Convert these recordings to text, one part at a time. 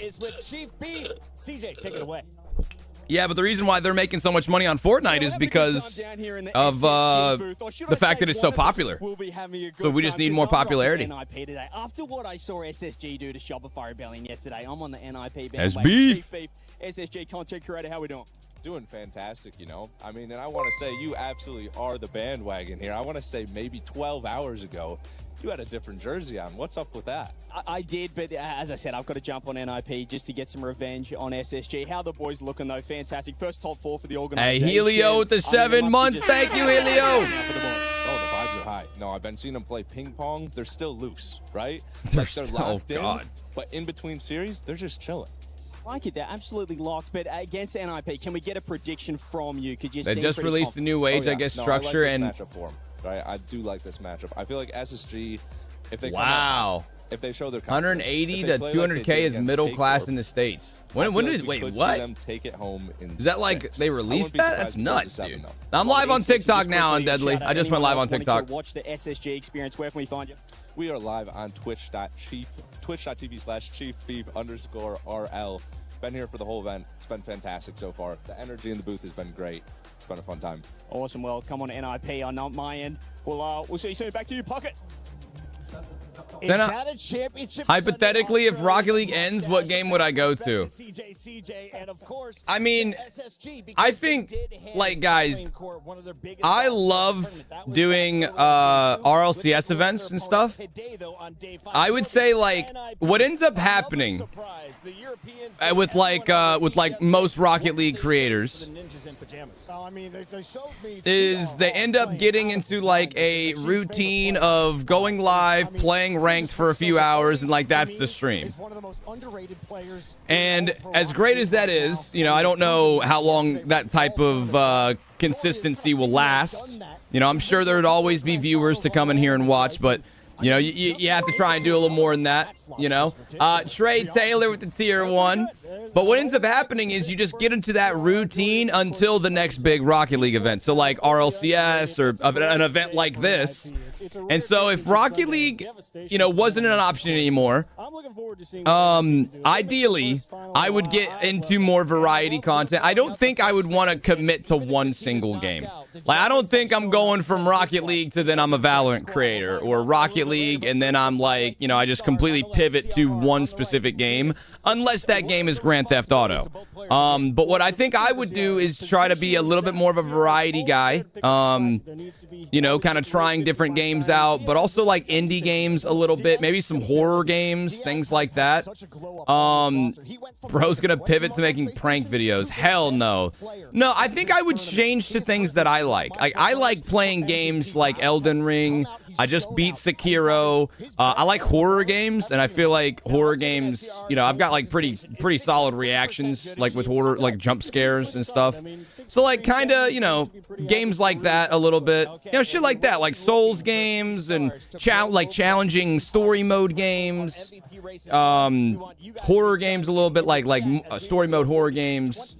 is with Chief B. CJ, take it away. Yeah, but the reason why they're making so much money on Fortnite is because of the fact that it's so popular. So we just need more popularity. After what I saw SSG do to Shopify Rebellion yesterday, I'm on the NIP bandwagon. As beef. SSG content creator, how we doing? Doing fantastic, you know. I mean, and I want to say you absolutely are the bandwagon here. I want to say maybe 12 hours ago, you had a different jersey on. What's up with that? I did, but as I said, I've got to jump on NIP just to get some revenge on SSG. How the boys looking, though? Fantastic. First top 4 for the organization. Hey, Helio with the 7 months. Thank you, Helio. Oh, the vibes are high. No, I've been seeing them play ping pong. They're still loose, right? They're locked in, God. but in between series, they're just chilling. I like it. They're absolutely locked. But against NIP, can we get a prediction from you? They just released the new wage, I guess, structure. I like and this matchup for them, right? I do like this matchup. I feel like SSG, if they if they show their 180 to 200K is middle class in the States. When did wait, what? Them take it home in is that like they released that? That's nuts, dude. I'm live on TikTok now on Deadly. I just went live on TikTok. Watch the SSG experience. Where can we find you? We are live on twitch.tv/chiefbeef_RL. Been here for the whole event. It's been fantastic so far. The energy in the booth has been great. It's been a fun time. Awesome. Well, come on NIP on my end. We'll see you soon. Back to you, Pocket. Is that a championship? Hypothetically, if Rocket League ends, what game would I go to? I mean, I think, like, guys, I love doing RLCS events and stuff. I would say, like, what ends up happening with most Rocket League creators is they end up getting into like a routine of going live, playing ranked for a few hours, and like that's the stream. And as great as that is, you know, I don't know how long that type of consistency will last. You know, I'm sure there would always be viewers to come in here and watch, but you know, you have to try and do a little more than that, you know. Trey Taylor with the tier 1. But what ends up happening is you just get into that routine until the next big Rocket League event. So like RLCS or an event like this. And so if Rocket League, you know, wasn't an option anymore, ideally, I would get into more variety content. I don't think I would want to commit to one single game. Like, I don't think I'm going from Rocket League to then I'm a Valorant creator, or Rocket League and then I'm like, you know, I just completely pivot to one specific game, unless that game is Grand Theft Auto. But what I think I would do is try to be a little bit more of a variety guy, you know, kind of trying different games out, but also like indie games a little bit, maybe some horror games, things like that. Bro's gonna pivot to making prank videos. Hell no. No, I think I would change to things that I like. I like playing games like Elden Ring. I just beat Sekiro. I like horror games, and I feel like horror games, you know, I've got like pretty solid reactions, like with horror, like jump scares and stuff. So like kind of, you know, games like that a little bit, you know, shit like that, like Souls games and like challenging story mode games, horror games a little bit, like story mode horror games.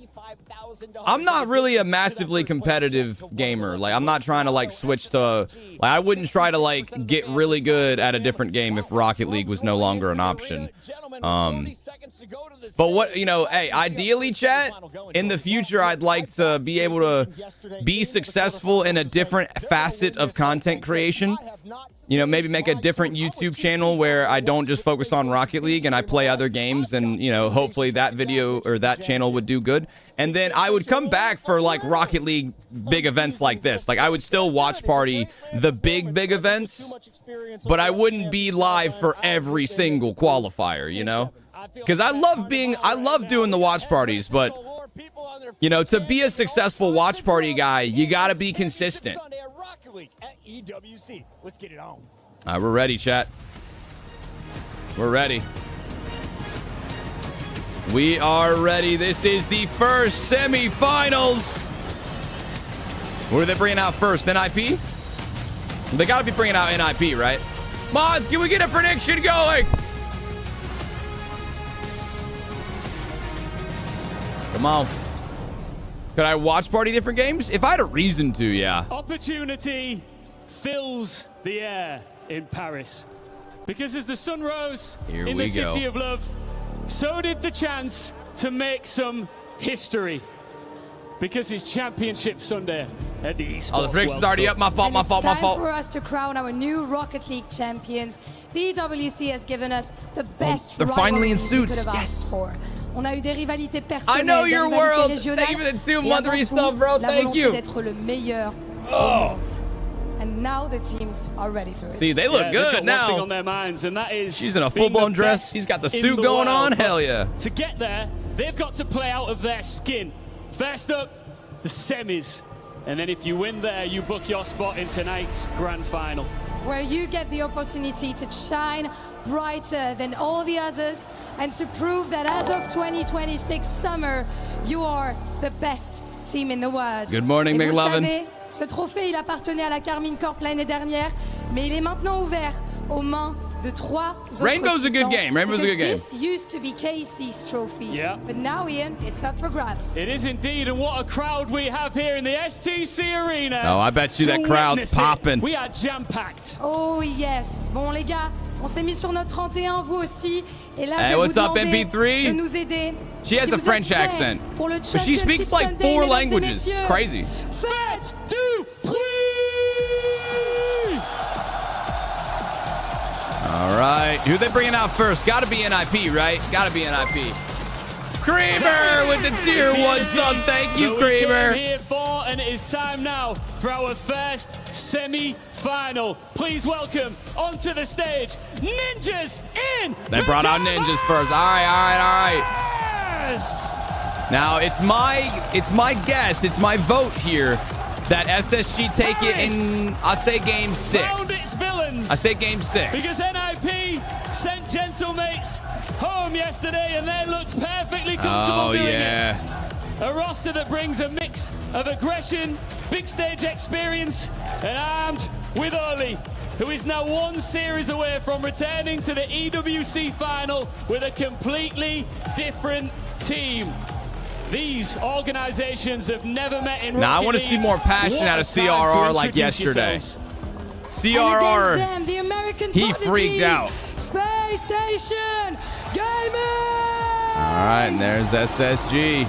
I'm not really a massively competitive gamer. Like, I'm not trying to like switch to, like, I wouldn't try to like get really good at a different game if Rocket League was no longer an option. But what, you know, hey, ideally, chat, in the future, I'd like to be able to be successful in a different facet of content creation. You know, maybe make a different YouTube channel where I don't just focus on Rocket League and I play other games, and, you know, hopefully that video or that channel would do good. And then I would come back for like Rocket League big events like this. Like, I would still watch party the big events, but I wouldn't be live for every single qualifier, you know? Because I love doing the watch parties, but, you know, to be a successful watch party guy, you got to be consistent. Let's get it on. All right, we're ready, chat. We're ready. We are ready. This is the first semifinals. What are they bringing out first? NIP? They got to be bringing out NIP, right? Mods, can we get a prediction going? Come on. Could I watch party different games? If I had a reason to, yeah. Opportunity fills the air in Paris. Because as the sun rose in the city of love, so did the chance to make some history. Because it's Championship Sunday at the Esports Oh, the prediction's World already Cup. up. My fault, my fault, my It's fault. time for us to crown our new Rocket League champions. The EWC has given us the best they're finally in rivalries we suits. could have asked for. On a eu des rivalités personnelles, I know des your rivalités world. régionales, Thank you for the 2 et month avant resub, tout, bro. la Thank volonté you. d'être le meilleur au Oh. monde. And now the teams are ready for it. See, they look Yeah, good they've got one thing on now. their minds, and that is She's in a being full-blown the dress. best He's got the in suit the going world. on. But Hell yeah. To get there, they've got to play out of their skin. First up, the semis. And then if you win there, you book your spot in tonight's grand final. Where you get the opportunity to shine brighter than all the others and to prove that as of 2026 summer, you are the best team in the world. Good morning, Et vous le McLovin. savez, ce trophée, il appartenait à la Carmine Corp l'année dernière, mais il est maintenant ouvert aux mains de 3 autres Rainbow's a good titans, game. Rainbow's a good game. because This used to be KC's trophy, Yeah. but now, Ian, it's up for grabs. It is indeed, and what a crowd we have here in the STC Arena. Oh, I bet you to that crowd's witness it. popping. We are jam-packed. Oh yes. Bon les gars, on s'est mis sur notre 31, vous aussi. Et là, Hey, je vais what's vous up, demander MP3? de nous aider. She has Si a vous êtes French prêts accent. pour le But she Championship speaks like Sunday, 4 mesdames et languages. It's messieurs, crazy. faites 2, 3. All right. Who they bringing out first? Got to be NIP, right? Got to be NIP. Creamer with the tier 1 sub. Thank you, That we came Creamer. here for, and it is time now for our first semi-final. Please welcome onto the stage, Ninjas in. They brought out Ninjas first. All right, all right, all right. Yes. Now, it's my guess, it's my vote here that SSG take it in, I say game 6. Found its villains. I say game 6. Because NIP sent Gentlemates home yesterday, and they looked perfectly comfortable Oh, doing yeah. it. A roster that brings a mix of aggression, big stage experience, and armed with Oli, who is now 1 series away from returning to the EWC final with a completely different team. These organizations have never met in Now, I Rocket want to see League. more passion What out a of time to CRR like introduce yesterday. yourselves. And CRR, against them, the American he prodigies, freaked out. Space Station Gaming. All right, and there's SSG.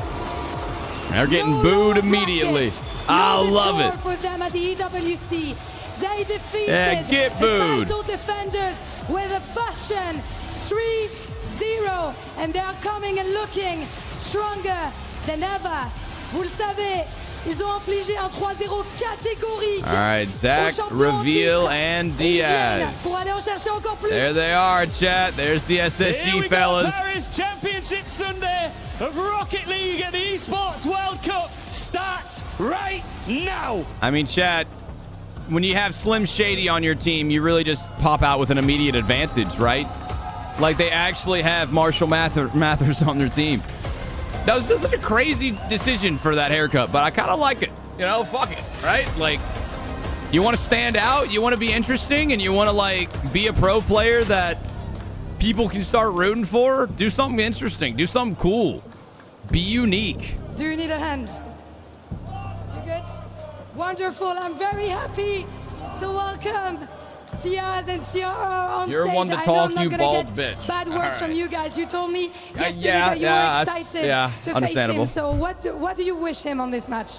They're getting No booed Lord immediately. Rockets. I No love detour it. for them at the EWC. They defeated Yeah, get the booed. title defenders with a fashion 3-0, and they are coming and looking stronger than ever. Vous le savez, ils ont infligé un 3-0 catégorique. All right, Zach, aux champions en Reveal, titre. and Et ils viennent Diaz. pour aller en chercher encore plus. There they are, chat. There's the Here SSG we go, fellas. Paris Championship Sunday of Rocket League at the Esports World Cup starts right now. I mean, chat, when you have Slim Shady on your team, you really just pop out with an immediate advantage, right? Like, they actually have Marshall Mathers on their team. That was just such a crazy decision for that haircut, but I kind of like it. You know, fuck it, right? Like, you want to stand out, you want to be interesting, and you want to, like, be a pro player that people can start rooting for. Do something interesting. Do something cool. Be unique. Do you need a hand? You good? Wonderful. I'm very happy to welcome Diaz and Ciara on You're stage. one to I know talk, I'm not you gonna bald get bitch. bad All words from right. you guys. You told me yesterday yeah, that you yeah, were that's- excited yeah, to face understandable. him. So what do you wish him on this match?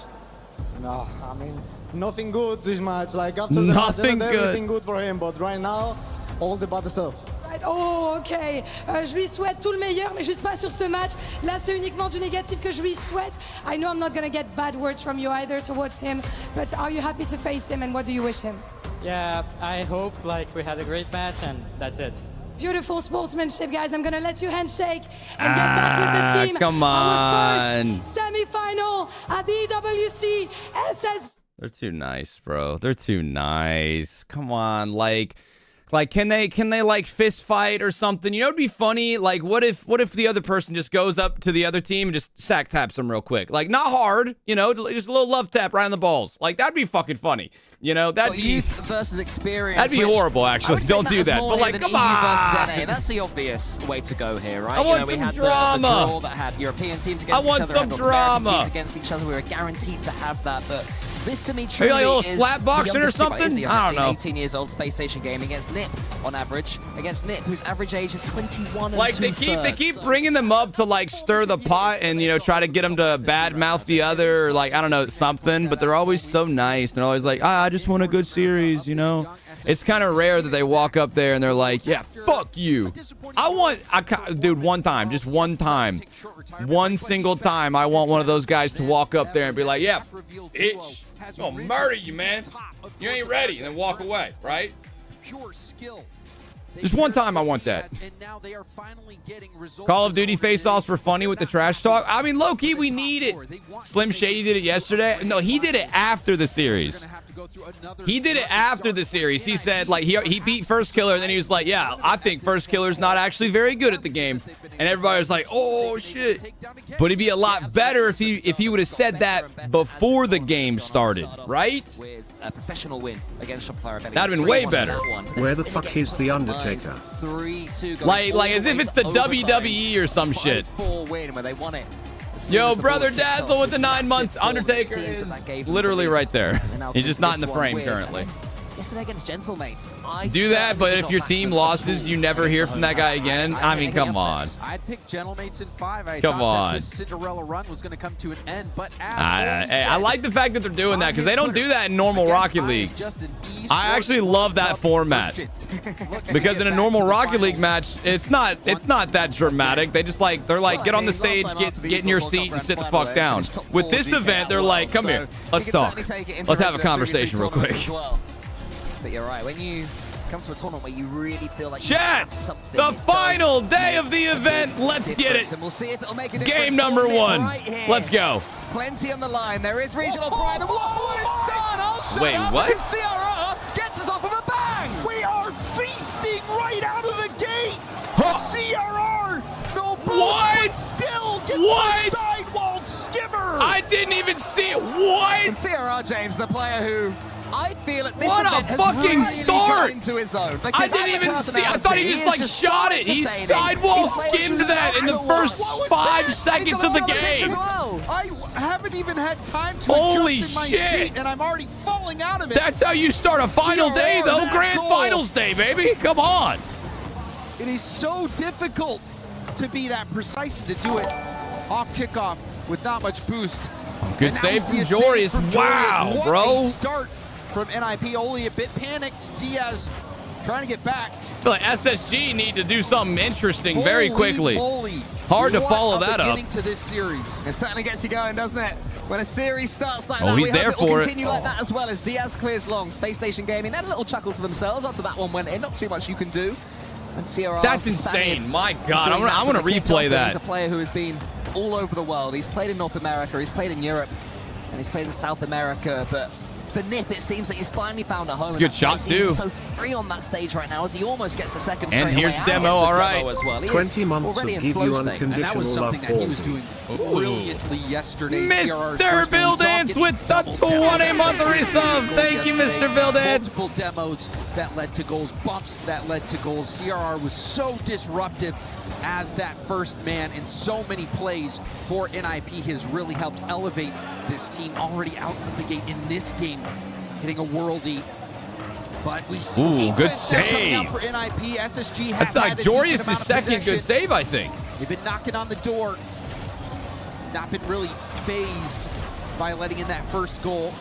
No, I mean, nothing good this match. Like, after the Nothing match, good. everything good for him. But right now, all the bad stuff. Right. Oh, ok. Je lui souhaite tout le meilleur, mais juste pas sur ce match. Là, c'est uniquement du négatif que je lui souhaite. I know I'm not gonna get bad words from you either towards him, but are you happy to face him, and what do you wish him? Yeah, I hope like we had a great match and that's it. Beautiful sportsmanship, guys. I'm gonna let you handshake and get back with the team. Come Our on. first semi-final at the EWC SS. They're too nice, bro. They're too nice. Come on, like can they like fist fight or something? You know, it'd be funny. Like, what if the other person just goes up to the other team and just sack taps them real quick? Like, not hard, you know, just a little love tap right on the balls. Like, that'd be fucking funny. You know, that'd be youth versus experience. that'd be which horrible. I Actually, would say don't do matters that. more But here like, than come EU versus on. NA. That's the obvious way to go here, right? I want we some had drama. the draw that had European teams against I want each other, some had North American drama. teams against each other. We were guaranteed to have that, but This to me Maybe truly like a little is slap boxing the or youngest team. It is something? the I youngest don't know. team, 18 years old, Space Station Gaming against Nip on average. Against Nip, whose average age is 21 Like and they keep bringing them up to like stir the pot and try to get them to badmouth the other or like I don't know something, but they're always so nice. They're always like, I just want a good series, It's kind of rare that they walk up there and they're like, yeah, fuck you. Dude, one time, just one time, one single time, I want one of those guys to walk up there and be like, yeah, bitch, I'm gonna murder you, man. You ain't ready, and then walk away, right? Pure skill. Just one time I want that. Call of Duty face-offs were funny with the trash talk. I mean, low-key, we need it. Slim Shady did it yesterday. No, he did it after the series. He did it after the series. He said, like, he beat First Killer, and then he was like, yeah, I think First Killer's not actually very good at the game. And everybody was like, oh, shit. But it'd be a lot better if he would have said that before the game started, right? With a professional win against Shopify. That'd have been way better. Where the fuck is The Undertaker? 3-2 like as if it's the WWE or some shit. Win where they won it. Yo, Brother Dazzle with the 9 months. Undertaker is literally right there. He's just not in the frame currently. Yesterday against Gentlemates. Do that, but if your team loses, you never hear from that guy again. I mean, come on. I'd pick Gentlemates in 5. I Come thought on. that this Cinderella run was going to come to an end, but as I like the fact that they're doing that because they don't do that in normal Rocket League. I actually love that format because in a normal Rocket League match, it's not that dramatic. They just they're like get on the stage, get in your seat, and sit the fuck down. With this event, they're like, come here, let's talk, let's have a conversation real quick. But you're right, when you come to a tournament where you really feel like Chat, the final day of the event. Let's get it. And we'll see if it'll make a difference. Game number 1. Right, let's go. Plenty on the line. There is regional pride. And what a start! Wait, what? Ciara gets us off of a bang. We are feasting right out of the gate. CRR, no boost, what? Still gets what? The sidewall skimmer. I didn't even see it. What? And CRR James, the player who I feel at this what event a has fucking really start! Into his own. I didn't even see. I thought he just shot it. He sidewall skimmed that in the first 5 seconds of the game. I haven't even had time to Holy adjust in my shit. seat, and I'm already falling out of it. That's how you start a final day, though. Grand finals day, baby. Come on. It is so difficult to be that precise and to do it off kickoff with not much boost. Good save from Jorius. Wow, what bro. A start from NIP. Only a bit panicked. Diaz trying to get back. I feel like SSG need to do something interesting very quickly. Moly. Hard to follow that up. To this series. It certainly gets you going, doesn't it? When a series starts like that, he's we there hope it will for it. continue like that as well as Diaz clears long. Space Station Gaming, they had a little chuckle to themselves after that one went in. Not too much you can do. And CRR, that's insane. My God, I want to replay that. He's a player who has been all over the world. He's played in North America, he's played in Europe, and he's played in South America. But for Nip, it seems that he's finally found a home. It's a good shot, too. So free on that stage right now as he almost gets the second and here's away. demo, all right. Well. 20 months will give you unconditional and that was something love that he was doing brilliantly yesterday. Mr. Bill Dance with the 20-month resub. Thank you, Mr. Bill Dance. Multiple demos that led to goals, bumps that led to goals. CRR was so disruptive as that first man, and so many plays for NIP has really helped elevate this team already out of the gate in this game, hitting a worldie. But we see good save for NIP. SSG that's has like Jorius' second good save, I think. They've been knocking on the door, not been really phased by letting in that first goal.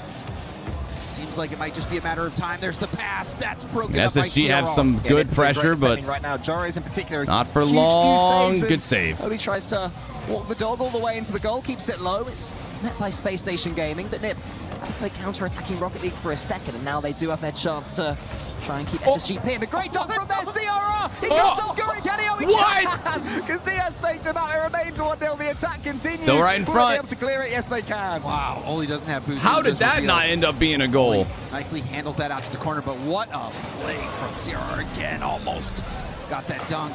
Seems like it might just be a matter of time. There's the pass that's broken up by SSG CRR. have some good pressure, but right now, Jorius in particular, not for long. Good save. Only tries to walk the dog all the way into the goal, keeps it low. It's met by Space Station Gaming, but Nip had to play counter-attacking Rocket League for a second, and now they do have their chance to try and keep SSG pinned. A great dunk from there, CRR! He comes on scoring, can he? Oh, he can! Because Diaz faked him out, it remains 1-0, the attack continues. Still right in Will front. they be able to clear it? Yes, they can. Wow, Oli doesn't have boost. How did that not end up being a goal? Nicely handles that out to the corner, but what a play from CRR again, almost got that dunk.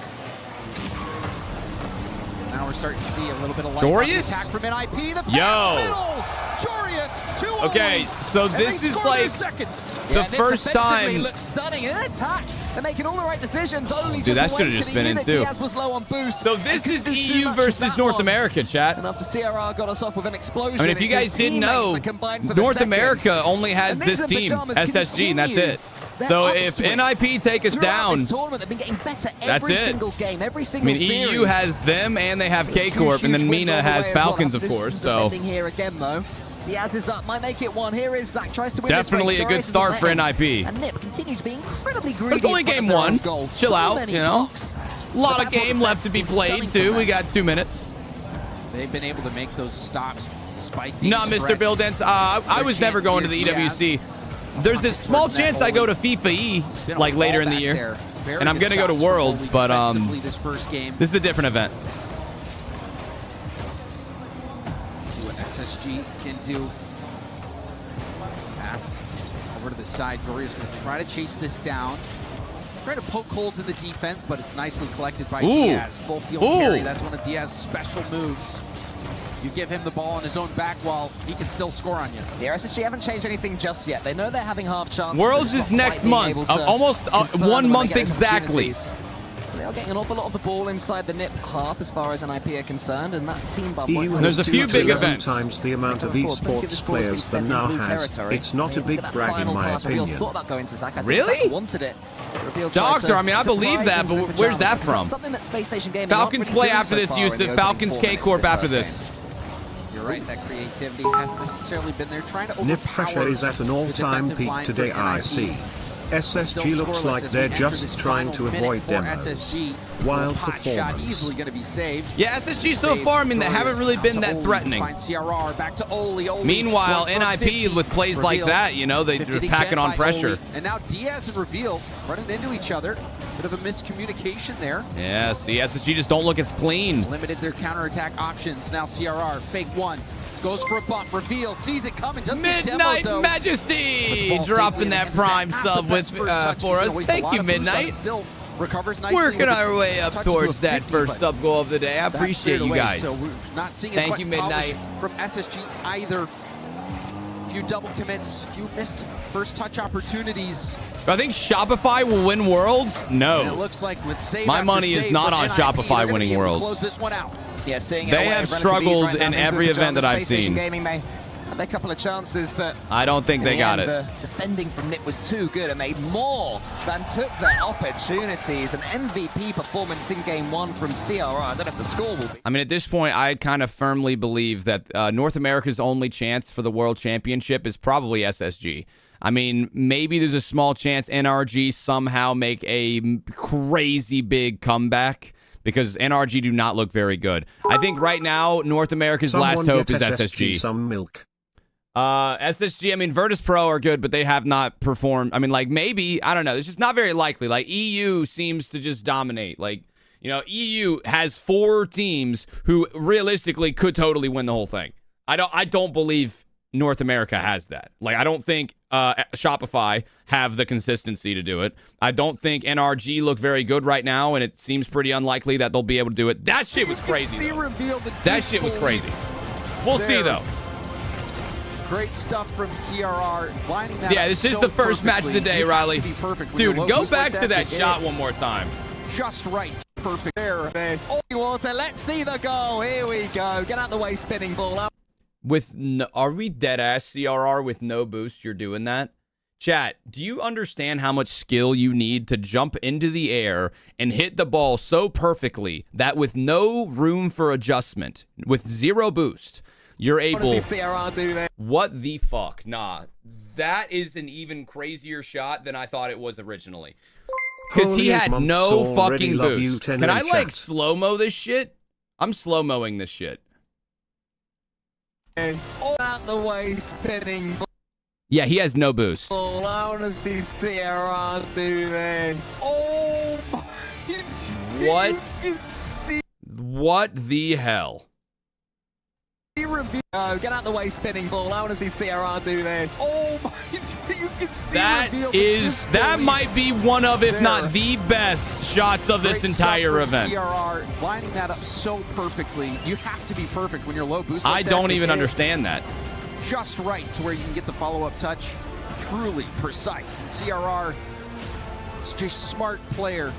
Now we're starting to see a little bit of life on the attack from NIP. The middle. Jorius, 2 okay, so this is like the first time. Looks stunning in an attack. They're making all the right decisions. Only Dude, that just should have way just to the been in unit. too. Diaz was low on boost. So this is Couldn't do too EU much with versus that North one. America, chat. And after CRR got us off with an explosion, I mean, if you guys didn't know, North America only has this team, SSG, and that's it. So if NIP take us down, this tournament, they've been getting better that's every it. single game, every I single mean, series. EU has them, and they have K-Corp, and then Huge wins Mina all the has way as well. Falcons, of After this course. So defending here again, though. Diaz is up, might make it one. Here is Zach, tries to win definitely this a race. good start for Darius isn't NIP. letting. And Nip continues to be incredibly greedy. But it's only in front game of their one. own goal. Chill So out, many you know. blocks. A lot But of that game one left to be defense is played, stunning too. from We them. got 2 minutes. They've been able to make those stops despite being No, Mr. stretched. Bill Dance. I was never going to the EWC. There's a small chance I go to FIFA E, like later in the year. And I'm going to go to Worlds, but this first game. this is a different event. See what SSG can do. Pass over to the side. Doria's going to try to chase this down. Trying to poke holes in the defense, but it's nicely collected by Diaz. Full field carry. That's one of Diaz's special moves. You give him the ball on his own back wall, he can still score on you. The SSG haven't changed anything just yet. They know they're having half chances. Worlds is next month. Almost 1 month exactly. They are getting an awful lot of the ball inside the NIP half as far as NIP are concerned, and that team bump. EU There's a few big events. Times the amount of esports players than now has. It's not a big brag in my opinion. Thought about going to Zach. I think Really? Zach wanted it. Reveal tried Doctor, to I mean, I believe surprise that, him but with the where's that pajamas, because from? that's something that Space Station Gaming Falcons aren't really play doing after so this, far in the Yusuf. opening Falcons 4 minutes K-Corp of after first this. You're right, that creativity hasn't necessarily been there. Trying to NIP overpower pressure is at an all-time the peak defensive today, line I for see. NIP. SSG looks like they're just trying to avoid demos. Wild Shot performance. easily going to be saved. Yeah, SSG so far, I mean, they haven't really been that threatening. Find CRR, back to Oli. Meanwhile, NIP with plays like that, you know, they're packing on pressure. And now Diaz and Reveal running into each other. Bit of a miscommunication there. Yeah, see, SSG just don't look as clean. Limited their counterattack options. Now CRR, fake one. Goes for a bump. Reveal, sees it coming. Does get demoed, Midnight though. Majesty dropping that prime sub with for us. Thank you, Midnight. Still recovers nicely. Working our way up towards that first sub goal of the day. I appreciate you guys. So we're not seeing as Thank much you, Midnight. from SSG either. Few double commits, few missed first touch opportunities. I think Shopify will win Worlds. And it No. looks like with save My after money is save not from on NIP, Shopify they're gonna winning be able to Worlds. Close this one out. Yeah, seeing They have struggled in every event that I've Space Station seen. Gaming, they had a couple of chances, but I don't think in they the got end, it. The defending from NIP was too good and made more than took their opportunities. An MVP performance in game one from CRR. I don't know if the score will be. I mean, at this point, I kind of firmly believe that North America's only chance for the World Championship is probably SSG. I mean, maybe there's a small chance NRG somehow make a crazy big comeback because NRG do not look very good. I think right now, North America's last hope is SSG. Some milk. SSG, I mean, Virtus Pro are good, but they have not performed. I mean, like, maybe, I don't know. It's just not very likely. Like, EU seems to just dominate. Like, you know, EU has 4 teams who realistically could totally win the whole thing. I don't believe North America has that. Like, I don't think Shopify have the consistency to do it. I don't think NRG look very good right now, and it seems pretty unlikely that they'll be able to do it. That shit was crazy. That shit was crazy. We'll see, though. Great stuff from CRR. Lining that Yeah, up this is so the first match of the perfectly. day, You have Riley. to be perfect when Dude, you're go low back boost to like that shot one more time. Just right. Perfect there. Water, let's see the goal. Here we go. Get out the way, spinning ball out. With no, are we dead ass CRR with no boost? You're doing that? Chat, do you understand how much skill you need to jump into the air and hit the ball so perfectly that with no room for adjustment, with 0 boost, you're able... CRR do that. What the fuck? Nah, that is an even crazier shot than I thought it was originally. Because he had no fucking boost. Can I, like, slow-mo this shit? I'm slow-moing this shit. Out the way, spinning Yeah, he has no boost. ball. I want to see CRR do this. Oh my! What? You can see What the hell? Reveal. Oh, get out the way, spinning ball. I want to see CRR do this. Oh my! You can see That Reveal the is, that disbelief might be one of, if there. not the best shots of this Great stuff entire from event. CRR lining that up so perfectly. You have to be perfect when you're low boost. I Like that don't to even hit understand that. just right to where you can get the follow-up touch. Truly precise. And CRR Such a smart player.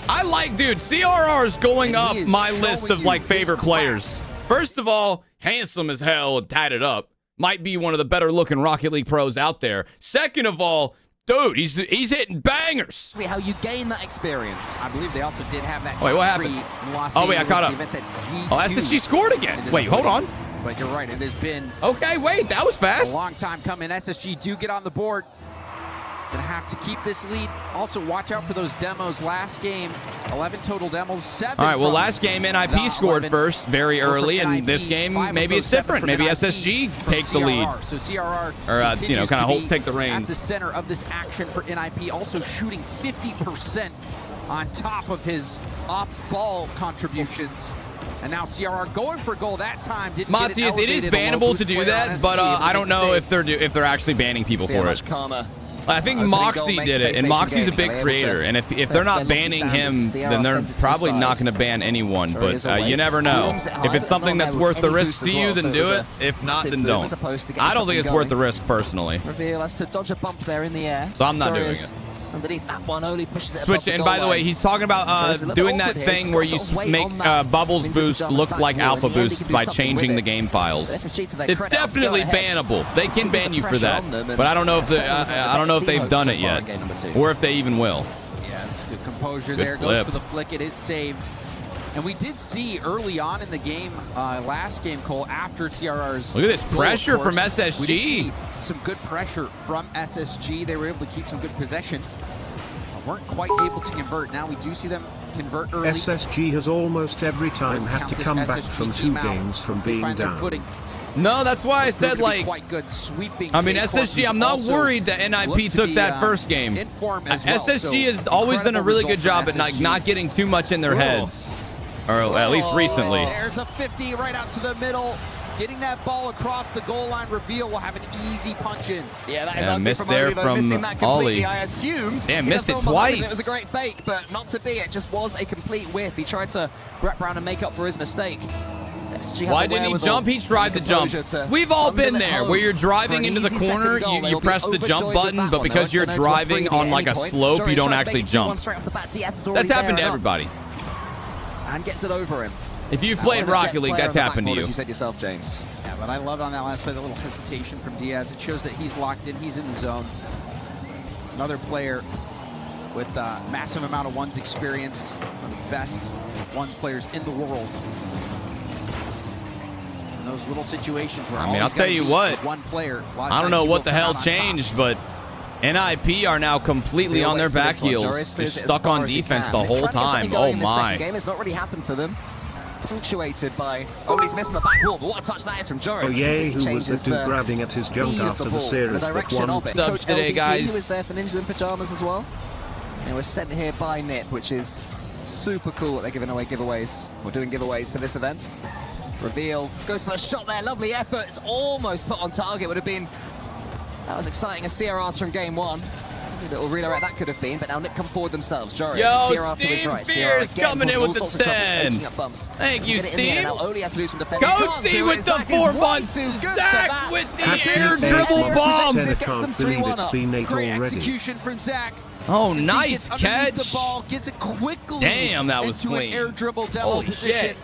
I like, dude, CRR's going up my list of, like, his favorite players. First of all, handsome as hell and tatted up. Might be one of the better-looking Rocket League pros out there. Second of all, dude, he's hitting bangers. How you gain that experience. I believe they also did have that. Wait, what happened? Oh, wait, I caught up. Oh, SSG scored again. Wait, hold on. But you're right, it has been okay, wait, that was fast. A long time coming. SSG do get on the board. Gonna have to keep this lead. Also, watch out for those demos. Last game, 11 total demos, 7. All right, well, last game, NIP scored first very early, and this game, maybe it's different. Maybe SSG take the lead. So CRR or, you know, kind of take the reins. At the center of this action for NIP, also shooting 50% on top of his off-ball contributions. And now CRR going for goal that time. Didn't Matthias, it is bannable to do that, but I don't know if they're actually banning people for it. I think Moxie did it, and Moxie's a big creator, and if they're not banning him, then they're probably not going to ban anyone, but you never know. If it's something that's worth the risk to you, then do it. If not, then don't. I don't think it's worth the risk, personally. Reveal has to dodge a bump there in the air. So I'm not doing it. Underneath that one, only pushes it Switch it, and by the way, he's talking about doing that thing where you make Bubbles Boost look like Alpha Boost by changing the game files. It's definitely bannable. They can ban you for that, but I don't know if they've done it yet, or if they even will. Yes, good composure there. Goes for the flick. It is saved. And we did see early on in the game, last game, Cole, after CRR's look at this pressure goal, from SSG. We did see some good pressure from SSG. They were able to keep some good possession. Weren't quite able to convert. Now we do see them convert early. SSG has almost every time had to come back from 2 games from being down. No, that's why I said, like, quite good sweeping. I mean, SSG, I'm not worried that NIP took that first game. SSG has always done a really good job at not getting too much in their heads. Or at least recently. There's a 50 right out to the middle. Getting that ball across the goal line. Reveal will have an easy punch in. Yeah, that is missed there from Ollie. I assumed. Damn, missed it twice. It was a great fake, but not to be. It just was a complete whiff. He tried to wrap around and make up for his mistake. Why didn't he jump? He tried to jump. We've all been there, where you're driving into the corner, you press the jump button, but because you're driving on like a slope, you don't actually jump. That's happened to everybody. And gets it over him. If you've played Rocket League, that's happened to you. As you said yourself, James. Yeah, but I loved on that last play the little hesitation from Diaz. It shows that he's locked in. He's in the zone. Another player with a massive amount of ones experience. One of the best ones players in the world. And those little situations where I'll tell you what. One player. I don't know what the hell changed, but NIP are now completely on their back heels. They're stuck on defense the whole time. Oh my. It's not really happened for them. Punctuated by he's missing the back wall, but what a touch that is from Joris. Oh yeah, who was the dude grabbing at his junk after the series that won? Subs today, guys. Who was there for Ninja in Pajamas as well. And we're sent here by Nip, which is super cool that they're giving away giveaways. We're doing giveaways for this event. Reveal goes for a shot there, lovely effort. It's almost put on target. Would have been that was exciting as CRRs from game 1. A little redirect that could have been, but now Nick come forward themselves. Joris, CRR to his right. Fierce coming in with the 10. Thank you, Steve. Cozy with the 4 bunts. Zach with the air dribble bomb. I can't believe it's been 8 Great already. execution from Zach. Oh, nice catch. The ball gets it quickly. Damn, that was into clean. An air dribble demo Holy position. shit.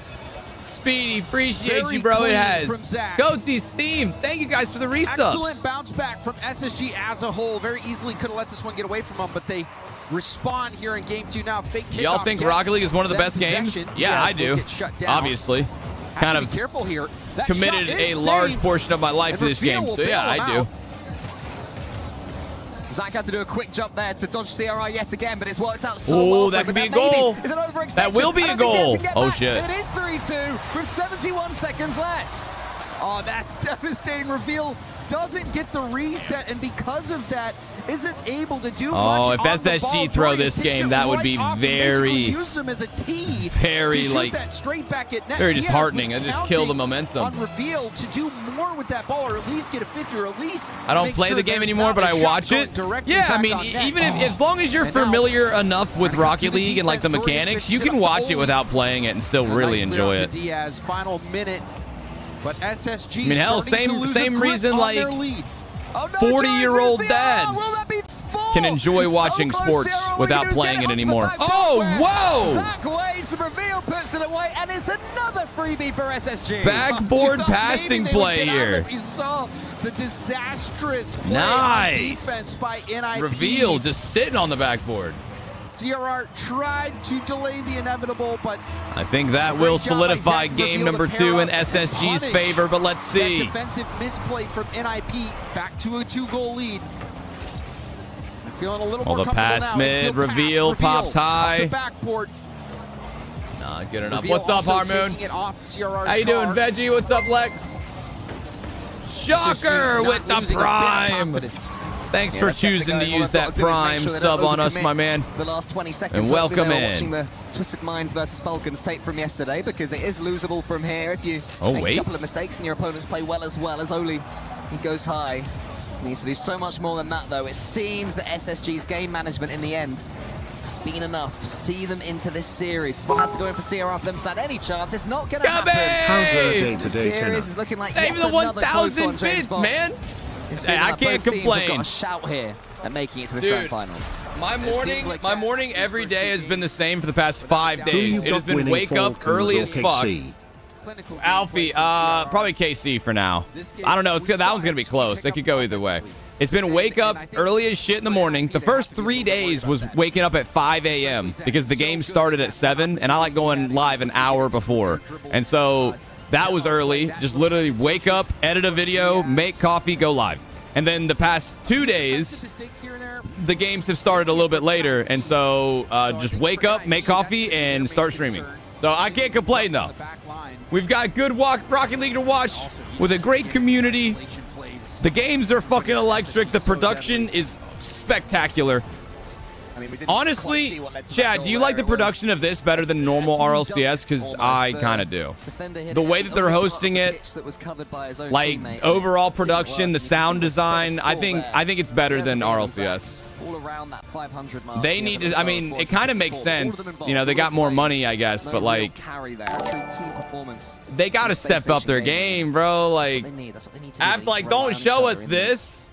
Speedy, appreciate Very you, bro. It clean has. from Zach. Cozy, Steam, thank you guys for the resubs. Excellent bounce back from SSG as a whole. Very easily could have let this one get away from them, but they respond here in game 2 now. Fake kickoff. Y'all think Rocket League is one of the best games? Yeah, I do. Obviously. Kind of be careful here. That committed a large portion of my life to this game. So yeah, I do. Zach had to do a quick jump there to dodge CRI yet again, but it's worked out so well. Oh, that could be a goal. That will be a goal. Oh, shit. It is 3-2 with 71 seconds left. Oh, that's devastating. Reveal doesn't get the reset, and because of that, isn't able to do much. Oh, if SSG throw this game, that would be very, very, like, very disheartening. I just kill the momentum. On Reveal to do more with that ball, or at least get a 50, or at least I don't play the game anymore, but I watch it. Yeah, I mean, even if, as long as you're familiar enough with Rocket League and like the mechanics, you can watch it without playing it and still really enjoy it. Diaz, final minute, but SSG. I mean, hell, same reason like 40-year-old dads. Will that be 4? can enjoy watching sports without playing it anymore. Oh, whoa! Zach waits, the reveal puts it away, and it's another freebie for SSG. Backboard passing play here. You saw the disastrous play Nice. on defense by NIP. Reveal just sitting on the backboard. CRR tried to delay the inevitable, but I think that will solidify game number 2 in SSG's favor, but let's see. that defensive misplay from NIP back to a 2-goal lead. I'm feeling a little more the comfortable pass now. mid, Infield pass, reveal, pops high. Off the backboard. Not good enough. Reveal What's up, also Harmoon? taking it off CRR's How you doing, car. Veggie? What's up, Lex? Shocker Not with the losing a bit of prime. confidence. Thanks for choosing to use that prime sub on us, my man. The last 20 seconds. And welcome Hopefully they were in. watching the Twisted Minds versus Falcons tape from yesterday, because it is losable from here if you make wait. a couple of mistakes and your opponents play well as Oli. He goes high. He needs to do so much more than that, though. It seems that SSG's game management in the end has been enough to see them into this series. This one has to go in for CRR for them to stand any chance. It's not going to happen. How's their The day-to-day series tenor? is looking like Hey, yet the another close 1,000 one, James bits, Bond. man. It seems Hey, I like can't both teams have complain. got a shout here at making it to this Dude, grand finals. My morning, like my that morning is every first day has game. been the same for the past 5 Who days. you It has got been winning wake up Falcons early or as fuck. KC? Clinical gameplay Alfie, from CRR. probably KC for now. This game, I don't know. we That saw one's gonna be SSG close. pick It up could go either way. offensively. It's been wake up And I think early as shit in the morning. The first 3 days was waking up at 5 a.m. because the game started at 7, and I like going live an hour before. And so that was early. Just literally wake up, edit a video, make coffee, go live. And then the past 2 days, Mistakes here and there. the games have started a little bit later. And so just wake up, make coffee, and start streaming. So I can't complain, though. We've got good Rocket League to watch with a great community. The games are fucking electric. The production is spectacular. Honestly, Chad, do you like the production of this better than normal RLCS? Because I kind of do. The way that they're hosting it, like overall production, the sound design, I think it's better than RLCS. All around that 500 mark. They need to, I mean, it kind of makes sense. You know, they got more money, I guess, but like, they got to step up their game, bro. Like, don't show us this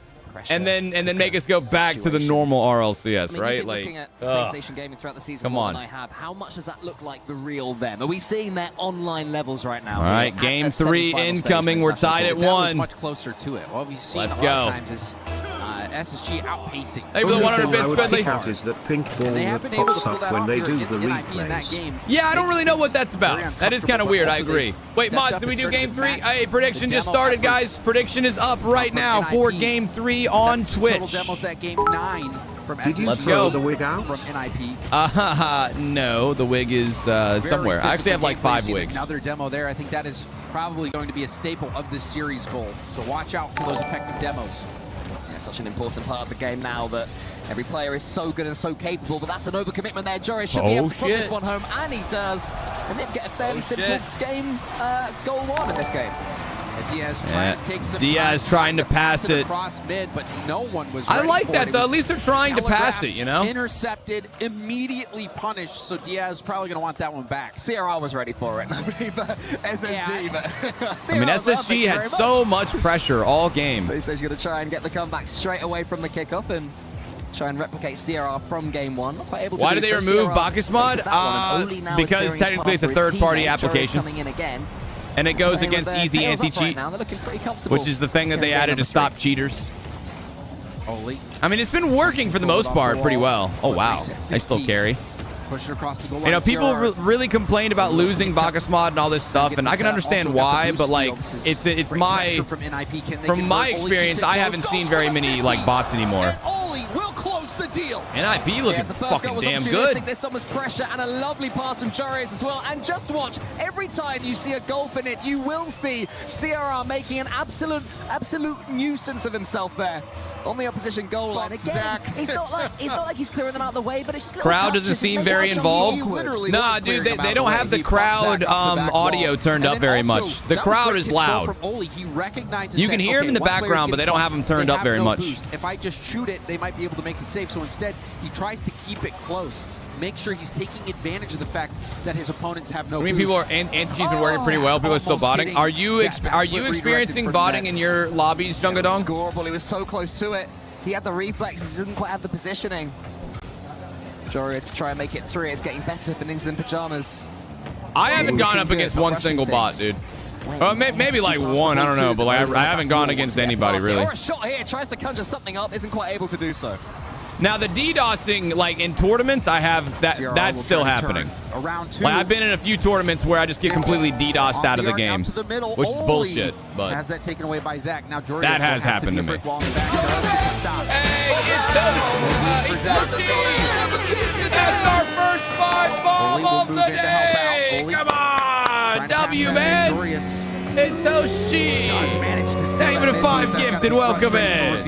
and then make us go back to the normal RLCS, right? Like, Space Station Gaming throughout the season. come on. How much does that look like the real them? Are we seeing their online levels right now? All right, game 3 incoming. We're tied at That was 1. much closer to it. What we've seen Let's a lot go. of times is SSG outpacing. Hey, for the 100 bits, I would Squidly. pick out is that pink ball And they have that been able to pops pull up that when off they here do against the NIP in that replays. game. Yeah, I don't really know what that's about. That is kind of weird. I agree. Wait, Mods, did we do game 3? Hey, prediction just started, guys. Prediction is up right now for game 3 on 17 total Twitch. demos that game 9 from Did you SSG. Let's throw go. the wig out? From NIP. No, the wig is somewhere. I actually have like 5 wigs. Another demo there. I think that is probably going to be a staple of this series goal. So watch out for those effective demos. Yeah, such an important part of the game now that every player is so good and so capable, but that's an overcommitment there. Joris should be able to put this one home, and he does. And Nip get a fairly simple game, goal 1 in this game. Diaz trying to take some Diaz time, trying to pass it. Across mid, but no one was I ready like for that, it. It though. was At least they're trying to pass it, you know? Intercepted, immediately punished, so Diaz is probably going to want that one back. CRR was ready for it. SSG, but I mean, SSG had so much pressure all game. Space Station's going to try and get the comeback straight away from the kickoff and try and replicate CRR from game 1. Not quite able to Why do did they so. remove CRR Bacchus mod? wasted that one, and Oli now is Because clearing his technically it's a path for his third-party teammate. Joris application. coming in again. And it goes Playing against with, easy tails up anti-cheat, right now. They're looking pretty comfortable. which is the thing that they Game added to number stop 3. cheaters. Oli I mean, it's been working for the most part pretty well. Oh, wow. I still carry. pushing across the goal line. You know, people CRR really complained about losing Bacchus mod and all this stuff, and I can understand why, but like, it's my, from my experience, I haven't seen very many like bots anymore. Oli will close the deal. NIP looking fucking damn good. This one was pressure and a lovely pass from Joris as well. And just watch, every time you see a golf in it, you will see CRR making an absolute nuisance of himself there on the opposition goal line. Again, it's not like he's clearing them out of the way, but it's just little Crowd touches. doesn't seem They very jump involved. awkward. Nah, dude, they don't have the crowd audio turned up very much. The crowd is loud. You can hear him in the background, but they don't have him turned up very much. If I just shoot it, they might be able to make the save. So instead, he tries to keep it close. Make sure he's taking advantage of the fact that his opponents have no I mean, boost. people are anti-cheats been working pretty well. People are still botting. Are you experiencing botting in your lobbies, Jungadong? Scoreable. He was so close to it. He had the reflexes, he didn't quite have the positioning. Jorius can try and make it 3. It's getting better for Ninja in Pajamas. I haven't gone up against one single bot, dude. Maybe like one, I don't know, but like I haven't gone against anybody really. Or a shot here, tries to conjure something up, isn't quite able to do so. Now the DDoSing, like in tournaments, I have that. That's still happening. Around 2. Like I've been in a few tournaments where I just get completely DDoSed out of the game, which is bullshit. But has that taken away by Zach. Now Jordan that has happened to me. That's our first 5 bomb of the day. Come on, W man. Itoshi. Thank you for the 5 gifted. Welcome in.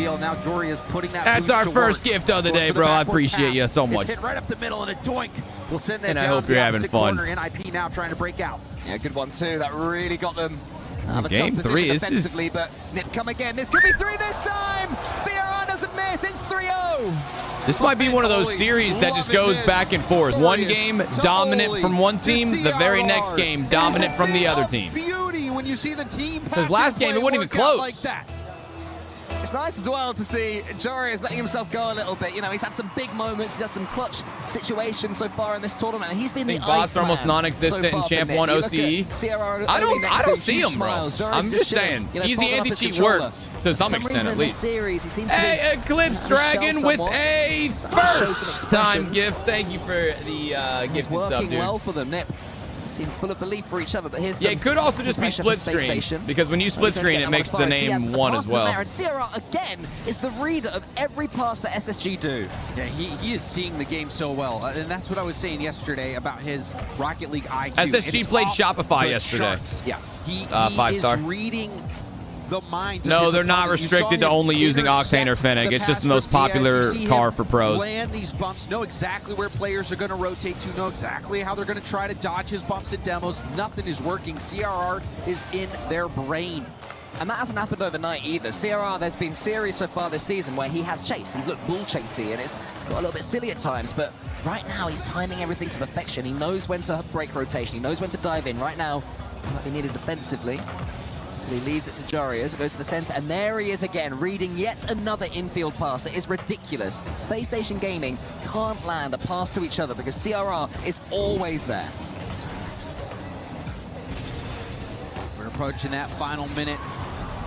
That's our first gift of the day, bro. I appreciate you so much. Hit right up the middle and a doink. We'll send that and I down hope you're having fun. NIP now trying to break out. Yeah, good one too. That really got them. Game 3. This is. But Nip come again. This could be 3 this time. CRR doesn't miss. It's 3-0. This might be one of those series that just goes back and forth. One game dominant from one team, the very next game dominant from the other team. Beauty when you see the team. Because last game it wasn't even close. Like that. It's nice as well to see Jorius letting himself go a little bit. You know, he's had some big moments. He's had some clutch situations so far in this tournament, and he's been the bots are almost non-existent in Champ 1 OCE. I don't see him, bro. I'm just saying. Easy anti-cheat works to some extent, at least. Hey, Eclipse Dragon with a first-time gift. Thank you for the gift and stuff, dude. Well for them, Nip. Team full of belief for each other, but here's it could also just be split screen, because when you split screen, it makes the name 1 as well. And CRR, again, is the reader of every pass that SSG do. Yeah, he is seeing the game so well, and that's what I was saying yesterday about his Rocket League IQ. SSG played Shopify yesterday. Yeah, he 5-star. is reading the mind. No, they're not restricted to only using Octane or Fennec. It's just the most popular car for pros. Land these bumps, know exactly where players are going to rotate to, know exactly how they're going to try to dodge his bumps and demos. Nothing is working. CRR is in their brain. And that hasn't happened overnight either. CRR, there's been series so far this season where he has chased. He's looked bull chasey, and it's got a little bit silly at times, but right now he's timing everything to perfection. He knows when to break rotation. He knows when to dive in. Right now, he might be needed defensively. So he leaves it to Jorius, it goes to the center, and there he is again, reading yet another infield pass. It is ridiculous. Space Station Gaming can't land a pass to each other because CRR is always there. We're approaching that final minute.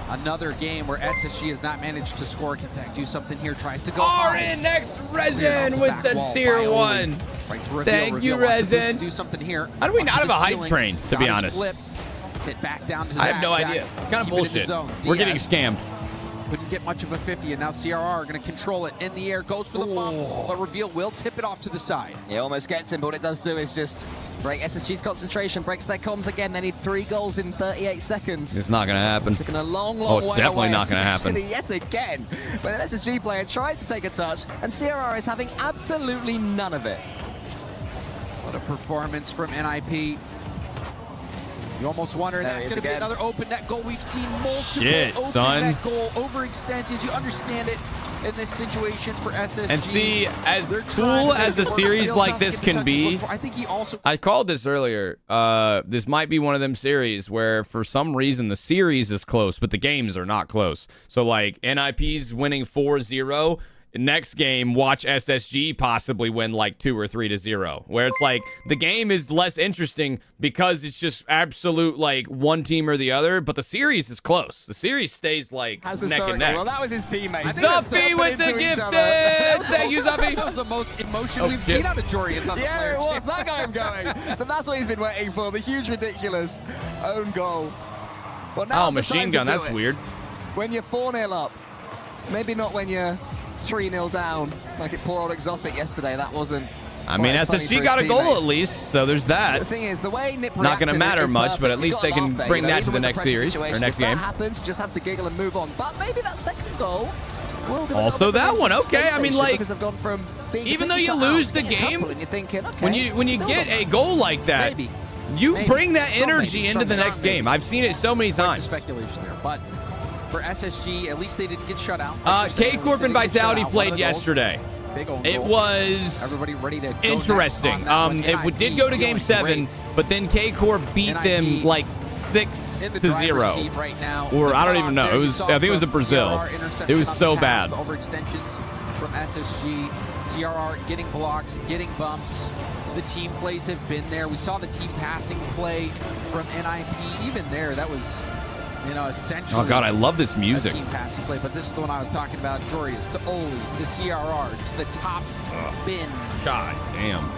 Another game where SSG has not managed to score. Can Zach do something here? Tries to go RN next Resin with the tier 1. Thank you, Resin. Do something here. How do we not have a hype train, to be honest? Flip. Hit back down to Zach. I have no idea. It's kind of bullshit. We're getting scammed. Couldn't get much of a 50, and now CRR are going to control it in the air. Goes for the bump, but Reveal will tip it off to the side. He almost gets him, but what it does do is just break SSG's concentration, breaks their comms again. They need 3 goals in 38 seconds. It's not going to happen. It's taken a long, long way it's definitely away, not going to happen. Yet again, but an SSG player tries to take a touch, and CRR is having absolutely none of it. What a performance from NIP. You almost wonder that's going to be another open net goal. We've seen multiple open net goal overextensions. You understand it in this situation for SSG. And see, as cool as a series like this can be, I think he also. I called this earlier. This might be one of them series where, for some reason, the series is close, but the games are not close. So, like, NIP's winning 4-0. Next game, watch SSG possibly win like 2 or 3-0, where it's like the game is less interesting because it's just absolute like one team or the other, but the series is close. The series stays like neck and neck. Well, that was his teammate. Zuffy with the gifted! Thank you, Zuffy. That was the most emotion we've seen out of Jorius on the player. Yeah, it was. That got him going. So that's what he's been waiting for, the huge, ridiculous own goal. But now machine gun, that's weird. When you're 4-0 up, maybe not when you're 3-0 down, like poor old Exotic yesterday. That wasn't. I mean, SSG got a goal at least, so there's that. The thing is, the way Nip not going to matter much, but at least they can bring that to the next series or next game. If that happens, you just have to giggle and move on. But maybe that second goal will give also that one. Okay, I mean, like, from even though you lose the game, and you're thinking, okay, when you get a goal like that, you bring that energy into the next game. I've seen it so many times. Speculation there, but. For SSG, at least they didn't get shut out. K-Corp and Vitality played yesterday. Big old it goal. was everybody ready to go interesting. It did go to Game 7. but then K-Corp beat them like 6-0. Right now, or I don't even know. It was, I think it was in Brazil. It was so bad. Overextensions from SSG. CRR getting blocks, getting bumps. The team plays have been there. We saw the team passing play from NIP. Even there, that was, you know, essentially. Oh God, I love this music. A team passing play, but this is the one I was talking about. Jorius to Oli to CRR to the top bin. God damn.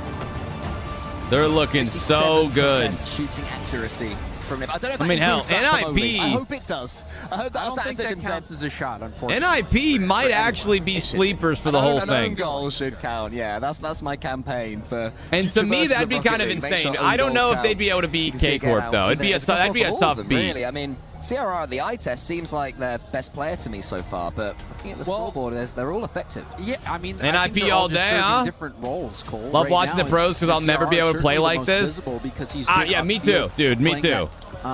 They're looking so good. Shooting accuracy from him. I don't know if I mean, hell, NIP. I hope it does. I hope that's I don't think that counts as a shot, unfortunately. NIP might actually be sleepers for the whole thing. An own goal should count. Yeah, that's my campaign for. And to me, that'd be kind of insane. I don't know if they'd be able to beat K-Corp though. That'd be a tough beat. Really, I mean, CRR at the eye test seems like their best player to me so far, but looking at the scoreboard, they're all effective. Yeah, I mean, NIP all day, huh? Different roles, Cole. Love watching the pros because I'll never be able to play like this. Yeah, me too, dude. Me too.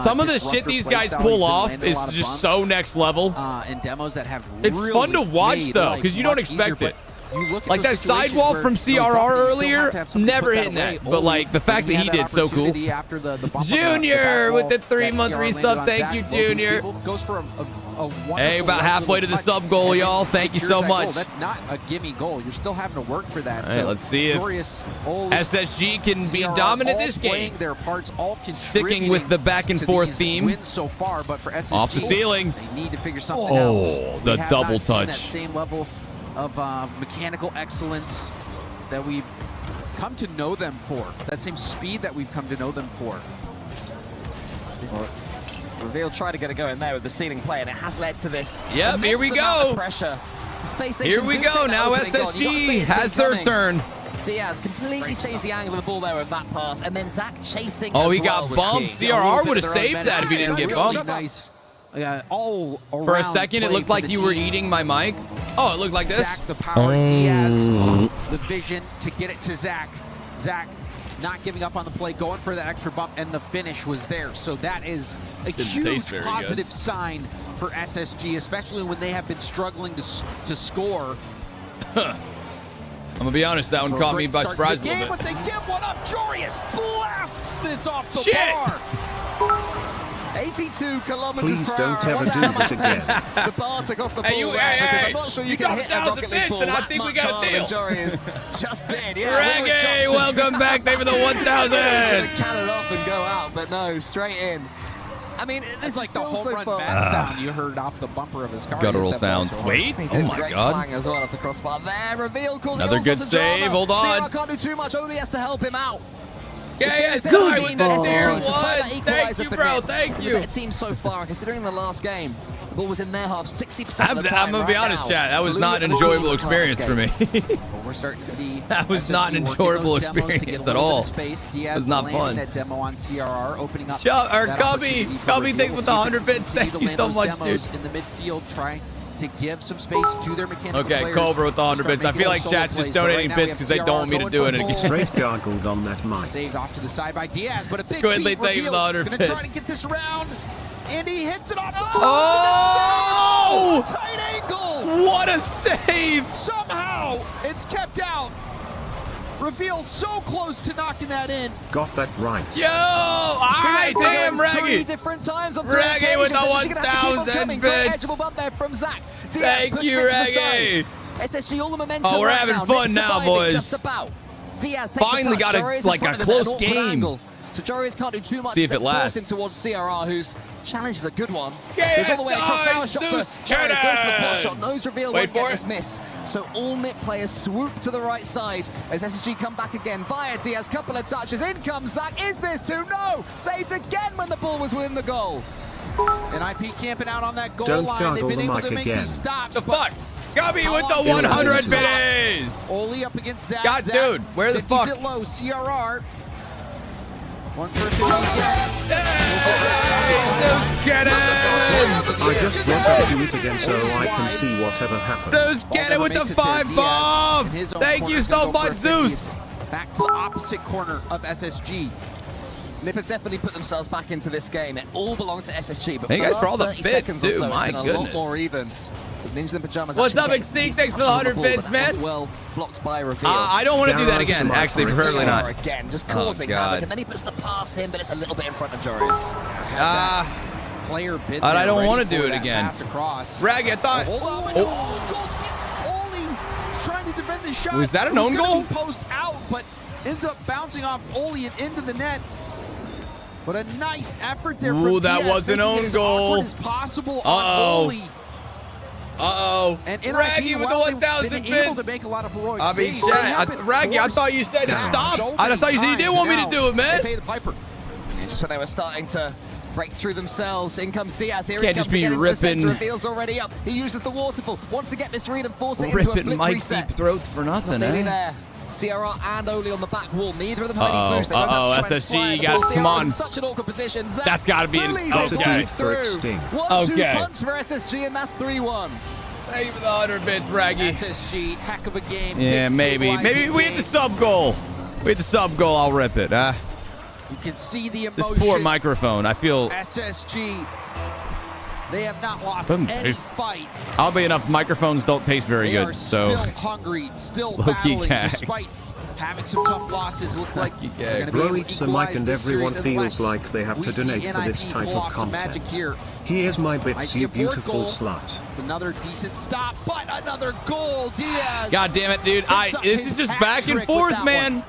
Some of the shit these guys pull off is just so next level. In demos that have it's fun to watch though, because you don't expect it. Like that sidewall from CRR earlier, never hitting that. But like the fact that he did so cool. Junior with the 3-month resub. Thank you, Junior. Hey, about halfway to the sub goal, y'all. Thank you so much. That's not a gimme goal. You're still having to work for that. All right, let's see if SSG can be dominant this game. Their parts, all sticking with the back and forth theme. So far, but for SSG, off the ceiling. They need to figure something out. Oh, the double touch. That same level of mechanical excellence that we've come to know them for. That same speed that we've come to know them for. Reveal tried to get it going there with the ceiling play, and it has led to this. Yep, here we go. Pressure. Here we go. Now SSG has their turn. Diaz completely changed the angle of the ball there with that pass, and then Zach chasing. Oh, he got bumped. CRR would have saved that if he didn't get bumped. Nice. All for a second, it looked like you were eating my mic. Oh, it looked like this. Zach, the power, Diaz, the vision to get it to Zach. Zach not giving up on the play, going for that extra bump, and the finish was there. So that is a huge positive sign for SSG, especially when they have been struggling to score. I'm gonna be honest, that one caught me by surprise a little bit. But they give one up. Jorius blasts this off the bar. 82 kilometers Please per hour. don't ever do this again. The bar took off the ball because I'm not sure you can hit a Rocket League ball that much harder than Jorius just did. Yeah, Reggae, welcome back. Thank you for the 1,000. Going to can it off and go out, but no, straight in. I mean, this is like the home run bat sound you heard off the bumper of his car. Guttural sounds. Wait, oh my God. Clang as well off the crossbar there. Reveal causing another good save. Hold on. CR can't do too much. Only has to help him out. Yes, good ball. Thank you, bro. Thank you. Better team so far, considering the last game. The ball was in their half 60% of the time. I'm going to be honest, chat. That was not an enjoyable experience for me. We're starting to see that was not an enjoyable experience at all. It was not fun. That demo on CRR, opening up. Cubby, thanks with the 100 bits. Thank you so much, dude. In the midfield, trying to give some space to their mechanical players. Okay, Cobra with the 100 bits. I feel like chat's just donating bits because they don't want me to do it again. Straight gargled on that mic. Saved off to the side by Diaz, but a big Squidly, thank you for the 100 bits. Gonna try to get this around, and he hits it off the oh! Tight angle! What a save! Somehow, it's kept out. Reveal so close to knocking that in. Got that right. Yo! Alright, damn, Reggie! Reggie with the 1,000 bits! Thank you, Reggie! SSG all the momentum. Oh, we're having fun now, boys. Just about. Diaz finally got a close game. So Jorius can't do too much. See if it lasts. Into towards CRR, whose challenge is a good one. Goes all the way across now. Shot for Jorius goes to the post shot. Nose reveal. Wait for this miss. So all NIP players swoop to the right side as SSG come back again via Diaz. Couple of touches. In comes Zach. Is this two? No. Saved again when the ball was within the goal. And IP camping out on that goal line. They've been able to make these stops. The fuck? Gubby with the 100 biddies. Oli up against Zach. God, dude, where the fuck? It low. CRR. One for 50. Get it! I just want to do it again so I can see whatever happens. Zeus, get it with the 5 bomb! Thank you so much, Zeus! Back to the opposite corner of SSG. NIP have definitely put themselves back into this game. It all belonged to SSG, but thank you guys for all the bits, too. So, My it's been goodness. a lot more even Ninja in Pajamas. What's actually up, getting Extinct? decent Thanks for the touches on 100 ball, bits, but that was man. well blocked by Reveal. I don't want to do that again, actually, preferably not. Again, just causing havoc, and then he puts the pass in, but it's a little bit in front of Joris. Player bit I don't want to ready do for it that again. pass across. Raggy, I thought. Hold on. Oli trying to defend the shot. Was that an It was own gonna goal? be post out, but ends up bouncing off Oli and into the net. But a nice effort there from Ooh, that Diaz, was an making it own as goal. awkward as possible on Oli. And NIP, Raggy with the while they've 1,000 been able bits. to make a lot of heroic I mean, saves, shit. they have been Raggy, I forced thought you said to down stop. so I many thought you said you didn't times, want me and to do it, now man. They pay the piper. Just when they were starting to break through themselves, in comes Diaz. Here Can't he comes just be again into the center. ripping- Reveals already up. He uses the waterfall, wants to get this read and force it into a Ripping flip Mike's reset. deep throats for nothing, Nearly eh? there. CRR and Oli on the back wall. Neither of them have any boost. They don't Uh-oh, have to try and SSG, fly you the guys, ball. come CRR on. in such an awkward position. Zach That's gotta be an- bullies okay. his way through. Extinct. 1-2 Okay. punch for SSG, and that's 3-1. Thank you for the 100 bits, Raggy. SSG, heck of a game. Yeah, big maybe. Maybe stabilizing we hit the game. sub goal. We hit the sub goal, I'll rip it. You can see the This emotion. poor microphone. I feel SSG, they have not lost Doesn't any taste- fight. oddly enough, microphones don't taste very They are good. So still hungry, still Low-key battling, gag. despite having some tough losses. Look like Low-key they're gag. going to be Bro able eats to the mic equalize and this everyone series feels unless like they have to we see donate for this NIP type pull of off some content. magic here. Here's my Might bits, see you a fourth beautiful goal. slut. It's another decent stop, but another goal. Diaz. God damn it, dude. picks up This his is just hat back and trick with forth, that man. one.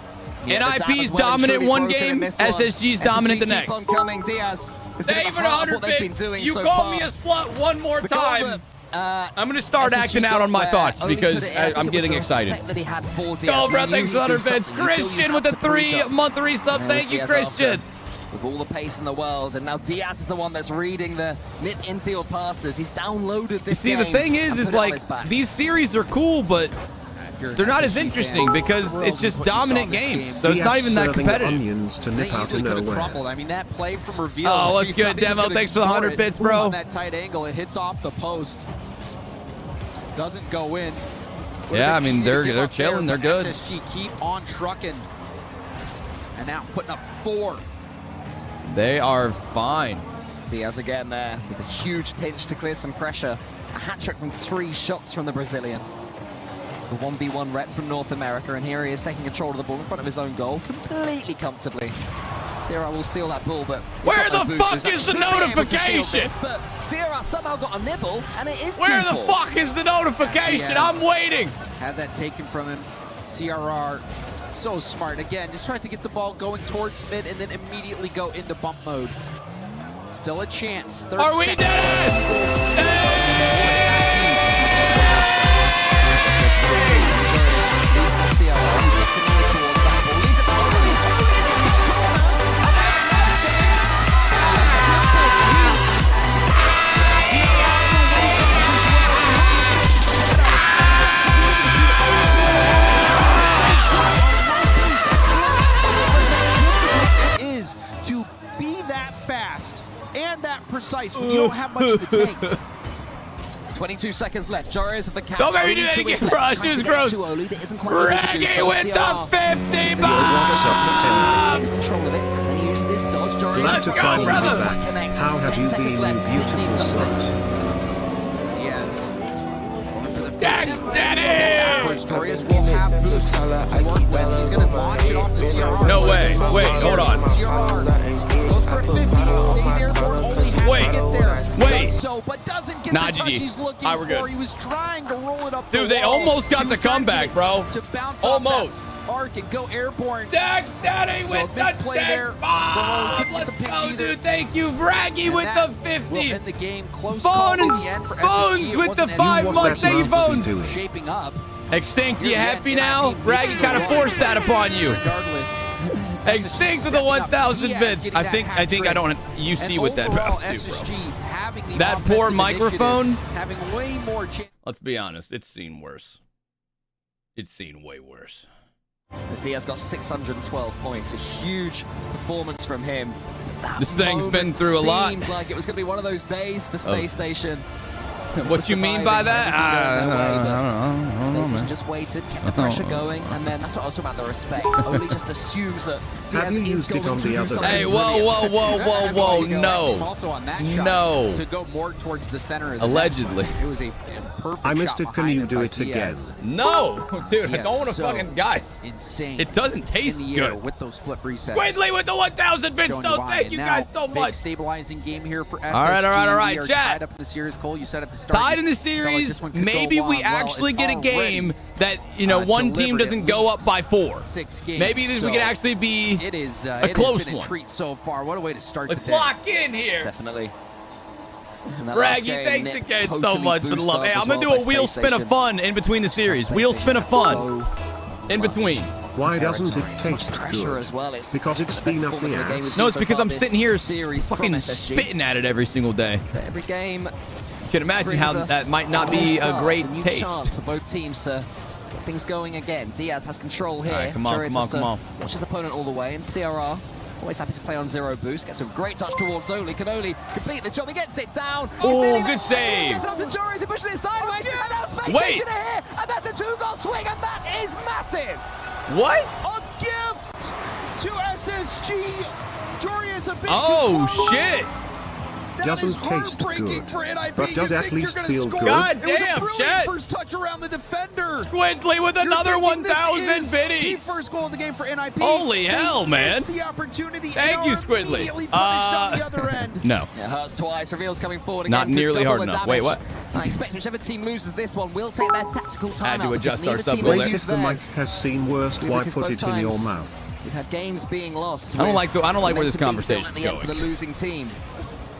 Yeah, the NIP's dam as well, dominant truly one broken in game. this one. SSG's dominant the SSG next. keep on coming. Diaz. It's been Thank at you the for the heart of 100 what they've been bits. doing You so called far. me a slut one more The goal time. that, I'm going to start SSG acting out got on my where thoughts Oli because put it in. I think I'm it was getting the excited. respect that he had for Diaz. Go, He bro. knew Thanks he'd for the 100 do bits. something. You feel you Christian have with the to prove it. 3-month resub. And Thank you, Diaz Christian. after, with all the pace in the world, and now Diaz is the one that's reading the nip infield passes. He's downloaded this You see, the game thing and is put it on his like back. these series are cool, but they're not as interesting because it's just dominant games. So it's not even that competitive. Onions to They nip out easily of could have nowhere. crumbled. I mean, that play from Reveal. Oh, what's you good, thought he was Demo? gonna Thanks for the 100 extort bits, it bro. On that tight angle, it hits off the post. Doesn't go in. Yeah, I mean, Easy to they're give up there, chilling. They're but good. SSG keep on trucking. And now putting up 4. They are fine. Diaz again there with a huge pinch to clear some pressure. A hat-trick from 3 shots from the Brazilian. The 1v1 rep from North America, and here he is taking control of the ball in front of his own goal completely comfortably. Sierra will steal that ball, but he's Where got no the boosters. fuck That is the should be able to shield notification? this, but Sierra somehow got a nibble, and it is Where the 2-4. fuck is the notification? I'm waiting. Had that taken from him. CRR, so smart. Again, just trying to get the ball going towards mid and then immediately go into bump mode. Still a chance. Are we Dennis? Is to be that fast and that precise when you don't have much of the tank. 22 seconds left. Joris of the catch. Don't make me do Only that two again, is left. bro. Tries This to is get gross. to Oli, that isn't quite able to do Raggy so. with the CR 50 takes bucks. control of it and he uses this dodge. Joris Let's to go, find brother. me back. Connect. How have 10 you seconds been, left. you Nick needs beautiful something. slut? Diaz going for the Dag 50. daddy! Backwards. Joris will have boost to work with. He's going to launch it off to CRR. No way. Wait, hold on. CRR goes for a 50. Stays airborne. Only has Wait. to get there. Wait. Does so, but doesn't get Nah, the touch GG. he's looking All right, we're for. good. He was trying to roll it up Dude, the they wall. almost got He the was trying to comeback, get bro. it To bounce Almost. off that arc and go airborne. Dag daddy So with a the misplay there. Bob. Couldn't get Let's the pitch go, either. dude. Thank you, Raggy And with that the will 50. end the game. Close call in Phones, the end for phones SSG. It with the wasn't as 5 easy months. Thank you, What phones. doing? shaping up. Extinct, you Here happy again, now? NIP Raggy kind of forced that upon you. Regardless. Extinct with the 1,000 Diaz bits. getting I that think hat I don't. trick. You see And what that overall, about to do, SSG bro. having the That poor offensive microphone. initiative, having way more chance. Let's be honest. It's seen worse. It's seen way worse. As Diaz got 612 points, a huge performance from him. That This thing's been moment through a lot. Seemed like it was going to be one of those days for Space Station. What you mean by that? I don't know, man. Just waited, kept the pressure going, and then that's what I was talking about, the respect. Oli just assumes that Diaz is going to do something. Hey, whoa, no. Also on that shot, no. To go more towards the center of the Allegedly. net. It was a perfect I missed shot it. Can you behind do him it by again? Diaz. No, dude, I Diaz don't want to so fucking, guys. Insane. It doesn't taste in the air good. with those flip resets. Squidly with the 1,000 bits, Showing though. why. Thank you Now, guys so big much. stabilizing game here for SSG. All right, We are chat. tied up in the series, Cole. You said at the start. Tied in the you felt like series, this one could maybe go we long. Well, actually it's get a game that, one team delivered doesn't at go least up by 4. 6 games. Maybe we can actually be it is, a it close has been one. A treat so far. What a way to start Let's the day. lock in here. Definitely. Raggy, thanks again so much for the love. Hey, I'm going to do a wheel spin of fun in between the series. Wheel spin of fun in between. Why doesn't it taste pressure good? as well. Because it's been up the ass. No, it's because I'm sitting here fucking spitting at it every single day. Every game. You can imagine how that might not be a great taste. Chance for both teams to get things going again. Diaz has control here. All right, come on. Watch his opponent all the way, and CRR always happy to play on 0 boost. Gets a great touch towards Oli. Can Oli complete the job? He gets it down. Oh, good save. He's onto Joris. He pushes it sideways. And now Space Wait. Station are here, and that's a 2-goal swing, and that is massive. What? A gift to SSG. Jory is a bit Oh, too close. shit. Doesn't taste good, but does at least feel good. God It was a damn, brilliant Chet. first touch around the defender. Squidly with another 1,000 The biddies. first goal of the game for NIP. Holy hell, man. The opportunity. Thank you, Squidly. Immediately punished on the other end. No. It hurts twice. Reveal's coming forward again. Not Could nearly double hard the enough. damage. Wait, what? I expect whichever team loses this one will take their tactical time Had to out. adjust because our neither sub team goal has there. Wait, used if the mic theirs. has seen worst, why Because put both it in your times mouth? We've had games being lost. I don't like where this momentum being built conversation's at the end going. for the losing team.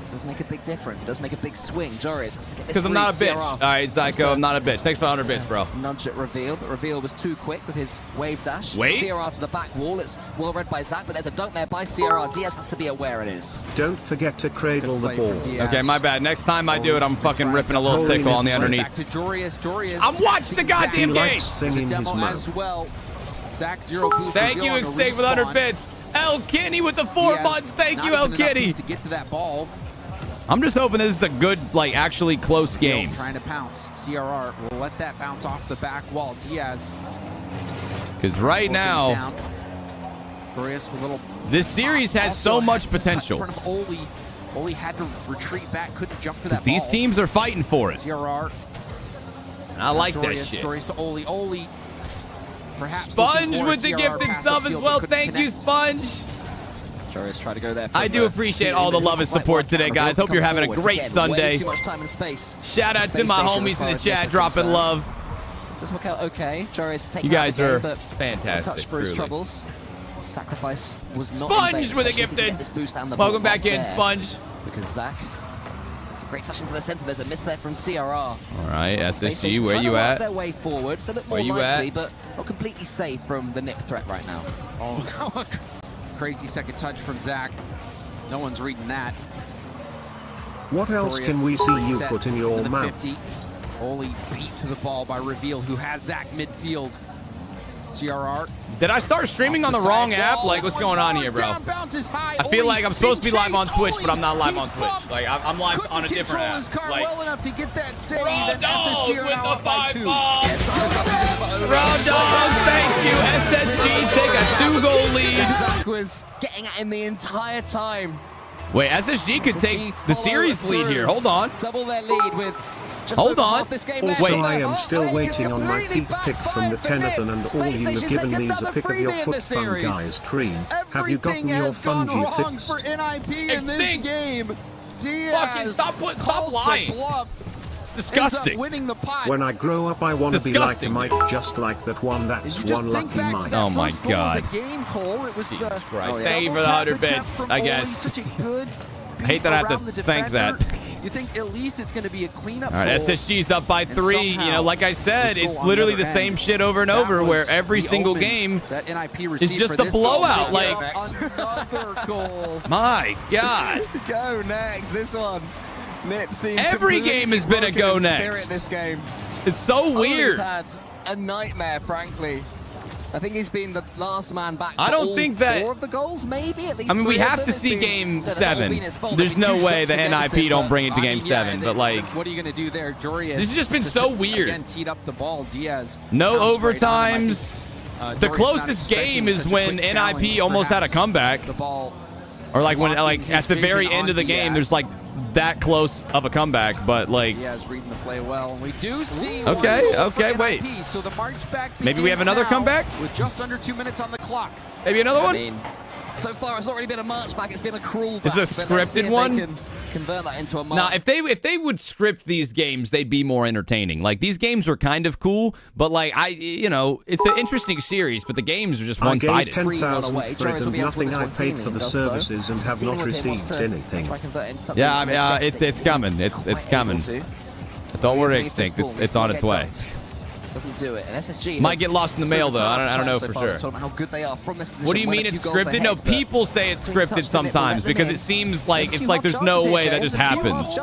It does make a big difference. It does make a big swing. Joris has to get this Because I'm not a free. bitch. CRR All right, Zyko, I'm not a bitch. Thanks for 100 bits, bro. Nudge at Reveal, but Reveal was too quick with his wave dash. Wait. CRR to the back wall. It's well read by Zach, but there's a dunk there by CRR. Diaz has to be aware it is. Don't forget to cradle the ball. Okay, my bad. Next time I do it, I'm fucking ripping a little tickle on the underneath. Back to Joris. I'm watching the goddamn He game. likes singing his Demo mouth. as well. Zach 0 boost. Thank you, Reveal on the Extinct with 100 respawn. bits. El Kitty with the 4 Diaz buttons. Thank not you, El even enough Kitty. to get to that ball. I'm just hoping this is a good, actually close game. Trying to pounce. CRR will let that bounce off the back wall. Diaz. Because right now, Joris with a little. this series has Also so much had to cut in potential. front of Oli. Oli had to retreat back, couldn't jump for that These ball. teams are fighting for it. CRR. And I like that Joris, shit. Joris to Oli. Oli. Perhaps Sponge looking for with the CRR gifted pass sub as upfield, well. but couldn't Thank you, connect. Sponge. Joris tried to go there. I do appreciate all the love and support today, guys. Hope you're having a great Sunday. Too much time and space. Shout out to Space my station homies as far in the as Nick chat, is dropping concerned. love. Does work out okay. Joris taking You out guys the game, are but fantastic, touch for his truly. troubles. Sacrifice was not Sponge in vain, with a especially if he can gifted. get this boost down the Welcome ball back in, there. Sponge. Because Zach, it's a great touch into the center. There's a miss there from CRR. All right, Space SSG, Station where trying you to work at? their way forward, so that more Where you likely, at? but not completely safe from the nip threat right now. Oh, crazy second touch from Zach. No one's reading that. What else Joris can we see you reset put in your to the mouth? 50. Oli beat to the ball by Reveal, who has Zach midfield. CRR. Did I start streaming on the wrong app? Like, what's going on here, bro? I feel like I'm supposed to be live on Twitch, but I'm not live on Twitch. Like, I'm live on a different app. His car Like, well enough to get that save, Raw and Dog SSG are with now the up by 5 2. ball. Raw Dog, thank you. SSG take a 2-goal lead. Zach was getting at him the entire time. Wait, SSG could take the series lead here. Hold on. Double their lead with just Hold over on. half this game Also, left. I am still waiting on my feet pick from the Tenathan, and all you've given me is a pick of your foot fun, guys. Cream, have you gotten your has gone fungi wrong fix? for NIP in this Extinct. game. Diaz Fucking stop lying. The bluff. It's Ends up disgusting. winning the pot. When I grow up, I want to be like Disgusting. Mike, just like that one. That's You just one think lucky back to Mike. that Oh my first goal of God. the game, Cole. It was Jesus the Christ. Thank you for the 100 bits, I guess. Such a good I hate that I have to around the thank that. defender. You think at least it's going to be a cleanup All right, goal. SSG's up by And 3. You know, somehow like I said, this goal it's on the literally other the same end, shit over and that over, where was every the single omen game that NIP is received just for a this goal. blowout. Like, Another goal. my God. Go next, this one. Nip seems Every game has been a go broken in next. spirit this game. It's so Oli's weird. had a nightmare, frankly. I think he's been the last man back. I don't think that. 4 of the goals, maybe at least. I mean, we have to see Game 7. There's no way the NIP don't bring it to Game 7. But like, what are you going to do there, Jory? This has just been so weird. Again, teed up the ball. Diaz. No overtimes. The closest game is when NIP almost had a comeback. The ball. Or like when, like at the very end of the game, there's like that close of a comeback, but like. Diaz reading the play well. We do see. Okay, wait. So the march back. Maybe we have another comeback with just under 2 minutes on the clock. Maybe another one. I mean, so far it's not really been a march back. It's been a cruel back. It's a scripted one. Convert that into a march. Now, if they would script these games, they'd be more entertaining. Like these games were kind of cool, but like it's an interesting series, but the games are just one-sided. I gave 10,000 for it and nothing. I paid for the services and have not received anything. Yeah, I mean, it's coming. It's coming. Don't worry, Extinct. It's on its way. Doesn't do it. And SSG might get lost in the mail though. I don't know for sure. How good they are from this position. What do you mean it's scripted? No, people say it's scripted sometimes because it seems like there's no way that just happens.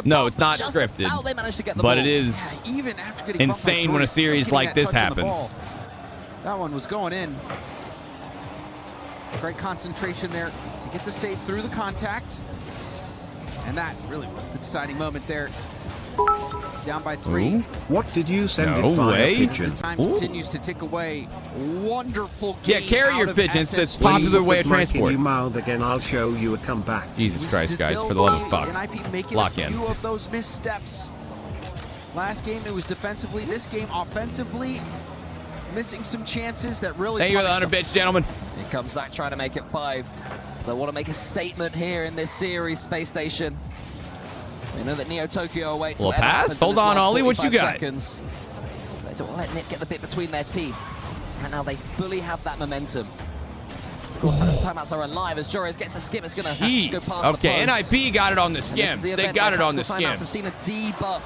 No, it's not scripted. But it is insane when a series like this happens. That one was going in. Great concentration there to get the save through the contact. And that really was the deciding moment there. Down by 3. Ooh. What did you send no it via way. pigeon? The time continues to tick away. Wonderful game. Yeah, carrier pigeons. It's popular way of transport. You mouth again, I'll show you a comeback. Jesus Christ, guys, for the love of fuck. NIP making Lock a in. few of those missteps. Last game it was defensively. This game offensively, missing some chances that really. Thank you for the 100 bits, gentlemen. Here comes Zach trying to make it 5. They want to make a statement here in this series, Space Station. They know that Neo Tokyo awaits. Well, pass. Hold on, Ollie. What you got? Seconds. They don't let Nip get the bit between their teeth. And now they fully have that momentum. Of course, timeouts are alive as Joris gets a skim. It's going to go past okay, the post. NIP got it on the skim. They got it on the skim. I've seen a debuff.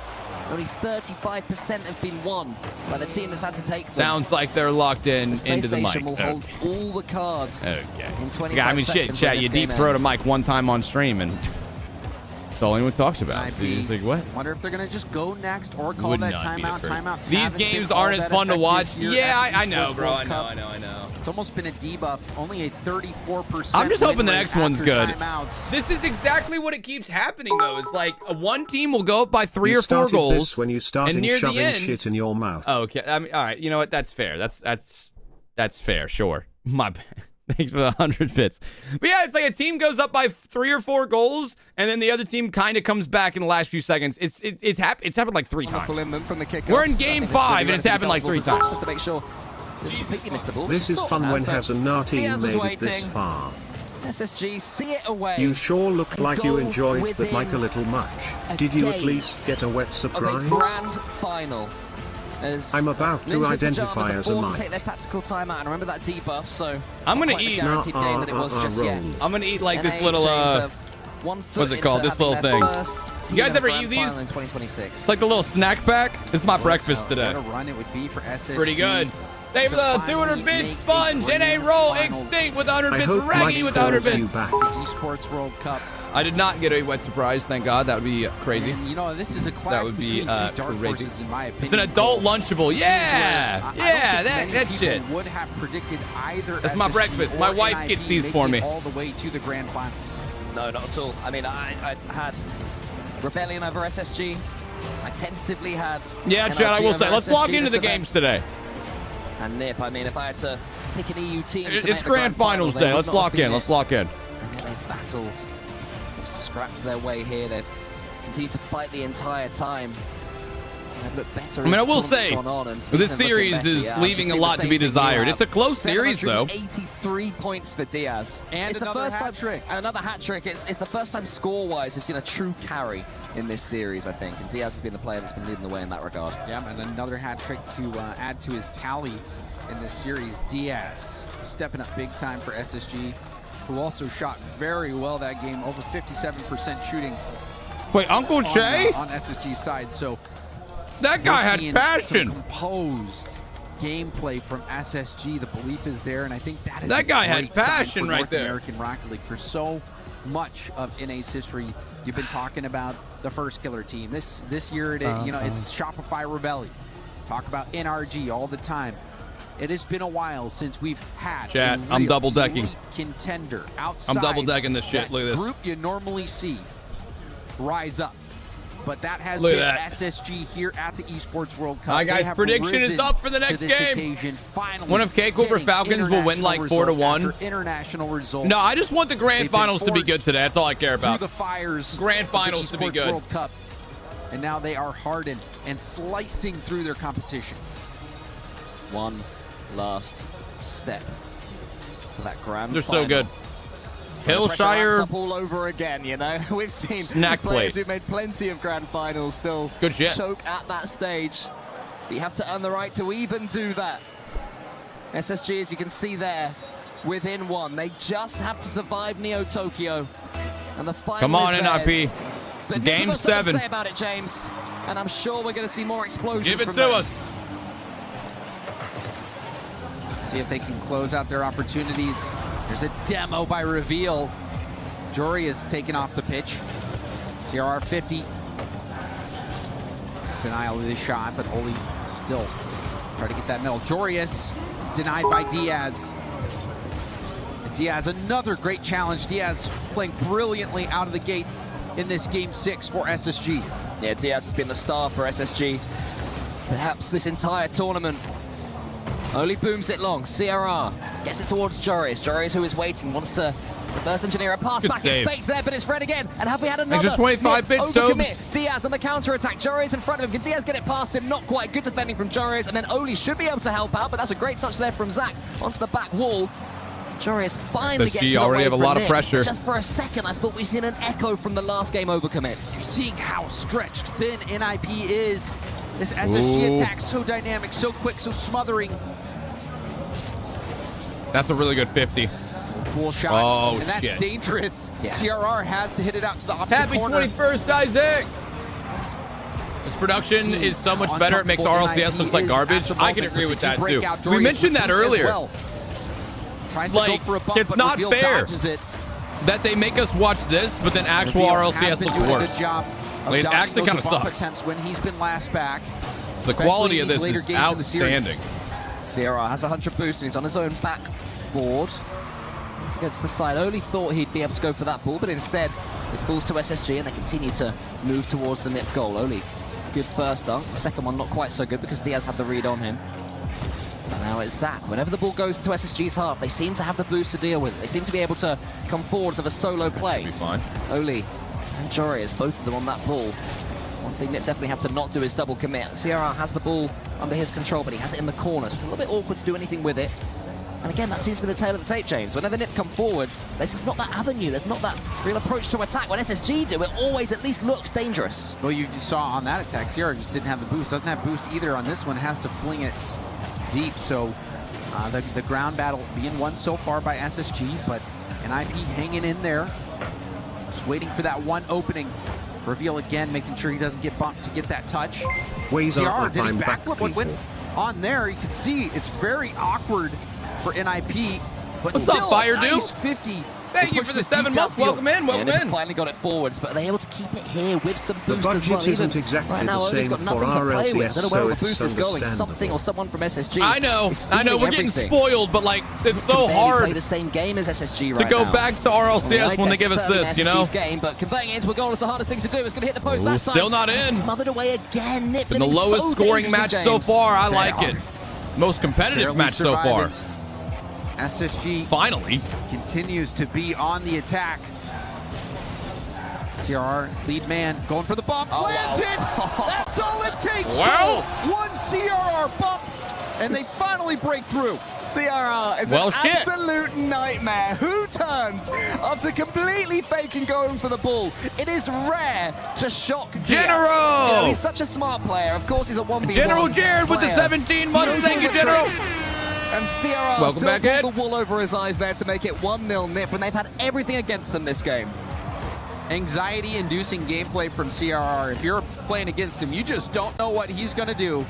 Only 35% have been won by the team that's had to take them. Sounds like they're locked in so into the mic. Will hold all the cards. Okay. In 25 yeah, I mean, shit, chat. You deep throat a mic one time on stream, and that's all anyone talks about. So you're just like, what? Wonder if they're gonna just go next or call that timeout. Timeouts. These games aren't as fun to watch. Yeah, I know, bro. I know. It's almost been a debuff. Only a 34%. I'm just hoping the next one's good. Timeouts. This is exactly what it keeps happening, though. It's like one team will go up by 3 or 4 goals. This when you started and near shoving the end, shit in your mouth. Okay, I mean, all right. You know what? That's fair. That's fair. Sure. My bad. Thanks for the 100 bits. But yeah, it's like a team goes up by 3 or 4 goals, and then the other team kind of comes back in the last few seconds. It's happened like 3 times. We're in game 5, and it's happened like 3 times. Just to make sure. This is fun when has a naughty made it this far. SSG, see it away. You sure look like you enjoyed the mic a little much. Did you at least get a wet surprise? A grand final. As I'm about to identify as a mic. mic. Take their tactical timeout, and remember that debuff. So I'm gonna eat. I'm gonna eat like this little what's it called? This little thing. You guys ever eat these? In 2026. It's like a little snack pack. This is my breakfast today. What a run it would be for SSG. Pretty good. Thank you for the 200 bits, Sponge, NA Roll, Extinct with 100 bits, Reggie with 100 bits. Esports World Cup. I did not get a wet surprise, thank God. That would be crazy. And, you know, this is a clash that would be between two dark crazy. horses, in my opinion. It's an adult Lunchable. Yeah, yeah, that shit. Would have predicted either. That's my breakfast. My wife gets these for me. All the way to the grand finals. No, not at all. I mean, I had Rebellion over SSG. I tentatively had. Yeah, Chad, I will say. Let's log into the games today. And Nip, I mean, if I had to pick an EU team, it's grand finals day. Let's lock in. Let's lock in. And they've battled. They've scrapped their way here. They've continued to fight the entire time. I mean, I will say, this series is leaving a lot to be desired. It's a close series, though. 83 points for Diaz. And it's another hat trick. And another hat trick. It's the first time score-wise we've seen a true carry in this series, I think. And Diaz has been the player that's been leading the way in that regard. Yeah, and another hat trick to add to his tally in this series. Diaz stepping up big time for SSG, who also shot very well that game, over 57% shooting. Wait, Uncle Che? On SSG's side, so... That guy had passion. Composed gameplay from SSG. The belief is there, and I think that is that guy had passion right there. American Rocket League for so much of NA's history. You've been talking about the first killer team. This year, it's Shopify Rebellion. Talk about NRG all the time. It has been a while since we've had Chat, a I'm real double-decking. elite contender outside. I'm double-decking this shit. that Look at this. Group you normally see rise up. But that has Look been at that. SSG here at the Esports World Cup. All right, They guys, have prediction is risen up for the to next this game. occasion, finally One of K Cooper getting Falcons will win like international 4-1. result after international result. No, I just want the grand They've been finals to be good forged today. That's all I care through about. the fires Grand of the finals to be Esports good. World Cup. And now they are hardened and slicing through their competition. One last step for that grand They're final. so good. Pressure ramps Hillshire, up all over again, you know. We've seen Snack players plate. who made plenty of grand finals still Good shit. choke at that stage. But you have to earn the right to even do that. SSG, as you can see there, within one. They just have to survive Neo Tokyo. And the final Come on, is NIP. theirs. But Nick, Game you've got something 7. to say about it, James. And I'm sure we're going to see more explosions give it from to them. us. See if they can close out their opportunities. There's a demo by Reveal. Jory is taken off the pitch. CRR 50. It's denial of his shot, but Oli still trying to get that middle. Jorius denied by Diaz. And Diaz, another great challenge. Diaz playing brilliantly out of the gate in this game 6 for SSG. Yeah, Diaz has been the star for SSG. Perhaps this entire tournament. Only booms it long. CRR gets it towards Joris. Joris, who is waiting, wants to reverse engineer a pass Good back. save. It's faked there, but it's Fred again. And have we had another? Extra 25 bits, overcommit. Tobes. Diaz on the counter attack. Joris in front of him. Can Diaz get it past him? Not quite. Good defending from Joris. And then Oli should be able to help out, but that's a great touch there from Zach onto the back wall. Joris finally gets it SSG already away have a from lot of Nick. pressure. Just for a second, I thought we'd seen an echo from the last game overcommits. Seeing how stretched thin NIP is. This SSG Ooh. attack so dynamic, so quick, so smothering. That's a really good 50. Cool shot. Oh, and that's shit. dangerous. Yeah. CRR has to hit it out to the opposite Happy corner. 21st, Isaac. This production is so much better. It makes Uncomfortable RLCS look like is garbage. at the I can moment, agree but with they do that break too. out. We Jorius mentioned that with these as earlier. well. Tries to go Like, for a bump, it's but not Reveal fair dodges it. that they make us watch this, but then actual Reveal has RLCS been looks doing a worse. good job of Like, it dodging actually those kinda bump sucks. attempts when he's been last back. The especially quality in of these this later is games in the series. outstanding. CRR has 100 boost and he's on his own backboard. As he goes to the side, Oli thought he'd be able to go for that ball, but instead it falls to SSG and they continue to move towards the nip goal. Oli, good first dunk. The second one not quite so good because Diaz had the read on him. And now it's Zach. Whenever the ball goes into SSG's half, they seem to have the boost to deal with it. They seem to be able to come forwards of a solo play. Be fine. Oli and Jorius, both of them on that ball. One thing that definitely have to not do is double commit. CRR has the ball under his control, but he has it in the corner, so it's a little bit awkward to do anything with it. And again, that seems to be the tail of the tape, James. Whenever Nip come forwards, there's just not that avenue. There's not that real approach to attack. When SSG do, it always at least looks dangerous. Well, you saw on that attack, Sierra just didn't have the boost. Doesn't have boost either on this one. Has to fling it deep. So the ground battle being won so far by SSG, but NIP hanging in there. Just waiting for that one opening. Reveal again, making sure he doesn't get bumped to get that touch. Ways CR, are did he I'm back, backflip? What went on there? You can see it's very awkward for NIP. But What's up, still, Fire a nice Dude? 50. Thank to you push for the this 7 deep months. downfield. Welcome in. Welcome Nip in. finally got it forwards, but are they able to keep it here with some The boost as budget well? isn't exactly right now, the Oli's same got for nothing to play with. RLCS, Don't know where all the so boost it's is going. understandable. Something or someone from SSG. I know. is I know. stealing We're getting everything. spoiled, but like it's so Barely hard play the same game as SSG to right go now. back to RLCS Right, when they test give us certainly this, you know? SSG's game, but converting it into a goal is the hardest thing to do. It's going to hit the post Ooh, that time. still not in. Smothered away again. Nip Been the living lowest so scoring match dangerously, so James. far. I They like are. it. Most competitive Barely match so far. surviving. SSG Finally. continues to be on the attack. CRR, lead man, going for the bump, lands it! That's all it takes! Well. One CRR bump, and they finally break through. CRR is Well, an shit. absolute nightmare. Who turns after completely faking going for the ball? It is rare to shock Diaz. General! You know, he's such a smart player. Of course, he's a 1v1 General Jared with the player. 17 months. Knows Thank all you, the General. tricks. And CRR Welcome still back, pulled Ed. the wool over his eyes there to make it 1-0 Nip, and they've had everything against them this game. Anxiety-inducing gameplay from CRR. If you're playing against him, you just don't know what he's going to do.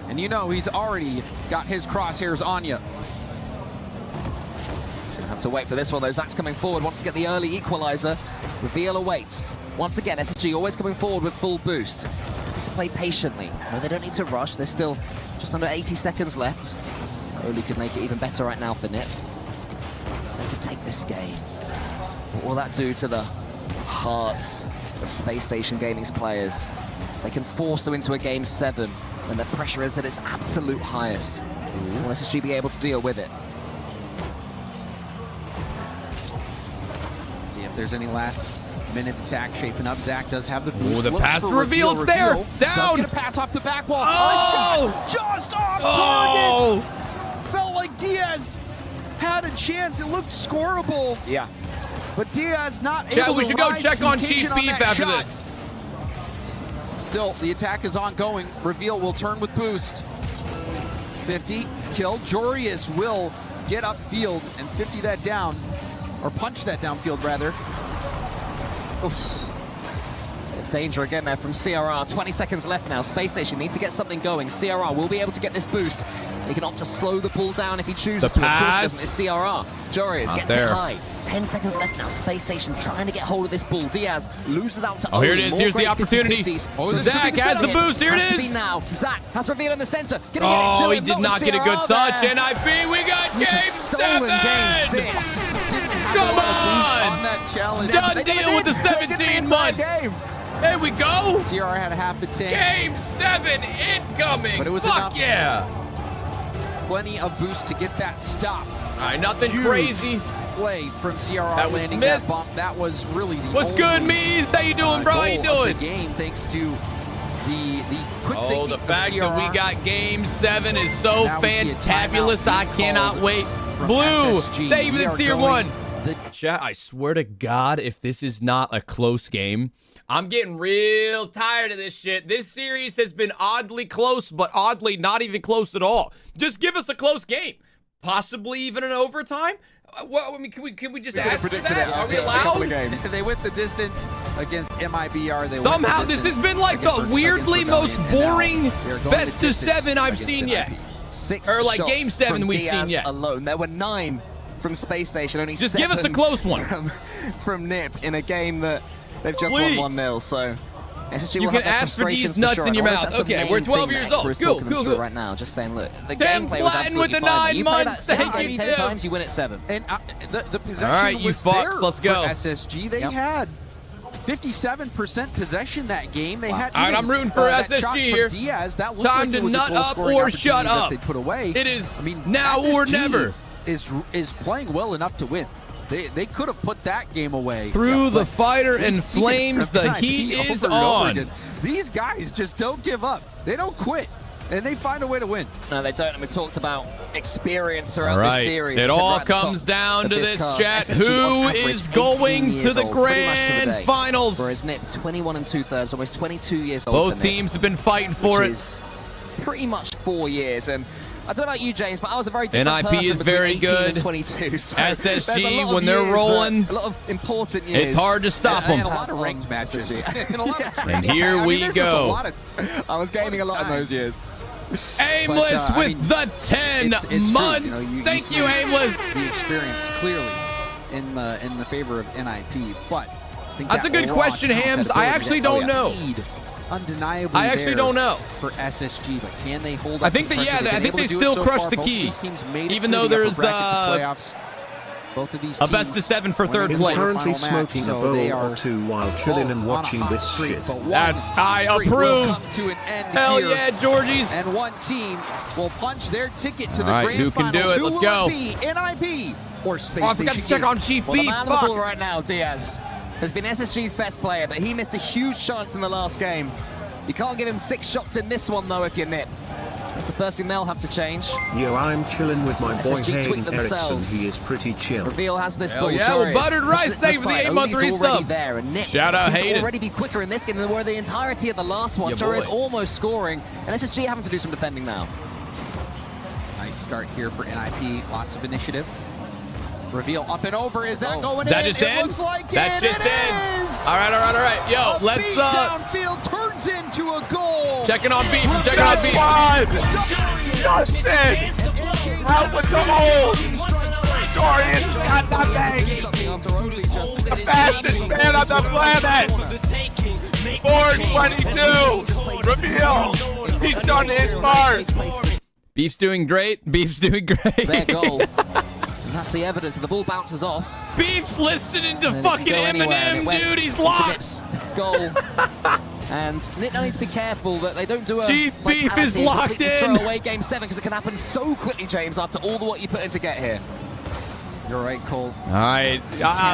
And you know he's already got his crosshairs on you. Have to wait for this one though. Zach's coming forward, wants to get the early equalizer. Reveal awaits. Once again, SSG always coming forward with full boost. Need to play patiently. No, they don't need to rush. There's still just under 80 seconds left. Oli could make it even better right now for Nip. They could take this game. What will that do to the hearts of Space Station Gaming's players? They can force them into a Game 7 when the pressure is at its absolute highest. Will SSG be able to deal with it? See if there's any last-minute attack shaping up. Zach does have the boost. Ooh, the Looks pass for to Reveal. It's there. Does Down. get a pass off the back wall. Oh! A shot just off Oh! target. Felt like Diaz had a chance. It looked scoreable. Yeah. But Diaz not able Chat, to we should go rise check to the on occasion Chief on Beef that after shot. this. Still, the attack is ongoing. Reveal will turn with boost. 50 killed. Jorius will get upfield and 50 that down, or punch that downfield rather. Oof. Bit of danger again there from CRR. 20 seconds left now. Space Station need to get something going. CRR will be able to get this boost. He can opt to slow the ball down if he chooses The to. Of course, pass. he doesn't. It's CRR. Jorius Not gets there. it high. 10 seconds left now. Space Station trying to get hold of this ball. Diaz loses out to Oh, here it Oli. is. More Here's the great opportunity. 50-50s. Oh, this Zach could be the has the setup. boost. Here it Has to be is. now. Zach has Reveal in the center. Gonna get it to Oh, he him. did Not not with get a good CRR touch. there. NIP, we got You've Game stolen 7. Game 6. Didn't have Come a lot of boost on. on that challenge. Done They deal with the did. They did 17 entire months. game. There we go. CR had a half a tank. Game 7 incoming. But it was Fuck enough. yeah. Plenty of boost to get that stop. All right, nothing Huge crazy. Play from CRR That was landing missed. that bump. That was really the What's only, good, Mees? How you doing, bro? How you goal of doing? the game, thanks to the quick Oh, thinking the of fact CRR. that we got Game 7 is so Now we see a fantabulous. timeout I being cannot called wait. from Blue, SSG. thank you for We the are tier going 1. the- Chat, I swear to God, if this is not a close game, I'm getting real tired of this shit. This series has been oddly close, but oddly not even close at all. Just give us a close game. Possibly even an overtime? Well, I mean, can we just ask for that? Are we allowed? They went the distance against MIBR. They Somehow went the this has distance been like the against weirdly Rebellion, most and now boring they're going the best of distance 7 I've against seen NIP. yet. 6 Or like shots Game 7 from we've seen Diaz yet. alone. There were 9 from Space Station. Only Just 7 give us a close one. from Nip in a game that they've just Please. won 1-0. So SSG You will can have their ask for frustrations these nuts sure. in your I wonder mouth. if that's the Okay, main we're 12 thing years that old. Expert's Cool, talking them cool, through cool. right now. Just saying, look, the Tim gameplay was Platten with absolutely the fine. 9 You play that months. same Thank game you, 10 Tim. times, you win it 7. And the possession All right, you was fucks, there let's go. for SSG. They had 57% possession that game. They had All right, even, I'm rooting for that shot SSG from here. Diaz, that looked Time like to it was a nut up goal-scoring or shut opportunity that up. They put away. It is I mean, now or SSG never. Is playing well enough to win. They could have put that game away. Through the but fighter we've and seen it flames, from the NIP heat is over and over on. again. These guys just don't give up. They don't quit, and they find a way to win. No, they don't. And we talked about experience throughout All the right, series. it I said all right at the top comes down of to this, cast, chat. SSG Who on average is 18 going years to the old, pretty much to the grand day. finals? Whereas Nip, 21 2/3, almost 22 years old. Both for Nip, teams have been fighting for which it. is pretty much 4 years. And I don't know about you, James, but I was a very different NIP person is between very 18 good. and 22. So SSG, there's a lot of when they're years rolling, a lot of important years. it's hard to stop And them. a lot of ranked matches. And a lot of And here we there's just a go. lot of- I was gaming a lot in those years. Aimless But, I with mean, the 10 it's true. months. You know, you Thank see you, Aimless. The experience clearly in the favor of NIP, but I think That's that a good raw question, talent, Hams. that I ability, actually that don't know. speed, undeniably I actually there don't know. for SSG, but can they hold up I think the that, pressure? yeah, They've I been think able they to do it still so crush far. the Both key. these teams made it Even through though the upper there's, bracket to playoffs. Both of these a teams best of 7 for went third into I'm place. the currently final match, smoking a so they bowl are or two while chilling and both on a watching hot this streak, shit. but one That's hot I streak will approve. come to an end Hell here. yeah, Georgies. And one team will punch their ticket to the All right, grand who can finals. do it? Who Let's will go. it be? NIP or Space Oh, I forgot Station to check Gaming? on Chief Well, the B. man on the ball Fuck. right now, Diaz, has been SSG's best player, but he missed a huge chance in the last game. You can't give him 6 shots in this one, though, if you're Nip. That's the first thing they'll have to change. Yo, I'm chilling with my boy SSG tweak Hayden Erickson. themselves. He is pretty chill. Reveal has this Hell ball. yeah, well, Jorius buttered rice, pushes it thank to you for the side. 8-month Oli's already resub. there, and Nip Shout out, seems to Hayden. already be quicker in this game than they were the entirety of the last one. Yeah, Jorius boy. almost scoring, and SSG having to do some defending now. Nice start here for NIP. Lots of initiative. Reveal up and over. Is that going That in? just It in? looks like That's it. just It in. is! All right. Yo, A let's beat downfield turns into a goal. checking on beef. I'm checking on beef. Justin! Help with the hole! Jorius got that bang! The fastest man on the planet! 422! Reveal! He's done his part! Beef's doing great. Beef's doing great. Their goal. And that's the evidence. The ball bounces off. Beef's listening to fucking Eminem, dude. He's locked. Goal. And Nip now needs to be careful that they don't do a Chief Beef is locked in. Throw away game 7 because it can happen so quickly, James, after all the what you put in to get here. You're right, Cole. All right.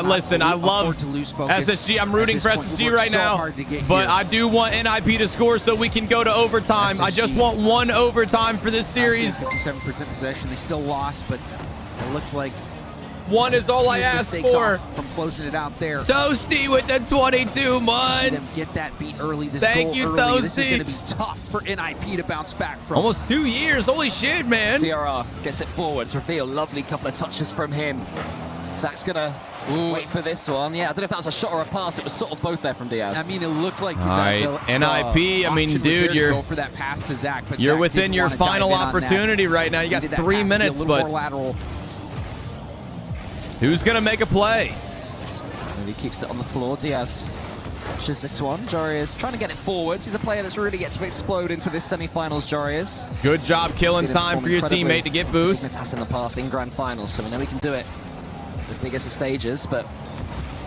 Listen, I love SSG. I'm rooting for SSG right now. But I do want NIP to score so we can go to overtime. I just want one overtime for this series. 57% possession. They still lost, but it looked like one is all I asked for. From closing it out there. Toasty with the 22 months. See them get that beat early. This Thank goal you, early. Toasty. This is going to be tough for NIP to bounce back from. Almost 2 years. Holy shit, man. CRR gets it forwards. Reveal. Lovely couple of touches from him. Zach's going to wait for this one. Yeah, I don't know if that was a shot or a pass. It was sort of both there from Diaz. I mean, it looked like all right. NIP. I mean, dude, you're go for that pass to Zach, but you're Zach within your final opportunity right now. You got 3 minutes, but who's going to make a play? And he keeps it on the floor. Diaz watches this one. Jarius trying to get it forwards. He's a player that's really gets to explode into this semi-finals, Jarius. Good job killing time for your teammate to get boost. Dignitas in the past in grand finals, so we know he can do it at the biggest of stages, but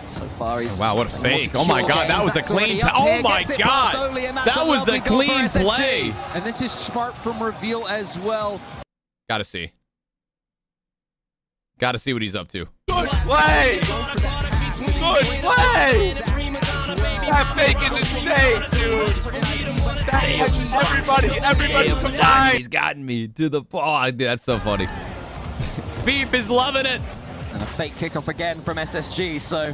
so far he's... Oh, wow, what a fake. Oh my God, that was a clean... Oh my God, that was a clean play. And this is smart from Reveal as well. Gotta see. Gotta see what he's up to. Good play! Good play! That fake is insane, dude. Everybody combined. He's gotten me to the ball. Dude, that's so funny. Beef is loving it. And a fake kickoff again from SSG, so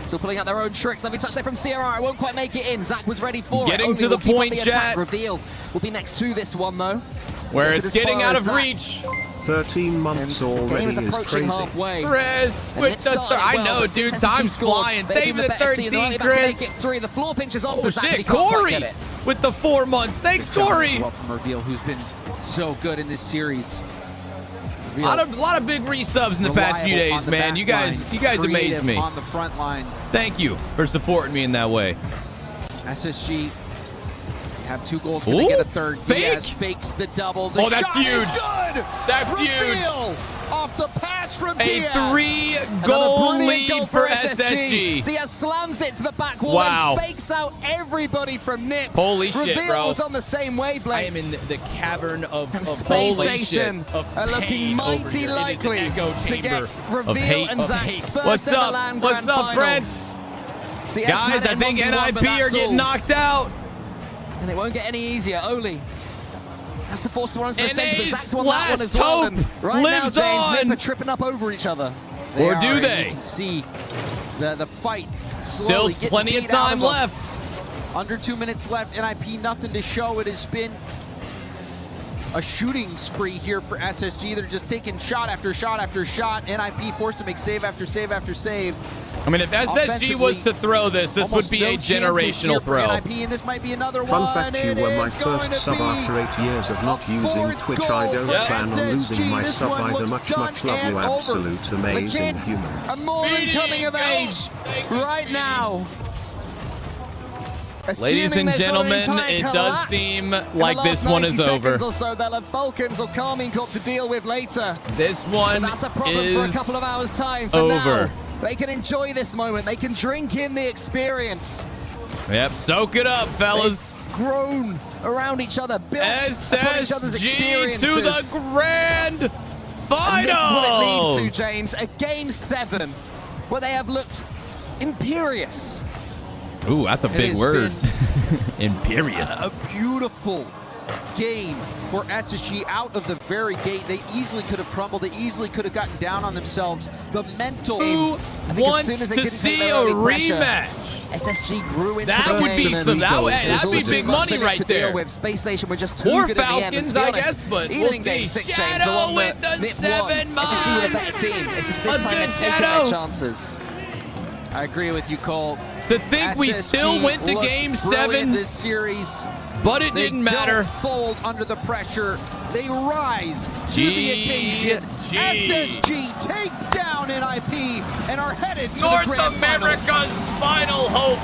still pulling out their own tricks. Lovely touch there from CRR. It won't quite make it in. Zach was ready for Getting to the point, chat. Reveal will be next to this one, though. Where it's getting out of reach. 13 months already is crazy. Halfway. Chris with the I know, dude. Time's flying. Thank you for the 13, Chris. The floor pinches off. Oh, shit. Corey with the 4 months. Thanks, Corey. Well from Reveal, who's been so good in this series. A lot of big resubs in the past few days, man. You guys amaze me. On the front line. Thank you for supporting me in that way. SSG have 2 goals. Can they get a third? Diaz fakes the double. The that's shot huge. Is good. That's Reveal huge. Off the pass from A Diaz. 3-goal lead for SSG. Diaz slams it to the back wall and fakes out everybody from Nip. Holy shit, bro. Reveal's on the same wavelength. I am in the cavern of Space Station are looking mighty likely to get Reveal and Zach's first ever land grand final. What's up, Prince? Guys, I think NIP are getting knocked out. And it won't get any easier. Oli has to force one into the center, but Zach's won that one as hope well. And right lives now, James, on. Nip are tripping up over each other. Or do they? You can see the fight Still slowly plenty of time left. Under 2 minutes left. NIP nothing to show. It has been a shooting spree here for SSG. They're just taking shot after shot after shot. NIP forced to make save after save after save. I mean, if SSG was to throw this would be a generational throw. NIP, and this might be another Fun one. fact, you were my first sub after 8 years of not using Twitch. I don't plan on losing my sub either. Much love, you absolute amazing human. A more than coming of age right now. Ladies and gentlemen, it does seem like this one is over. Or so, they'll have Falcons or Carmine Corp to deal with later. This one that's a problem is for a couple of hours' time. For over. Now, they can enjoy this moment. They can drink in the experience. Yep, soak it up, fellas. They've grown around each other, built upon each other's experiences. to the grand final. And this is what it leads to, James. A game 7 where they have looked imperious. Ooh, that's a big word. Imperious. A beautiful game for SSG out of the very gate. They easily could have crumbled. They easily could have gotten down on themselves. The mental... Who wants to see a rematch? SSG grew into that the would be game. some. That'd be big money right there. With Space Station, we're just too or good Falcons, at the end. I guess, but even we'll in game see. 6, Shadow James, the one with the 7 months. SSG with a better team. It's just this time they've taken their chances. I agree with you, Cole. To think we still went to game 7 this series, but it didn't matter. Don't fold under the pressure. They rise to the occasion. SSG take down NIP and are headed to North the grand America's finals. final hope.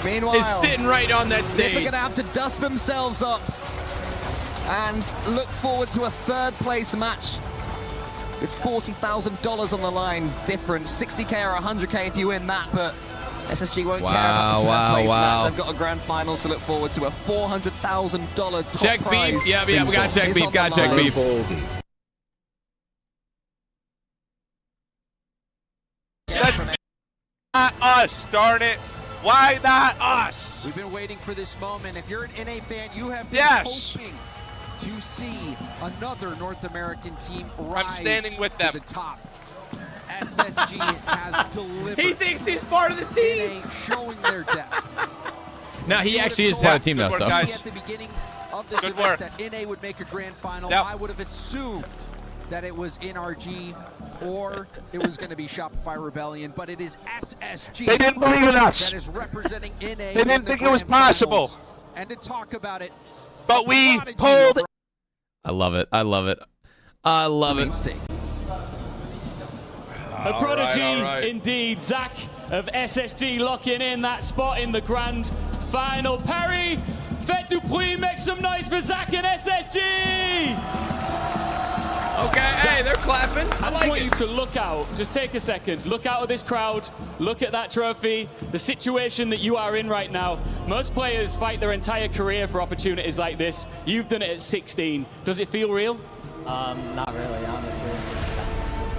Meanwhile, is sitting right on that stage. They're going to have to dust themselves up and look forward to a third place match with $40,000 on the line difference. 60K or 100K if you win that, but SSG won't care about the third place match. I've got a grand final to look forward to, a $400,000 top check prize. beef. Yeah, we got check beef. Got check beef. That's not us, darn it. Why not us? We've been waiting for this moment. If you're an NA fan, you have been hoping to see another North American team rise I'm standing with them. to the top. SSG has delivered. He thinks he's part of the team. NA showing their depth. No, he actually is part of the team now. So. At the beginning of this event that NA would make a grand final, I would have assumed that it was NRG or it was going to be Shopify Rebellion, but it is SSG. They didn't believe in us. That is representing NA. They didn't think it was possible. And to talk about it, but we pulled. I love it. I love it. I love it. A prodigy indeed. Zach of SSG locking in that spot in the grand final. Perry, faites du bruit, make some noise for Zach and SSG. Okay, hey, they're clapping. I just want you to look out. Just take a second. Look out at this crowd. Look at that trophy. The situation that you are in right now. Most players fight their entire career for opportunities like this. You've done it at 16. Does it feel real? Not really, honestly.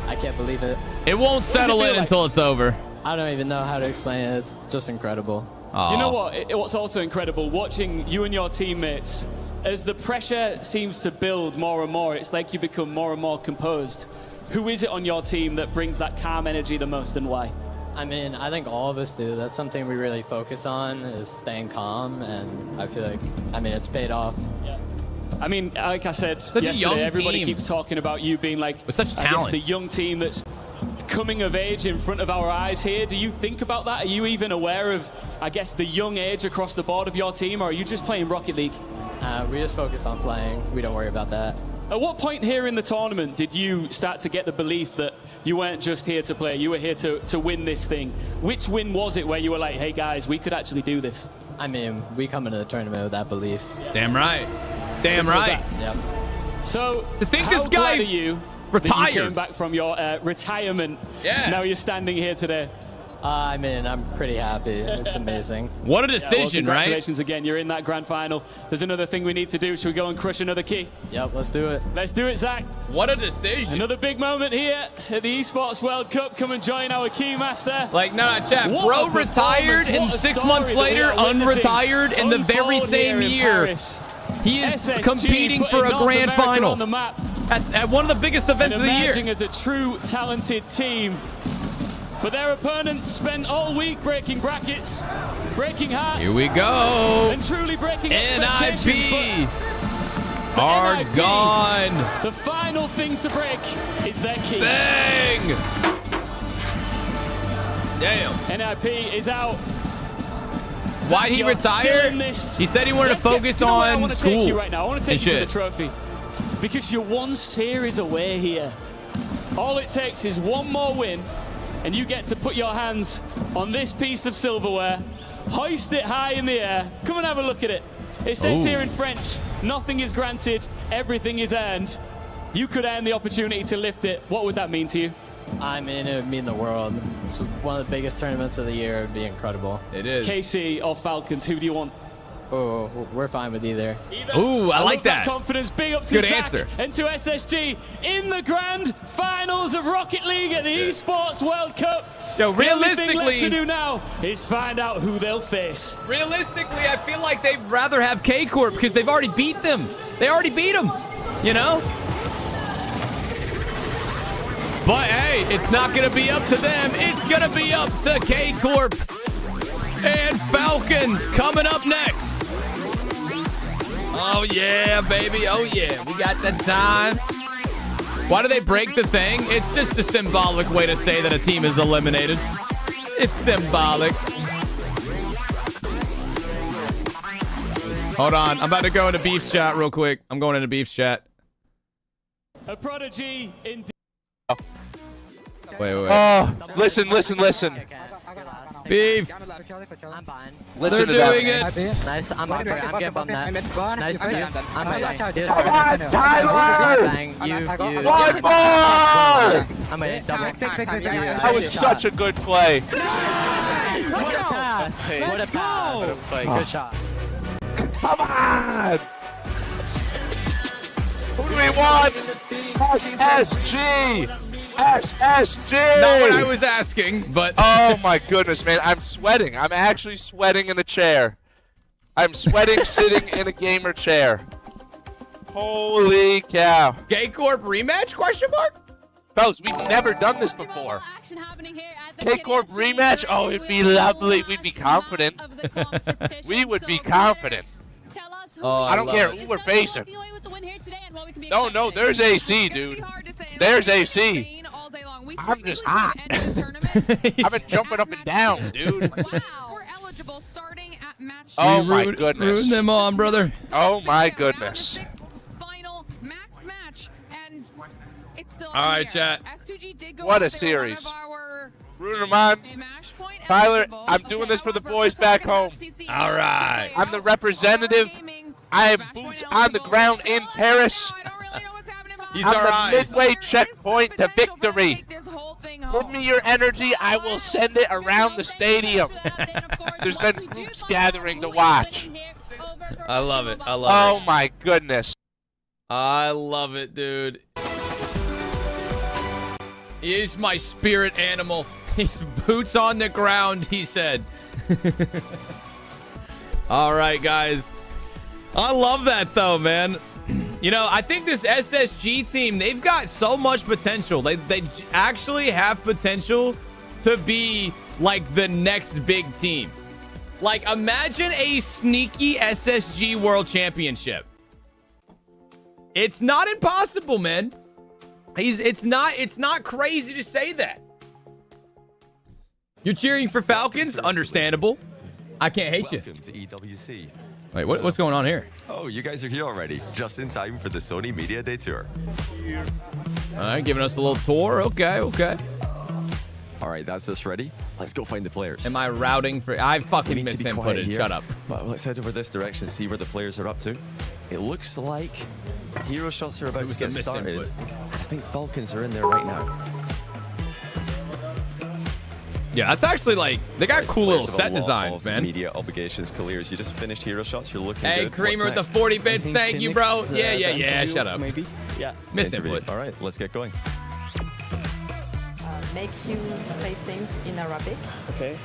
I can't believe it. It won't settle in until it's over. I don't even know how to explain it. It's just incredible. Aww. You know what? What's also incredible, watching you and your teammates, as the pressure seems to build more and more, it's like you become more and more composed. Who is it on your team that brings that calm energy the most, and why? I mean, I think all of us do. That's something we really focus on, is staying calm, and I feel like, I mean, it's paid off. Yeah. I mean, like I said such yesterday, everybody team. keeps talking about you being like, with such I guess, talent. the young team that's coming of age in front of our eyes here. Do you think about that? Are you even aware of, I guess, the young age across the board of your team, or are you just playing Rocket League? We just focus on playing. We don't worry about that. At what point here in the tournament did you start to get the belief that you weren't just here to play, you were here to win this thing? Which win was it where you were like, hey guys, we could actually do this? I mean, we come into the tournament with that belief. Damn right. Damn right. Yep. So, to think how this guy glad are you retired. that you came back from your retirement? Yeah. Now you're standing here today. I mean, I'm pretty happy. It's amazing. What a decision, well, right? Congratulations again. You're in that grand final. There's another thing we need to do. Should we go and crush another key? Yep, let's do it. Let's do it, Zach. What a decision. Another big moment here at the Esports World Cup. Come and join our key master. Like, no, chat. Bro retired, and 6 months later, unretired in the very same year. He is SSG competing for a grand final on the map. at one of the biggest events of the year. Emerging as a true talented team. But their opponents spent all week breaking brackets, breaking hearts. Here we go. And truly breaking expectations. NIP are NIP, gone. The final thing to break is their key. Bang! Damn. NIP is out. Why'd he retire? He said he wanted to focus on school. I want to take you right now. I want to take you to the trophy. Because you're one series away here. All it takes is one more win, and you get to put your hands on this piece of silverware, hoist it high in the air. Come and have a look at it. It says here in French, nothing is granted, everything is earned. You could earn the opportunity to lift it. What would that mean to you? I mean, it would mean the world. It's one of the biggest tournaments of the year. It would be incredible. It is. KC or Falcons, who do you want? Oh, we're fine with either. Ooh, I like that confidence. Big up to Good Zach answer. and to SSG in the grand finals of Rocket League at the Esports World Cup. Yo, the only thing realistically, left to do now is find out who they'll face. Realistically, I feel like they'd rather have K-Corp because they've already beat them. They already beat them, you know? But hey, it's not going to be up to them. It's going to be up to K-Corp and Falcons coming up next. Oh, yeah, baby. Oh, yeah. We got that time. Why do they break the thing? It's just a symbolic way to say that a team is eliminated. It's symbolic. Hold on. I'm about to go into Beef's chat real quick. I'm going into Beef's chat. A prodigy in... Wait. Oh, listen. Beef. I'm fine. Listen They're to that. doing it. Nice. I'm getting bumped that. Nice. I'm Tyler! bang. You. One more! I'm a double. That was such a good play. What a pass. What a pass. Good shot. Come on! Who do we want? SSG! SSG! Not what I was asking, but oh my goodness, man. I'm sweating. I'm actually sweating in a chair. I'm sweating sitting in a gamer chair. Holy cow. Gay Corp rematch? Question mark? Fellas, we've never done this before. K-Corp rematch? Oh, it'd be lovely. We'd be confident. We would be confident. Oh, I don't care who we're facing. No, there's AC, dude. There's AC. I'm just hot. I've been jumping up and down, dude. Oh my goodness. Root them on, brother. Oh my goodness. All right, chat. What a series. Rooting them on. Tyler, I'm doing this for the boys back home. All right. I'm the representative. I have boots on the ground in Paris. He's I'm our the eyes. midway checkpoint to victory. Give me your energy. I will send it around the stadium. There's been groups gathering to watch. I love it. I love it. Oh my goodness. I love it, dude. He is my spirit animal. He's boots on the ground, he said. All right, guys. I love that, though, man. You know, I think this SSG team, they've got so much potential. They actually have potential to be, like, the next big team. Like, imagine a sneaky SSG World Championship. It's not impossible, man. It's not crazy to say that. You're cheering for Falcons? Understandable. I can't hate you. Welcome to EWC. Wait, what's going on here? Oh, you guys are here already. Just in time for the Sony Media Day Tour. All right, giving us a little tour. Okay. All right, that's us ready. Let's go find the players. Am I routing for... I fucking misinputted. Shut up. But let's head over this direction, see where the players are up to. It looks like hero shots are about to get started. I think Falcons are in there right now. Yeah, that's actually like... They got cool little set designs, man. Media obligations, Clears. You just finished hero shots. You're looking Hey, good. Creamer with the 40 bits. Thank you, bro. Yeah. Shut up. Maybe. Yeah. Misinput. All right, let's get going. Make you say things in Arabic. Okay.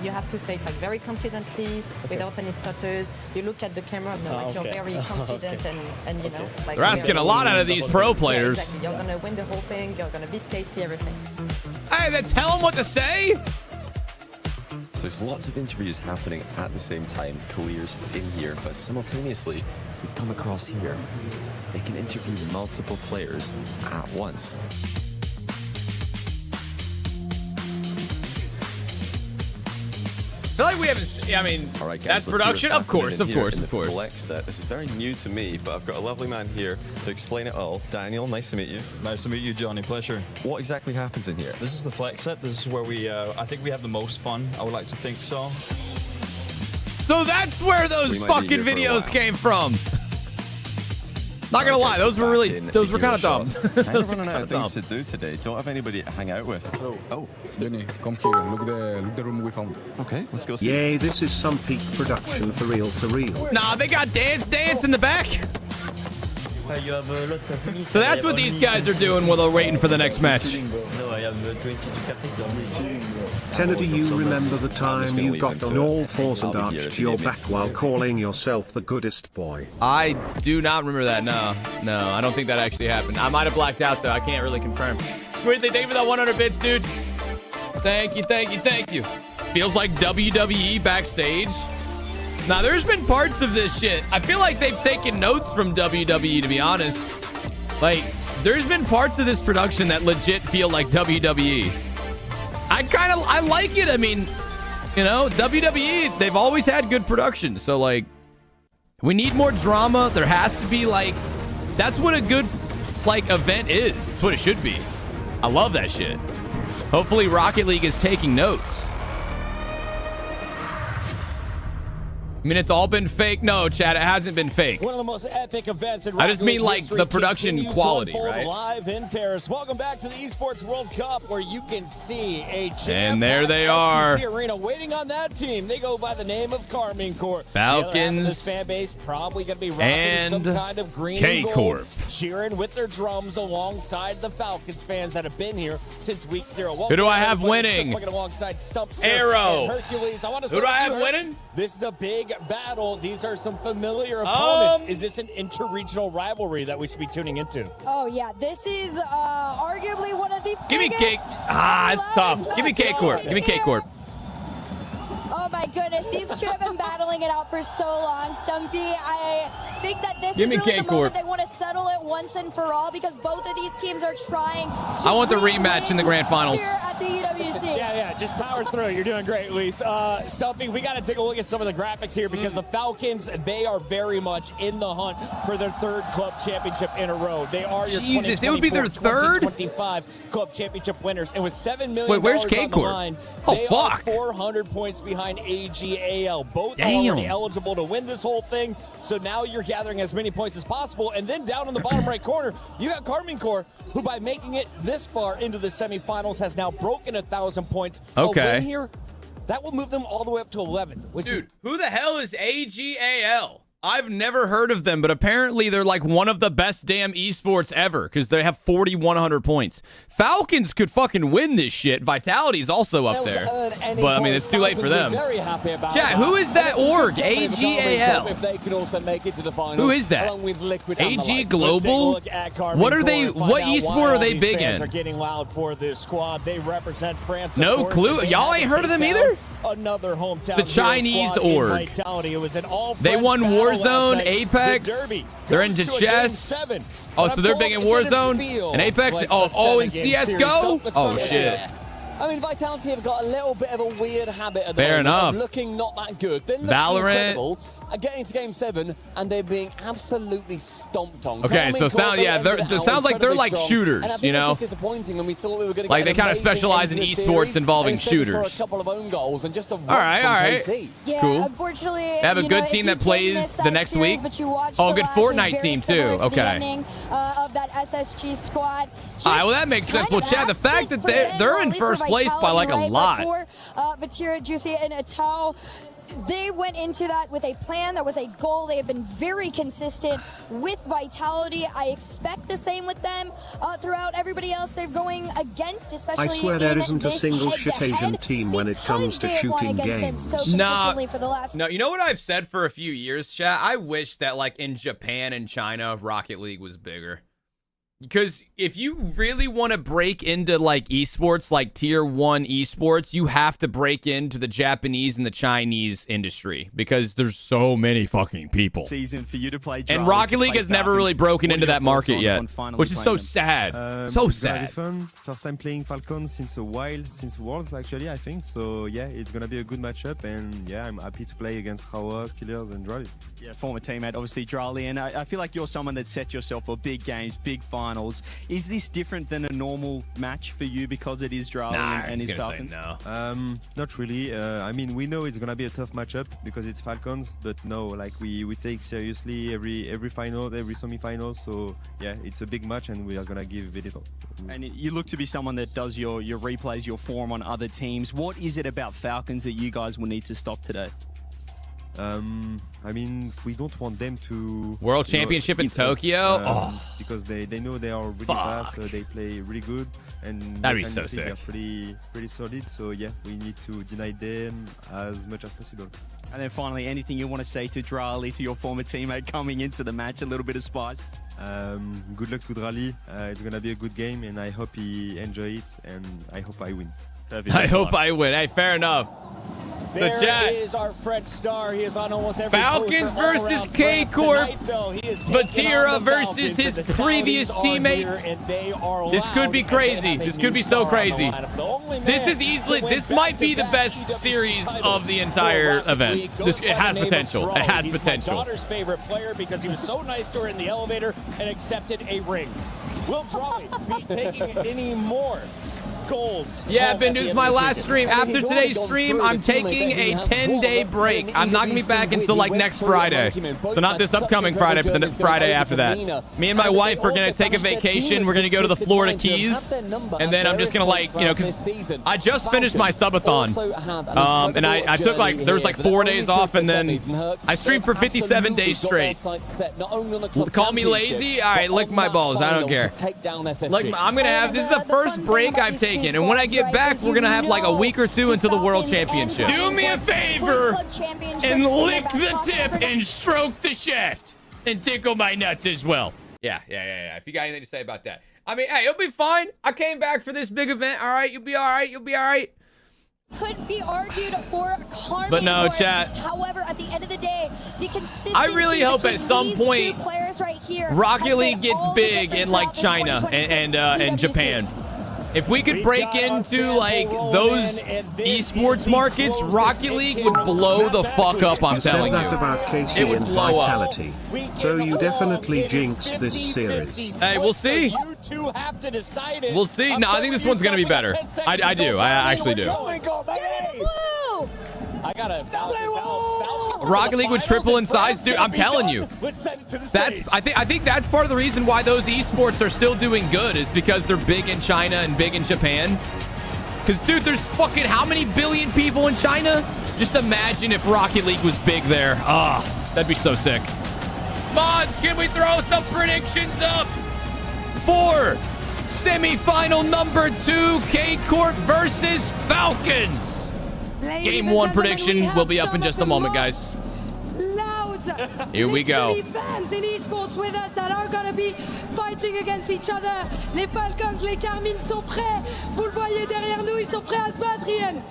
You have to say it like very confidently, without any stutters. You look at the camera, like you're very confident and you know. Like they're asking a lot out of these pro players. Yeah, exactly. You're gonna win the whole thing. You're gonna beat Casey, everything. Hey, then tell them what to say. So there's lots of interviews happening at the same time. Clears in here, but simultaneously, if we come across here, they can interview multiple players at once. I feel like we haven't... I mean, all right, guys, that's production? Of course. Flex set. This is very new to me, but I've got a lovely man here to explain it all. Daniel, nice to meet you. Nice to meet you, Johnny. Pleasure. What exactly happens in here? This is the Flex set. This is where we, I think we have the most fun. I would like to think so. So that's where those fucking videos came from. Not gonna lie, those were kind of dumb. I'm running out of things to do today. Don't have anybody to hang out with. Oh, Denny, come here. Look the room we found. Okay, let's go see. Yay, this is some peak production for real to real. Nah, they got dance in the back. So that's what these guys are doing while they're waiting for the next match. Tenor, do you remember the time you got on all fours and arched your back while calling yourself the goodest boy? I do not remember that, no. No, I don't think that actually happened. I might have blacked out, though. I can't really confirm. Squidly, thank you for that 100 bits, dude. Thank you. Feels like WWE backstage. Now, there's been parts of this shit. I feel like they've taken notes from WWE, to be honest. Like, there's been parts of this production that legit feel like WWE. I like it. I mean, you know, WWE, they've always had good production. So, like, we need more drama. There has to be, like, that's what a good, like, event is. That's what it should be. I love that shit. Hopefully, Rocket League is taking notes. I mean, it's all been fake. No, Chad, it hasn't been fake. One of the most epic events in I just mean like history the production quality, right? Live in Paris. Welcome back to the Esports World Cup, where you can see a And there they are. Arena waiting on that team. They go by the name of Carmine Corp. Falcons. This fan base probably going to be rocking some kind of green and gold, K-Corp. cheering with their drums alongside the Falcons fans that have been here since week 0. Who do I have winning? Just looking alongside Stumps Arrow. and Hercules. I want to Who do I have winning? This is a big battle. These are some familiar opponents. Is this an interregional rivalry that we should be tuning into? Oh, yeah. This is arguably one of the Give me Cake. It's tough. Give me K-Corp. Give me K-Corp. Oh, my goodness. These two have been battling it out for so long, Stumpy. I think that this is really the moment they want to settle it once and for all, because both of these teams are trying to I want the rematch in the grand finals. here at the EWC. Yeah, just power through. You're doing great, Luis. Stumpy, we got to take a look at some of the graphics here, because the Falcons, they are very much in the hunt for their third club championship in a row. They are your Jesus, it would be their third? 2025 club championship winners. And with $7 million Wait, where's on the K-Corp? line, Oh, they fuck. are 400 points behind AGAL. Both are Damn. already eligible to win this whole thing. So now you're gathering as many points as possible. And then down in the bottom right corner, you got Carmine Corp, who by making it this far into the semifinals has now broken 1,000 points. Okay. A win here, that will move them all the way up to 11th. Dude, who the hell is AGAL? I've never heard of them, but apparently they're like one of the best damn esports ever, because they have 4,100 points. Falcons could fucking win this shit. Vitality's also up there. But, I mean, it's too late for them. Chat, who is that org? AGAL. If they could also make it to the finals, Who is that? along with Liquid and the AG like. Global? Let's take a look at Carmine What are they? Corp and What find out esport why are all they these big fans in? are getting loud for this squad. They represent France. No of course, clue. and they Y'all had ain't to heard of take them down either? Another hometown It's a Chinese squad in org. Vitality. It was an all They French won battle last Warzone, night. Apex. The Derby They're goes into to a game chess. 7. Oh, But so I'm they're told big in it didn't Warzone feel and Apex. like Oh, a in 7-game series. CS:GO. Let's Oh start shit. there. I mean, Vitality have got a little bit of a weird habit at the Fair moment enough. of looking not that good. Then Valorant. incredible, getting to game 7, and they're being absolutely stomped on. Okay, so it sounds like they're like shooters, and I think you know? it's just disappointing when we thought we were going to Like get they an kind of amazing specialize in end to this esports series, involving and instead we saw shooters. a couple of own goals and just a All right. Yeah, Cool. unfortunately, They have a good team that plays the next week. But you watched Oh, the good last, it was Fortnite very team similar too. to the Okay. ending, of that SSG squad. All right, well that makes sense. Well, Chad, the fact that they're in first place by like a lot. For Vatira, Juicy, and Atao, they went into that with a plan. There was a goal. They have been very consistent with Vitality. I expect the same with them throughout everybody else they're going against, especially I swear there in isn't a this single shit head-to-head, Asian team when it comes to they have won shooting against them games. so consistently for the last. No, you know what I've said for a few years, chat? I wish that like in Japan and China, Rocket League was bigger. Because if you really want to break into like esports, like tier 1 esports, you have to break into the Japanese and the Chinese industry, because there's so many fucking people. Season for you to play. And Rocket League has never really broken into that market yet, which is so sad. So It's gonna be sad. fun. First time playing Falcons since a while, since Worlds actually, I think. So yeah, it's gonna be a good matchup, and yeah, I'm happy to play against Hawas, Killers, and Drali. Yeah, former teammate, obviously, Drali, and I feel like you're someone that set yourself for big games, big finals. Is this different than a normal match for you because it is Drali and his Falcons? No. Not really. I mean, we know it's gonna be a tough matchup because it's Falcons, but no, like we take seriously every final, every semi-final. So yeah, it's a big match, and we are gonna give it all. And you look to be someone that does your replays, your form on other teams. What is it about Falcons that you guys will need to stop today? I mean, we don't want them to World Championship in hit us, Tokyo? because they know they are really fast, they play really good, and That'd be so mechanically sick. they're pretty solid. So yeah, we need to deny them as much as possible. And then finally, anything you want to say to Drali, to your former teammate coming into the match, a little bit of spice? Good luck to Drali. It's gonna be a good game, and I hope he enjoy it, and I hope I win. I hope I win. Hey, fair enough. There is our French star. He is on almost every Falcons poster all versus around K-Corp. France. Tonight, though, he is taking Vatira on the versus Falcons, his and the previous Saudis are teammate. here, and they are This could be loud, and they crazy. have a This new could be so star on the crazy. lineup. The only This man is easily. to win This might be the back-to-back best EWC series titles of the for entire Rocket event. League. Goes It by the has name of potential. It Drali. has He's potential. my daughter's favorite player because he was so nice to her in the elevator and accepted a ring. Will Drawley be taking any more golds? Yeah, Ben, this is my last stream. After today's stream, I'm taking a 10-day break. I'm not going to be back until like next Friday. So not this upcoming Friday, but the next Friday after that. Me and my wife are going to take a vacation. We're going to go to the Florida Keys. And then I'm just going to like, you know, because I just finished my subathon. And I took like, there was like 4 days off, and then I streamed for 57 days straight. Call me lazy? All right, lick my balls. I don't care. Like, I'm going to have, this is the first break I've taken. And when I get back, we're going to have like a week or two until the World Championship. Do me a favor and lick the tip and stroke the shaft and tickle my nuts as well. Yeah. If you got anything to say about that. I mean, hey, it'll be fine. I came back for this big event. All right, you'll be all right. You'll be all right. Could be argued for Carmen. But no, chat. However, at the end of the day, the consistency I really hope at some point right here Rocket League gets big in like China and Japan. If we could break into like those esports markets, Rocket League would blow the fuck up, I'm telling you. Said that about Casey and Vitality. So you definitely jinxed this series. Hey, we'll see. We'll see. No, I think this one's going to be better. I do. I actually do. I gotta balance this out. Rocket League would triple in size, dude. I'm telling you. I think that's part of the reason why those esports are still doing good is because they're big in China and big in Japan. Because, dude, there's fucking how many billion people in China? Just imagine if Rocket League was big there. Ah, that'd be so sick. Mods, can we throw some predictions up for semifinal number 2, K-Corp versus Falcons? Game 1 prediction will be up in just a moment, guys. Here we go. Fans in esports with us that are going to be fighting against each other. Les Falcons, les Carmines sont prêts. Vous le voyez derrière nous, ils sont prêts à se battre, Ian.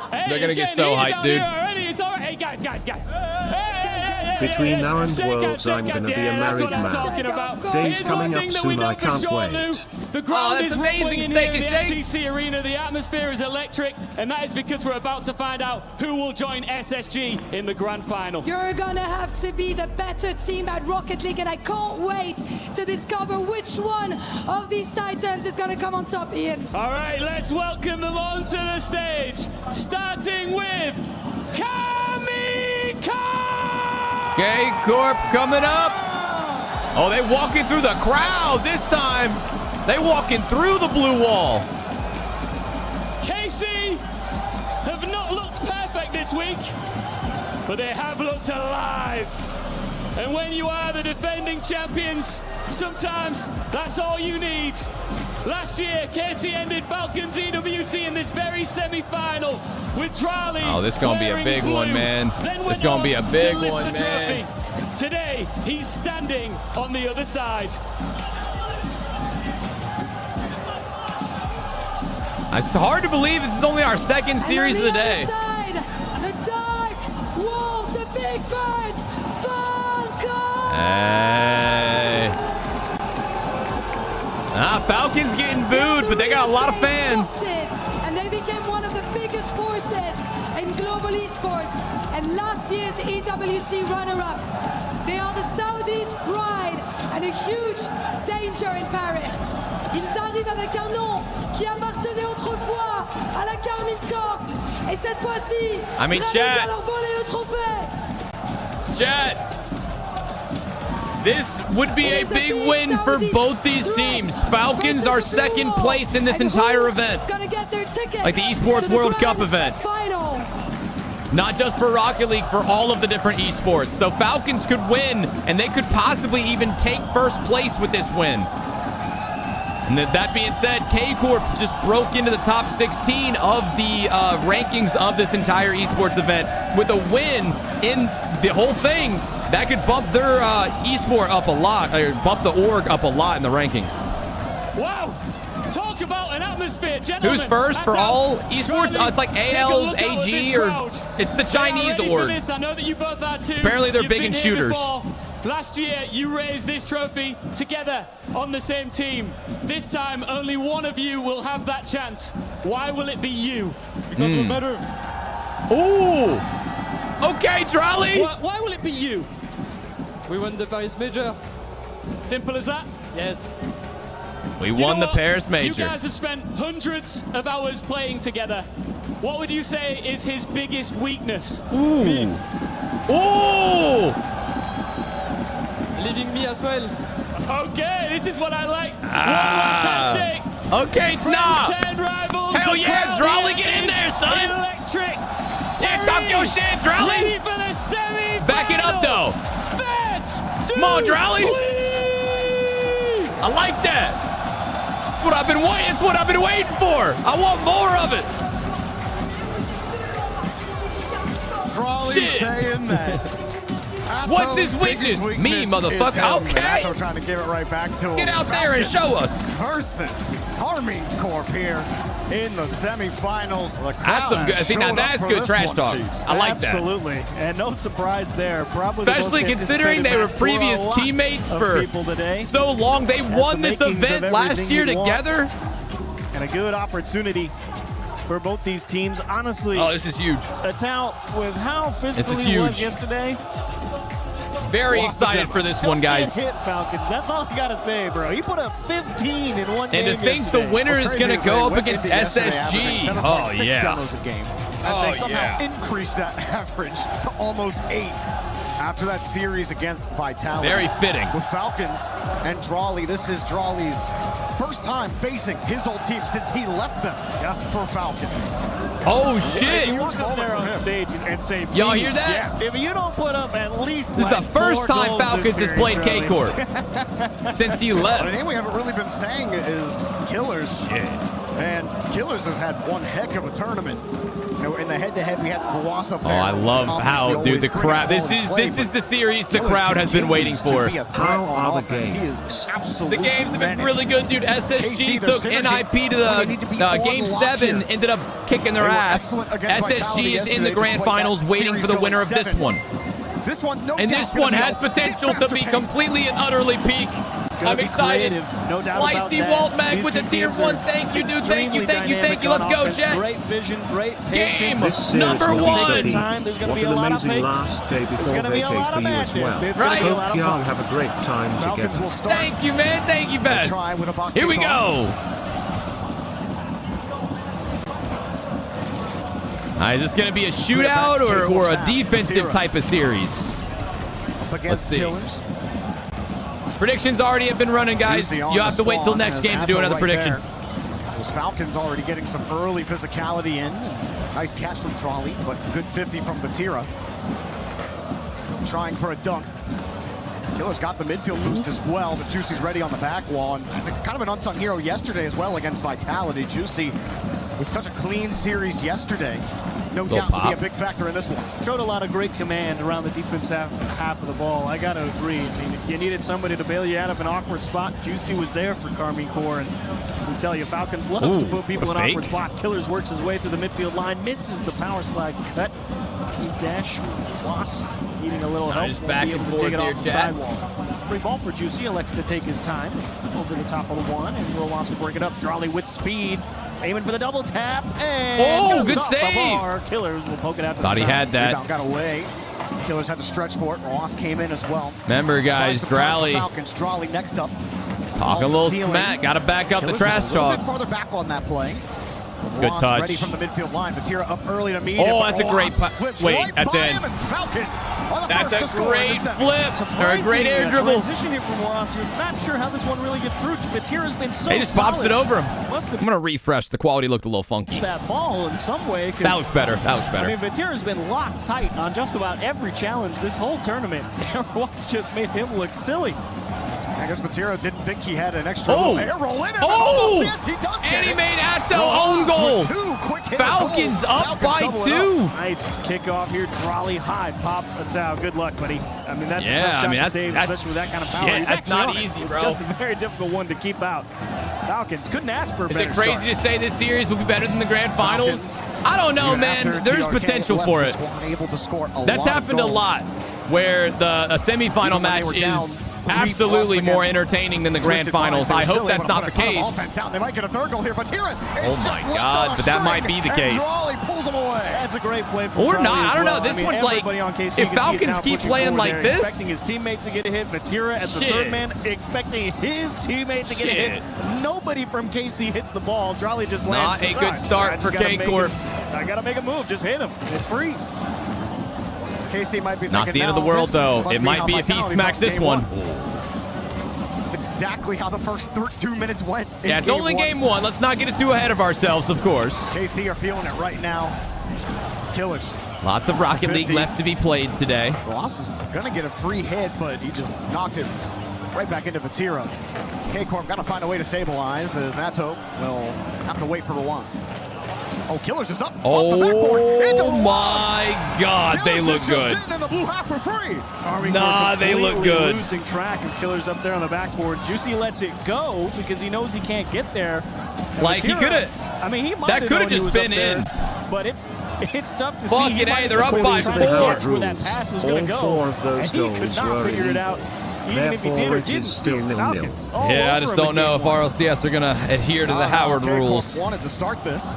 They're going to get so hyped, dude. Hey, guys. Between now and Worlds, I'm going to be a married man. Days coming up soon, I can't wait. The ground is rumbling in here in the SCC arena. The atmosphere is electric, and that is because we're about to find out who will join SSG in the grand final. You're going to have to be the better team at Rocket League, and I can't wait to discover which one of these titans is going to come on top, Ian. All right, let's welcome them onto the stage, starting with K-Corp coming up. Oh, they walking through the crowd this time. They walking through the blue wall. KC have not looked perfect this week, but they have looked alive. And when you are the defending champions, sometimes that's all you need. Last year, KC ended Falcons EWC in this very semi-final with Drawley. Oh, this is going to be a big one, man. This is going to be a big one, man. Today, he's standing on the other side. It's hard to believe this is only our second series of the day. The Dark Wolves, the Big Birds, Falcons! Hey. Falcons getting booed, but they got a lot of fans. And they became one of the biggest forces in global esports and last year's EWC runner-ups. They are the Saudis' pride and a huge danger in Paris. Ils arrivent avec un nom qui appartenait autrefois à la Carmine Corp. Et cette fois-ci, chat. leur voler le trophée. Chat. This would be a big win for both these teams. Falcons are second place in this entire event. Like the Esports World Cup event. Not just for Rocket League, for all of the different esports. So Falcons could win, and they could possibly even take first place with this win. And that being said, K-Corp just broke into the top 16 of the rankings of this entire esports event with a win in the whole thing. That could bump their esport up a lot, or bump the org up a lot in the rankings. Wow! Talk about an atmosphere, gentlemen. Who's first for all esports? It's like AL, AG, or it's the Chinese org. I know that you both are too. Apparently they're big in shooters. Last year, you raised this trophy together on the same team. This time, only one of you will have that chance. Why will it be you? Because we're better. Ooh! Okay, Drawley! Why will it be you? We won the Paris Major. Simple as that? Yes. We Do you won know the what? Paris Major. You guys have spent hundreds of hours playing together. What would you say is his biggest weakness? Ooh. Ooh. Leaving me as well. Okay, this is what I like. One last handshake. Okay, it's not. Friends 10 rivals. Hell The yeah, crowd Drawley, here get in is there, son. Electric. Yeah, talk your shit, Drawley. Ready for the semi-final. Back it up, though. Vert, Come on, Drawley. I like that. That's what I've been waiting. That's what I've been waiting for. I want more of it. Drawley saying that. What's his weakness? Me, motherfucker. Okay. I'm trying to give it right back to him. Get out there and show us. Versus Carmine Corp here in the semifinals. The That's some good. See, now that's good trash talk. I like that. Absolutely, and no surprise there. Probably especially considering they were previous teammates for so long. They won this event last year together. And a good opportunity for both these teams. Honestly, oh, this is huge. That's how, with how physical he was yesterday. Very excited for this one, guys. Hit Falcons. That's all I gotta say, bro. He put up 15 in one game. And to think the winner is going to go up against SSG. Oh, yeah. Demos a game. And they somehow increased that average to almost 8 after that series against Vitality. Very fitting. With Falcons and Drawley, this is Drawley's first time facing his old team since he left them for Falcons. Oh, shit. You walk up there on stage and say, y'all hear that? Yeah. If you don't put up at least this is the first time Falcons has played K-Corp since he left. The name we haven't really been saying is Killers. And Killers has had one heck of a tournament. You know, in the head-to-head, we had Ross up there. Oh, I love how, dude, the crowd. This is the series the crowd has been waiting for. How are the games? The games have been really good, dude. SSG took NIP to the Game 7, ended up kicking their ass. SSG is in the grand finals waiting for the winner of this one. This one, no and this one has potential to be completely and utterly peak. I'm excited. No doubt Lycee Walt Mag with a tier 1. Thank you, dude. Thank you. Let's go, Jet. Great vision, great game patience. number 1. There's going to be a lot of fakes. Last day before vacay for you as well. Right? Hope y'all have a great time together. Thank you, man. Thank you, Bess. Here we go. All right, is this going to be a shootout or a defensive type of series? Let's see. Predictions already have been running, guys. You have to wait till next game to do another prediction. Those Falcons already getting some early physicality in. Nice catch from Drawley, but good 50 from Batira. Trying for a dunk. Killer's got the midfield boost as well, but Juicy's ready on the back wall. And I think kind of an unsung hero yesterday as well against Vitality. Juicy was such a clean series yesterday. No doubt will be a big factor in this one. Showed a lot of great command around the defensive half of the ball. I got to agree. I mean, if you needed somebody to bail you out of an awkward spot, Juicy was there for Carmine Corp. And I tell you, Falcons loves to put people in awkward spots. Killers works his way through the midfield line, misses the power slide cut. He dash Ross needing a little help. Just back and forth here, Chad. Free ball for Juicy, elects to take his time over the top of the one, and Ross will break it up. Drawley with speed. Aiming for the double tap, and good save. Killers will poke it out to Thought the he side. had that. Rebound got away. Killers had to stretch for it. Ross came in as well. Remember, guys, Drawley. Falcons, Drawley next up. Talking a little smack. Got to back up the trash talk. A bit farther back on that play. Good Ross touch. Ready from the midfield line. Batira up early to meet him. Oh, that's a great wait, right that's in. That's a great flip. Or a great air dribble. Transition here from Ross. You're not sure how this one really gets through. Batira's been so He just pops it over him. Must have I'm going to refresh. The quality looked a little funky. that ball in some way. That looks better. That looks better. I mean, Batira's been locked tight on just about every challenge this whole tournament. Ross just made him look silly. I guess Batira didn't think he had an extra little air roll in it. Oh! Yes, he does And he made Atto own goal. Falcons up by 2. Nice kickoff here. Drawley high pop. That's how. Good luck, buddy. I mean, that's a tough shot to save, especially with that kind of power. Shit, that's not easy, bro. It's just a very difficult one to keep out. Falcons couldn't ask for a better Is it crazy start. to say this series will be better than the grand finals? I don't know, man. There's potential for it. Able to score That's happened a lot, where a semifinal match is absolutely more entertaining than the grand finals. I hope that's not the case. They might get a third goal here, but Tira Oh my God, but that might be the case. Pulls him away. That's a great play from Or Charlie not. as I don't know. well. This I mean, one, like, everybody on KC, if you can see Falcons talent keep pushing playing forward like there, this- expecting his teammate to get a hit, Vatira as the Shit. third man expecting his teammate to get a hit. Nobody from KC hits the ball. Charlie just lands. Not a good start for K-Corp. I gotta make a move. Just hit him. It's free. KC might be Not thinking the end of the now, world, this though. must It might how be if he Vitality smacks felt this game one. It's exactly how the first 2 minutes went. in Yeah, it's only one. game one. Let's not get it too ahead of ourselves, of course. KC are feeling it right now. It's Killers. Lots of Rocket League 50. left to be played today. Ross is going to get a free hit, but he just knocked it right back into Vatira. K-Corp got to find a way to stabilize as Atto will have to wait for Rwans. Oh, Killers is up. Off the backboard. Into Oh Rwans. my God, they Killers look is just good. sitting in the blue half for free. Nah, they look Completely good. Losing track of Killers up there on the backboard. Juicy lets it go because he knows he can't get there. And Like, he Vatira, coulda- I mean, he might that have coulda known he just was been up there, in. but it's tough to Fucking see. He A, might they're have up been by trying four. to guess where that pass was going to All go. 4 of those and he could goals not were figure it in. out. Even if he did or Therefore, it didn't is see still it. 0-0. Falcons all Yeah, I over just him don't in know game if one. RLCS are going to adhere to the Howard K-Corp rules. wanted to start this.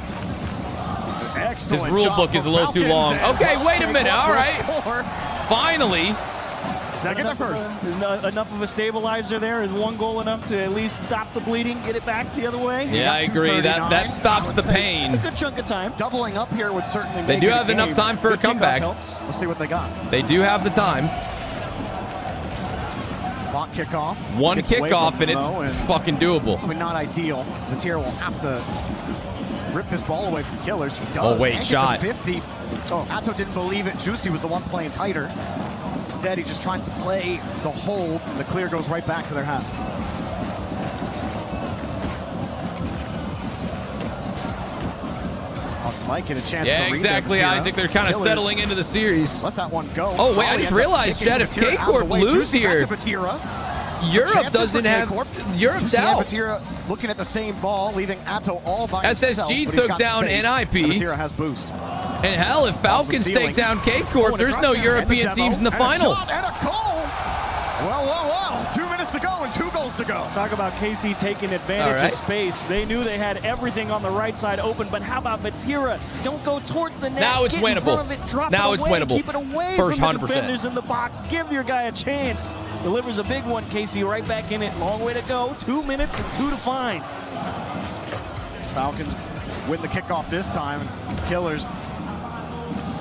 His Excellent rule job book is a from little too Falcons, long. and Okay, wait a minute. K-Corp All will right. score. Finally. Is that Get there enough first. enough of a stabilizer there? Is one goal enough to at least stop the bleeding, get it back the other way? Yeah, I agree. That stops the pain. It's a good chunk of time. Doubling up here would certainly They make do it a have enough game. time for a Good kickoff comeback. helps. Let's see what they got. They do have the time. Bot kickoff. One Gets away kickoff, from and him, it's though, and fucking doable. probably not ideal. Vatira will have to rip this ball away from Killers. He does. Oh, wait, and gets shot. a 50. Oh, Atto didn't believe it. Juicy was the one playing tighter. Instead, he just tries to play the hold, and the clear goes right back to their half. Mike get a chance Yeah, to read exactly, there, Isaac. They're kind of Killers settling into the series. Let that one go. Oh, wait, Charlie I just ends up realized, kicking Chad, if Vatira out of the K-Corp way. lose Juicy back here, to Vatira. Europe Chances doesn't for have... K-Corp. Europe's Juicy and out. Vatira looking at the same ball, leaving Atto all by himself. SSG but he's took got down space, NIP. and Vatira has boost. And hell, if Falcons ceiling. take down Oh, K-Corp, and a there's drop no down, European and a teams in the demo, and a final. shot, and a goal. Well. 2 minutes to go and 2 goals to go. Talk about KC taking advantage All right. of space. They knew they had everything on the right side open, but how about Vatira? Don't go towards the net. Now it's Get in winnable. front of it, drop Now it it's away, winnable. Keep it away First from the 100%. defenders in the box. Give your guy a chance. Delivers a big one. KC right back in it. Long way to go. 2 minutes and 2 to find. Falcons win the kickoff this time. Killers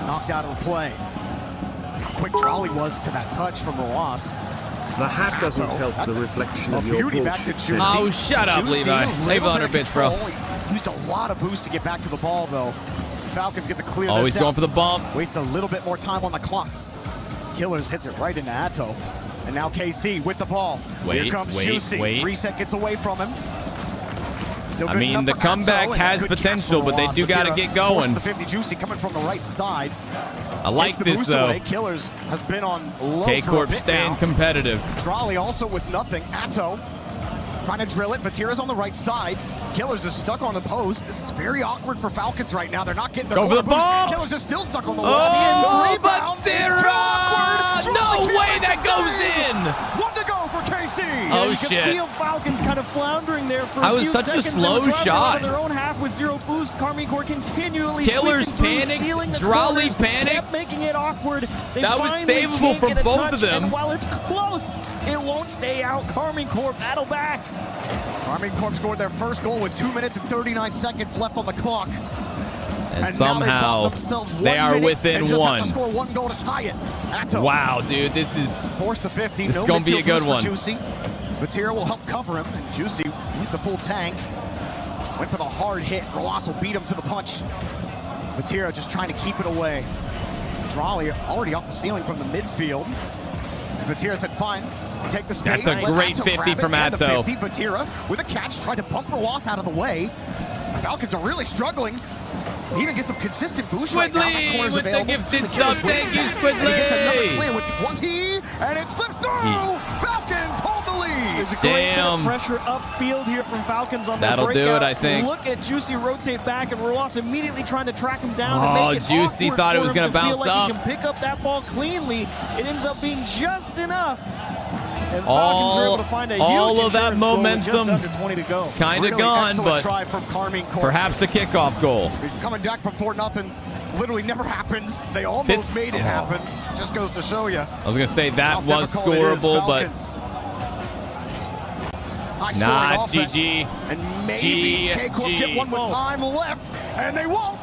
knocked out of the play. How quick Drawley was to that touch from Roas. The hat doesn't help the reflection of your beauty back to bullshit. Juicy. Oh, shut up, Juicy, Levi. a little Leave bit 100 of bits, bro. control. He used a lot of boost to get back to the ball, though. Falcons get the clear. Always this going out. for the bump. Waste a little bit more time on the clock. Killers hits it right into Atto. And now KC with the ball. Here comes Juicy. Reset gets away from him. Still I good mean, enough the for comeback Atto, and has good catch potential, for but they Roas. do gotta Vatira get going. forces the 50. Juicy coming from the right side. I like Takes the this, boost though. away. Killers has been on low K-Corp for a bit staying now. competitive. Drawley also with nothing. Atto trying to drill it. Vatira's on the right side. Killers is stuck on the post. This is very awkward for Falcons right now. They're not getting their Go for the corner boost. ball. Killers is still stuck on the Oh, wall. The rebound. Vatira! No way that goes in! One to go for KC. Oh, you shit. can feel Falcons kind of floundering there for That a was few such a seconds. slow They were driving shot. out of their own half with 0 boost. Karmine Corp continually Killers sweeping through, panicked. stealing the Drawley corners, panicked. kept making it awkward. They That was finally savable can't for get a both touch, of them. And while it's close, it won't stay out. Karmine Corp battle back. Karmine Corp scored their first goal with 2 minutes and 39 seconds left on the clock. And now somehow they bought themselves 1 they are minute within and just one. Have to score 1 goal to tie it. Atto Wow, dude, this is forced to 50. This No is gonna be a midfield good boost one. for Juicy. Vatira will help cover him, and Juicy hit the full tank. Went for the hard hit. Roas will beat him to the punch. Vatira just trying to keep it away. Drawley already off the ceiling from the midfield. Vatira said, fine, take the space. That's a let great Atto 50 grab it, from and the Atto. 50, Vatira with a catch, tried to bump Roas out of the way. The Falcons are really struggling. He even gets some consistent boost right now. That Squidly corner's with the available. gifted Killers sub. with Thank you, that. And he gets another Squidly. clear with 20, and it slipped through. Falcons hold the lead. There's a great bit Damn. of pressure upfield here from Falcons on the That'll do breakout. it, I think. Look at Juicy rotate back, and Roas immediately trying to track him down Oh, and make it Juicy awkward thought it for was him gonna to feel bounce like up. He can pick up that ball cleanly. It ends up being just enough. And Falcons are able to find a all huge of that insurance goal with momentum just under 20 to go. kind of Really gone, excellent but try from Carmine Corp. perhaps a kickoff goal. Coming back from 4-0 literally never happens. They almost made it happen. Just goes to show you. I was going to say that was scoreable, but not GG. And maybe K-Corp get one with time left, and they won't.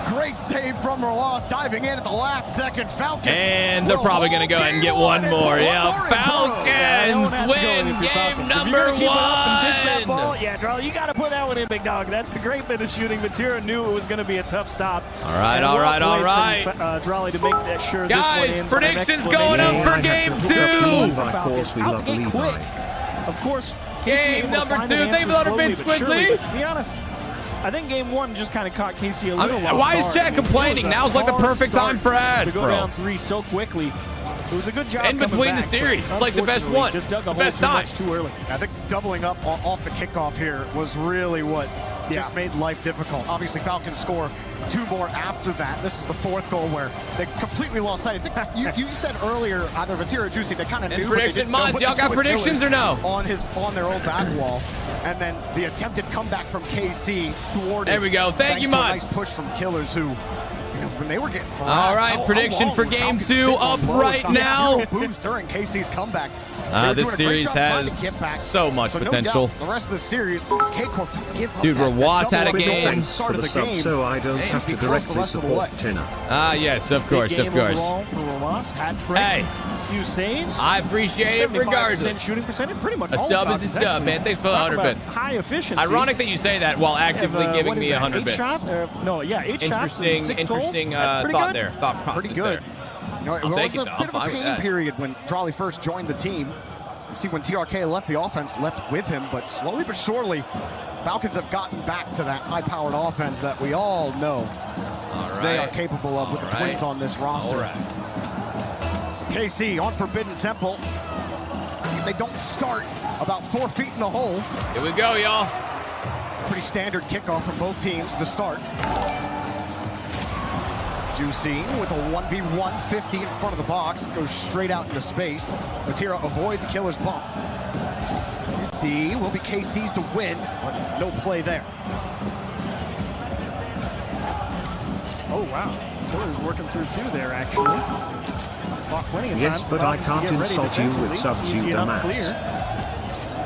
Great save from Rojas, diving in at the last second. Falcons. And they're probably going to go ahead and get one more. Yeah, Falcons win game number 1. Yeah, Drawley, you got to put that one in, big dog. That's a great bit of shooting. Matera knew it was going to be a tough stop. All right, all right, all right. Drawley to make that sure Guys, this one ends. predictions going up for game 2. Out the gate quick. Of course, game number 2. Thank you for the 100 bits quickly. To be honest, I think game 1 just kind of caught Casey a little off why is guard. Chat complaining? Now's like the perfect time for ads, to go bro. down 3 so quickly. It was a good job. In between the series, it's like the best one. Just dug the a hole best too time. much too early. I think doubling up off the kickoff here was really what just made life difficult. Obviously, Falcons score 2 more after that. This is the 4th goal where they completely lost sight. I think you said earlier, either Vatira or Juicy, they kind of knew. Prediction mods, y'all got predictions or no? On their own back wall. And then the attempted comeback from KC thwarted. There we go. Thank you, Mods. Nice push from Killers who, when they were getting harassed, all right, prediction for game 2 up right now. Boost during KC's comeback. This series has so much potential. The rest of the series, K-Corp don't give up. Dude, Rawas had a game. Thanks for the sub, so I don't have to directly support Tina. Yes, of course, of course. Hey, few saves. I appreciate it regardless. Shooting percentage, pretty much. A sub is a sub, man. Thanks for the 100 bits. High efficiency. Ironic that you say that while actively giving me 100 bits. 8 shots. Interesting thought there. Thought process pretty good. There. It was a bit of a pain period when Drawley first joined the team. You see, when TRK left the offense, left with him, but slowly but surely, Falcons have gotten back to that high-powered offense that we all know they are capable of with the Twins on this roster. So KC on Forbidden Temple. If they don't start about 4 feet in the hole. Here we go, y'all. Pretty standard kickoff from both teams to start. Juicy with a 1v1, 50 in front of the box, goes straight out into space. Matera avoids Killer's bump. 50 will be KC's to win, but no play there. Oh, wow. Killer's working through 2 there, actually. Yes, but I can't insult you with subs, you dumbass.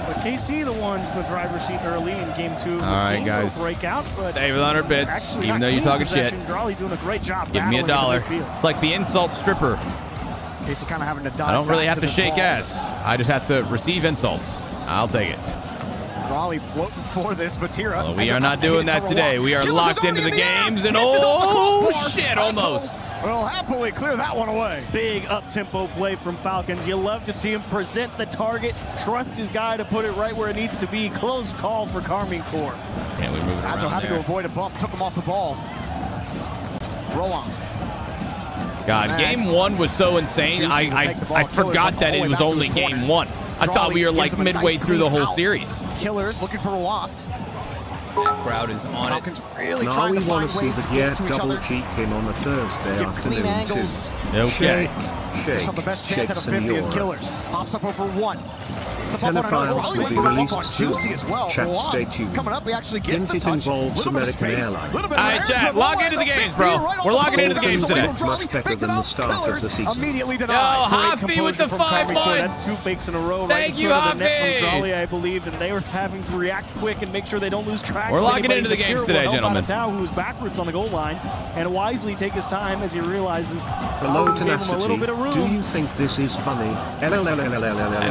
But KC, the ones in the driver's seat early in game 2. All right, guys. Breakout, but Dave with 100 bits, even though you're talking shit. Drawley doing a great job. Give me $1. It's like the insult stripper. KC kind of having to dive. I don't really have to shake ball. ass. I just have to receive insults. I'll take it. Drawley floating for this, Matera. Well, we are not doing that today. We are locked into the games, and oh shit, almost. We'll happily clear that one away. Big up-tempo play from Falcons. You love to see him present the target, trust his guy to put it right where it needs to be. Close call for Carmine Corp. Can't we move it around so having there? to avoid a bump, took him off the ball. Rollons. God, game 1 was so insane. I forgot that it was only game 1. I thought we were like midway through the whole series. Killers looking for Rojas. That crowd is on Falcons it. Really now we want to see the Gear double cheek him on a Thursday clean angles. Okay. Shake. Some of the best chance at a 50 is Killers. Pops up over 1. Tenophiles will be released soon. As well. Chat, stay tuned. Coming up, we actually get Hint the it touch. involves American Airlines. All right, chat, log into the games, bro. We're logging into the games today. Much better than the start of the season. Immediately Yo, Hoppy with the 5 points. That's 2 fakes in a row. Thank right you, in front of the net Hoppy. from Drawley, I believe, and they were having to react quick and make sure they don't lose track. We're of logging anybody. into the games today, gentlemen. Who was backwards on the goal line and wisely take his time as he realizes Hello, Tenacity. Do you think this is funny?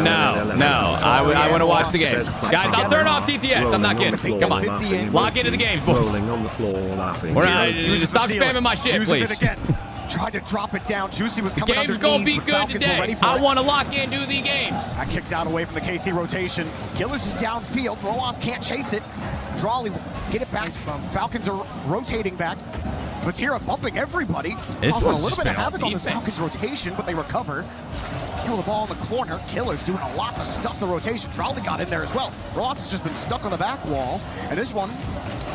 No. I want to watch the game. Guys, I'll turn off TTS. I'm not kidding. Come on. Log into the games, boys. Rolling on the floor laughing. Stop spamming my shit, please. Tried to drop it down. Juicy was coming Game's underneath. gonna be good today. I want to lock into the games. That kicks out away from the KC rotation. Killers is downfield. Rojas can't chase it. Drawley get it back. Falcons are rotating back. Matera bumping everybody. This also, a was little bit of just havoc on this defense. Falcons rotation, but they recover. Kill the ball in the corner. Killers doing a lot to stuff the rotation. Drawley got in there as well. Ross has just been stuck on the back wall. And this one,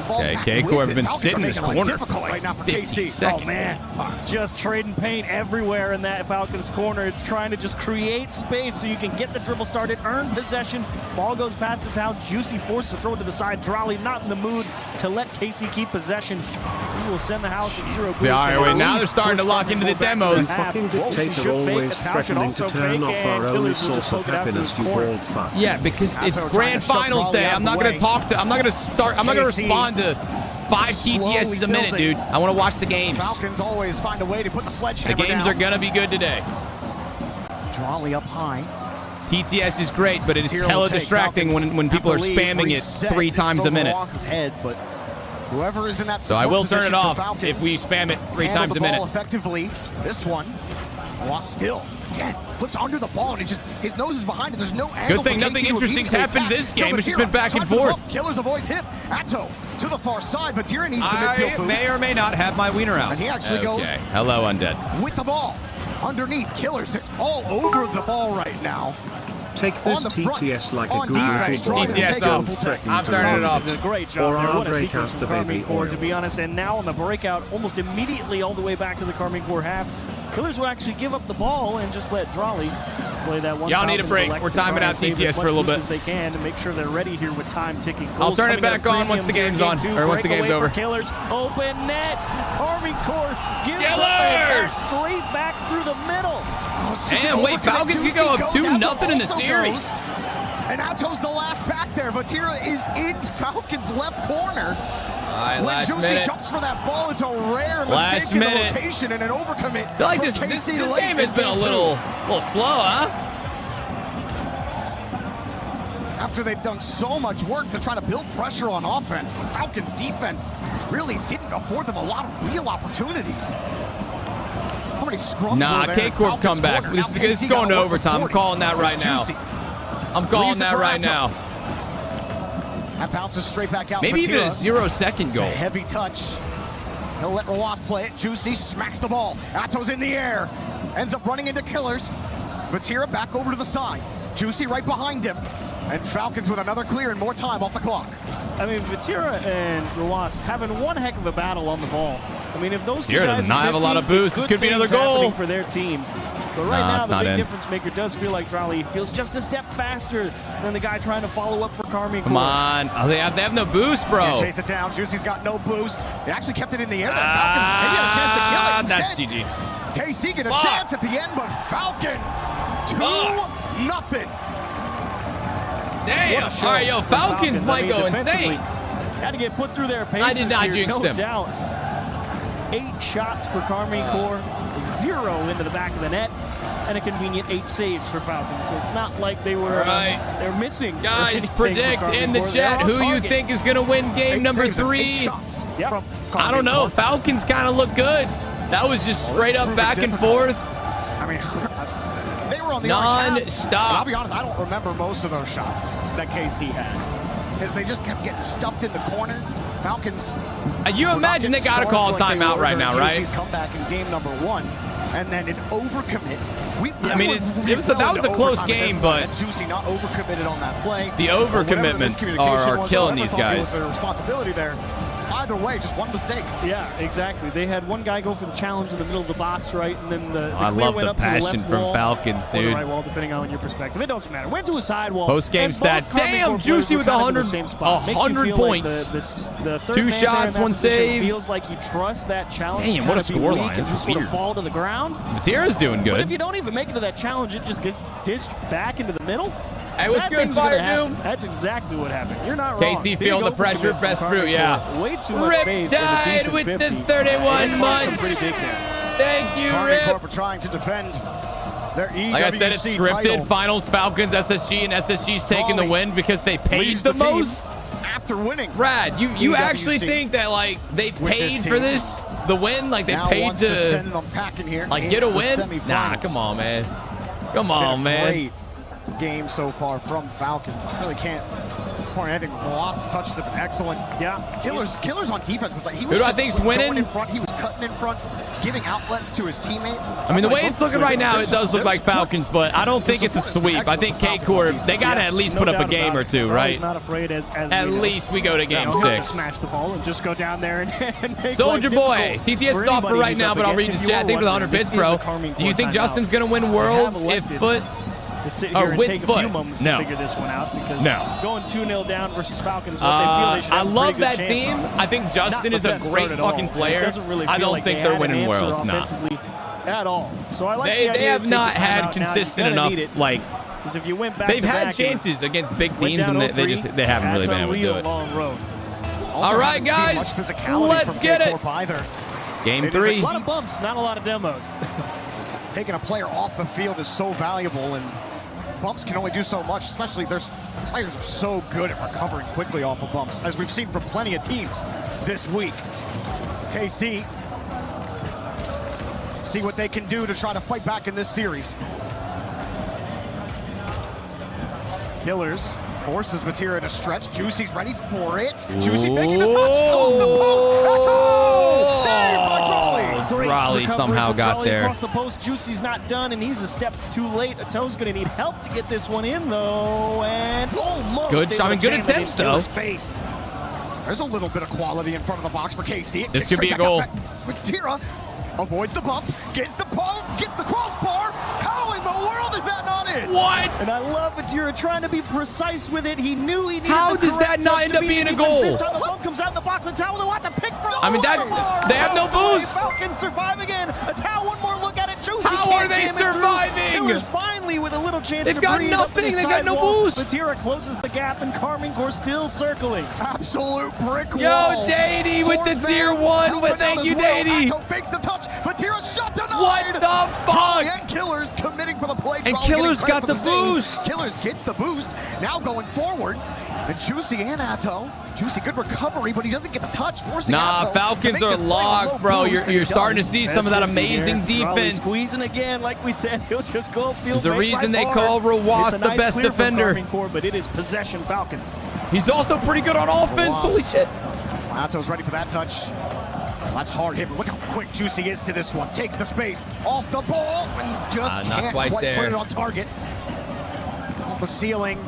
falls Okay, back Keiko with have it. been Falcons sitting are in this making life corner difficult for right now for 50 KC. seconds. Oh, man. It's just trading paint everywhere in that Falcons corner. It's trying to just create space so you can get the dribble started, earn possession. Ball goes past the town. Juicy forced to throw it to the side. Drolly not in the mood to let KC keep possession. He will send the house at 0 boost. See, all right, wait, now they're starting to lock into the demos. Fucking dictator always threatening to turn off our only source of happiness, you bald fuck. Yeah, because it's grand finals day. I'm not gonna talk to. I'm not gonna respond to 5 TTSs a minute, dude. I want to watch the games. Falcons always find a way to put the sledgehammer The games down. are gonna be good today. Drawley up high. TTS is great, but it is hella distracting when people are spamming it 3 times a minute. Head, but whoever is in that So I will turn it off Falcons, if we spam it 3 times a the ball minute. effectively. This one, lost still. Again, flips under the ball and his nose is behind it. There's no angle. Good thing for nothing KC to interesting's immediately happened attack. this Still game. It's just Vatira been back trying and for the forth. ball. Killers avoids him. Atto to the far side. Vatira needs the I midfield boost. may or may not have my wiener out. And he actually goes Hello, Undead. with the ball. Underneath, Killers is all over the ball right now. Take this TTS like a good little boy. TTS off. I'm turning it off. Did a great job there. I'll What a break sequence out from the baby Carmine Corps, oil. to be honest. And now on the breakout, almost immediately all the way back to the Carmine Corps half. Killers will actually give up the ball and just let Drolly play that one. Y'all need a break. We're timing out TTS for a little bit. As they can to make sure they're ready here with time ticking. I'll Goals turn it coming at back a on once the premium game's here, on, game two. or once the game's Breakaway over. for Killers. Open net. Carmine Corps gives up Killers! the attack straight back through the middle. Damn, wait, Falcons could go up 2-0 in the series. And Atto's the last back there. Vatira is in Falcons' left corner. All right, When last Juicy minute. jumps for that ball, it's a rare Last mistake in minute. the rotation and an overcommit. I feel like from this KC late game in has been a game little slow, huh? After they've done so much work to try to build pressure on offense, but Falcons' defense really didn't afford them a lot of real opportunities. How many scrums Nah, were there in K-Corp Falcons' come back. corner? This Now is KC going got to away with overtime. I'm 40. calling that right It's now. Juicy. I'm calling Leaves it that for right Atto. now. That bounces straight back out. Maybe even a Vatira. 0-second It's a goal. heavy touch. He'll let Roas play it. Juicy smacks the ball. Atto's in the air. Ends up running into Killers. Vatira back over to the side. Juicy right behind him. And Falcons with another clear and more time off the clock. I mean, Vatira and Roas having one heck of a battle on the ball. I mean, if those two Vatira guys does not are have a lot of 50, boost. This good could be another things happening goal. for their team. But right Nah, now, it's the not big in. difference maker does feel like Drolly feels just a step faster than the guy trying to follow up for Carmine Come Corps. on. Oh, they have no boost, bro. Can't chase it down. Juicy's got no boost. They actually kept it in the air. The Falcons maybe had a chance to kill it instead. That's GG. KC get a Fuck. chance at the end, but Falcons 2-0. Damn. What a show All right, yo, from Falcons might go defensively, insane. Had to get put through their paces I did not here, jinx no them. doubt. 8 shots for Carmine Corps, 0 into the back of the net, and a convenient 8 saves for Falcons. So it's not like they were they're missing. or Guys, anything for predict Carmine in the Corps. They're chat on who you target. think is going to win game 8 number saves and 3. 8 shots from I Carmine don't know. Corps. Falcons kind of look good. That was just straight this up proved back and difficult. forth. I mean, they were on the orange half. Non-stop. And I'll be honest, I don't remember most of those shots that KC had. Because they just kept getting stuffed in the corner. Falcons. You imagine they got to call a timeout right now, right? KC's comeback in game number 1. And then an overcommit. I mean, that was a close game, but Juicy not overcommitted on that play. the Or whatever overcommitments miscommunication are was, killing whoever these thought it was guys. their responsibility there. Either way, just one mistake. Yeah, exactly. They had one guy go for the challenge in the middle of the box, right? And then the I clear love went the up to the passion left from wall, Falcons, or the dude. right wall, depending on your perspective. It doesn't matter. Went to a sidewall. Post-game and both stats. Carmine Damn, Corps Juicy players with were kind of in the 100 same spot. Makes you 100 feel like points. the third 2 man there shots, in that 1 position save. feels like you trust that challenge. Damn, to what a kind of be scoreline. weak and That's just sort of weird. fall to the ground. Matera's doing But if good. you don't even make it to that challenge, it just gets dished back into the middle. Hey, what's Bad good, things are gonna Fire happen. Doom? That's exactly what happened. You're not wrong. KC feeling the pressure, overcommit best from fruit, Carmine yeah. Corps. Way too much faith in a Riptide decent with 50. the 31 It cost them months. pretty big there. Thank you, Carmine Rip. Corp trying to defend their EWC Like I said, it's scripted. title. Finals, Falcons, SSG, and SSG's taking the Raleigh win because they paid leads the the team most. After winning. Brad, you EWC actually think that like they with this paid team. for this? The win? Like they Now paid wants to send them packing here. like into get a the win? semifinals. Nah, come on, man. Come Been on, a man. Great game so far from Falcons. I really can't point anything. Ross touches have been excellent. Yeah. Killers on defense was like he Who was do I just think's going winning? in front. He was getting in front, giving outlets to his teammates. I mean, the way it's looking right now, it does look like Falcons, but I don't think it's a sweep. I think K-Corp, they got to at least put up a game or two, right? Not afraid as at least we go to game 6. Smash the ball and just go down there and make Soldier life Boy, TTS is off for right now, but I'll read his chat. Thank you for the 100 bits, bro. Do you think Justin's going to win Worlds if Foot to sit here and take a few moments to figure this one out, because going 2-0 down versus Falcons, what they feel they should have I love that pretty good team. chance on. I think Justin is a great fucking player. I don't think they're winning Worlds now. At all. So I like they have not had consistent enough, like, if you went back they've had chances against big teams and they haven't really been able to do it. All right, guys, let's get it. Game 3. A lot of bumps, not a lot of demos. Taking a player off the field is so valuable, and bumps can only do so much, especially players are so good at recovering quickly off of bumps, as we've seen from plenty of teams this week. KC, see what they can do to try to fight back in this series. Killers forces Vatira to stretch. Juicy's ready for it. Juicy making the touch off the post. Saved by Drawley. Drawley somehow got there. Across the post. Juicy's not done, and he's a step too late. Ato's going to need help to get this one in, though, and almost good. I mean, good attempts though. Face. There's a little bit of quality in front of the box for KC. This could be a goal. Vatira avoids the bump, gets the ball, gets the crossbar. How in the world is that not in? What? And I love Vatira trying to be precise with it. He knew he needed How the does that not end up being a goal? This time the bump comes out in the box, and Tao with a lot to pick from. I mean, they have no boost. Falcons survive again. A Tao, one more look at it. Juicy How are they surviving? Killers finally with a little chance They've to got breathe nothing. They've got no boost. Vatira closes the gap, and Carmine Core still circling. Absolute brick wall. Yo, Dady with the tier 1. But thank you, Dady. Fakes the touch. Vatira shot denied. What the fuck? And Killers committing for the play. And Killers got the boost. Killers gets the boost. Now going forward. And Juicy and Atto. Juicy, good recovery, but he doesn't get the touch. Forcing Atto Falcons are locked, bro. You're starting to see some of that amazing defense. Squeezing again, like we said, he'll just go field. There's a reason they call Rawas the best defender. Core, but it is possession Falcons. He's also pretty good on offense. Holy shit. Atto's ready for that touch. That's hard hit, but look how quick Juicy is to this one. Takes the space, off the ball, and just can't quite put it on target. Off the ceiling,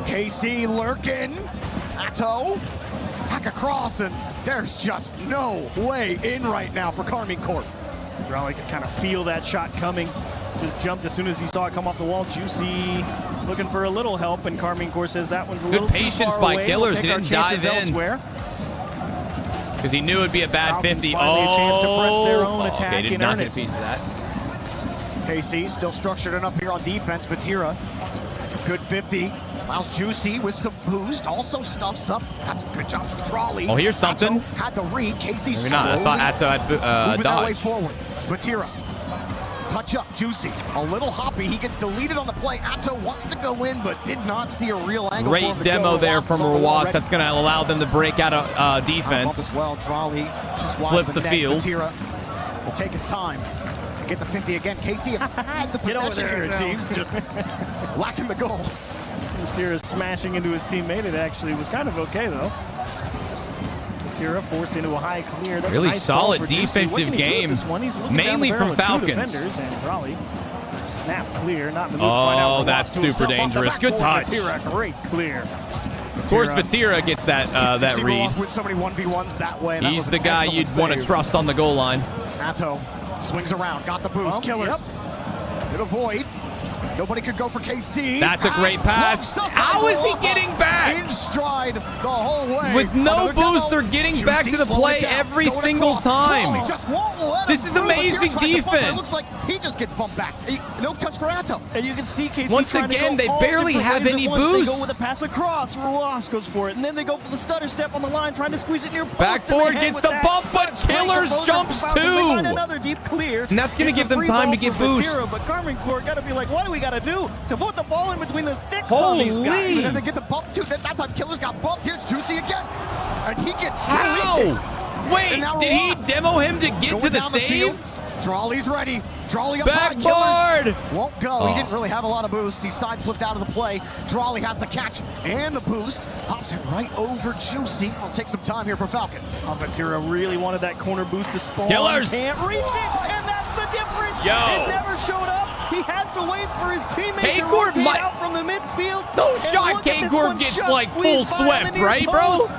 KC lurking. Atto, back across, and there's just no way in right now for Carmine Corp. Raleigh could kind of feel that shot coming. Just jumped as soon as he saw it come off the wall. Juicy looking for a little help, and Carmine Corp says that one's a little too far away. Good patience by Killers. He didn't dive in. Because he knew it'd be a bad 50. A chance to press their own attack okay, did not get a piece of that. KC still structured enough here on defense. Vatira, that's a good 50. Allows Juicy with some boost. Also stuffs up. That's a good job from Trolley. Oh, here's something. Atto had the read. KC maybe not. I thought Atto had moving that way dodge. forward. Vatira. Touch up, Juicy. A little hoppy. He gets deleted on the play. Atto wants to go in, but did not see a real angle. Great demo there from Rawas. That's going to allow them to break out of defense. As well, Trolley just flip the field. Vatira will take his time. Get the 50 again. KC had the possession here, it seems. Just lacking the goal. Vatira smashing into his teammate. It actually was kind of okay, though. Vatira forced into a high clear. That's really a nice solid defensive game, mainly from Falcons. And Raleigh snap clear, not the move. Oh, that's super dangerous. Good touch. Vatira, great clear. Of course, Vatira gets that that read. With so many 1v1s that way. He's the guy you'd want to trust on the goal line. Atto swings around, got the boost. Killers. Good avoid. Nobody could go for KC. That's a great pass. How is he getting back? In stride the whole way. With no boost, they're getting back to the play every single time. This is amazing defense. It looks like he just gets bumped back. No touch for Atto. And you can see KC once again, they barely have any boost. They go with a pass across. Ruas goes for it, and then they go for the stutter step on the line, trying to squeeze it near post. Backboard gets the bump, but Killers jumps too. Another deep clear. And that's going to give them time to get boost. But Carmine Corp got to be like, what do we got to do to put the ball in between the sticks on these guys? And then they get the bump too. That's how Killers got bumped. Here's Juicy again. And he gets How? Wait, did he demo him to get to the save? Trolley's ready. Drawley up high. Backboard! Killers won't go. Oh. He didn't really have a lot of boost. He side flipped out of the play. Drawley has the catch and the boost. Pops it right over Juicy. It'll take some time here for Falcons. Avatira really wanted that corner boost to spawn. Killers! Can't reach it, and that's the difference. Yo. It never showed up. He has to wait for his teammate to K-Corp rotate might- out from the midfield. No And shot look at this K-Corp one gets just like full squeezed by on the swept, near right, bro? post.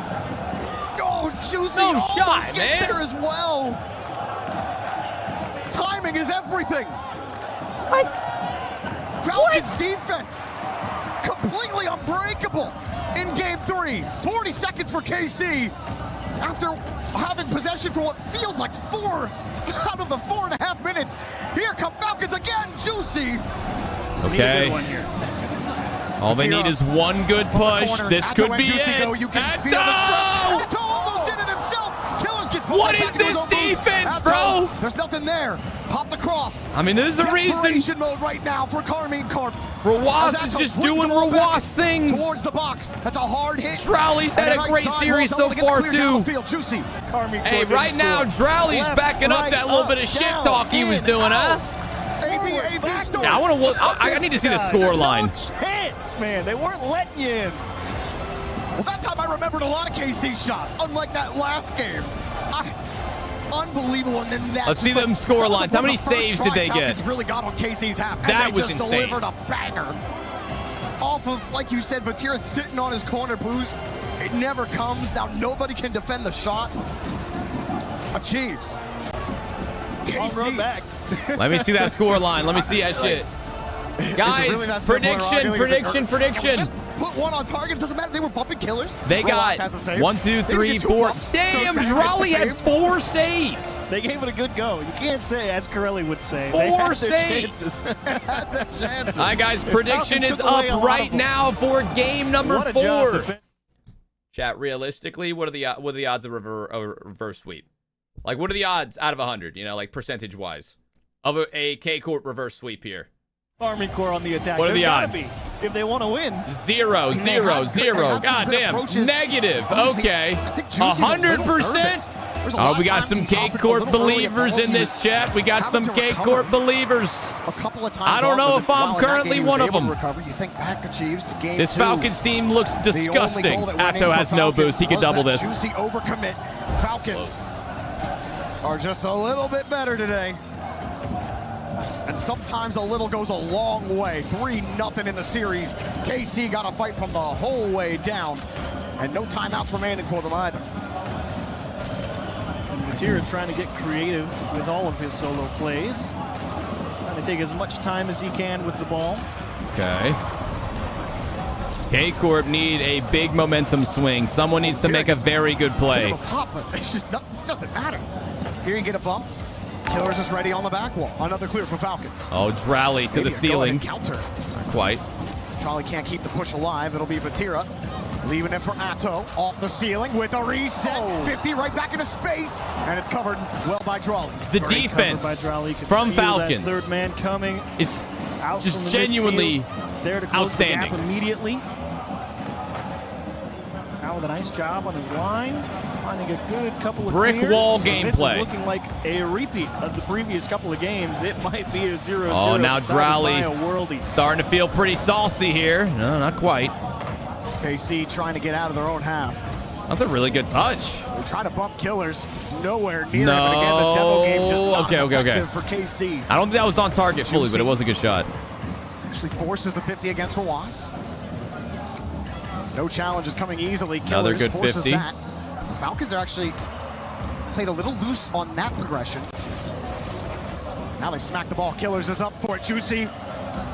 Oh, Juicy No almost shot, gets man. there as well. Timing is everything. What? Falcons defense completely unbreakable in game 3. 40 seconds for KC after having possession for what feels like 4 out of the 4.5 minutes. Here come Falcons again. Juicy. Okay. All they need is one good push. This could be it. You can feel the stress. Atto almost did it himself. Killers gets What back is into his this own boost. defense, Atto, bro? There's nothing there. Popped across. I mean, there's a reason. Desperation mode right now for Carmine Corp. Rawas As is Atto just flips doing the ball back Rawas things. towards the box. That's a hard hit. Drowley's had And a nice great side series roll so to get the far, clear down too. the field. Juicy. Carmine Hey, Corp right didn't now, score. Drowley's Left, backing up right, that little bit of up, shit down, talk he was in, doing, out. huh? AB starts. Yeah, I need to see the score line. No chance, man. They weren't letting you in. Well, that time I remembered a lot of KC shots, unlike that last game. Unbelievable. And then that Let's see them score lines. How many saves did they get? Really got on KC's half. And That they was just insane. delivered a banger. Off of, like you said, Vatira sitting on his corner boost. It never comes. Now nobody can defend the shot. Achieves. KC. Back. Let me see that score line. Let me see that shit. Guys, really that simple? prediction. Just put one on target. It doesn't matter. They were bumping killers. They Rojas got has a save. 1, 2, They 3, get 2 4. bumps. Damn, Dirtbag has Raleigh the had save. 4 saves. They gave it a good go. You can't say, as Corelli would say, 4 they had their saves. chances. Had their chances. All right, guys, prediction is took away a up lot right of them. now for game number What a job 4. defending. Chat, realistically, what are the odds of a reverse sweep? Like, what are the odds out of 100? You know, like percentage-wise, of a K-Corp reverse sweep here? Army Corps on the attack. What are There's the gotta odds? Be, if they want to win. 0, 0, 0. God damn. Negative. Okay. 100%. Oh, we got some K-Corp believers in this chat. We got some K-Corp believers. A couple of times I don't know if I'm while in that currently game, he one was of able to them. recover. You think back achieves to game This 2. Falcons team looks The only disgusting. goal that went in Atto for has no Falcons boost. He could was double that this. Juicy overcommit. Falcons are just a little bit better today. And sometimes a little goes a long way. 3-0 in the series. KC got to fight from the whole way down. And no timeouts remaining for them either. And Vatira trying to get creative with all of his solo plays. Trying to take as much time as he can with the ball. Okay. K-Corp need a big momentum swing. Someone needs to make a very good play. Pop, but it's just it doesn't matter. Here you get a bump. Killers is ready on the back wall. Another clear for Falcons. Oh, Drowley to the ceiling. Counter. Not quite. Charlie can't keep the push alive. It'll be Vatira. Leaving it for Atto. Off the ceiling with a reset. 50 right back into space. And it's covered well by Drawley. The Great defense cover by Drowley. Could from feel that Falcons third man coming is out just from the genuinely midfield, there to close outstanding. The gap immediately. Tao with a nice job on his line. Finding a good couple of Brick clears. wall So gameplay. This is looking like a repeat of the previous couple of games. It might be a 0-0. Oh, now decided by Drowley a worldie. starting to feel pretty saucy here. No, not quite. KC trying to get out of their own half. That's a really good touch. They try to bump Killers. Nowhere near it. But again, the demo game just not as effective for KC. I don't think that was on target fully, but it was a good shot. Actually forces the 50 against Rawas. No challenges coming easily. Another Killers good forces 50. that. The Falcons are actually played a little loose on that progression. Now they smack the ball. Killers is up for it. Juicy.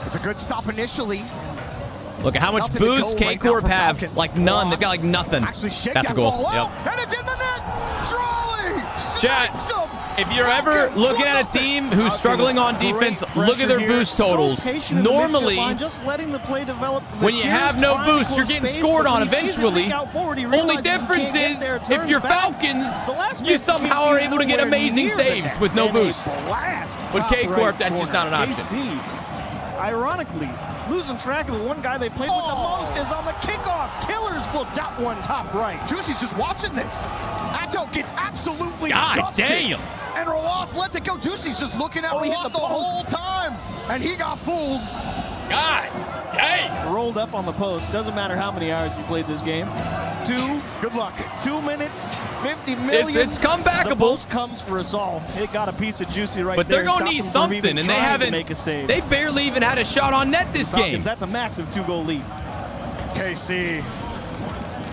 It's a good stop initially. Look at how much Nothing to boost go right K-Corp now for have. Falcons. Like none. They've got like nothing. Actually shake That's a that goal. ball out, Yep. and it's in the net. Drawley. Chat, if you're ever looking at a team who's struggling on defense, look at their boost totals. Normally, just letting the play develop. when you have no boost, you're getting scored on eventually. Only difference is if you're Falcons, you somehow are able to get amazing saves with no boost. With K-Corp, that's just not an option. Ironically, losing track of the one guy they played with the most is on the kickoff. Killers will dot one top right. Juicy's just watching this. Atto gets absolutely God dusted. damn. And Roas lets it go. Juicy's just looking at Roas the whole time. And he got fooled. God. Hey. Rolled up on the post. Doesn't matter how many hours you played this game. Good luck. 2 minutes, 50 million. It's comebackable. The post comes for us all. It got a piece of Juicy right but there. But they're going to need something, and they haven't. Make a save. They barely even had a shot on net this Falcons, game. That's a massive 2-goal lead. KC.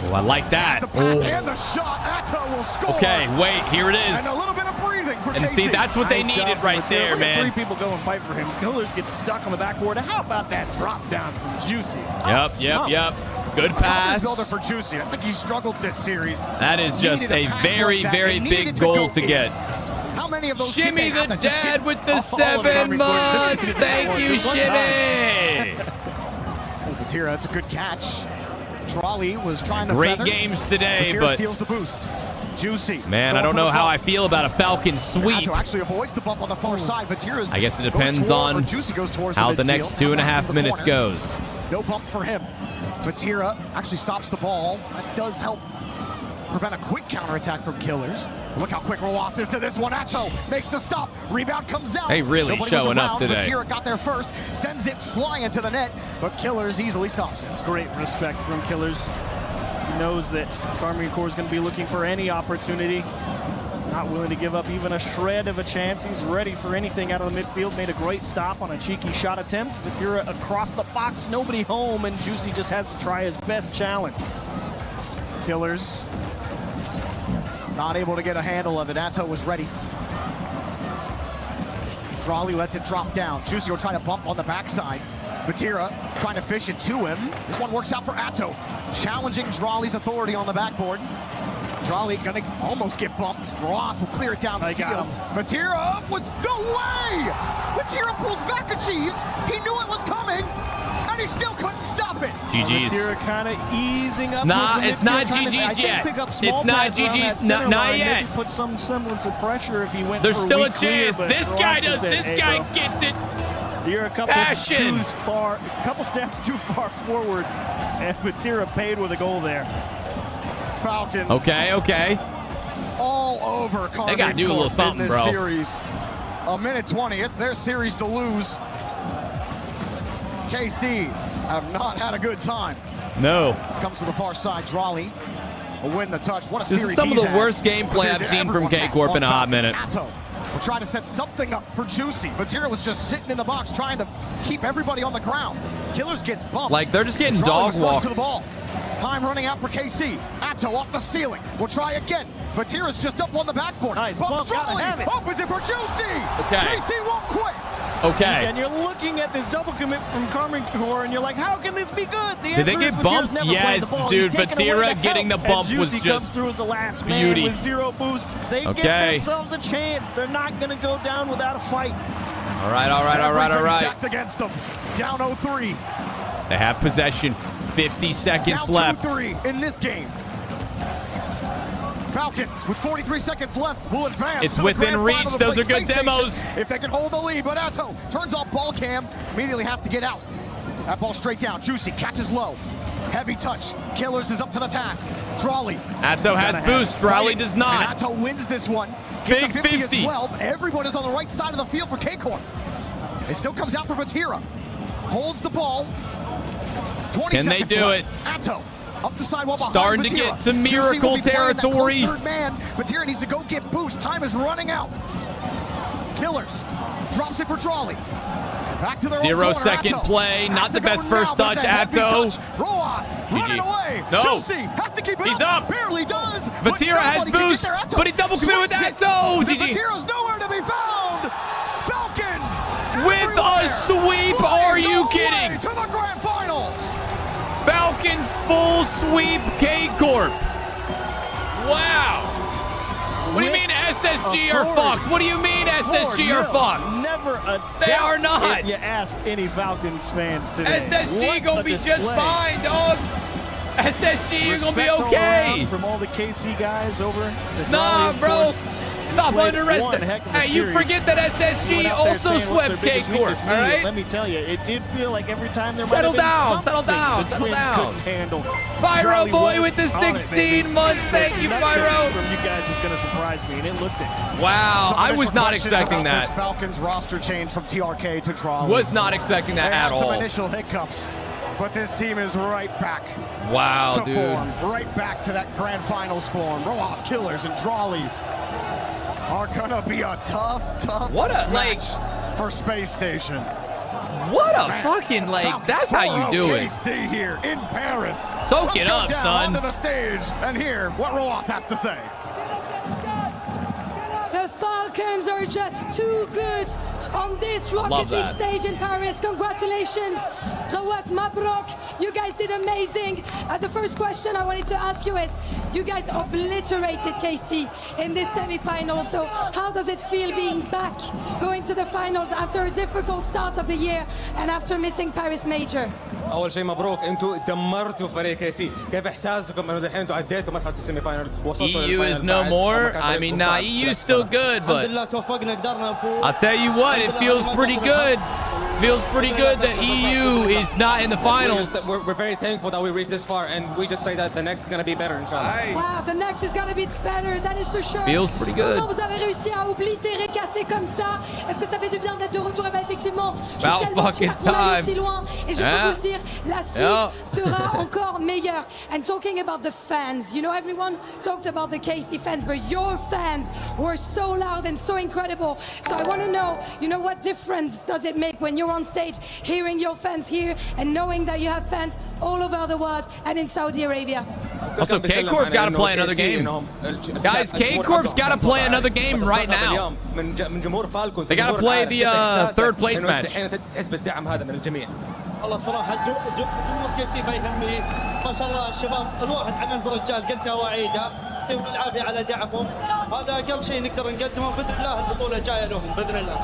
Oh, I like that. The pass and the shot. Atto will score. Okay, wait. Here it is. And a little bit of breathing for and KC. See, that's what they needed right there, man. 3 people go and fight for him. Killers get stuck on the backboard. How about that drop down from Juicy? Yep. Good pass. Builder for Juicy. I think he struggled this series. That is just a very, very big goal to get. How many of those Shimmy the dad with the 7 months. Thank you, Shimmy. Vatira, that's a good catch. Trolley was trying to Great feather. games today, Vatira but steals the boost. Juicy. Man, I don't know how I feel about a Falcon sweep. Atto actually avoids the bump on the far side. Vatira I guess it depends on how the next 2.5 minutes goes. No bump for him. Vatira actually stops the ball. That does help prevent a quick counterattack from Killers. Look how quick Roas is to this one. Atto makes the stop. Rebound comes out. They really showing up today. Vatira got there first, sends it flying to the net, but Killers easily stops it. Great respect from Killers. He knows that Karmine Corps is going to be looking for any opportunity. Not willing to give up even a shred of a chance. He's ready for anything out of the midfield. Made a great stop on a cheeky shot attempt. Vatira across the box, nobody home, and Juicy just has to try his best challenge. Killers not able to get a handle of it. Atto was ready. Trolley lets it drop down. Juicy will try to bump on the backside. Vatira trying to fish it to him. This one works out for Atto. Challenging Trolley's authority on the backboard. Trolley gonna almost get bumped. Roas will clear it down the field. Vatira with no way! Vatira pulls back, achieves. He knew it was coming, and he still couldn't stop it. GG's. Vatira kind of easing up. Nah, it's not GG's yet. It's not GG's. Not yet. Maybe put some semblance of pressure if he went. There's for still a clear, chance. This guy does. This guy gets it. You're a couple Passion. steps too far forward, and Vatira paid with a goal there. Falcons. Okay. All over Karmine They gotta do a little something, in this bro. Series. A minute 20. It's their series to lose. KC have not had a good time. No. This comes to the far side. Trolley will win the touch. What a This series is some of he's the had. worst gameplay I've seen from K-Corp in a hot minute. Atto will try to set something up for Juicy. Vatira was just sitting in the box trying to keep everybody on the ground. Killers gets bumped. Like, they're just getting Trolley dog was first walked. to the ball. Time running out for KC. Atto off the ceiling. We'll try again. Vatira's just up on the backboard. Nice Bumps bump, Trolley. gotta have it. Opens it for Juicy. Okay. KC won't quit. Okay. And you're looking at this double commit from Karmine Corps, and you're like, how can this be good? The Did they answer get is bumped? Vatira's never played the Yes, ball. dude. He's taken away Vatira getting the help, bump and was Juicy just comes through as the last beauty. man with 0 boost. They give themselves a chance. They're not going to go down without a fight. All right. Everything stacked against them. Down 0-3. They have possession. 50 seconds Down left. 2-3 in this game. Falcons with 43 seconds left will advance. It's to the within grand reach. final to Those play are good Space Station demos. If they can hold the lead, but Atto turns off ball cam, immediately has to get out. That ball straight down. Juicy catches low. Heavy touch. Killers is up to the task. Trolley. Atto has boost. Trolley does And not. Atto wins this one. Gets Big a 50 50. as well. But everyone is on the right side of the field for K-Corp. It still comes out for Vatira. Holds the ball. 20 Can they seconds do left. it? Atto up the sidewall behind Starting to Vatira. get some Juicy miracle will be playing that close territory. third man. Vatira needs to go get boost. Time is running out. Killers drops it for Trolley. Back to their 0 own corner. second Atto play. has Not to the go best now, first but touch. it's a heavy Atto. touch. Roas running away. No. Juicy has to keep it He's up. up. Barely does. Vatira has boost, but he double committed with Atto. GG. Vatira's nowhere to be found. Falcons With a sweep. Are you way kidding? to the grand finals. Falcons full sweep K-Corp. Wow. What do you mean SSG are fucked? What do you mean SSG are fucked? Never a They doubt are not. If you asked any Falcons fans today. SSG What gonna a be just display. fine, dog. SSG, you're gonna be Respect all okay. around from all the KC guys over to Nah, Trolley, of bro. course. Stop underestimating. Hey, you forget that SSG also swept K-Corp, all right? Let me tell you, it did feel like every time there Settle might have down, been settle something down, the settle Twins down. couldn't handle. Pyro Charlie boy was with the on it, 16 baby. months. Thank you, Nothing Pyro. from you guys is going to surprise me, and it looked it. Wow, I was not expecting This that. Falcons roster change from TRK to Drawley. Was not expecting that They at had some all. initial hiccups, but this team is right back. Wow, to dude. form, right back to that grand finals form. Rojas, Killers, and Drawley are gonna be a tough match for Space Station. What a fucking, like, that's how you do it. KC here in Paris. Soak Let's it go up, down son. onto the stage and hear what Rojas has to say. The Falcons are just too good on this Rocket Love League that. stage in Paris. Congratulations, Rawas Mabrok. You guys did amazing. The first question I wanted to ask you is, you guys obliterated KC in this semi-final. So how does it feel being back, going to the finals after a difficult start of the year and after missing Paris Major? اول شيء مبروك انتوا دمرتوا فريق كيسي كيف احساسكم انه دحين انتوا عديتوا مرحله السيمي فاينل وصلتوا EU is no more. I mean, nah, EU's still good, but I'll tell you what, it feels pretty good. Feels pretty good that EU is not in the finals. We're very thankful that we reached this far, and we just say that the next is going to be better, inshallah. Wow, the next is gonna be better, that is for sure. Feels pretty good. Comment vous avez réussi à oblitérer, casser comme ça? Est-ce que ça fait du bien d'être de retour? Et bien effectivement, je suis About tellement fière fucking qu'on aille time. aussi loin. Et je peux Yeah. vous le dire, la suite Yeah. sera encore meilleure. And talking about the fans, you know, everyone talked about the KC fans, but your fans were so loud and so incredible. So I want to know, you know, what difference does it make when you're on stage, hearing your fans here and knowing that you have fans all over the world and in Saudi Arabia? Also, K-Corp got to play another game. Guys, K-Corp's got to play another game right now. They got to play the third place match. والله صراحة جمهور كيسي ما يهمني ما شاء الله الشباب الواحد عن الرجال قلتها واعيدها يعطيهم العافية على دعمهم هذا أقل شيء نقدر نقدمه بإذن الله البطولة جاية لهم بإذن الله.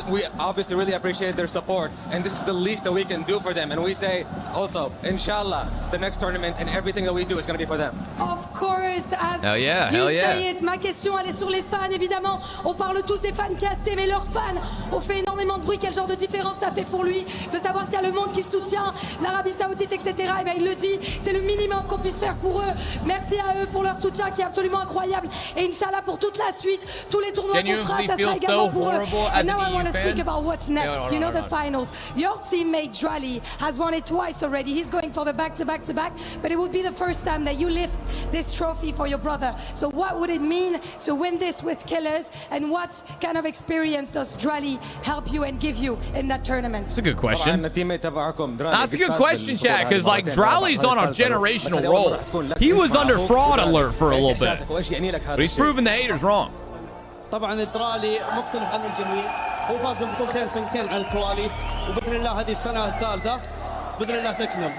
We obviously really appreciate their support, and this is the least that we can do for them. And we say also, inshallah, the next tournament and everything that we do is going to be for them. Of course, as Hell yeah, you hell yeah. say it. Ma question, elle est sur les fans, évidemment. On parle tous des fans cassés, mais leurs fans ont fait énormément de bruit. Quel genre de différence ça fait pour lui de savoir qu'il y a le monde qui le soutient, l'Arabie Saoudite, etc. Et bien, il le dit, c'est le minimum qu'on puisse faire pour eux. Merci à eux pour leur soutien qui est absolument incroyable. Et Inch'Allah, pour toute la suite, tous les tournois qu'on fera, ça sera également pour eux. And now I want to speak about what's next. You know, the finals. Your teammate Drawley has won it twice already. He's going for the back-to-back-to-back, but it would be the first time that you lift this trophy for your brother. So what would it mean to win this with Killers, and what kind of experience does Drawley help you and give you in that tournament? That's a good question. That's a good question, Chad, because like Drawley's on a generational roll. He was under fraud alert for a little bit, but he's proven the haters wrong. طبعا الدرالي مختلف عن الجميع هو فاز ببطولتين سنتين على التوالي وبإذن الله هذه السنة الثالثة بإذن الله تكمل.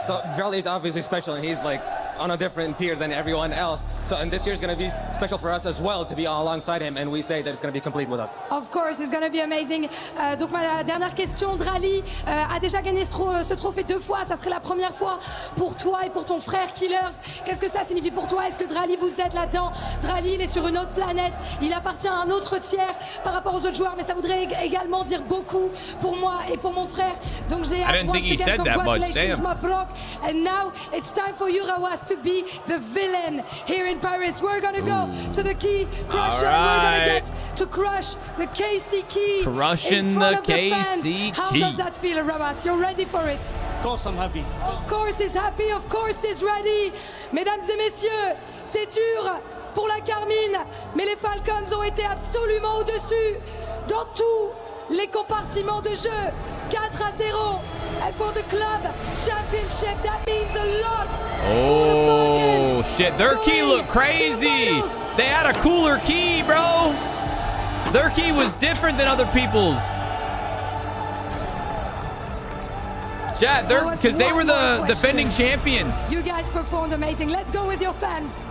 So Drawley is obviously special, and he's like on a different tier than everyone else. So, and this year is going to be special for us as well to be alongside him, and we say that it's going to be complete with us. Of course, it's going to be amazing. Donc ma dernière question, Drawley a déjà gagné ce trophée 2 fois. Ça serait la première fois pour toi et pour ton frère Killers. Qu'est-ce que ça signifie pour toi? Est-ce que Drawley vous aide là-dedans? Drawley, il est sur une autre planète. Il appartient à un autre tiers par rapport aux autres joueurs, mais ça voudrait également dire beaucoup pour moi et pour mon frère. Donc j'ai hâte. Once again, congratulations, Mabrok. And now it's time for you, Rawas, to be the villain here in Paris. We're gonna go to the key crusher. We're gonna get to crush the KC key Crushing in front the of the fans. KC How key. does that feel, Rawas? You're ready for it? Of course I'm happy. Of course he's happy. Of course he's ready. Mesdames et messieurs, c'est dur pour la Carmine, mais les Falcons ont été absolument au-dessus dans tous les compartiments de jeu. 4-0. And for the club championship, that means a lot for the Falcons. Oh shit, their key looked crazy. They had a cooler key, bro. Their key was different than other people's. Chat, because they were the defending champions. You guys performed amazing. Let's go with your fans.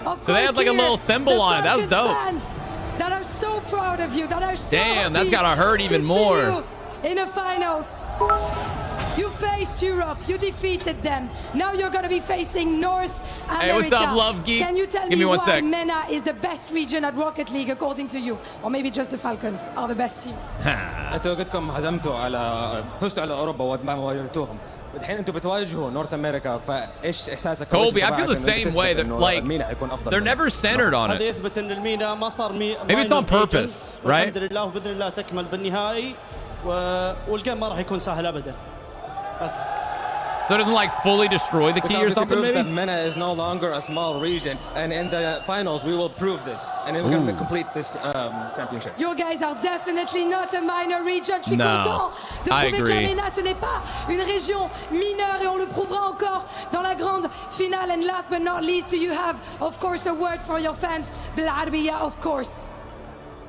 Of So they had like a little symbol on it. That was dope. Fans that are so proud of you, that are so Damn, that's happy gotta hurt even to see more. you in the finals. You faced Europe, you defeated them. Now you're going to be facing North Hey, what's up, Love Geek? Can you tell Give me one why sec. MENA is the best region at Rocket League according to you? Or maybe just the Falcons are the best team? انتوا قدكم هزمتوا على فزتوا على اوروبا وما واجهتوهم. الحين انتوا بتواجهوا نورث امريكا فايش احساسك؟ Colby, I feel the same way. That like they're never centered on هذا it. يثبت ان المينا ما صار Maybe it's on purpose, right? الحمد لله وباذن الله تكمل بالنهائي والجيم ما راح يكون سهل ابدا. بس. So it doesn't like fully destroy the key or something, maybe? That MENA is no longer a small region, and in the finals we will prove this, and we're going to complete this championship. You guys are definitely not a minor region. Je suis No, content de I prouver que la agree. MENA, ce n'est pas une région mineure, et on le prouvera encore dans la grande finale. And last but not least, do you have, of course, a word for your fans? بالعربية, of course.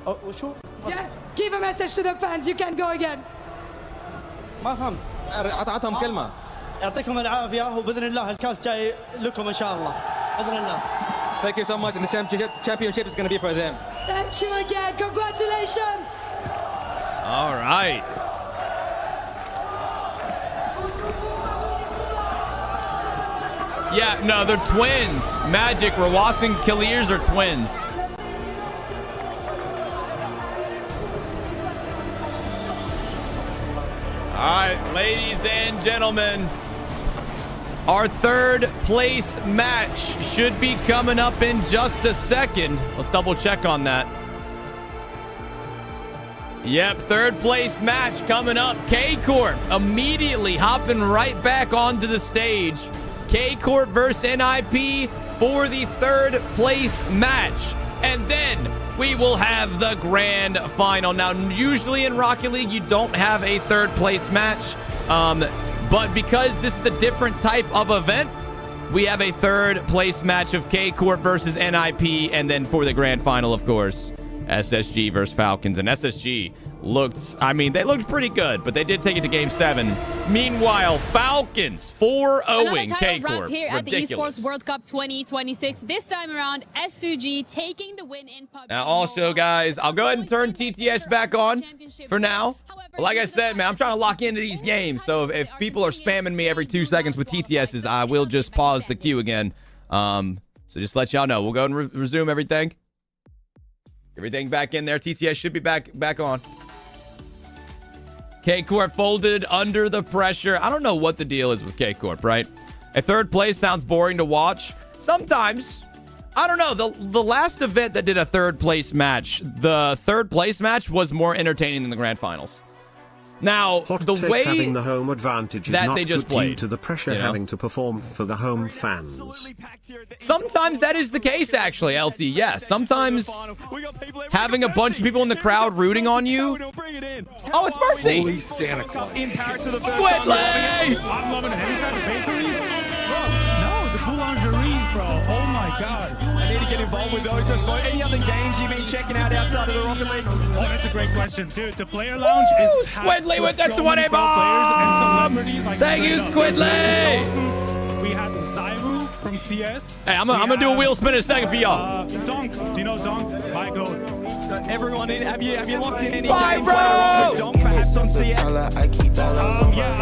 وشو؟ Yeah, give a message to the fans. You can go again. ما فهمت. أعطهم كلمة. يعطيكم العافية وبإذن الله الكاس جاي لكم إن شاء الله. بإذن الله. Thank you so much, and the championship is going to be for them. Thank you again. Congratulations. All right. Yeah, no, they're twins. Magic, Rawas and Killiers are twins. All right, ladies and gentlemen, our third place match should be coming up in just a second. Let's double check on that. Yep, third place match coming up. K-Corp immediately hopping right back onto the stage. K-Corp versus NIP for the third place match. And then we will have the grand final. Now, usually in Rocket League, you don't have a third place match. But because this is a different type of event, we have a third place match of K-Corp versus NIP. And then for the grand final, of course, SSG versus Falcons. And SSG looked, I mean, they looked pretty good, but they did take it to Game 7. Meanwhile, Falcons 4-0ing K-Corp. Here at the Ridiculous. Esports World Cup 2026. This time around, S2G taking the win in PUBG. Now, also, guys, I'll go ahead and turn TTS back on for now. But like I said, man, I'm trying to lock into these games. So if people are spamming me every 2 seconds with TTSs, I will just pause the queue again. So just let y'all know. We'll go and resume everything. Everything back in there. TTS should be back on. K-Corp folded under the pressure. I don't know what the deal is with K-Corp, right? A third place sounds boring to watch. Sometimes. I don't know. The last event that did a third place match, the third place match was more entertaining than the grand finals. Now, the way having the home advantage is that not they just good played, due to the pressure having to perform for the home fans. Sometimes that is the case, actually, LT. Yeah, sometimes having a bunch of people in the crowd rooting on you. Oh, it's Mercy. Holy Santa Claus. Squidly! I'm loving it. Have you tried the bakeries? No, the boulangeries, bro. Oh my God. I need to get involved with those as well. Any other games you've been checking out outside of the Rocket League? Oh, that's a great question, dude. The player lounge is packed Squidly with so extra many 1A pro players and bomb! celebrities. Like, Thank you, straight up. Squidly! It's awesome. We had Zaibu from CS. Hey, I'm gonna do a wheel spin in a second for y'all. Donk. Do you know Donk? My goat. Everyone in, have you locked in any Bye, games bro! later on with Donk perhaps on CS? Yeah,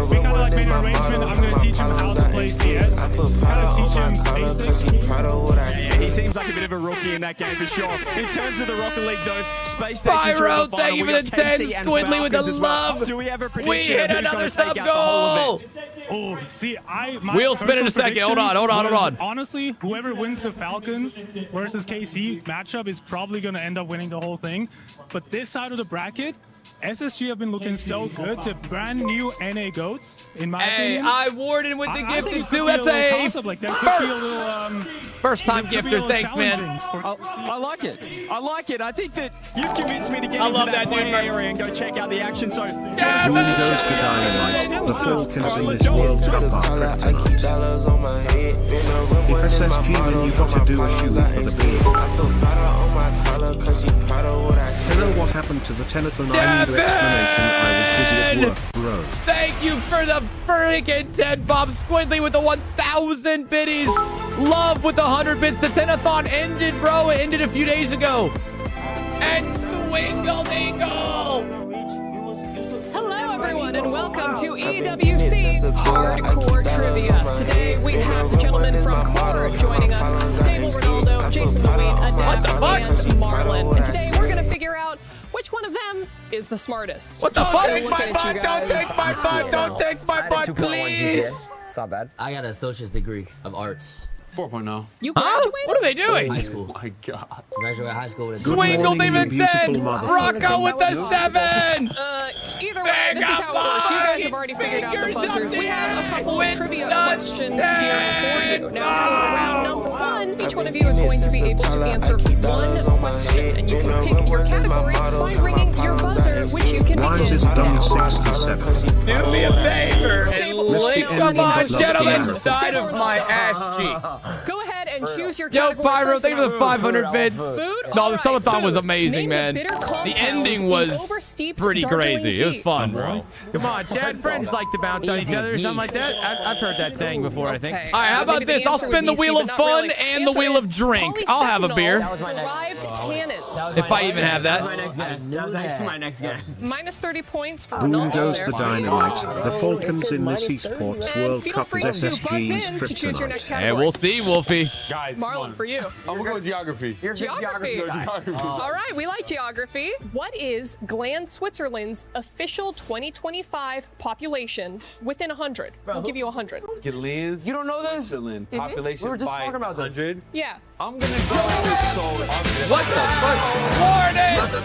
we kind of like made an arrangement. I'm going to teach him how to play CS. Kind of teach him basics. Yeah, he seems like a bit of a rookie in that game for sure. In terms of the Rocket League though, Space Station Pyro, final, thank you for the 10. Squidly with the love. Do we have a prediction? We hit of who's another gonna sub take out the whole goal. event? Oh, see, my Wheel spin in a second. Hold on. was, honestly, whoever wins the Falcons versus KC matchup is probably going to end up winning the whole thing. But this side of the bracket, SSG have been looking so good. The brand new NA GOATs, in my opinion. I Warden with the I think gifted it could too. be a That's little a toss-up. Like, there could be a little, first time it could be gifter. a little Thanks, man. challenging. I like it. I like it. I think that you've convinced me to get I into love that that dude, play man. area and go check out the action. So, June goes to Dynamite. The Falcons in this World Cup are threatened. If SSG win, you've got to do a shoe for the beer. Hello, what happened to the Tenathon? I need an explanation. I was busy at work, bro. Thank you for the freaking 10 Bob Squidly with the 1,000 biddies. Love with the 100 bits. The Tenathon ended, bro. It ended a few days ago. And Swingle Dingle. Hello, everyone. everyone, and welcome to EWC Hardcore Trivia. Today we have the gentlemen from Core joining us, Stable Ronaldo, Jason Louis, Adapt, and Marlon. And today we're going to figure out which one of them is the smartest. What the fuck? Don't take my butt, don't take my butt, don't take my butt, please. It's not bad. I got an associate's degree of arts. 4.0. You graduated? What are they doing? High school. Oh my God. Graduated high school with a Swingle even said Rocco with the 7. Either way, this is how it works. You guys have already figured out the buzzers. We have a couple of trivia questions here for you. Now, for round number 1, each one of you is going to be able to answer one question, and you can pick your category by ringing your buzzer, which you can begin now. Do me a favor and lick my gentleman side of my ass cheek. Go ahead and choose your Yo, category. Pyro, first. thank you for the 500 bits. Food? No, the All right, subathon was food. amazing, Name man. the bitter compound The ending in was oversteeped pretty Darjeeling crazy. It was tea. fun, bro. Come on, Chad. Friends like to bounce on each other or something like that. I've heard that saying before, I think. Okay. All right, how about Maybe the this? I'll answer spin the was wheel easy, of but not fun really. and the Answer wheel is of drink. I'll have a beer. Derived tannins. If I even have that. That was actually my next guess. Minus 30 points for Boom Ronaldo goes there. the dynamite. The Falcons in this esports And World feel Cup free is to buzz SSG's in to choose your next kryptonite. category. And we'll see, Wolfie. Guys, Marlon, for you. I'm gonna go geography. Geography. All right, we like geography. What is Gland, Switzerland's official 2025 population within 100? We'll give you 100. Gillians. You don't know this? Population We were just by talking about this. 100. Yeah. I'm gonna go with Seoul. What the fuck? Warning! With the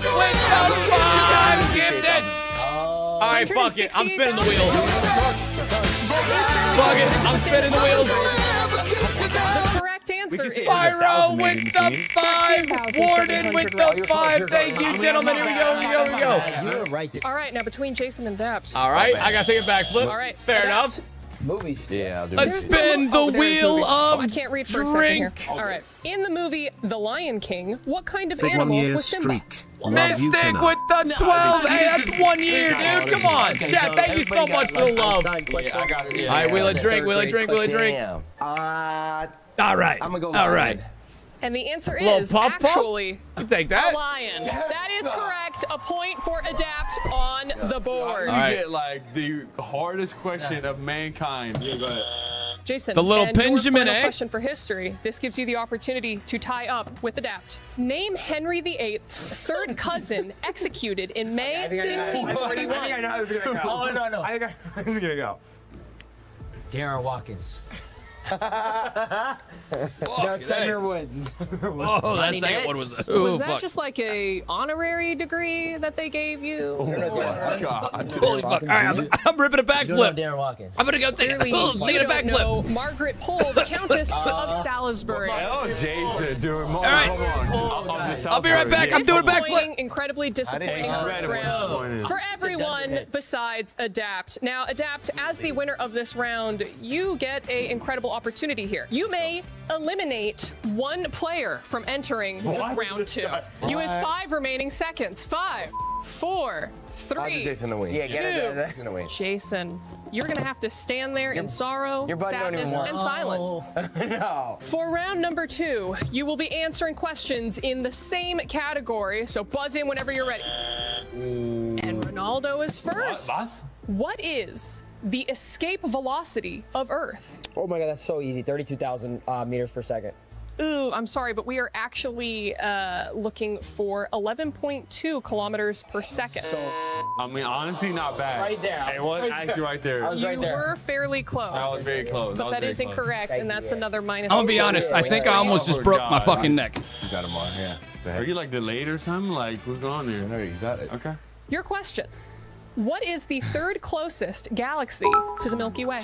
5 gifted! All right, fuck it. I'm spinning the wheel. Fuck it. I'm spinning the wheels. The correct answer is Pyro with the 5. Warden with the 5. Thank you, gentlemen. Here we go. You were right there. All right, now between Jason and Daps. All right, I got to take a backflip. All right. Fair enough. Movies. Yeah, I'll do Let's spin the wheel of I can't read for a second here. drink. All right. In the movie The Lion King, what kind of Big 1 animal year was Simba? streak. Love you Mystic tonight. with the 12. Hey, that's 1 year, dude. Come on. Chat, thank you so much for the love. All right, wheel of drink, wheel of drink, wheel of drink. All right. I'm gonna go All right. And the answer Little is puff puff? actually You take that. a lion. That is correct. A point for Adapt on the board. You All right. get like the hardest question of mankind. Yeah, go ahead. Jason, The little and your Benjamin, final eh? question for history. This gives you the opportunity to tie up with Adapt. Name Henry VIII's third cousin executed in May 1541. I think I know how this is gonna go. Oh, no. I think I know how this is gonna go. Darren Watkins. That's Senator Woods. Oh, that second one was. Was Oh, that fuck. just like a honorary degree that they gave you? God. Holy fuck. All right, I'm ripping a You don't know backflip. Darren Watkins. I'm going to go take Clearly, a you backflip. don't know Margaret Pole, the Countess of Salisbury. Oh, Jason, doing more. All right. Come on. I'll be right back. I'm doing a backflip. Disappointing, incredibly disappointing first round disappointed. for everyone besides Adapt. Now, Adapt, as the winner of this round, you get an incredible opportunity here. You may eliminate one player from entering round 2. You have 5 remaining seconds. 5, 4, 3, Jason to win. Yeah, get it, 2. Jason to win. Jason, you're gonna have to stand there in sorrow, your buddy don't even sadness, want- and silence. No. For round number 2, you will be answering questions in the same category, so buzz in whenever you're ready. And Ronaldo is first. What is the escape velocity of Earth? Oh my God, that's so easy. 32,000 meters per second. Ooh, I'm sorry, but we are actually looking for 11.2 kilometers per second. I mean, honestly, not bad. Right there. It was actually right there. I was right You there. were fairly close. I was very close. But that is incorrect, and that's another minus. I'm going to be honest. I think I almost just broke my fucking neck. You got him on, yeah. Go Are ahead. you like delayed or something? Like, what's going on there? No, you got it. Okay. Your question. What is the third closest galaxy to the Milky Way?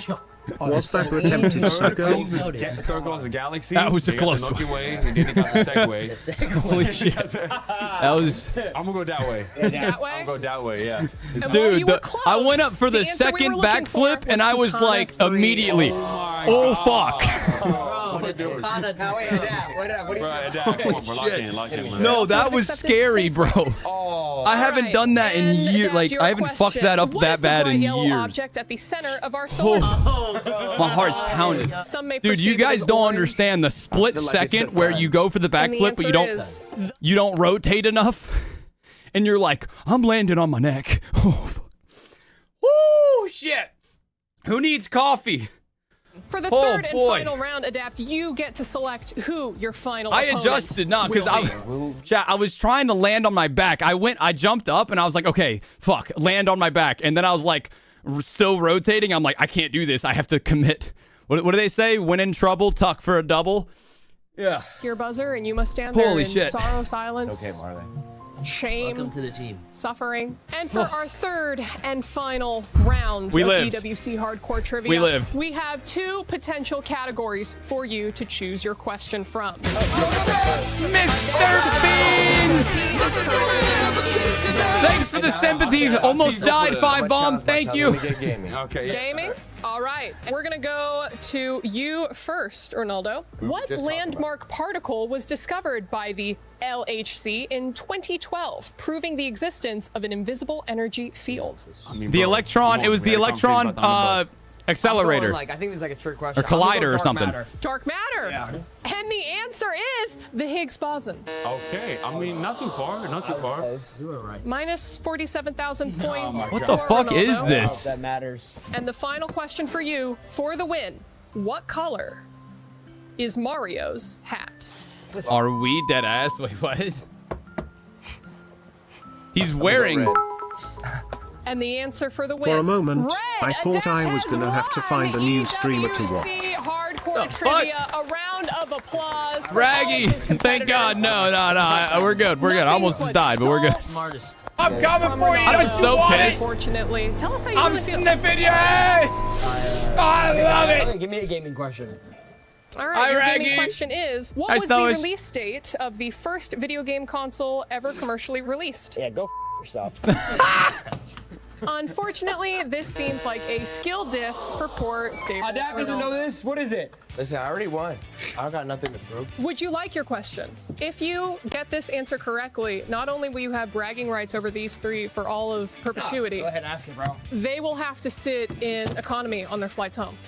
What's that attempted sucker? Third goes the galaxy. That was a they got close the Milky one. Way, and then they got the Segway. Holy shit. That was. I'm gonna go that way. That way? I'm gonna go that way. Yeah. And while Dude, you were close, I went up for the answer we second were looking for backflip, and I was like, immediately, oh fuck. Right, Adapt. Come on, bro. Lock in, man. No, that was scary, bro. I haven't done that in years. Like, I haven't fucked that up that bad in yellow years. object at the center of our solar system. My heart's pounding. Some may Dude, you perceive it guys as don't orange. understand the split second where you go for the And the backflip, but answer you don't rotate enough, and you're like, I'm landing on my neck. Oh, fuck. Woo! shit. Who needs coffee? For the Oh, third and boy. final round, Adapt, you get to select who your final I opponent adjusted, no, because will be. I was trying to land on my back. I jumped up and I was like, okay, fuck, land on my back. And then I was like, still rotating. I'm like, I can't do this. I have to commit. What do they say? When in trouble, tuck for a double. Yeah. Your buzzer, and you must stand Holy there in shit. sorrow, silence, Okay, Marley. shame, Welcome to the team. suffering. And for our third and final round We of lived. EWC Hardcore Trivia, We lived. we have 2 potential categories for you to choose your question from. Mr. Beans! Thanks for the sympathy. Almost died, 5 bomb. Thank you. Okay. Gaming? All right. We're going to go to you first, Ronaldo. What just talked landmark particle was discovered by the LHC in 2012, proving the existence of an invisible energy field? The electron, it was the electron accelerator. I think this is like a trick question. Or collider or something. Dark matter. Yeah. And the answer is the Higgs boson. Okay. I mean, not too far. Not too far. You were right. Minus 47,000 points. What the for fuck Ronaldo. is this? That matters. And the final question for you for the win. What color is Mario's hat? Are we dead ass? Wait, what? He's wearing. And the answer for the win. For a moment, Red, I thought I was gonna have to find a new streamer to watch. EWC Hardcore Trivia. A round of applause. For Raggy. all of his Thank God. competitors. No. We're good. We're good. I almost just died, but we're good. Smartest. I'm coming for you. I've been so pissed. Unfortunately. Tell us how you I'm really feel. sniffing your ass. I love it. Okay, give me a gaming question. All right, your Raggy. gaming question is, what Hi, was the Stowers. release date of the first video game console ever commercially released? Yeah, go yourself. Unfortunately, this seems like a skill diff for poor stable. Adapt doesn't know this. What is it? Listen, I already won. I got nothing to prove. Would you like your question? If you get this answer correctly, not only will you have bragging rights over these 3 for all of perpetuity, Go ahead, ask it, bro. they will have to sit in economy on their flights home.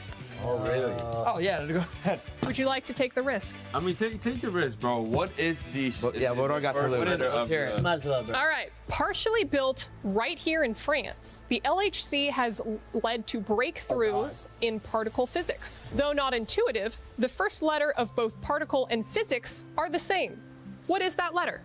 Oh, really? Oh, yeah, go ahead. Would you like to take the risk? I mean, take the risk, bro. What is the... what do I got to lose? Let's hear it. Might as well, bro. All right. Partially built right here in France, the LHC has led to breakthroughs in particle physics. Though not intuitive, the first letter of both particle and physics are the same. What is that letter?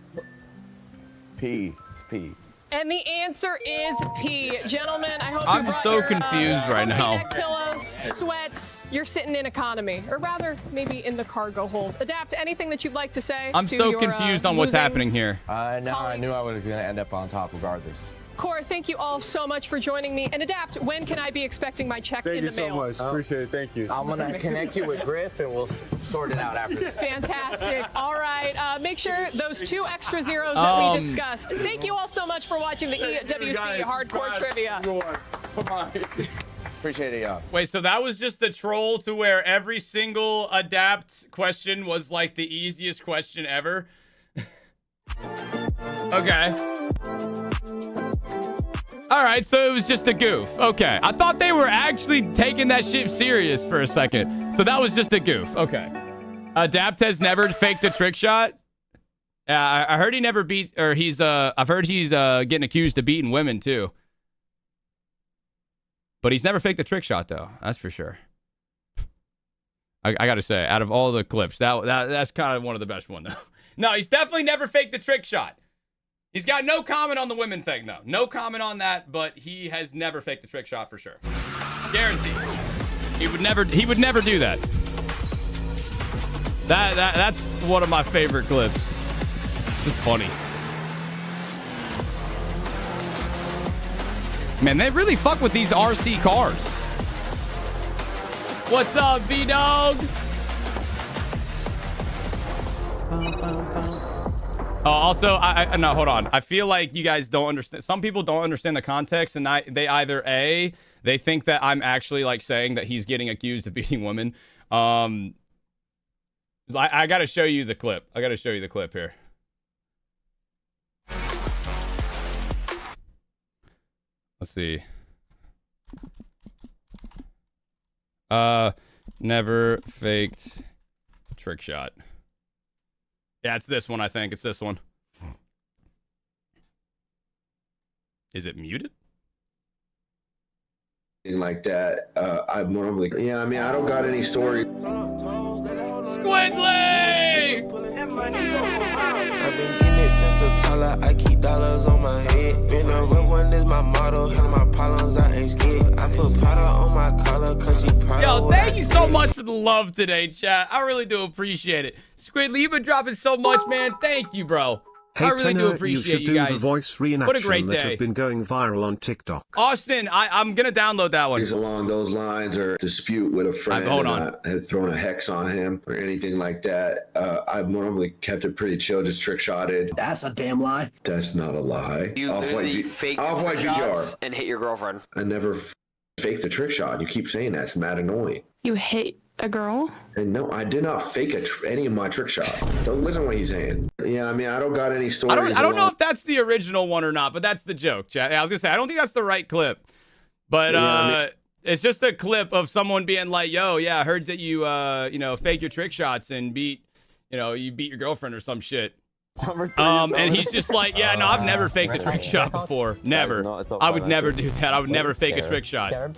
P. It's P. And the answer is P. Gentlemen, I hope I'm you brought so your, confused right comfy now. neck pillows, sweats. You're sitting in economy, or rather, maybe in the cargo hold. Adapt, anything that you'd like to say? I'm to so your, confused on what's losing happening here. No, I knew I was going to end up on top regardless. Core, thank you all so much for joining me. And Adapt, when can I be expecting my check in the mail? Appreciate it. Thank you. I'm going to connect you with Griff, and we'll sort it out after this. Fantastic. All right. Make sure those 2 extra zeros that we discussed. Thank you all so much for watching the EWC Hardcore Trivia. Appreciate it, y'all. Wait, so that was just the troll to where every single adapt question was like the easiest question ever? Okay. All right, so it was just a goof. Okay. I thought they were actually taking that shit serious for a second. So that was just a goof. Okay. Adapt has never faked a trick shot. I heard he never beat, or I've heard he's getting accused of beating women too. But he's never faked a trick shot though. That's for sure. I got to say, out of all the clips, that's kind of one of the best one though. No, he's definitely never faked the trick shot. He's got no comment on the women thing, though. No comment on that, but he has never faked the trick shot for sure. Guaranteed. He would never do that. That's one of my favorite clips. It's funny. Man, they really fuck with these RC cars. What's up, B-Dog? Also, no, hold on. I feel like you guys don't understand. Some people don't understand the context, and they either they think that I'm actually like saying that he's getting accused of beating women. I got to show you the clip. I got to show you the clip here. Let's see. Never faked trick shot. Yeah, it's this one, I think. It's this one. Is it muted? like that. I'm normally, yeah, I mean, I don't got any stories. Squidly! I've been getting it since a toddler. I keep dollars on my head. Been a real one is my motto. Handle my problems, I ain't scared. I put powder on my collar cause she proud. Yo, thank you so much for the love today, chat. I really do appreciate it. Squidly, you've been dropping so much, man. Thank you, bro. Hey, I really do Tanner, appreciate you should guys. do the voice reenaction What a great that day. have been going viral on TikTok. Austin, I'm going to download that one. Along those lines, or dispute with a friend, hold on. I had thrown a hex on him or anything like that. I've normally kept it pretty chill, just trick shotted. That's a damn lie. That's not a lie. You literally fake Off-white trick GTR. shots and hit your girlfriend. I never faked the trick shot. You keep saying that. It's mad annoying. You hit a girl? And no, I did not fake any of my trick shots. Don't listen to what he's saying. Yeah, I mean, I don't got any stories. I don't know if that's the original one or not, but that's the joke, chat. I was going to say, I don't think that's the right clip. But it's just a clip of someone being like, yo, yeah, I heard that you, fake your trick shots and you beat your girlfriend or some shit. And he's just like, yeah, no, I've never faked a trick shot before. Never. I would never do that. I would never fake a trick shot.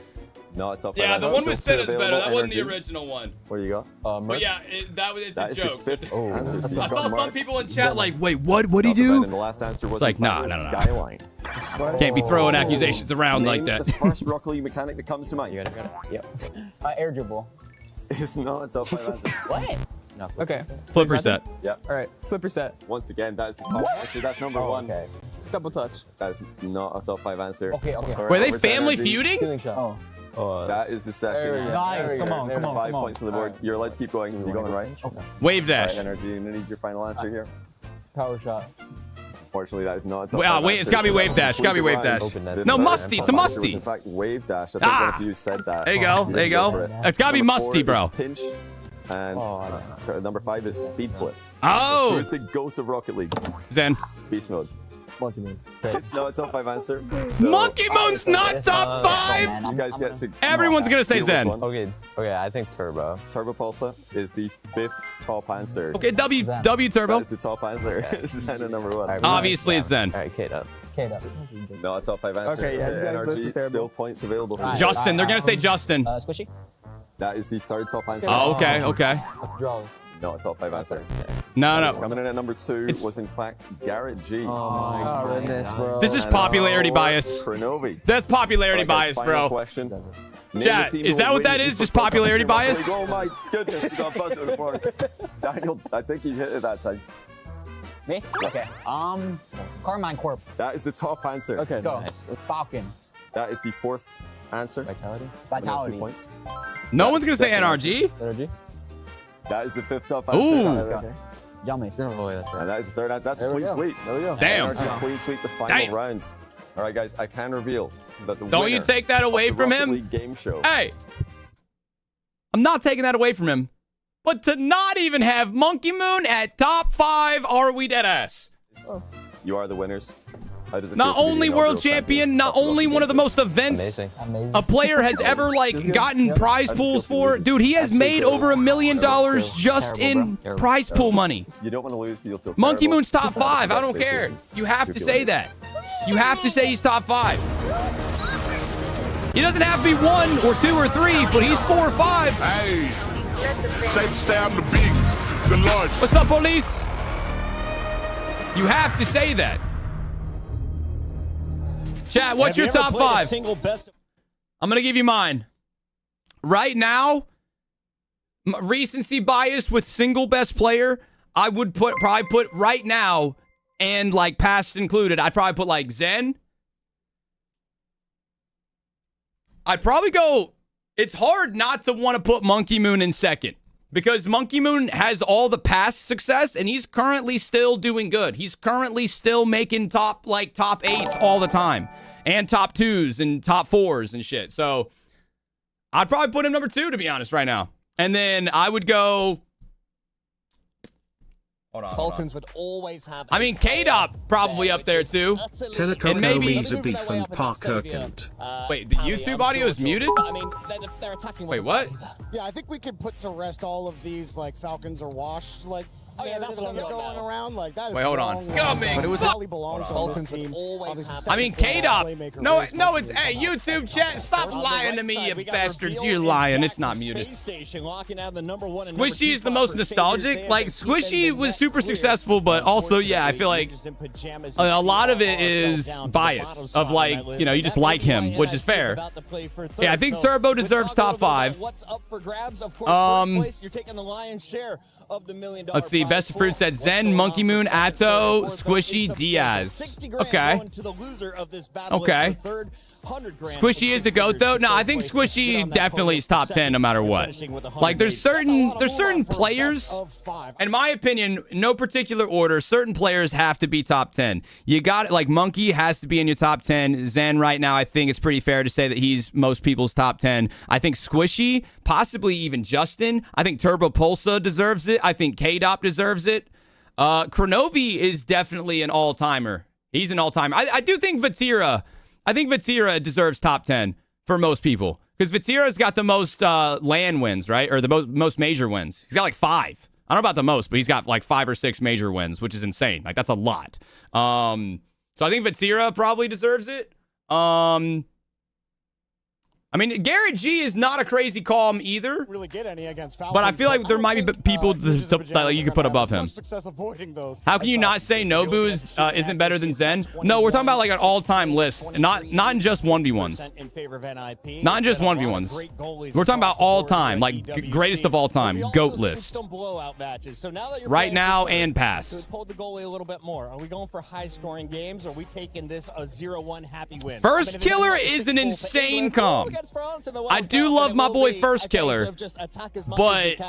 No, it's up. Yeah, the one with Sid is better. That wasn't the original one. What do you got? But yeah, it's a joke. Answer. I saw some people in chat like, wait, what'd he do? And the last answer was It's like, nah. Skyline. Can't be throwing accusations around like that. The first Rocket League mechanic that comes to mind. You got it. Yep. Air dribble. It's not. It's up 5 answers. What? No, Okay. Flip reset. Yep. All right. Flip reset. Once again, that is the top answer. That's number one. Okay. Double touch. That's not a top 5 answer. Okay. Were they family feuding? That is the second. Nice. Come on. 5 points on the board. You're allowed to keep going. So you're going right. Okay. Wave dash. Right, Energy. You need your final answer here. Power shot. Unfortunately, that is not a top Wait, 5 wait, it's gotta be wave dash. Gotta be wave dash. No, musty. It's a musty. In fact, wave dash. I think one of you said that. There you go. There you go. It's gotta be musty, bro. Pinch. And number 5 is speed flip. Oh. Who's the GOAT of Rocket League? Zen. Beast mode. Monkey Moon. It's not a top 5 answer. So Monkey Moon's not top 5. you guys get to. Everyone's gonna say Zen. Okay, I think Turbo. Turbo Pulsar is the 5th top answer. Okay, W Turbo. That's the top answer. Zen at number 1. Obviously, it's Zen. All right, K'd up. No, a top 5 answer. Okay, yeah, you guys, Energy, this is terrible. still points available for you. Justin. They're gonna say Justin. Squishy. That is the 3rd top answer. Oh, okay. Draw. No, a top 5 answer. No. Coming in at number 2 was in fact Garrett G. Oh my goodness, bro. This is popularity bias. Kronovi. That's popularity bias, Final bro. question. Chat, is that what that is? Just popularity bias? Oh my goodness, we got buzzed on the board. Daniel, I think you hit it that time. Me? Okay. Carmine Corp. That is the top answer. Okay. Go. Falcons. That is the 4th answer. Vitality. 2 points. No one's gonna say NRG. Energy. That is the 5th top answer. Ooh. Okay. Yummy. And that is the 3rd. That's a clean sweep. There we go. Damn. Energy clean sweep the final Damn. rounds. All right, guys, I can reveal that the Don't winner you take that away of the from Rocket him? League game show. Hey, I'm not taking that away from him. But to not even have Monkey Moon at top 5, are we dead ass? You are the winners. How does it Not feel to be only the world inaugural champion, champions not of the only Rocket one of the League? most events Amazing. a player has ever gotten prize pools for. Dude, he has made over $1 million just in prize pool money. You don't want to lose. You'll feel Monkey terrible. Moon's top 5. I don't care. You have to say that. You have to say he's top 5. He doesn't have to be 1 or 2 or 3, but he's 4 or 5. Hey, say I'm the biggest, the largest. What's up, police? You have to say that. Chat, what's your top 5? I'm going to give you mine. Right now, recency bias with single best player, I would probably put right now, and like past included, I'd probably put like Zen. I'd probably go, it's hard not to want to put Monkey Moon in second. Because Monkey Moon has all the past success, and he's currently still doing good. He's currently still making top 8s all the time. And top 2s and top 4s and shit. So, I'd probably put him number 2, to be honest, right now. And then I would go... Falcons would always have... I mean, K-Dop probably up there, too. Telecoco means a beef and Park Kirkland. Wait, the YouTube audio is muted? I mean, they're attacking. Wait, what? Yeah, I think we could put to rest all of these, like, Falcons are washed, like, Oh yeah, that's what going around like that. Wait, hold on. But it was probably belongs on this team. I mean, K-Dop. No, it's hey, YouTube chat. Stop lying to me, you bastards. You're lying. It's not muted. Squishy is the most nostalgic. Like, Squishy was super successful, but also, yeah, I feel like a lot of it is bias of like, you know, you just like him, which is fair. Yeah, I think Turbo deserves top 5. Let's see. Best of Fruit said Zen, Monkey Moon, Atto, Squishy, Diaz. Okay. Okay. Squishy is the GOAT, though? No, I think Squishy definitely is top 10 no matter what. Like, there's certain players, in my opinion, no particular order, certain players have to be top 10. You got it. Like, Monkey has to be in your top 10. Zen right now, I think it's pretty fair to say that he's most people's top 10. I think Squishy, possibly even Justin. I think Turbo Pulsa deserves it. I think K-Dop deserves it. Kronovi is definitely an all-timer. He's an all-timer. I do think Vatira... I think Vatira deserves top 10 for most people. Because Vatira's got the most LAN wins, right? Or the most major wins. He's got like 5. I don't know about the most, but he's got like 5 or 6 major wins, which is insane. Like, that's a lot. So I think Vatira probably deserves it. I mean, Garrett G is not a crazy call either. Really get any against Falcons, but I feel like there might be people that you could put above him. How can you not say Nobu isn't better than Zen? No, we're talking about like an all-time list, not in just 1v1s. Not in just 1v1s. We're talking about all-time, like greatest of all time, GOAT list. Right now and past. Pulled the goalie a little bit more. Are we going for high-scoring games? Or are we taking this a 0-1 happy win? First Killer is an insane comp. I do love my boy First Killer, but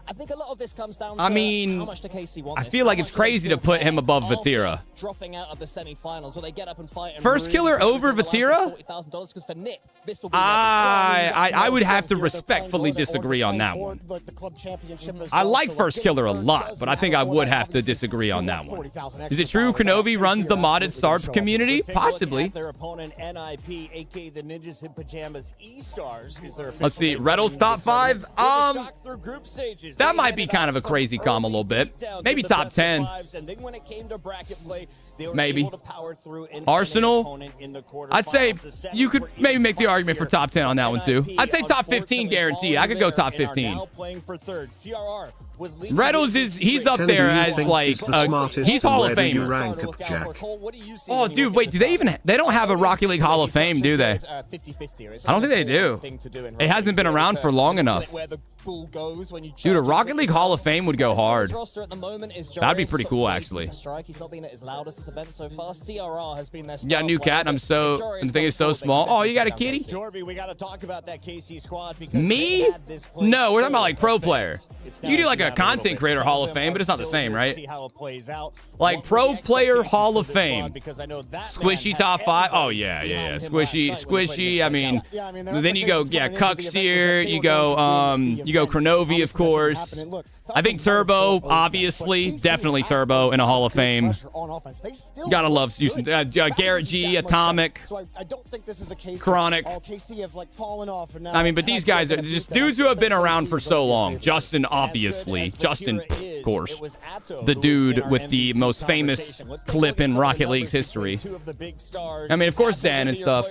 I think a lot of this comes down to I mean, how much the KC want I feel like it's crazy to put him above Vatira. Dropping out of the semifinals, where they get up and fight. First Killer over Vatira? I would have to respectfully disagree on that one. I like First Killer a lot, but I think I would have to disagree on that one. Is it true Kronovi runs the modded SARP community? Possibly. Let's see, Reddle's top 5. That might be kind of a crazy comm a little bit. Maybe top 10. Maybe. Arsenal. I'd say you could maybe make the argument for top 10 on that one too. I'd say top 15 guaranteed. I could go top 15. Reddles he's up there as like he's Hall of Famer. Oh, dude, wait, they don't have a Rocket League Hall of Fame, do they? I don't think they do. It hasn't been around for long enough. Dude, a Rocket League Hall of Fame would go hard. That'd be pretty cool, actually. Yeah, new cat. I'm so, the thing is so small. Oh, you got a kitty? Me? No, we're talking about like pro player. You do like a content creator Hall of Fame, but it's not the same, right? Like pro player Hall of Fame. Squishy top 5. Oh yeah. Squishy. I mean, then you go, yeah, Cucks here. You go Kronovi, of course. I think Turbo, obviously, definitely Turbo in a Hall of Fame. Gotta love Houston. Garrett G, Atomic, Chronic. I mean, but these guys are just dudes who have been around for so long. Justin, obviously. Justin, of course. The dude with the most famous clip in Rocket League's history. I mean, of course, Zen and stuff.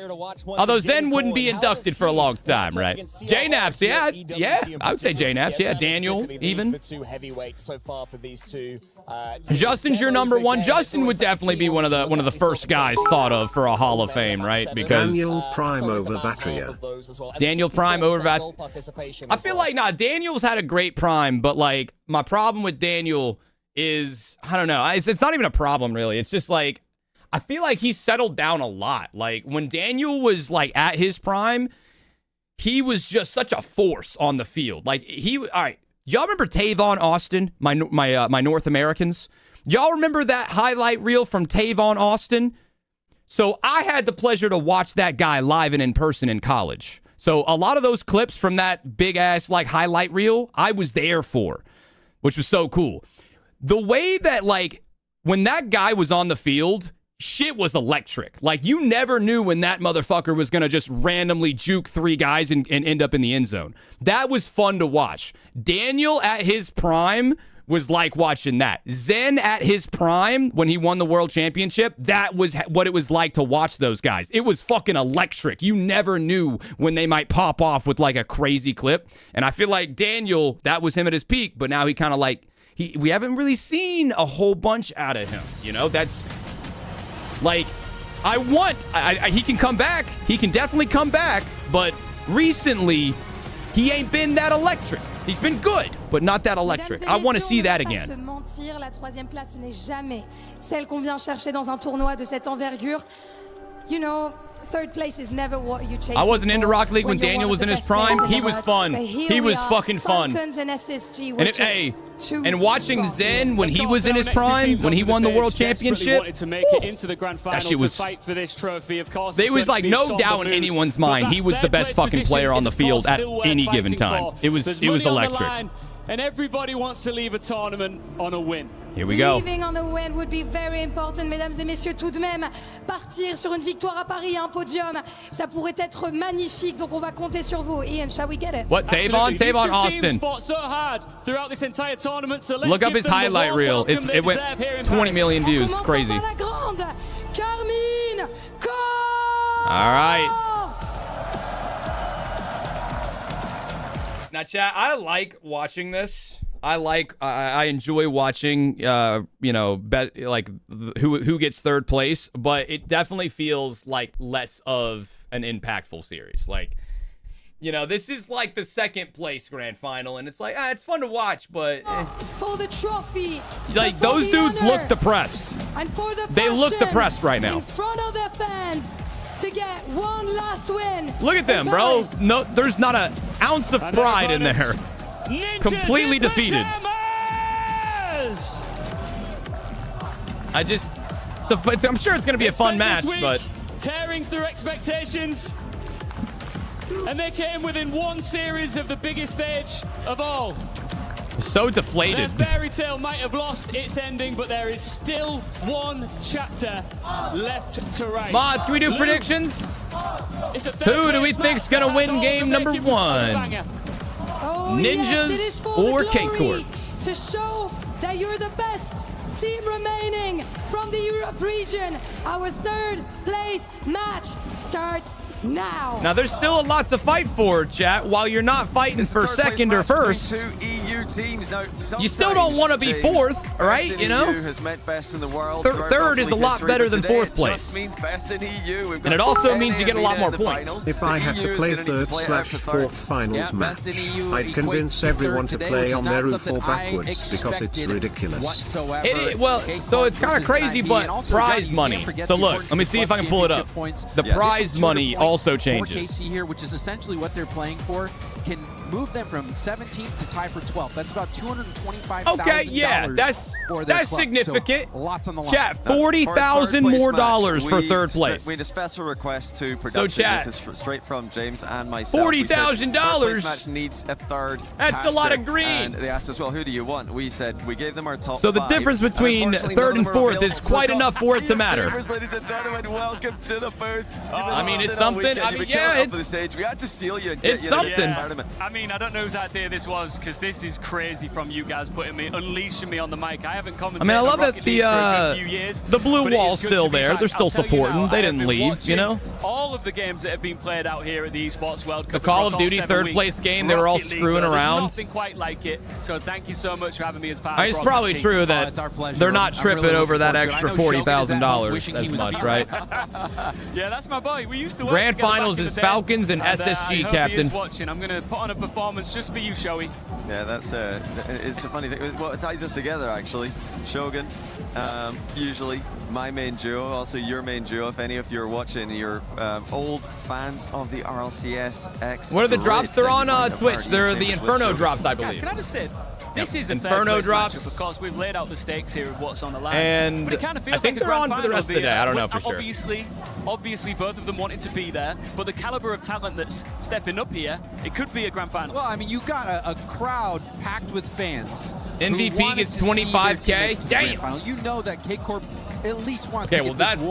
Although Zen wouldn't be inducted for a long time, right? J-Naps, yeah. I would say J-Naps, yeah. Daniel, even. Justin's your number 1. Justin would definitely be one of the first guys thought of for a Hall of Fame, right? Because Daniel Prime over Vatria. Daniel Prime over Vatria. I feel like Daniel's had a great prime, but like my problem with Daniel is I don't know. It's not even a problem really. It's just like I feel like he's settled down a lot. Like when Daniel was like at his prime, he was just such a force on the field. Like all right. Y'all remember Tavon Austin, my North Americans? Y'all remember that highlight reel from Tavon Austin? So I had the pleasure to watch that guy live and in person in college. So a lot of those clips from that big-ass like highlight reel, I was there for, which was so cool. The way that like when that guy was on the field, shit was electric. Like, you never knew when that motherfucker was going to just randomly juke 3 guys and end up in the end zone. That was fun to watch. Daniel at his prime was like watching that. Zen at his prime, when he won the world championship, that was what it was like to watch those guys. It was fucking electric. You never knew when they might pop off with like a crazy clip. And I feel like Daniel, that was him at his peak, but now he kind of like, we haven't really seen a whole bunch out of him. You know, that's like, he can come back. He can definitely come back, but recently, he ain't been that electric. He's been good, but not that electric. I want to see that again. La troisième place n'est jamais celle qu'on vient chercher dans un tournoi de cette envergure. You know, third place is never what you chase. I wasn't into Rocket League when Daniel was in his prime. He was fun. He was fucking fun. And watching Zen when he was in his prime, when he won the world championship, that shit was. There was like no doubt in anyone's mind he was the best fucking player on the field at any given time. It was electric. And everybody wants to leave a tournament on a win. Here we go. Leaving on a win would be very important, mesdames et messieurs. Tout de même, partir sur une victoire à Paris, un podium, ça pourrait être magnifique. Donc on va compter sur vous. Ian, shall we get it? What? Save on Austin. So hard throughout this entire tournament, so look up his highlight reel. It went 20 million views. Crazy. All right. Now, chat, I like watching this. I enjoy watching, you know, like who gets third place, but it definitely feels like less of an impactful series. Like, you know, this is like the second place grand final, and it's like, it's fun to watch, but for the trophy, like those dudes look depressed. And for the they look depressed right now. In front of their fans. To get one last win. Look at them, bro. No, there's not an ounce of pride in there. Completely defeated. I'm sure it's going to be a fun match, but tearing through expectations. And they came within one series of the biggest stage of all. So deflated. Their fairy tale might have lost its ending, but there is still one chapter left to write. Mods, can we do predictions? Who do we think's gonna win game number 1? Ninjas or K-Corp? To show that you're the best team remaining from the Europe region. Our third place match starts now. Now, there's still a lot to fight for, chat. While you're not fighting for second or first, you still don't want to be fourth, right? You know? Third is a lot better than fourth place. And it also means you get a lot more points. If I had to play third/fourth finals match, I'd convince everyone to play on their roof or backwards because it's ridiculous. Well, so it's kind of crazy, but prize money. So look, let me see if I can pull it up. The prize money also changes. KC here, which is essentially what they're playing for, can move them from 17th to tie for 12th. That's about $225,000. Okay, yeah, that's significant. So lots on the line. Chat, $40,000 more dollars for third place. We had a special request to production. So chat, this is straight from James and myself. $40,000. Match needs a third. That's a lot of green. And they asked us, well, who do you want? We said we gave them our top. So the 5, difference between third and fourth is quite enough for it to matter. Ladies and gentlemen, welcome to the booth. I mean, it's something. I mean, yeah, it's. We had to steal you. It's something. I mean, I don't know whose idea this was, because this is crazy from you guys unleashing me on the mic. I haven't commented. I mean, I love that the blue wall's still there. They're still supporting. They didn't leave, you know? All of the games that have been played out here at the Esports World Cup. The Call of Duty third place game, they were all screwing around. Nothing quite like it. So thank you so much for having me as part of the It's probably true that they're not tripping over that extra $40,000 as much, right? Yeah, that's my boy. We used to Grand Finals is Falcons and SSG, Captain. Watching. I'm going to put on a performance just for you, Shoei. Yeah, that's it's a funny thing. Well, it ties us together, actually. Shogun, usually my main duo, also your main duo. If any of you are watching, you're old fans of the RLCS X. What are the drops? They're on Twitch. They're the Inferno drops, I believe. Guys, can I just say, this is a Inferno drops because we've laid out the stakes here of what's on the line. And but it kind of feels I think like they're on for the rest of the day. I don't know for sure. Obviously, both of them wanted to be there, but the caliber of talent that's stepping up here, it could be a grand final. Well, I mean, you got a crowd packed with fans. MVP gets 25K. Damn. You know that K-Corp at least wants to get that's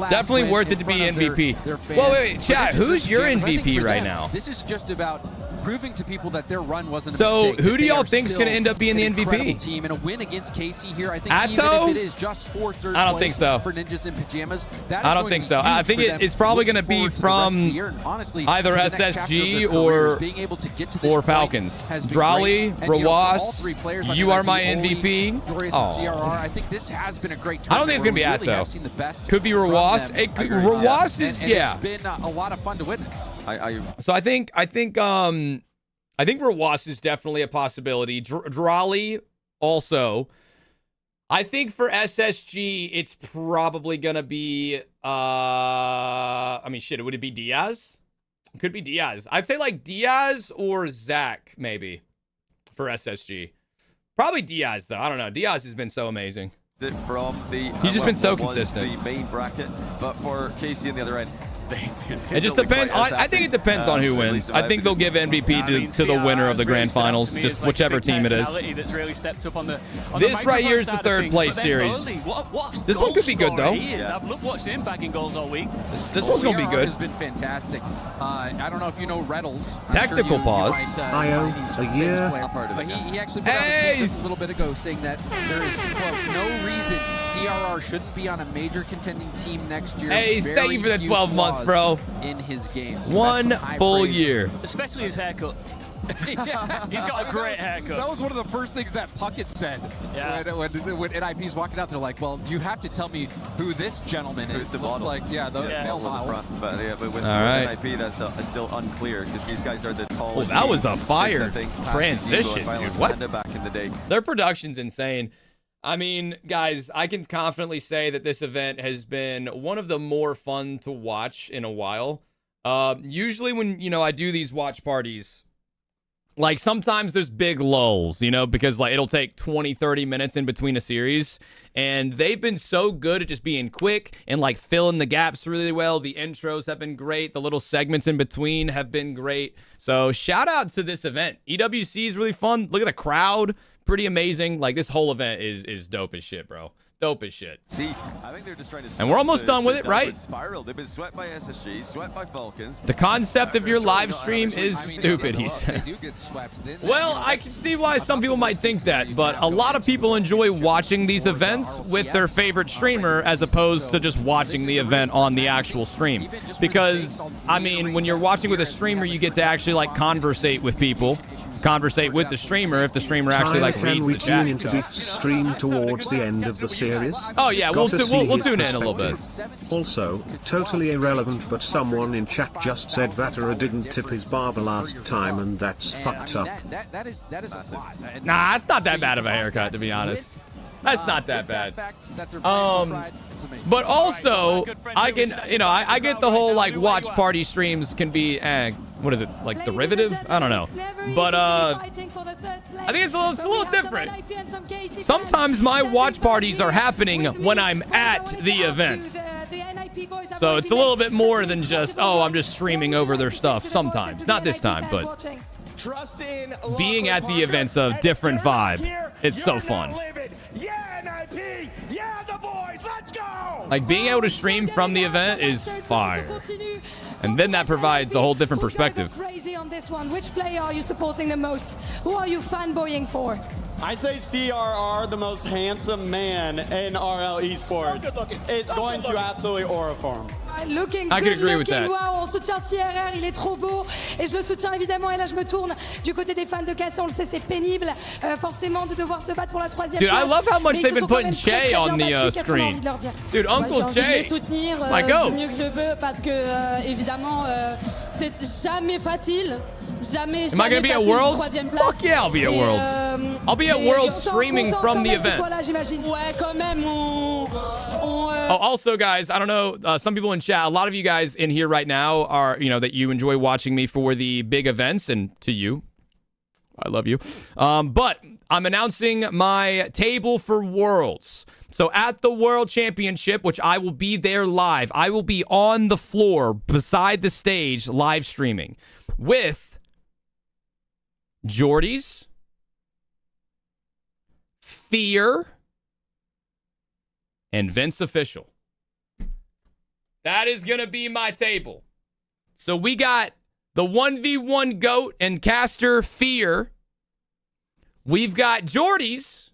definitely worth it to be MVP. Well, wait, chat. Who's your MVP right now? This is just about proving to people that their run wasn't a So mistake. who do y'all think's going to end up being the MVP? Team and a win against Casey here. I think Atto? even if it is just for third I don't think so. for Ninjas in Pajamas, that is I don't going think to so. be I huge think for them it's probably going to be looking forward to the rest of the from year. And honestly, either to the next chapter of SSG their or careers, being able to get to this point Falcons. has been Drolly, great. And, you know, from all Rawas, three players, I you mean, are my Oli, MVP. Dorius, Oh. and CRR, I think this has been a great I don't think it's going to be tournament where we really have Atto. seen the best Could be from Rawas. them. It could, Rawas is, and yeah. it's been a lot of fun to witness. So I think Rawas is definitely a possibility. Drolly also. I think for SSG, it's probably going to be, I mean, shit, would it be Diaz? It could be Diaz. I'd say like Diaz or Zach, maybe, for SSG. Probably Diaz, though. I don't know. Diaz has been so amazing. From the, He's just been so what was consistent. The main bracket, but for Casey on the other end, It just depends. I think it depends on who wins. I think they'll give MVP to the winner of the grand finals, just like whichever team it is. That's really stepped up on the This right here is the microphone side of third things, place but then series. Oli, what This one could be good, though. He is. I've loved watching him bagging goals all week. This one's going to be good. has been fantastic. I don't know if you know Reddles. Tactical pause. IO, a year. But he actually put out a tweet just a little bit ago saying that there is, quote, no reason CRR shouldn't be on a major contending team next year. Hey, thank you for the 12 months, bro. In his games. One full year. Especially his haircut. He's got a great haircut. That was one of the first things that Puckett said when NIP's walking out. They're like, well, you have to tell me who this gentleman is. the It looks model? like, the male model. But with All right. NIP, that's still unclear because these guys are the tallest. Well, that was a team since, fire I think, past transition, Eagle and Violent dude. What? Panda back in the day. Their production's insane. I mean, guys, I can confidently say that this event has been one of the more fun to watch in a while. Usually when, I do these watch parties, like sometimes there's big lulls, because like it'll take 20, 30 minutes in between a series. And they've been so good at just being quick and like filling the gaps really well. The intros have been great. The little segments in between have been great. So shout out to this event. EWC is really fun. Look at the crowd. Pretty amazing. Like this whole event is dope as shit, bro. Dope as shit. See, I think they're just trying to. And we're almost done with it, right? Spiral. They've been swept by SSG, swept by Falcons. The concept of your live stream is stupid, he said. Well, I can see why some people might think that, but a lot of people enjoy watching these events with their favorite streamer as opposed to just watching the event on the actual stream. Because, I mean, when you're watching with a streamer, you get to actually, like, conversate with people. Conversate with the streamer if the streamer actually like reads the chat. Can we tune into this stream towards the end of the series? Oh yeah, we'll tune in a little bit. Also, totally irrelevant, but someone in chat just said Vatara didn't tip his barber last time, and that's fucked up. That is a lot. Nah, it's not that bad of a haircut, to be honest. That's not that bad. But also, I can, I get the whole like watch party streams can be, what is it, like derivative? I don't know. But I think it's a little different. Sometimes my watch parties are happening when I'm at the event. So it's a little bit more than just, I'm just streaming over their stuff sometimes. Not this time, but being at the event's a different vibe. It's so fun. Like being able to stream from the event is fire. And then that provides a whole different perspective. Crazy on this one. Which player are you supporting the most? Who are you fanboying for? I say CRR, the most handsome man in RL Esports. It's going to absolutely aura for him. Looking I good, can agree with looking that. wow, on soutient CRR, il est trop beau et je le soutiens évidemment. Et là je me tourne du côté des fans de Cassie, on le sait, c'est pénible forcément de devoir se battre pour la troisième Dude, place. I love how much Mais they've ils been se sont quand putting même très, Jay très on bien the battus. Qu'est-ce qu'on a screen. envie de leur dire? Dude, Uncle J'ai envie de Jay. les soutenir Like, go. du mieux que je peux parce que évidemment c'est jamais facile. Jamais Am I going to be at facile, Worlds? troisième place. Fuck yeah, I'll be at Et, Worlds. I'll be at et Worlds on s'en streaming content from quand the même qu'il event. soit là, j'imagine. Ouais, quand même, Oh, also, guys, I don't know, some people in chat, a lot of you guys in here right now are, that you enjoy watching me for the big events, and to you, I love you. But I'm announcing my table for Worlds. So at the World Championship, which I will be there live, I will be on the floor beside the stage live streaming with Jordy's, Fear, and Vince Official. That is going to be my table. So we got the 1v1 GOAT and caster Fear. We've got Jordy's,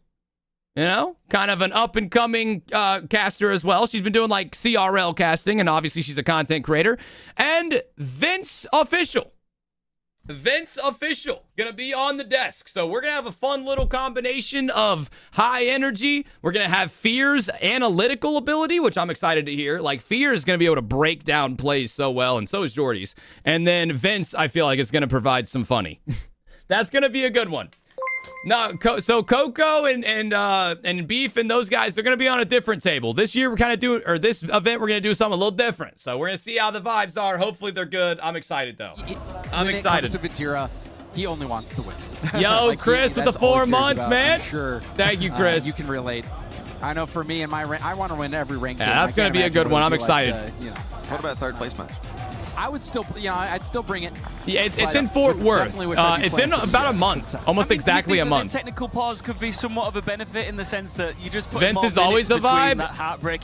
you know, kind of an up-and-coming caster as well. She's been doing, like, CRL casting, and obviously she's a content creator. And Vince Official. Vince Official gonna be on the desk. So we're gonna have a fun little combination of high energy. We're gonna have Fear's analytical ability, which I'm excited to hear. Like, Fear is gonna be able to break down plays so well, and so is Jordy's. And then Vince, I feel like, is gonna provide some funny. That's gonna be a good one. No, so Coco and Beef and those guys, they're gonna be on a different table. This year we're kind of doing, or this event we're gonna do something a little different. So we're gonna see how the vibes are. Hopefully they're good. I'm excited though. I'm excited. When it comes to Vatira, he only wants to win. Yo, like Chris with the 4 months, man. I'm sure. Thank you, Chris. You can relate. I know for me and my rank, I want to win every rank. Yeah, that's gonna be a good one. I'm excited. What about third place match? I would still, I'd still bring it. Yeah, it's in Fort Worth. It's in about a month, almost exactly a month. The technical pause could be somewhat of a benefit in the sense that you just put Vince is always a vibe.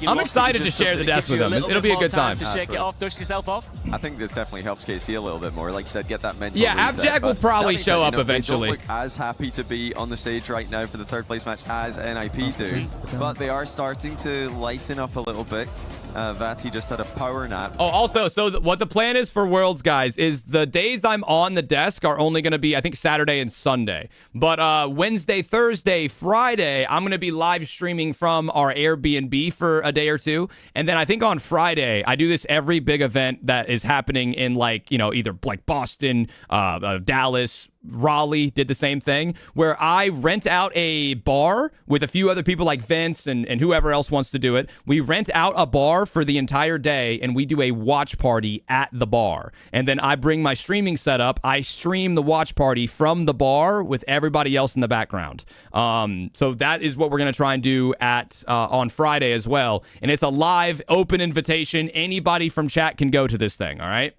I'm excited to share the desk with him. It'll be a good time. To shake it off, dust yourself off. I think this definitely helps KC a little bit more. Like you said, get that mental reset. Abjack will probably show up eventually. They don't look as happy to be on the stage right now for the third place match as NIP do, but they are starting to lighten up a little bit. Vati just had a power nap. Oh, also, so what the plan is for Worlds, guys, is the days I'm on the desk are only going to be, I think, Saturday and Sunday. But Wednesday, Thursday, Friday, I'm going to be live streaming from our Airbnb for a day or two. And then I think on Friday, I do this every big event that is happening in, like, you know, either like Boston, Dallas, Raleigh did the same thing, where I rent out a bar with a few other people like Vince and whoever else wants to do it. We rent out a bar for the entire day, and we do a watch party at the bar. And then I bring my streaming setup. I stream the watch party from the bar with everybody else in the background. So that is what we're going to try and do at on Friday as well. And it's a live, open invitation. Anybody from chat can go to this thing, all right?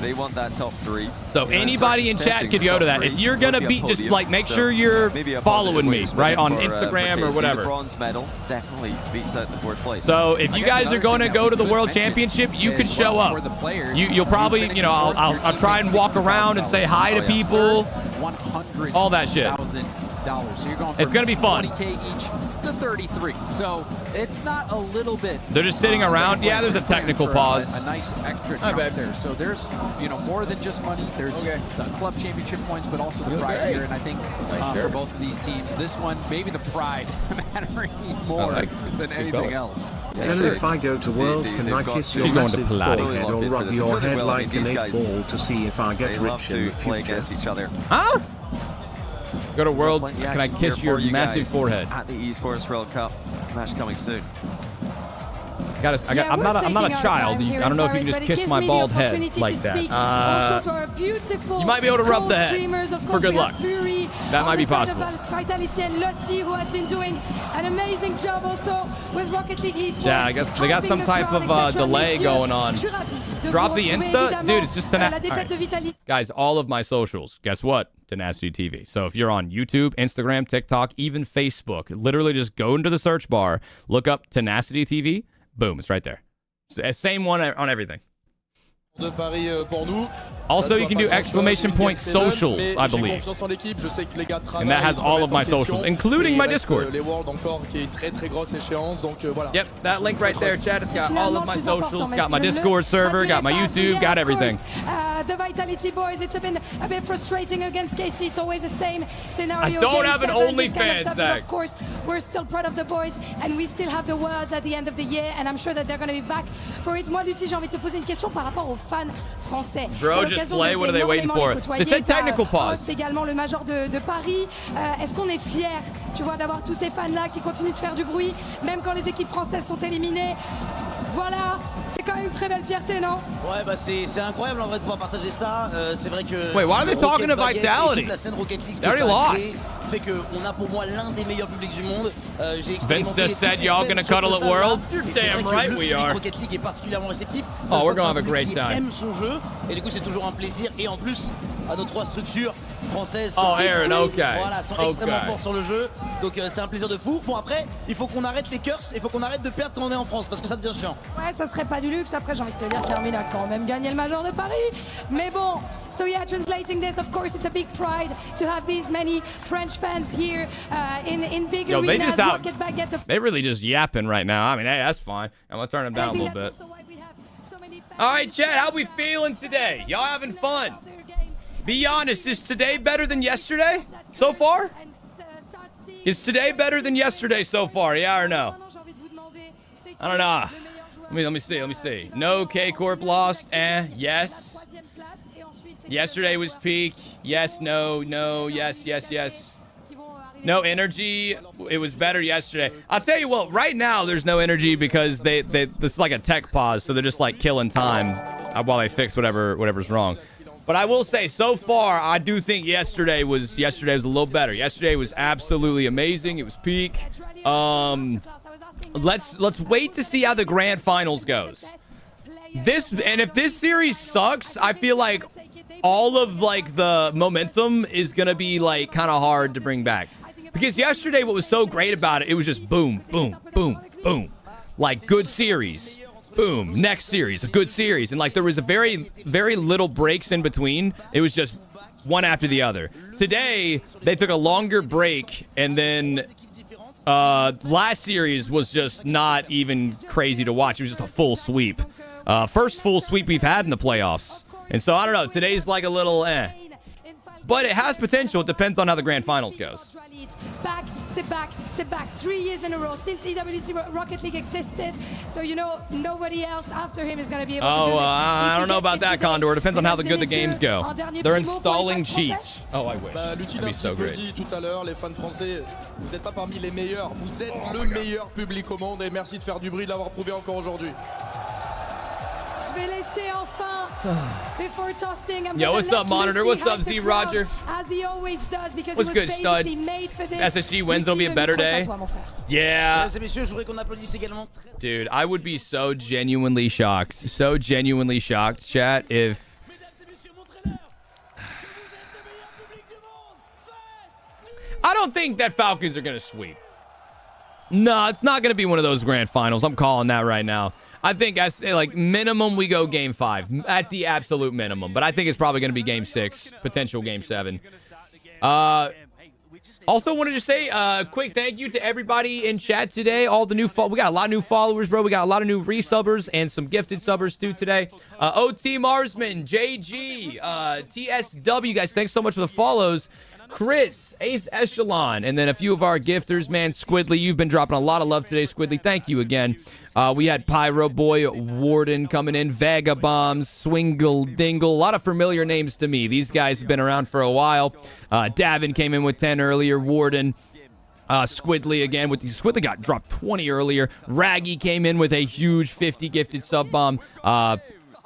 They want that top 3. So anybody in chat could go to that. If you're gonna beat, just like make sure you're following me, right, on Instagram or whatever. The bronze medal definitely beats out the 4th place. So if you guys are going to go to the World Championship, you could show up. You'll probably, you know, I'll try and walk around and say hi to people. All that shit. So you're going it's gonna be fun. 20K each to 33. So it's not a little bit. They're just sitting around. Yeah, there's a technical pause. A nice extra jump there. So there's, you know, more than just money. There's the club championship points, but also the pride here. And I think for both of these teams, this one, maybe the pride mattering more than anything else. Tell her if I go to World, can I kiss your massive forehead or rub your head like an 8-ball to see if I get rich in the future? Each other. Huh? Go to Worlds. Can I kiss your massive forehead? At the Esports World Cup match coming soon. I'm not a child. I don't know if you can just kiss my bald head like that. You might be able to rub the head for good luck. That might be possible. Vitality and Lottie, who has been doing an amazing job also with Rocket League Esports. Yeah, I guess they got some type of delay going on. Drop the Insta? Dude, it's just right. Guys, all of my socials, guess what? Tenacity TV. So if you're on YouTube, Instagram, TikTok, even Facebook, literally just go into the search bar, look up Tenacity TV. Boom, it's right there. Same one on everything. Also, you can do exclamation point socials, I believe. And that has all of my socials, including my Discord. Yep, that link right there, chat. It's got all of my socials, got my Discord server, got my YouTube, got everything. The Vitality boys, it's been a bit frustrating against KC. It's always the same scenario. I don't have an OnlyFans, Zach. Of course, we're still proud of the boys, and we still have the worlds at the end of the year, and I'm sure that they're going to be back for it. Moi, Lutti, j'ai envie de te poser une question par rapport aux fans français. Bro, just play. What are they waiting for? They said technical pause. Également le Major de Paris. Est-ce qu'on est fiers, tu vois, d'avoir tous ces fans-là qui continuent de faire du bruit, même quand les équipes françaises sont éliminées? Voilà, c'est quand même une très belle fierté, non? Ouais, bah c'est incroyable en vrai de pouvoir partager ça. C'est vrai que. Wait, why are they talking to Vitality? Toute la scène Rocket League they already lost. fait qu'on a pour moi l'un des meilleurs publics du monde. J'ai Vince expérimenté just said toutes les y'all semaines gonna sur cuddle at le Worlds. salle, You're et c'est damn vrai right que le we public are. Rocket League est particulièrement réceptif. Oh, Ça se we're voit gonna que have a c'est un great public qui time. aime son jeu, et du coup c'est toujours un plaisir. Et en plus, à nos 3 structures françaises sont, Aaron, okay. voilà, sont extrêmement fortes sur le jeu. Donc c'est un plaisir de fou. Bon après, il faut qu'on arrête les curses, il faut qu'on arrête de perdre quand on est en France, parce que ça devient chiant. Ouais, ça serait pas du luxe. Après, j'ai envie de te dire qu'Armin a quand même gagné le Major de Paris. Mais bon, so yeah, translating this, of course, it's a big pride to have these many French fans here in big Yo, they arenas. just out. Rocket back, get the They really just yapping right now. I mean, hey, that's fine. I'm gonna turn them down a little bit. All right, Chad, how we feeling today? Y'all having fun? Be honest, is today better than yesterday so far? Is today better than yesterday so far? Yeah or no? I don't know. Let me see. No, K-Corp lost. Yes. Yesterday was peak. Yes, no, yes. No energy. It was better yesterday. I'll tell you what, right now there's no energy because they this is like a tech pause, so they're just like killing time while they fix whatever's wrong. But I will say, so far, I do think yesterday was a little better. Yesterday was absolutely amazing. It was peak. Let's wait to see how the grand finals goes. If this series sucks, I feel like all of like the momentum is gonna be like kind of hard to bring back. Because yesterday, what was so great about it, it was just boom, boom, boom, boom, like good series. Boom, next series, a good series. And like there was a very, very little breaks in between. It was just one after the other. Today, they took a longer break, and then last series was just not even crazy to watch. It was just a full sweep. First full sweep we've had in the playoffs. And so, I don't know, today's like a little But it has potential. It depends on how the grand finals goes. Back to back to back, 3 years in a row since EWC Rocket League existed. So you know nobody else after him is going to be able to do this. I don't know about that, Condor. It depends on how good the games go. They're installing cheats. Oh, I wish. That'd be so great. Dit tout à l'heure, les fans français, vous n'êtes pas parmi les meilleurs. Vous êtes le meilleur public au monde, et merci de faire du bruit, de l'avoir prouvé encore aujourd'hui. Je vais laisser enfin, before tossing, I'm Yo, what's up, Monitor? What's up, Z Roger? As he always does, because What's he good, was stud? basically made for this. SSG wins, it'll be a better day. Yeah. Dude, I would be so genuinely shocked. So genuinely shocked, chat, if... I don't think that Falcons are going to sweep. No, it's not going to be one of those grand finals. I'm calling that right now. I think I say like minimum we go game 5 at the absolute minimum, but I think it's probably going to be game 6, potential game 7. Also wanted to say a quick thank you to everybody in chat today. All the new we got a lot of new followers, bro. We got a lot of new resubbers and some gifted subbers too today. OT Marsman, JG, TSW, guys, thanks so much for the follows. Chris, Ace Echelon, and then a few of our gifters, man. Squidly, you've been dropping a lot of love today, Squidly. Thank you again. We had Pyro Boy, Warden coming in, Vagabombs, Swingle Dingle, a lot of familiar names to me. These guys have been around for a while. Davin came in with 10 earlier, Warden. Squidly again with Squidly got dropped 20 earlier. Raggy came in with a huge 50 gifted sub bomb.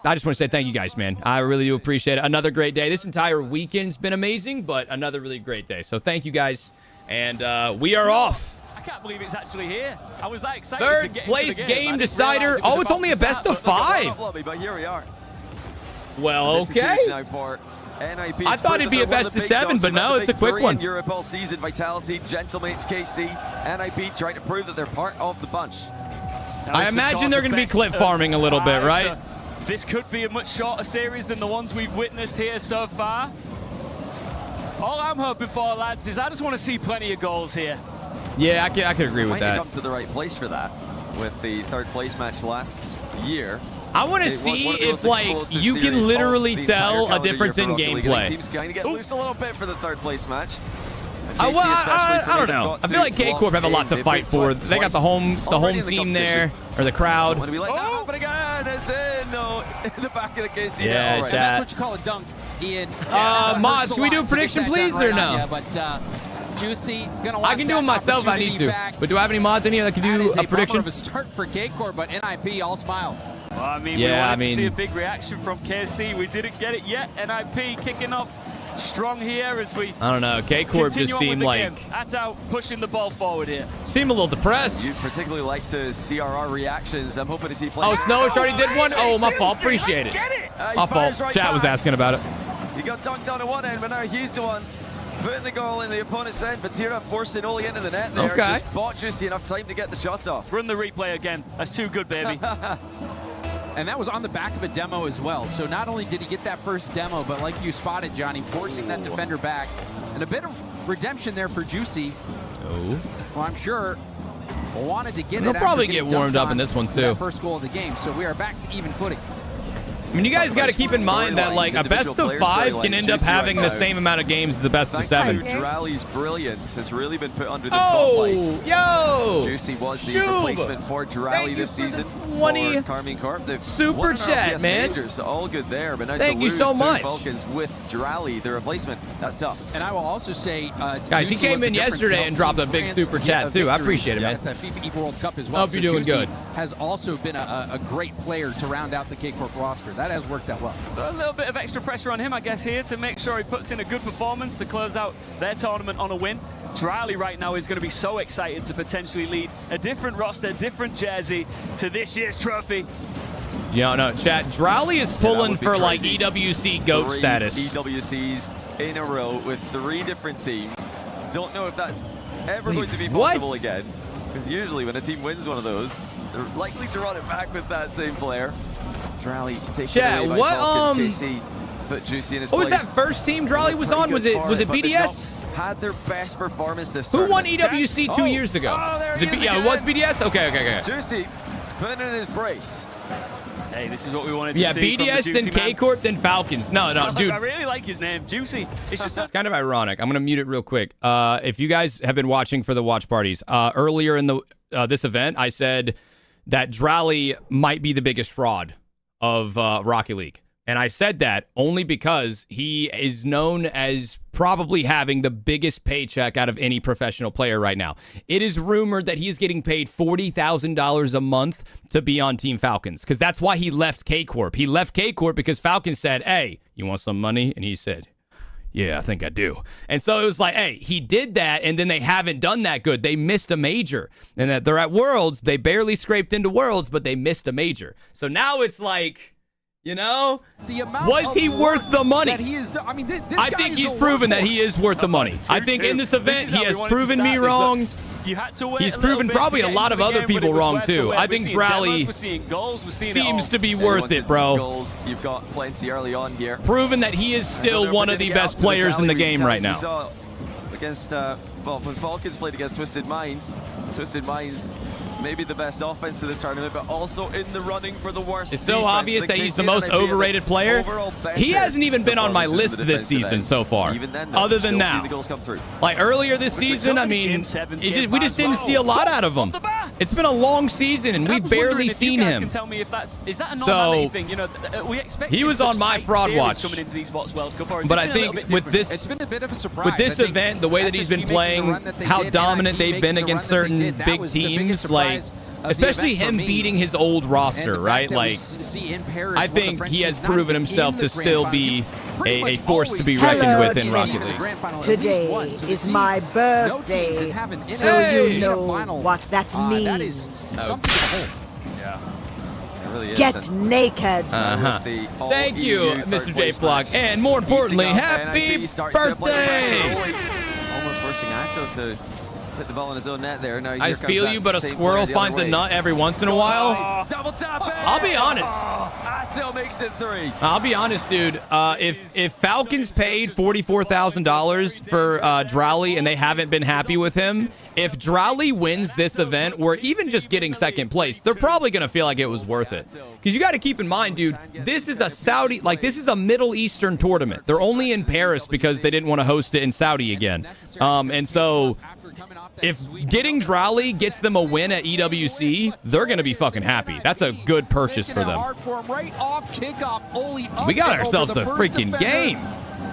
I just want to say thank you guys, man. I really do appreciate it. Another great day. This entire weekend's been amazing, but another really great day. So thank you guys, and we are off. I can't believe it's actually here. I was that excited Third to get place into the game decider. Oh, it's only a best of 5. But here we are. Well, okay. I thought it'd be a best of 7, but no, it's a quick one. In Europe all season, Vitality, Gentlemates, KC, NIP trying to prove that they're part of the bunch. I imagine they're going to be clip farming a little bit, right? This could be a much shorter series than the ones we've witnessed here so far. All I'm hoping for, lads, is I just want to see plenty of goals here. Yeah, I could agree with that. Might have come to the right place for that with the third place match last year. I want to see if, like, you can literally tell a difference in gameplay. Teams kind of get loose a little bit for the third place match. I don't know. I feel like K-Corp have a lot to fight for. They got the home team there, or the crowd. When we let that happen again, it's in the back of the KC. Yeah, right. That's what you call a dunk, Ian. Mods, can we do a prediction, please, or no? Yeah, but Juicy, gonna want I can do it myself if I need to. But do I have any mods in here that can do a prediction? Of a start for K-Corp, but NIP all smiles. Well, I mean, we wanted to see a big reaction from KC. We didn't get it yet. NIP kicking off strong here as we I don't know. K-Corp just seemed like that's out pushing the ball forward here. Seemed a little depressed. You particularly like the CRR reactions. I'm hoping to see play. Oh, Snowish already did one. Oh, my fault. Appreciate it. My fault. Right Chat was back. asking about it. He got dunked on at one end, but now he's the one putting the goal in the opponent's end. Vatira forcing Oli into the net there. Okay. Just bought Juicy enough time to get the shots off. Run the replay again. That's too good, baby. And that was on the back of a demo as well. So not only did he get that first demo, but like you spotted, Johnny, forcing that defender back. And a bit of redemption there for Juicy. Oh. Well, I'm sure wanted to get He'll it. probably get warmed up in this one, too. That first goal of the game. So we are back to even footing. I mean, you guys got to keep in mind that, like, a best of 5 can end up having the same amount of games as the best of 7. Thanks to Drali's brilliance has really been put under the spotlight. Yo! Juicy was the replacement for Drali this season. 20 for Carmine Corp. They've super won an chat, LCS man. Major, so all good there. But now Thank to you lose so to much. Falcons with Drali, the replacement, that's tough. And I will also say, guys, he Juicy came was in the difference yesterday in and dropped a helping big France super get chat, a too. I victory appreciate it, man. at the FIFA World Cup as well. Hope you're doing Juicy good. Has also been a great player to round out the K-Corp roster. That has worked out well. So a little bit of extra pressure on him, I guess, here to make sure he puts in a good performance to close out their tournament on a win. Drali right now is going to be so excited to potentially lead a different roster, different jersey to this year's trophy. Yeah, no, chat. Drali is pulling for, like, EWC GOAT 3 status. EWCs in a row with 3 different teams. Don't know if that's ever Wait, going to be possible again. Because usually when a team wins one of those, they're likely to run it back with that same player. Drali taken Chat, away by what, Falcons. KC put Juicy in his What was place. that first team Drali was on? Was it BDS? Had their best performance this Who won tournament. EWC 2 years ago? there Was he it is yeah, it again. was BDS? Okay. Juicy putting in his brace. Hey, this is what we wanted to Yeah, see from the BDS, Juicy then man. K-Corp, then Falcons. No, dude. I really like his name, Juicy. It's just It's kind of ironic. I'm going to mute it real quick. If you guys have been watching for the watch parties, earlier in the this event, I said that Drali might be the biggest fraud of Rocket League. And I said that only because he is known as probably having the biggest paycheck out of any professional player right now. It is rumored that he's getting paid $40,000 a month to be on Team Falcons, because that's why he left K-Corp. He left K-Corp because Falcons said, hey, you want some money? And he said, yeah, I think I do. And so it was like, hey, he did that, and then they haven't done that good. They missed a major. And that they're at Worlds. They barely scraped into Worlds, but they missed a major. So now it's like, you know, was he worth the money? I think he's proven that he is worth the money. I think in this event, he has proven me wrong. He's proven probably a lot of other people wrong, too. I think Drali seems to be worth it, bro. Goals. You've got plenty early on here. Proven that he is still one of the best players in the game right now. We saw against, well, when Falcons played against Twisted Minds, maybe the best offense of the tournament, but also in the running for the worst. It's so defense. obvious that he's the most overrated player. He hasn't even been on my list this season so far, other than now. Like earlier this season, I mean, we just didn't see a lot out of him. It's been a long season, and we've barely seen him. Tell me if is that a normality thing? You know, we expect he was on my fraud watch. Coming into these World Cup, but I think with this, it's been a bit of a surprise. With this event, the way that he's been playing, how dominant they've been against certain big teams, like especially him beating his old roster, right? Like, I think he has proven himself to still be a force to be reckoned with in Rocket League. Today is my birthday, so you know what that means. Get naked. Thank you, Mr. J Block, and more importantly, happy birthday! Almost forcing Axel to put the ball in his own net there. Now I feel you, but a squirrel finds a nut every once in a while. Double tap. I'll be honest. Axel makes it 3. I'll be honest, dude. If Falcons paid $44,000 for Drali and they haven't been happy with him, if Drali wins this event, or even just getting second place, they're probably going to feel like it was worth it. Because you got to keep in mind, dude, this is a Saudi, like this is a Middle Eastern tournament. They're only in Paris because they didn't want to host it in Saudi again. And so if getting Drali gets them a win at EWC, they're going to be fucking happy. That's a good purchase for them. We got ourselves a freaking game.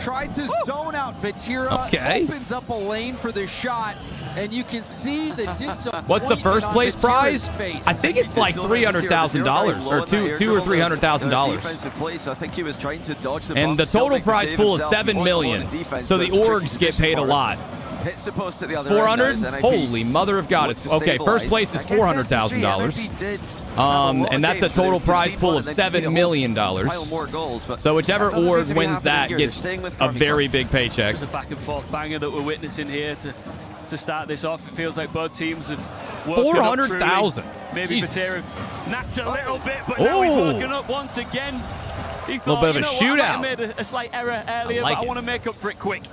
Tried to zone out Vatira. Okay. Opens up a lane for the shot. And you can see the disappointment. What's the first place on prize? face. I think it's like $300,000 or $200,000 or $300,000. Defensive play, so I think he was trying to dodge the And bump, the still total make the prize save pool is himself. $7 He million. was on defense, So the that's a tricky orgs get position paid a for him. lot. Hits the post at the other 400? end. Now is NIP. Holy mother of God. It's okay. First place is $400,000. And that's a total prize pool of $7 million. So whichever org wins that gets a very big paycheck. It's a back and forth banger that we're witnessing here to start this off. It feels like both teams have woken up truly. 400,000. Maybe Patera napped a little bit, but now he's woken up once again. He thought, little bit of a I shootout. might have made a slight error earlier, like but I it. want to make up for it quick.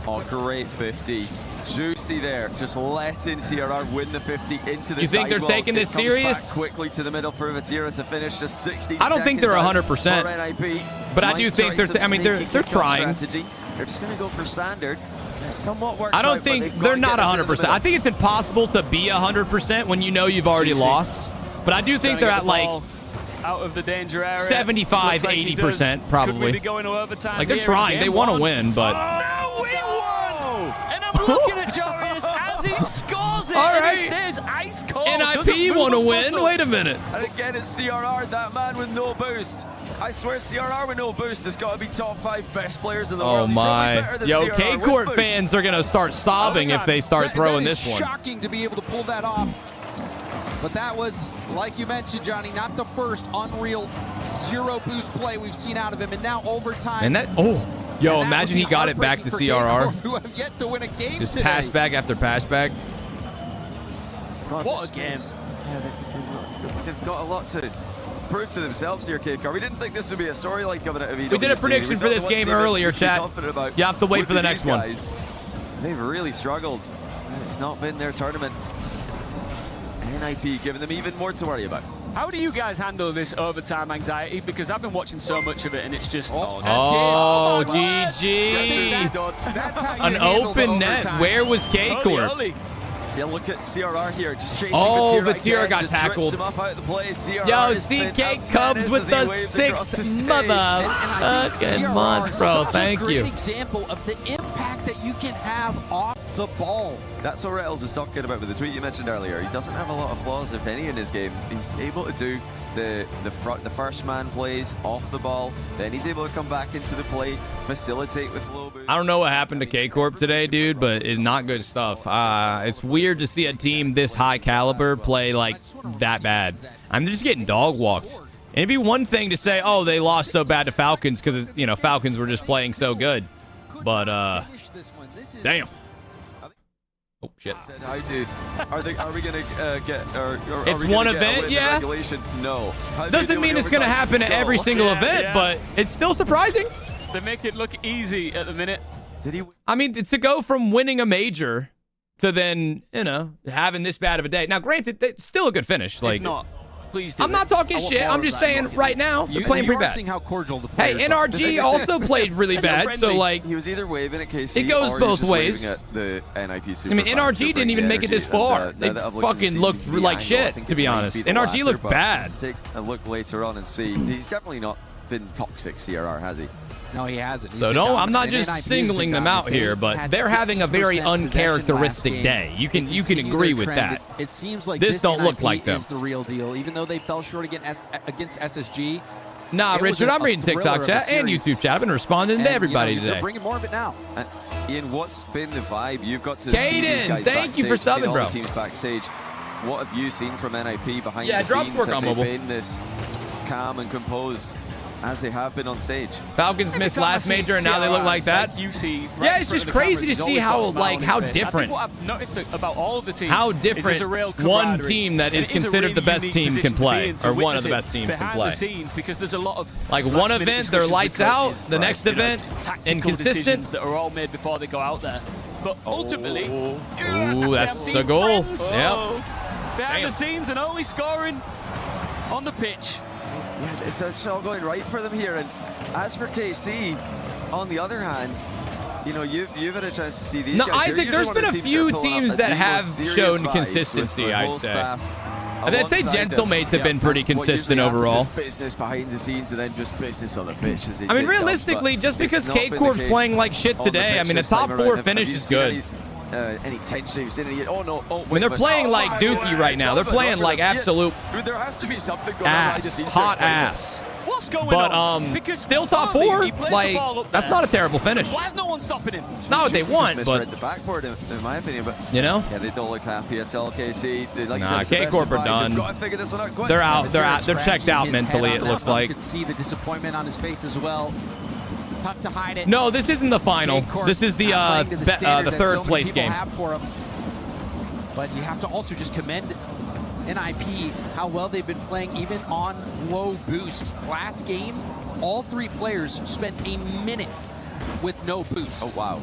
Oh, great 50. Juicy there, just letting CRR win the 50 into the You think they're sidewall. taking this It comes serious? back quickly to the middle for Vatira to finish just 16 I don't think they're seconds 100%, out for NIP. but I do Might think try they're. some I mean, they're sneaky kick-off trying. strategy. They're just going to go for standard. It somewhat works I don't out, think but they've they're got not to get this in the 100%. middle. I think it's impossible to be 100% when you know you've already lost. But I do think they're at like out of the danger area. 75, Looks like he 80% does. probably. Could we be going to overtime Like they're here in trying. game They want to one? win, but. No, we won! And I'm looking at Jarius as he scores it. All And right. he stays ice cold. NIP want to win. Wait a minute. And again, it's CRR, that man with no boost. I swear, CRR with no boost has got to be top 5 best players in the Oh world. He's probably my. better than Yo, CRR K with Court boost. fans are going to start sobbing if they start throwing that is this one. Shocking to be able to pull that off. But that was, like you mentioned, Johnny, not the first unreal zero boost play we've seen out of him. And now overtime. And that, yo, imagine he got it back to CRR. Who have yet to win a game Just today. pass back after pass back. What a game. They've got a lot to prove to themselves here, K-Car. We didn't think this would be a storyline coming out of EWC. We did a prediction for this game earlier, chat. You have to wait for the next one. They've really struggled. It's not been their tournament. NIP giving them even more to worry about. How do you guys handle this overtime anxiety? Because I've been watching so much of it, and it's just Oh, GG. An open net. Where was K Court? Yeah, look at CRR here, just chasing Oh, Vatira Vatira again, got just drips tackled. him up out of the play. CRR Yo, has been CK a Cubs menace with as he the waves 6 across the stage. motherfucking months, bro. Thank Such a you. great example of the impact that you can have off the ball. That's what Rettles was talking about with the tweet you mentioned earlier. He doesn't have a lot of flaws, if any, in his game. He's able to do the first man plays off the ball. Then he's able to come back into the play, facilitate with low boost. I don't know what happened to K Corp today, dude, but it's not good stuff. It's weird to see a team this high caliber play like that bad. I'm just getting dog walked. And it'd be one thing to say, oh, they lost so bad to Falcons because, you know, Falcons were just playing so good. But, damn. Oh, shit. Are we going to get... It's one event, yeah. Regulation? No. Doesn't mean it's going to happen at every single event, but it's still surprising. They make it look easy at the minute. I mean, to go from winning a major to then, you know, having this bad of a day. Now, granted, it's still a good finish. Like, If not, please do. I'm not talking shit. I'm just saying right now, they're playing pretty bad. How cordial the Hey, players are. NRG also played really bad, so like he was either waving at KC it goes or both he was just ways. waving at the NIP Super I mean, fans NRG to didn't bring even the make it this energy. far. And, They now that I've looked and fucking seen looked the like angle, I shit, think to it be might honest. be the NRG latter, looked but bad. let's take a look later on and see. He's definitely not been toxic, CRR, has he? No, he hasn't. So no, I'm not just singling them out here, but they're having a very uncharacteristic day. You can agree with that. It seems like this don't look NIP like them. is the real deal, even though they fell short against SSG. Nah, Richard, I'm reading TikTok chat and YouTube chat. I've been responding to everybody today. They're bringing more of it now. And Ian, what's been the vibe? You've got to see these Caden, guys thank you for backstage, seen subbing, all bro. the teams backstage. What have you seen from NIP behind Yeah, the drops scenes? work Have on they mobile. been this calm and composed as they have been on stage? Falcons missed last major and now they look like that. You see, Yeah, it's just crazy to see how different. What I've noticed about all of the teams, How is there's different a real one camaraderie. team that is And it a considered really the best unique team position can to be play, in, to or one of witness the it best teams can behind play. the scenes, because there's a lot of Like one last-minute event, they're discussions lights with out. coaches, The next event, tactical inconsistent. decisions that are all made before they go out there. But ultimately, Ooh, that's they're a goal. friends. Yep. Behind the scenes and only scoring on the pitch. Yeah, it's all going right for them here. And as for KC, on the other hand, you know, you've had a chance to see these No, guys. Isaac, there's been a few teams that have shown consistency, I'd say. I'd say Gentlemates have been pretty consistent overall. Business behind the scenes and then just business on the pitch. As I mean, realistically, just because K Corp's playing like shit today, I mean, a top 4 finish is good. any tension. He's in it. Oh no! Oh, I mean, they're playing like Dookie right now. They're playing like absolute There has to be something going ass, on. hot ass. What's going but on? Because still top 4. Like that's not a terrible finish. Why is no one stopping him? Not what they want, but the backboard, in my opinion. But you know, yeah, they don't look happy at all. KC, like nah, K-Corp are done. They're out. They're checked out mentally. It looks like. You could see the disappointment on his face as well. Tough to hide it. No, this isn't the final. This is the third place game. But you have to also just commend NIP, how well they've been playing even on low boost. Last game, all 3 players spent a minute with no boost. Oh wow,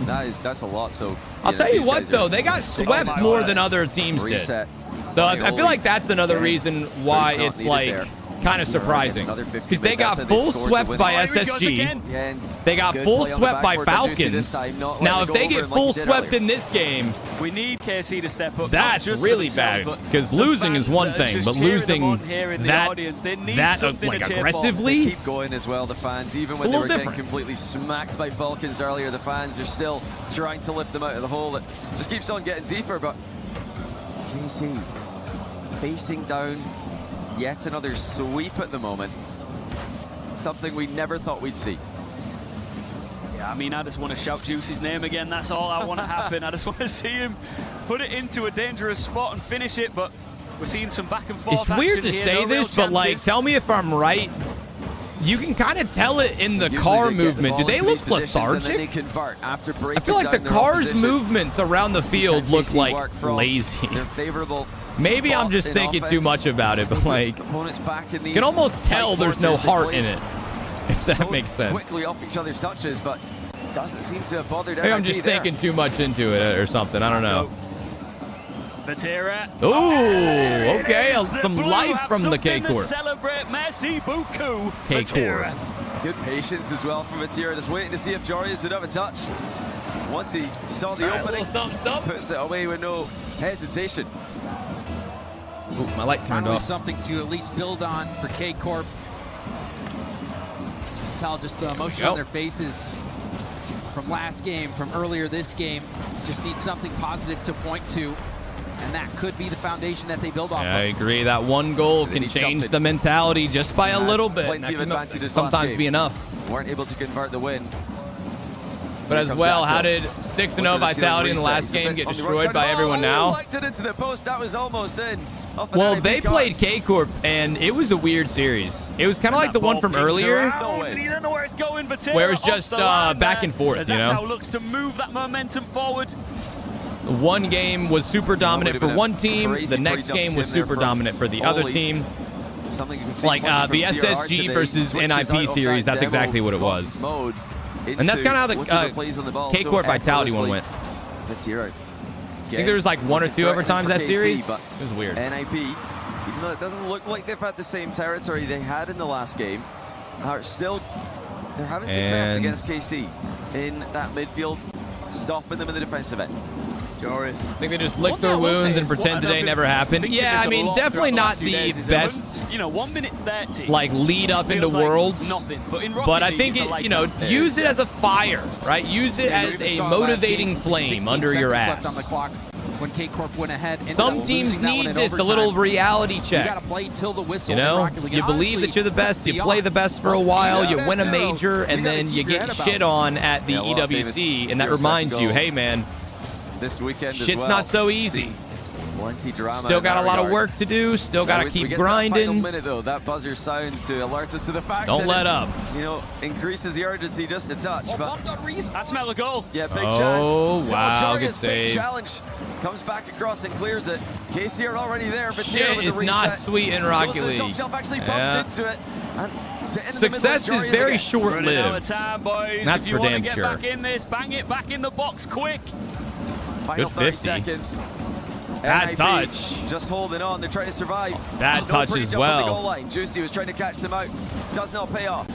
that's a lot. So I'll tell you what though, they got swept more than other teams did. So I feel like that's another reason why it's like kind of surprising, because they got full swept by SSG. They got full swept by Falcons. Now, if they get full swept in this game, we need KC to step up. That's really bad, because losing is one thing, but losing that like aggressively, keep going as well. The fans, even when they were getting completely smacked by Falcons earlier, the fans are still trying to lift them out of the hole. It just keeps on getting deeper. But KC facing down yet another sweep at the moment. Something we never thought we'd see. Yeah, I mean, I just want to shout Juicy's name again. That's all I want to happen. I just want to see him put it into a dangerous spot and finish it, but we're seeing some back and forth. It's weird to say this, but like, tell me if I'm right. You can kind of tell it in the car movement. Do they look lethargic? I feel like the car's movements around the field look like lazy. Maybe I'm just thinking too much about it, but like, you can almost tell there's no heart in it, if that makes sense. Quickly off each other's touches, but doesn't seem to have bothered. Maybe I'm just thinking too much into it or something. I don't know. Vatira. Ooh, okay, some life from the K-Corp. Celebrate Messi Buku. K-Corp. Good patience as well from Vatira, just waiting to see if Jorius would have a touch. Once he saw the opening, puts it away with no hesitation. Ooh, my light turned off. Something to at least build on for K-Corp. Tell just the emotion on their faces from last game, from earlier this game. Just need something positive to point to, and that could be the foundation that they build off of. I agree. That one goal can change the mentality just by a little bit. Plenty of advantages sometimes be enough. Weren't able to convert the win. But as well, how did 6-0 Vitality in the last game get destroyed by everyone now? It into the post. That was almost in. Well, they played K-Corp, and it was a weird series. It was kind of like the one from earlier, where it was just back and forth, you know? looks to move that momentum forward. One game was super dominant for one team. The next game was super dominant for the other team. Like the SSG versus NIP series, that's exactly what it was. And that's kind of how the K-Corp Vitality one went. I think there was like 1 or 2 overtimes that series. It was weird. NIP, even though it doesn't look like they've had the same territory they had in the last game, they're having success against KC in that midfield, stopping them in the defensive end. I think they just lick their wounds and pretend today never happened. Yeah, I mean, definitely not the best, you know, 1 minute 30. Like lead up into Worlds. But I think it, you know, use it as a fire, right? Use it as a motivating flame under your ass. On the clock when K-Corp went ahead. Some teams need this, a little reality check. You gotta play till the whistle. You know, you believe that you're the best, you play the best for a while, you win a major, and then you get shit on at the EWC, and that reminds you, hey man, this weekend shit's not so easy. Plenty drama. Still got a lot of work to do. Still got to keep grinding. Final minute though, that buzzer sounds to alert us to the fact. Don't let up. You know, increases the urgency just a touch. But I smell a goal. Yeah, big chance. Oh wow, good save. Big challenge comes back across and clears it. KC are already there, but shit is not sweet in Rocket League. Top shelf actually bumped into it. Success is very short-lived. That's for damn sure. Back in this, bang it back in the box quick. Final Good 30 seconds. Bad touch. Just holding on. They're trying to survive. Bad touch as well. The goal line. Juicy was trying to catch them out. Does not pay off.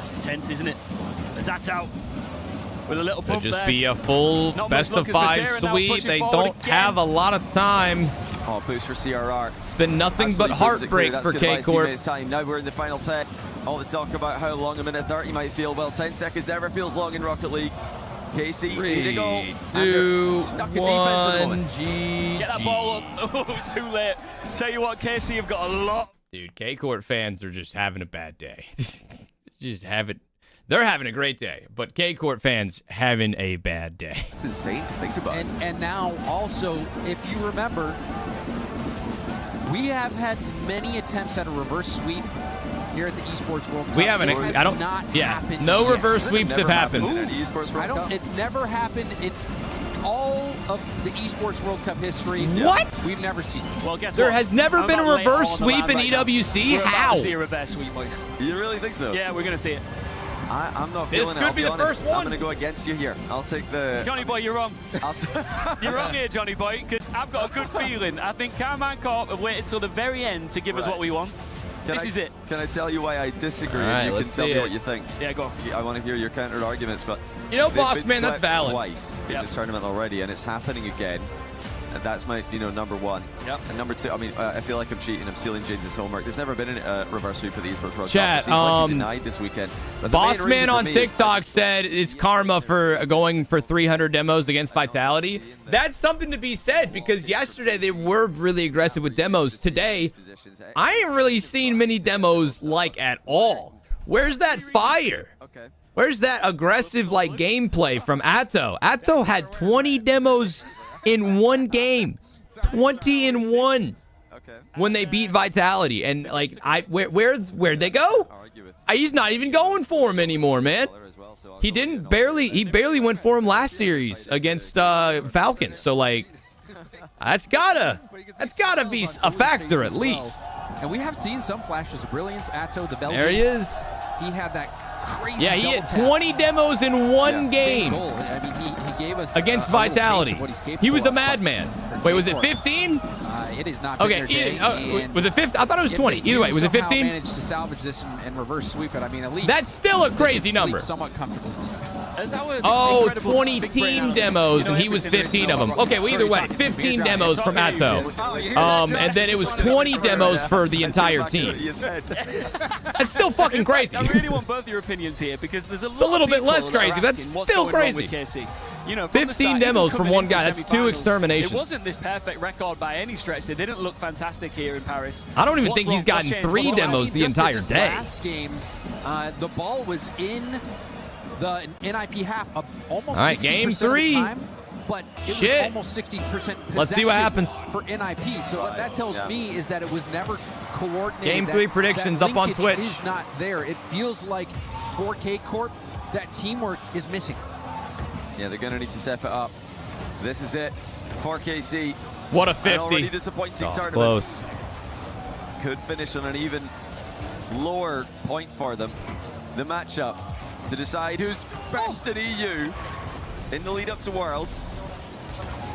It's intense, isn't it? That's out. With a little bump just there. Be a full best of 5 sweep. They don't have a lot of time. Oh, boost for CRR. It's been nothing but heartbreak for K-Corp. Now we're in the final 10. All the talk about how long a minute 30 might feel. Well, 10 seconds never feels long in Rocket League. KC, 3, 2, 1, GG. Get that ball up. Oh, it's too late. Tell you what, KC have got a lot. Dude, K-Court fans are just having a bad day. They're having a great day, but K-Court fans having a bad day. It's insane to think about. And now also, if you remember, we have had many attempts at a reverse sweep here at the Esports World Cup. We haven't. No reverse sweeps have happened. It's never happened in all of the Esports World Cup history. What? We've never seen it. Well, guess There what? has never been a reverse sweep in EWC. We're How? about to see a reverse sweep, boys. You really think so? Yeah, we're going to see it. I'm not This feeling it. could I'll be the honest. first one. I'm going to go against you here. I'll take the... Johnny boy, you're wrong. You're wrong here, Johnny boy, because I've got a good feeling. I think Carmine Corp have waited till the very end to give us what we want. This is it. Can I tell you why I disagree? All right, and you can let's tell see me it. what you think. Yeah, go on. I want to hear your counter arguments, but You know, they've boss been man, that's swept valid. twice in this tournament already, and it's happening again. And that's my, number one. Yep. And number two, I mean, I feel like I'm cheating. I'm stealing James's homework. There's never been a reverse sweep for the Esports World Chat, Cup. It seems denied this weekend. But the Boss main Man reason on for me is TikTok said it's karma for going for 300 demos against Vitality. That's something to be said because yesterday they were really aggressive with demos. Today, I ain't really seen many demos at all. Where's that fire? Where's that aggressive gameplay from Atto? Atto had 20 demos in one game. 20 in one. When they beat Vitality. And where'd they go? He's not even going for him anymore, man. He barely went for him last series against Falcons. So that's gotta be a factor at least. And we have seen some flashes of brilliance. Atto, the Belgian. There he is. He had that crazy. Yeah, he had 20 demos in one game. Goal. I mean, he gave us against Vitality. He was a madman. Wait, was it 15? It is not. Okay, was it 15? I thought it was 20. Either way, was it 15? Managed to salvage this and reverse sweep it. I mean, at least that's still a crazy number. Somewhat comfortably. 20 team demos, and he was 15 of them. Okay, well, either way, 15 demos from Atto. And then it was 20 demos for the entire team. That's still fucking crazy. I really want both your opinions here because there's a lot. It's a little bit less that are crazy, but that's asking what's still going on crazy. with KC. 15 demos from one guy. That's 2 exterminations. It wasn't this perfect record by any stretch. They didn't look fantastic here in Paris. I don't even think he's gotten 3 demos the entire day. Last game, the ball was in the NIP half almost. All right, game 3. Of the time, but it was almost 60% possession. Let's see what happens for NIP. So what that tells me is that it was never coordinated. Game 3 predictions up on Twitch. Is not there. It feels like for K-Corp that teamwork is missing. Yeah, they're going to need to step it up. This is it for KC. What a 50. An already disappointing tournament. Close. Could finish on an even lower point for them. The matchup to decide who's best in EU in the lead up to Worlds.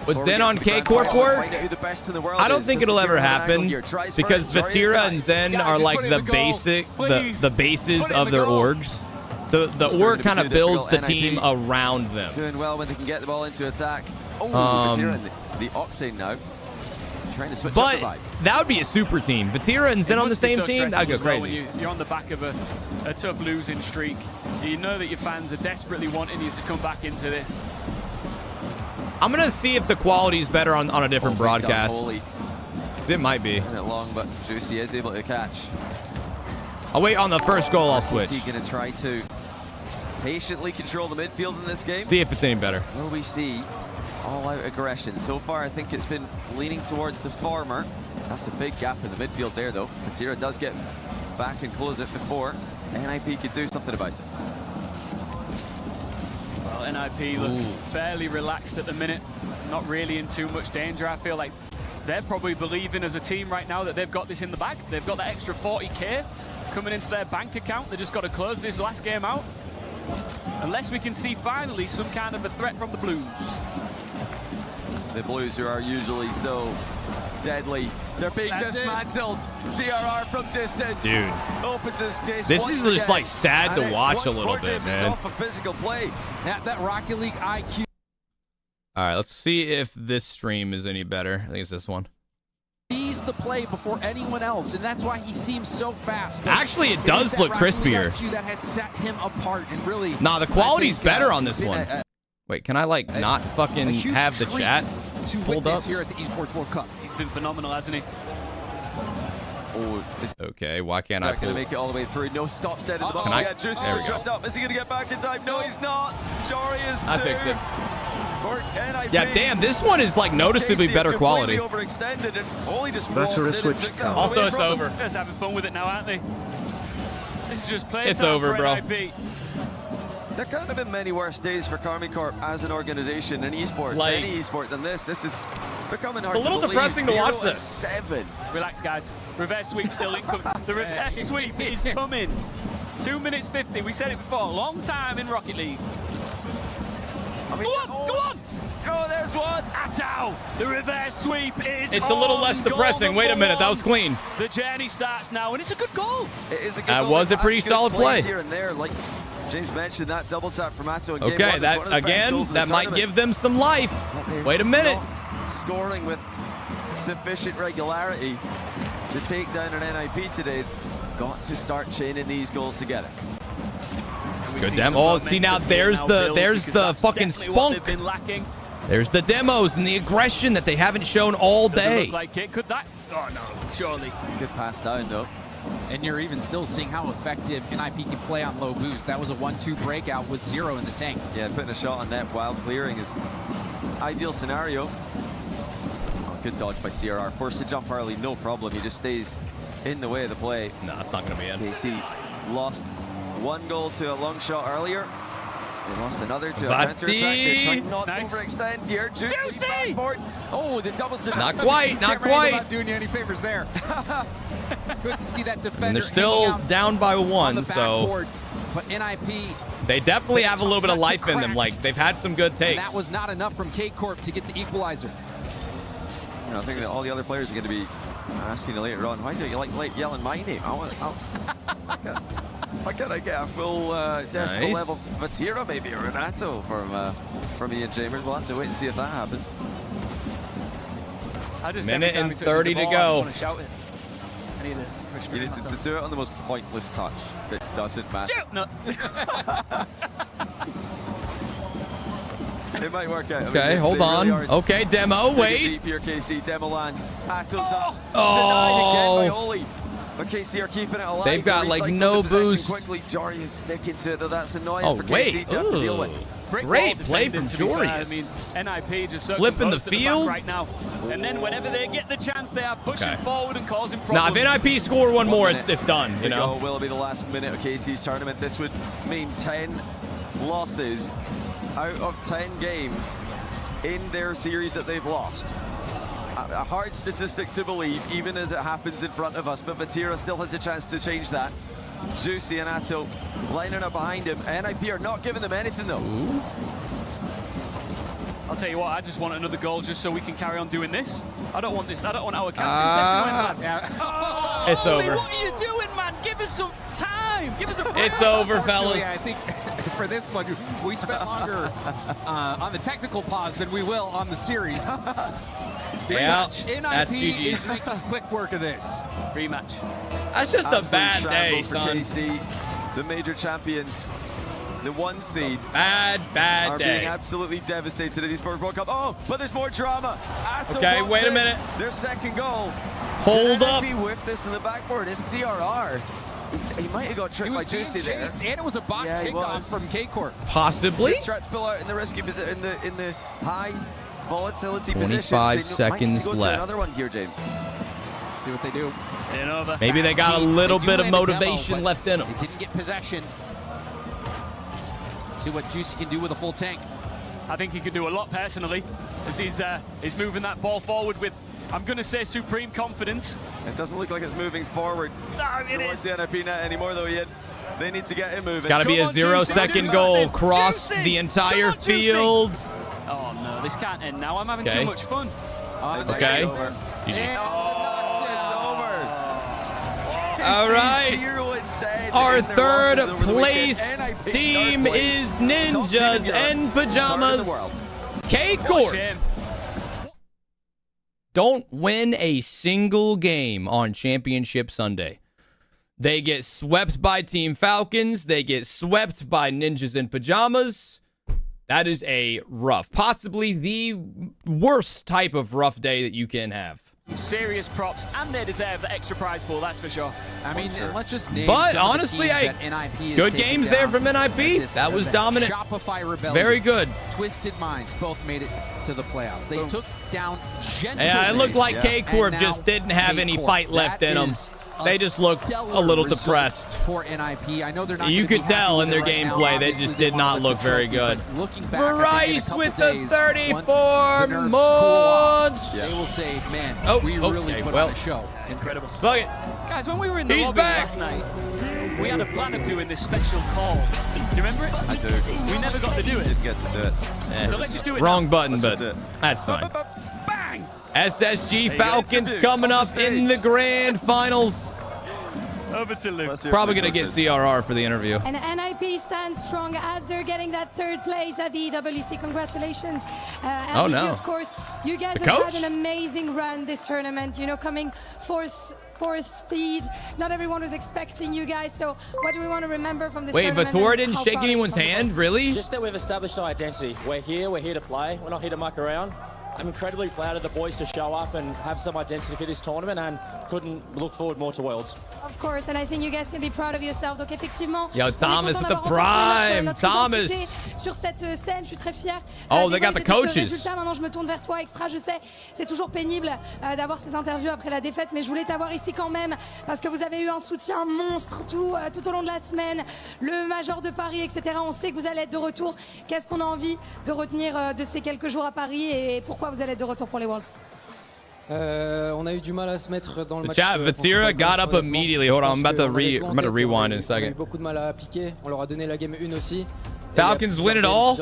Would Zen on K-Corp work? I don't think it'll ever happen because Vatira and Zen are the bases of their orgs. So the org kind of builds the team around them. Doing well when they can get the ball into attack. Vatira and the Octane now. Trying to switch but up the vibe. That would be a super team. Vatira and Zen on the same team, that'd go crazy. You're on the back of a tough losing streak. You know that your fans are desperately wanting you to come back into this. I'm going to see if the quality is better on a different broadcast. It might be. It long, but Juicy is able to catch. I'll wait on the first goal, I'll switch. Is he going to try to patiently control the midfield in this game? See if it's any better. Will we see all-out aggression? So far, I think it's been leaning towards the former. That's a big gap in the midfield there, though. Vatira does get back and close it before NIP could do something about it. Well, NIP look fairly relaxed at the minute. Not really in too much danger. I feel like they're probably believing as a team right now that they've got this in the bag. They've got that extra 40K coming into their bank account. They just got to close this last game out. Unless we can see finally some kind of a threat from the Blues. The Blues, who are usually so deadly, they're being dismantled. CRR from distance. Dude. Opens his case. This is just like sad to watch a little bit, man. Off a physical play. That Rocket League IQ. All right, let's see if this stream is any better. I think it's this one. Sees the play before anyone else, and that's why he seems so fast. But actually, it does look crispier. That has set him apart and really. Nah, the quality's better on this one. Wait, can I like not fucking have the chat pulled up? Here at the Esports World Cup. He's been phenomenal, hasn't he? Oh, okay, why can't I not going to make it all the way through. No stops dead in the box. Yeah, Juicy dropped up. Is he going to get back in time? No, he's not. Jory is I fixed it. Yeah, damn, this one is like noticeably better quality. Overextended and only just Better switch. Also, it's over. Just having fun with it now, aren't they? This is just play. It's over, bro. NIP. There can't have been many worse days for Karmine Corp as an organization in esports, like, any esport than this. This is becoming hard to believe. It's a little depressing to watch this. 7. Relax, guys. Reverse sweep still incoming. The reverse sweep is coming. 2 minutes 50. We said it before. Long time in Rocket League. I mean, go on! Oh, there's one! Atao! The reverse sweep is It's a little less depressing. Wait a minute, that was clean. The journey starts now, and it's a good goal. It is a good that goal. was a pretty solid play. Here and there, like James mentioned, that double tap from Atto in okay, game 1 that was one of the best goals of the that might tournament. give them some life. Wait a minute. Scoring with sufficient regularity to take down an NIP today. Got to start chaining these goals together. Good demo. Oh, see now there's the fucking spunk. There's the demos and the aggression that they haven't shown all day. Look like it. Could that? Oh no, surely. It's a good pass down though. And you're even still seeing how effective NIP can play on low boost. That was a 1-2 breakout with 0 in the tank. Yeah, putting a shot on net while clearing is ideal scenario. Oh, good dodge by CRR. Forced to jump early, no problem. He just stays in the way of the play. No, it's not going to be in. KC lost 1 goal to a long shot earlier. They lost another to a counter attack. They're trying not to overextend here. Juicy! Oh, the doubles did not quite, not quite. Not doing you any favors there. Couldn't see that defender. And they're still down by 1, so. But NIP. They definitely have a little bit of life in them. Like, they've had some good takes. And that was not enough from K-Corp to get the equalizer. You know, I think that all the other players are going to be asking you later on, why do you like yelling my name? Why can't I get a full decibel level Vatira maybe, or Renato from Ian Chambers? We'll have to wait and see if that happens. Minute and 30 to go. You need to do it on the most pointless touch that doesn't matter. No. It might work out. Okay, hold on. Really okay, demo, wait. Deep here, KC. Demo lands. Atto's denied again by Oli. But KC are keeping it alive. They've got like no boost. Quickly, Jory is sticking to it, though. That's annoying for KC to have to deal with. Great play from Jory. I mean, NIP just flipping the field right now. And then whenever they get the chance, they are pushing forward and causing problems. Now, if NIP score 1 more, it's done. You know, will be the last minute of KC's tournament. This would mean 10 losses out of 10 games in their series that they've lost. A hard statistic to believe, even as it happens in front of us, but Vatira still has a chance to change that. Juicy and Atto lining up behind him. NIP are not giving them anything though. Ooh. I'll tell you what, I just want another goal just so we can carry on doing this. I don't want this. I don't want our casting session. Yeah. Oh, it's over. What are you doing, man? Give us some time. Give us a break. It's over, fellas. I think for this one, we spent longer on the technical pause than we will on the series. Yeah, NIP is making quick work of this. Rematch. That's just a bad day, for son. KC, the major champions, the 1 seed. Bad are day. Being absolutely devastated at the Esports World Cup. Oh, but there's more drama. Atto okay, wait a minute. Their second goal. Hold up. NIP with this in the backboard is CRR. He might have got tricked by Juicy there. And it was a bot kickoff from K-Corp. Possibly. Strat to pull out in the risky position, in the high volatility 25 positions. seconds go left. To another one here, James. See what they do. Maybe they got a little bit of motivation left in them. They didn't get possession. See what Juicy can do with a full tank. I think he could do a lot personally, as he's moving that ball forward with, I'm going to say, supreme confidence. It doesn't look like it's moving forward towards the NIP net anymore, though, Ian. They need to get him moving. Got to be a 0-second goal. Cross the entire field. Oh, no, this can't end now. I'm having too much fun. Okay. All right. Our third place team is Ninjas and Pajamas. K-Corp don't win a single game on Championship Sunday. They get swept by Team Falcons. They get swept by Ninjas in Pajamas. That is a rough, possibly the worst type of rough day that you can have. Serious props, and they deserve the extra prize pool, that's for sure. I mean, let's just name But some of the honestly, teams that NIP is good taking games down there from NIP. this That was event. dominant. Shopify Rebellion, Very good. Twisted Minds both made it to the playoffs. They took down Gentleman. Yeah, it looked like K-Corp And just now didn't have any K-Corp. fight left That in them. is They just looked a little result depressed. for NIP. I know they're not You gonna be could tell happy in their with it right now. gameplay, they Obviously, just they did wanna not lift look the very trophy, good. but looking back, I think in a Rice couple with the days, 34 once the nerves cool off, mods. they will say, man, Oh, we really okay, put well. on a show. Incredible. Fuck it. Guys, when we were in the He's lobby back. last night, we had a plan of doing this special call. Do you remember it? I do. We never got to do it. Didn't get to do it. So let's just do it Wrong now. button, Let's but just do it. that's fine. Bang! SSG Hey, Falcons it's a coming on up the in the grand finals. Over to Luke. Let's hear Probably from the going to get coaches. CRR for the interview. And NIP stands strong as they're getting that third place at the EWC. Congratulations. And Oh, with no. you, of course. You guys The have coach? had an amazing run this tournament, you know, coming fourth seed. Not everyone was expecting you guys. So what do we want to remember from this Wait, tournament? Vator and didn't how shake proud are you anyone's from the hand? boys? Really? Just that we've established our identity. We're here to play. We're not here to muck around. I'm incredibly proud of the boys to show up and have some identity for this tournament, and couldn't look forward more to Worlds. Of course, and I think you guys can be proud of yourself. Donc effectivement, Yo, on est Thomas content with the d'avoir renforcé prime. notre Thomas. identité sur cette scène. Je suis très fière. Oh, des they got boys the et de ce coaches. résultat. Maintenant, je me tourne vers toi, Extra. Je sais, c'est toujours pénible d'avoir ces interviews après la défaite, mais je voulais t'avoir ici quand même parce que vous avez eu un soutien monstre tout au long de la semaine. Le Major de Paris, etc. On sait que vous allez être de retour. Qu'est-ce qu'on a envie de retenir de ces quelques jours à Paris et pourquoi vous allez être de retour pour les Worlds? On a eu du mal à se mettre dans le So match. chat, Vatsira got up immediately. Hold on, I'm about to Je pense I'm about to qu'on avait tout en rewind in a tête, on a eu second. beaucoup de mal à appliquer. On leur a donné la game 1 aussi. Falcons win it all?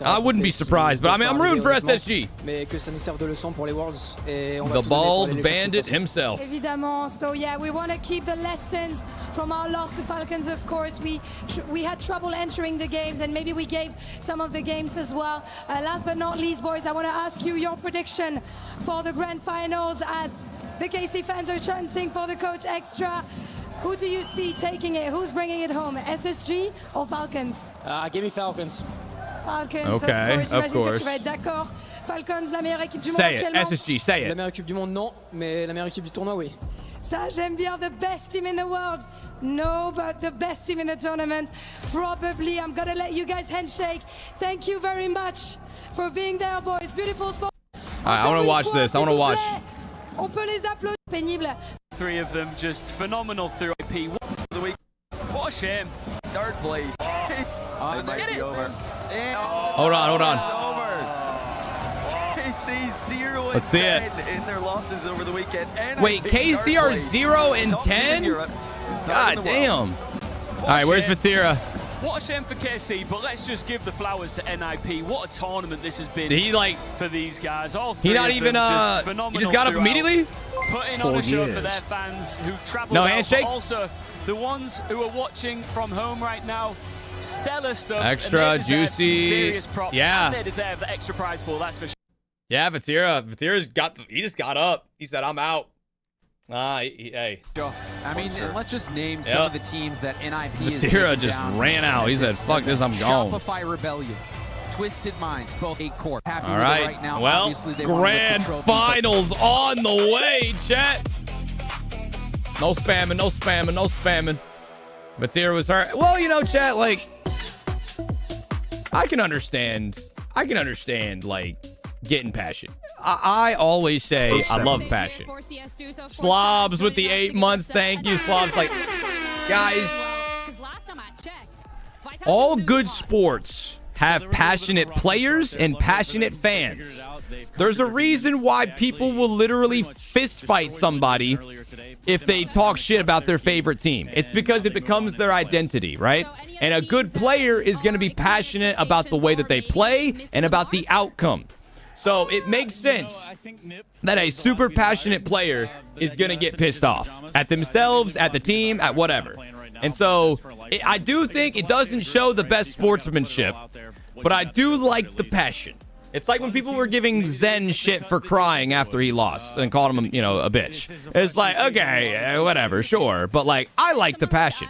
I wouldn't be surprised, but I mean, I'm rooting for SSG. Mais que ça nous serve de leçon pour les Worlds. Et on va The tout donner pour aller bald les chercher de bandit toute façon. himself. Évidemment. So yeah, we want to keep the lessons from our loss to Falcons. Of course, we had trouble entering the games, and maybe we gave some of the games as well. Last but not least, boys, I want to ask you your prediction for the grand finals as the KC fans are chanting for the coach Extra. Who do you see taking it? Who's bringing it home? SSG or Falcons? Give me Falcons. Falcons, Okay, of of course. J'imagine que course. tu vas être d'accord. Falcons, la meilleure équipe du monde Say it, actuellement. SSG, say La it. meilleure équipe du monde, non. Mais la meilleure équipe du tournoi, oui. Ça, j'aime bien. The best team in the world. No, but the best team in the tournament. Probably. I'm going to let you guys handshake. Thank you very much for being there, boys. Beautiful sport. All right, I want to watch this. I want to watch. On peut les applaudir. Pénible. Three of them just phenomenal through IP. What a shame. Third place. It might be over. Hold on, hold on. It's over. KC 0 and Let's see it. 10 in their losses over the weekend. Wait, KC are 0 and 10? God damn. All right, where's Vatsira? What a shame for KC, but let's just give the flowers to NIP. What a tournament this has been for these guys. All three He not of even them just he phenomenal just got up throughout. immediately? Putting on a show for their fans who traveled No out, handshakes? but also the ones who are watching from home right now. Stellar stuff. Extra, and they deserve some juicy. serious props. Yeah. And they deserve the extra prize pool, that's for sure. Yeah, Vatira's he just got up. He said, I'm out. Hey. Sure. I mean, let's just name some of the teams that NIP is Vatira taking just down ran out. He said, fuck this, I'm gone. Shopify Rebellion, Twisted Minds, both 8 core. Happy All with right. it right now. Well, Obviously, they wanna lift the grand trophy, but- finals on the way, chat. No spamming, no spamming, no spamming. Vatira was hurt. Well, you know, chat, like, I can understand, like, getting passion. I always say I love passion. Slobs with the 8 months. Thank you, Slobs. Like, guys, all good sports have passionate players and passionate fans. There's a reason why people will literally fist fight somebody if they talk shit about their favorite team. It's because it becomes their identity, right? And a good player is going to be passionate about the way that they play and about the outcome. So it makes sense that a super passionate player is going to get pissed off at themselves, at the team, at whatever. And so I do think it doesn't show the best sportsmanship, but I do like the passion. It's like when people were giving Zen shit for crying after he lost and called him, you know, a bitch. It's like, okay, whatever, sure. But, like, I like the passion.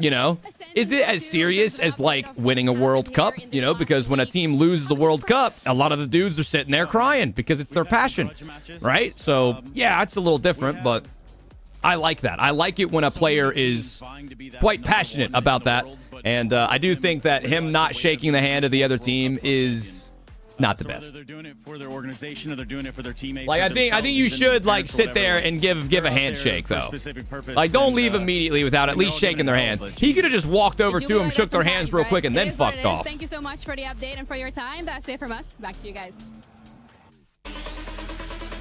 You know? Is it as serious as, like, winning a World Cup? You know, because when a team loses the World Cup, a lot of the dudes are sitting there crying because it's their passion. Right? So, yeah, it's a little different, but I like that. I like it when a player is quite passionate about that. And I do think that him not shaking the hand of the other team is not the best. They're doing it for their organization or they're doing it for their teammates. Like, I think you should, like, sit there and give a handshake, though. Like, don't leave immediately without at least shaking their hands. He could have just walked over to him, shook their hands real quick, and then fucked off. Thank you so much for the update and for your time. That's it from us. Back to you guys.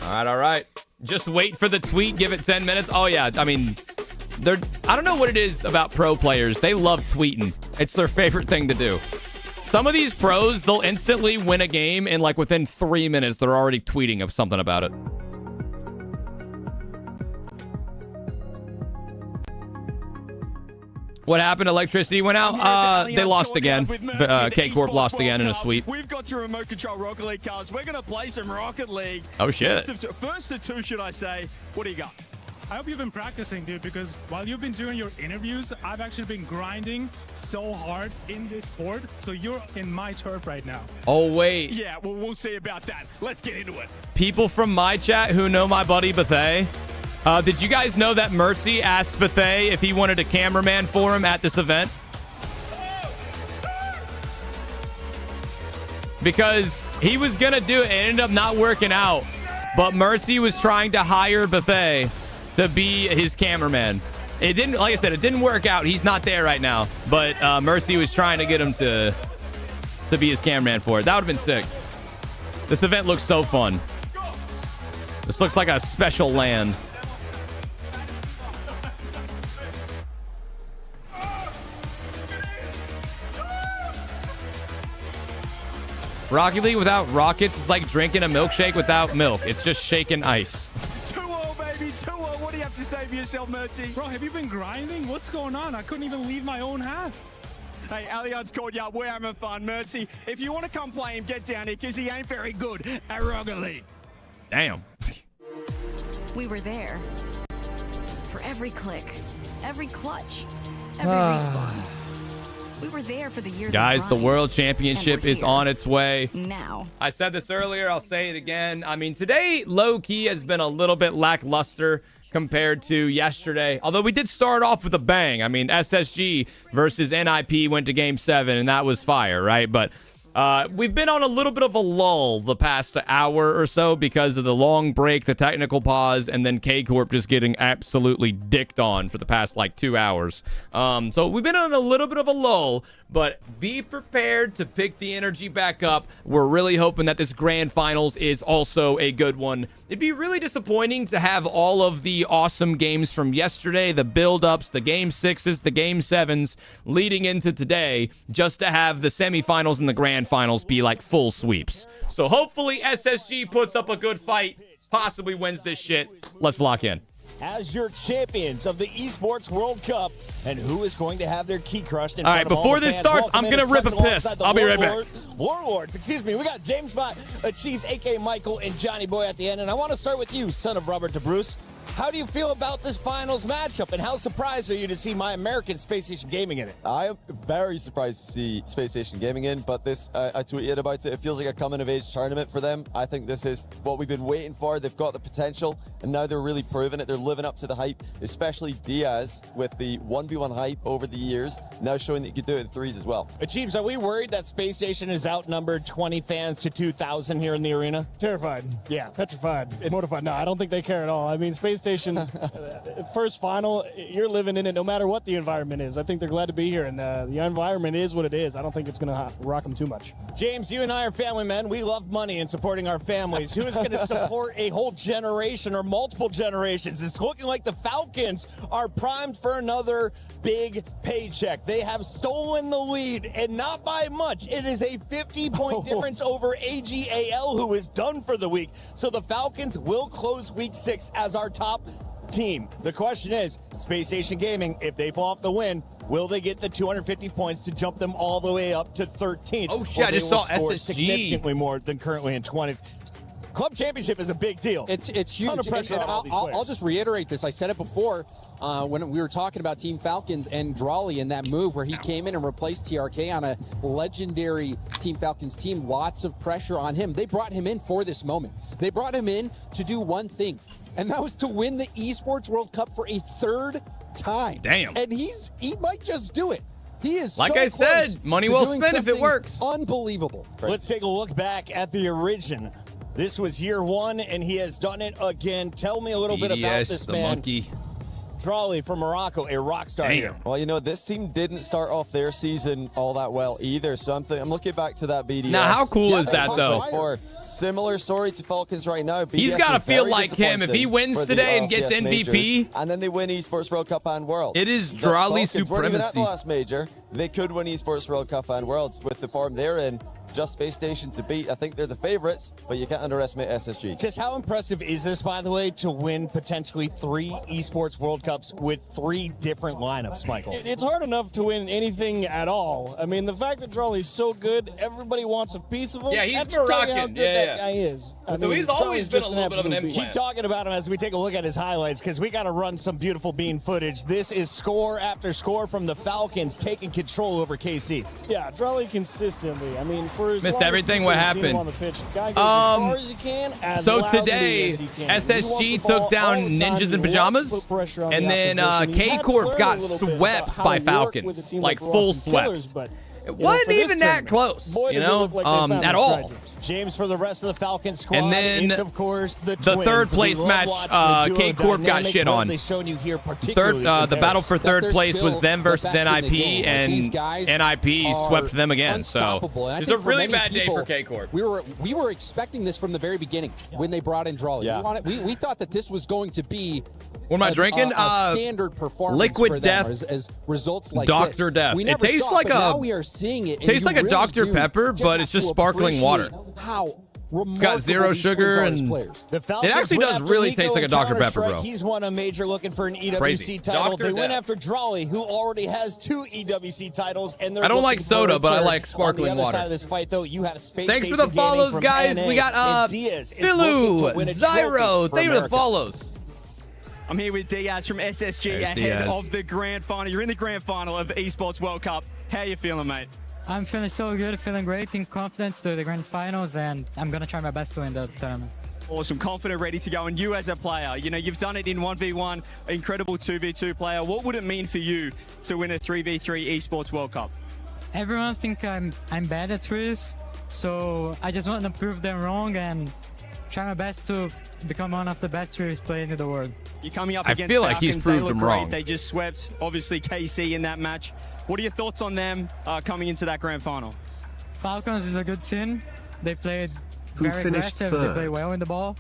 All right. Just wait for the tweet. Give it 10 minutes. Oh, yeah. I mean, I don't know what it is about pro players. They love tweeting. It's their favorite thing to do. Some of these pros, they'll instantly win a game, and like within 3 minutes, they're already tweeting of something about it. What happened? Electricity went out? They lost again. K-Corp lost again in a sweep. We've got your remote control Rocket League cards. We're going to play some Rocket League. Oh, shit. First of two, should I say. What do you got? I hope you've been practicing, dude, because while you've been doing your interviews, I've actually been grinding so hard in this sport, so you're in my turf right now. Oh, wait. Yeah, well, we'll see about that. Let's get into it. People from my chat who know my buddy Bethay, did you guys know that Mercy asked Bethay if he wanted a cameraman for him at this event? Because he was going to do it. It ended up not working out. But Mercy was trying to hire Bethay to be his cameraman. It didn't, like I said, it didn't work out. He's not there right now. But Mercy was trying to get him to be his cameraman for it. That would have been sick. This event looks so fun. This looks like a special land. Rocket League without rockets is like drinking a milkshake without milk. It's just shaking ice. 2-0, baby, 2-0. What do you have to say for yourself, Mercy? Bro, have you been grinding? What's going on? I couldn't even leave my own half. Hey, Allianz called you up. We're having fun, Mercy. If you want to come play him, get down here, because he ain't very good at Rocket League. Damn. We were there for every click, every clutch, every respawn. We were there for the years. Guys, the World Championship is on its way. Now. I said this earlier. I'll say it again. I mean, today, low-key, has been a little bit lackluster compared to yesterday. Although we did start off with a bang. I mean, SSG versus NIP went to Game 7, and that was fire, right? But we've been on a little bit of a lull the past hour or so because of the long break, the technical pause, and then K-Corp just getting absolutely dicked on for the past, like, 2 hours. So we've been on a little bit of a lull, but be prepared to pick the energy back up. We're really hoping that this grand finals is also a good one. It'd be really disappointing to have all of the awesome games from yesterday, the build-ups, the Game 6s, the Game 7s, leading into today, just to have the semifinals and the grand finals be like full sweeps. So hopefully SSG puts up a good fight, possibly wins this shit. Let's lock in. As your champions of the Esports World Cup, and who is going to have their key crushed in all front right, of all before the this fans. starts, I'm going to rip a piss. I'll be right back. Warlords, excuse me. We got James Bot, Chiefs, A.K. Michael, and Johnny Boy at the end. And I want to start with you, son of Robert DeBruce. How do you feel about this finals matchup, and how surprised are you to see my American Space Station Gaming in it? I am very surprised to see Space Station Gaming in, but this, I tweeted about it. It feels like a coming-of-age tournament for them. I think this is what we've been waiting for. They've got the potential, and now they're really proving it. They're living up to the hype, especially Diaz with the 1v1 hype over the years, now showing that you could do it in threes as well. Chiefs, are we worried that Space Station is outnumbered 20 fans to 2,000 here in the arena? Terrified. Yeah. Petrified. Mortified. No, I don't think they care at all. I mean, Space Station... First final, you're living in it no matter what the environment is. I think they're glad to be here, and the environment is what it is. I don't think it's going to rock them too much. James, you and I are family men. We love money and supporting our families. Who is going to support a whole generation or multiple generations? It's looking like the Falcons are primed for another big paycheck. They have stolen the lead, and not by much. It is a 50-point difference over AGAL, who is done for the week. So the Falcons will close week 6 as our top team. The question is, Space Station Gaming, if they pull off the win, will they get the 250 points to jump them all the way up to 13th? Oh shit! I just saw SSG significantly more than currently in 20th. Club championship is a big deal. It's huge. Ton of pressure and on all these players. I'll just reiterate this. I said it before when we were talking about Team Falcons and Drawley and that move where he came in and replaced TRK on a legendary Team Falcons team. Lots of pressure on him. They brought him in for this moment. They brought him in to do one thing, and that was to win the Esports World Cup for a third time. Damn. And he might just do it. He is like so I said, close money to well doing spent if it something works. Unbelievable. Let's take a look back at the origin. This was year one, and he has done it again. Tell me a little bit about this man. Monkey. Drawley from Morocco, a rock star here. Well, you know, this team didn't start off their season all that well either, so I'm looking back to that BDS. Now, how cool is that, though? Similar story to Falcons right now. BDS He's got to feel like him. If he wins today and gets MVP. Majors, and then they win Esports World Cup and Worlds. It is Drawley supremacy. Weren't even at the last major. They could win Esports World Cup and Worlds with the form they're in. Just Space Station to beat. I think they're the favorites, but you can't underestimate SSG. Just how impressive is this, by the way, to win potentially 3 Esports World Cups with 3 different lineups, Michael? It's hard enough to win anything at all. I mean, the fact that Drawley's so good, everybody wants a piece of him. Yeah, he's That's to tell you how Moroccan. good that guy is. So he's always been a little bit of an implant. Keep talking about him as we take a look at his highlights, because we got to run some beautiful bean footage. This is score after score from the Falcons taking control over KC. Yeah, Drawley consistently. I mean, for his missed everything. What happened? On the pitch. Guy goes as far as he can, as so loudly today, as he can. SSG took down Ninjas in Pajamas, and then K-Corp got swept by Falcons, like full swept. It wasn't even that close, you know, at all. James, for the rest of the Falcons squad, and then it's, of course, the third place match, K-Corp got shit on. The battle for third place was them versus NIP, and NIP swept them again. So it's a really bad day for K-Corp. We were expecting this from the very beginning when they brought in Drawley. Yeah. We thought that this was going to be what am I drinking? A standard performance Liquid for them, Death, as results like Dr. Death. We it tastes like now we are seeing it. Tastes like a Dr. Pepper, but it's just sparkling water. How it's got zero sugar, and it actually does really taste like a Dr. Pepper, bro. He's won a major looking for an EWC Crazy. title. Dr. They went Death. after Drawley, who already has 2 EWC titles, and they're I don't like looking soda, for a but I third. like sparkling On the other water. side of this fight, though, you have Space Thanks for Station the follows, Gaming from guys. NA, We got Diaz is Philu, looking to win a Zyro. trophy for Thank you for the America. follows. I'm here with Diaz from SSG There's ahead Diaz. of the grand final. You're in the grand final of the Esports World Cup. How you feeling, mate? I'm feeling so good, feeling great, in confidence to the grand finals, and I'm going to try my best to win the tournament. Awesome, confident, ready to go. And you as a player, you know, you've done it in 1v1, incredible 2v2 player. What would it mean for you to win a 3v3 Esports World Cup? Everyone think I'm bad at threes, so I just want to prove them wrong and try my best to become one of the best threes players in the world. You're coming up I against feel like Falcons. he's They proved look them great. wrong. They just swept, obviously, KC in that match. What are your thoughts on them coming into that grand final? Falcons is a good team. They played Who very finished aggressive. third? They play well in the ball,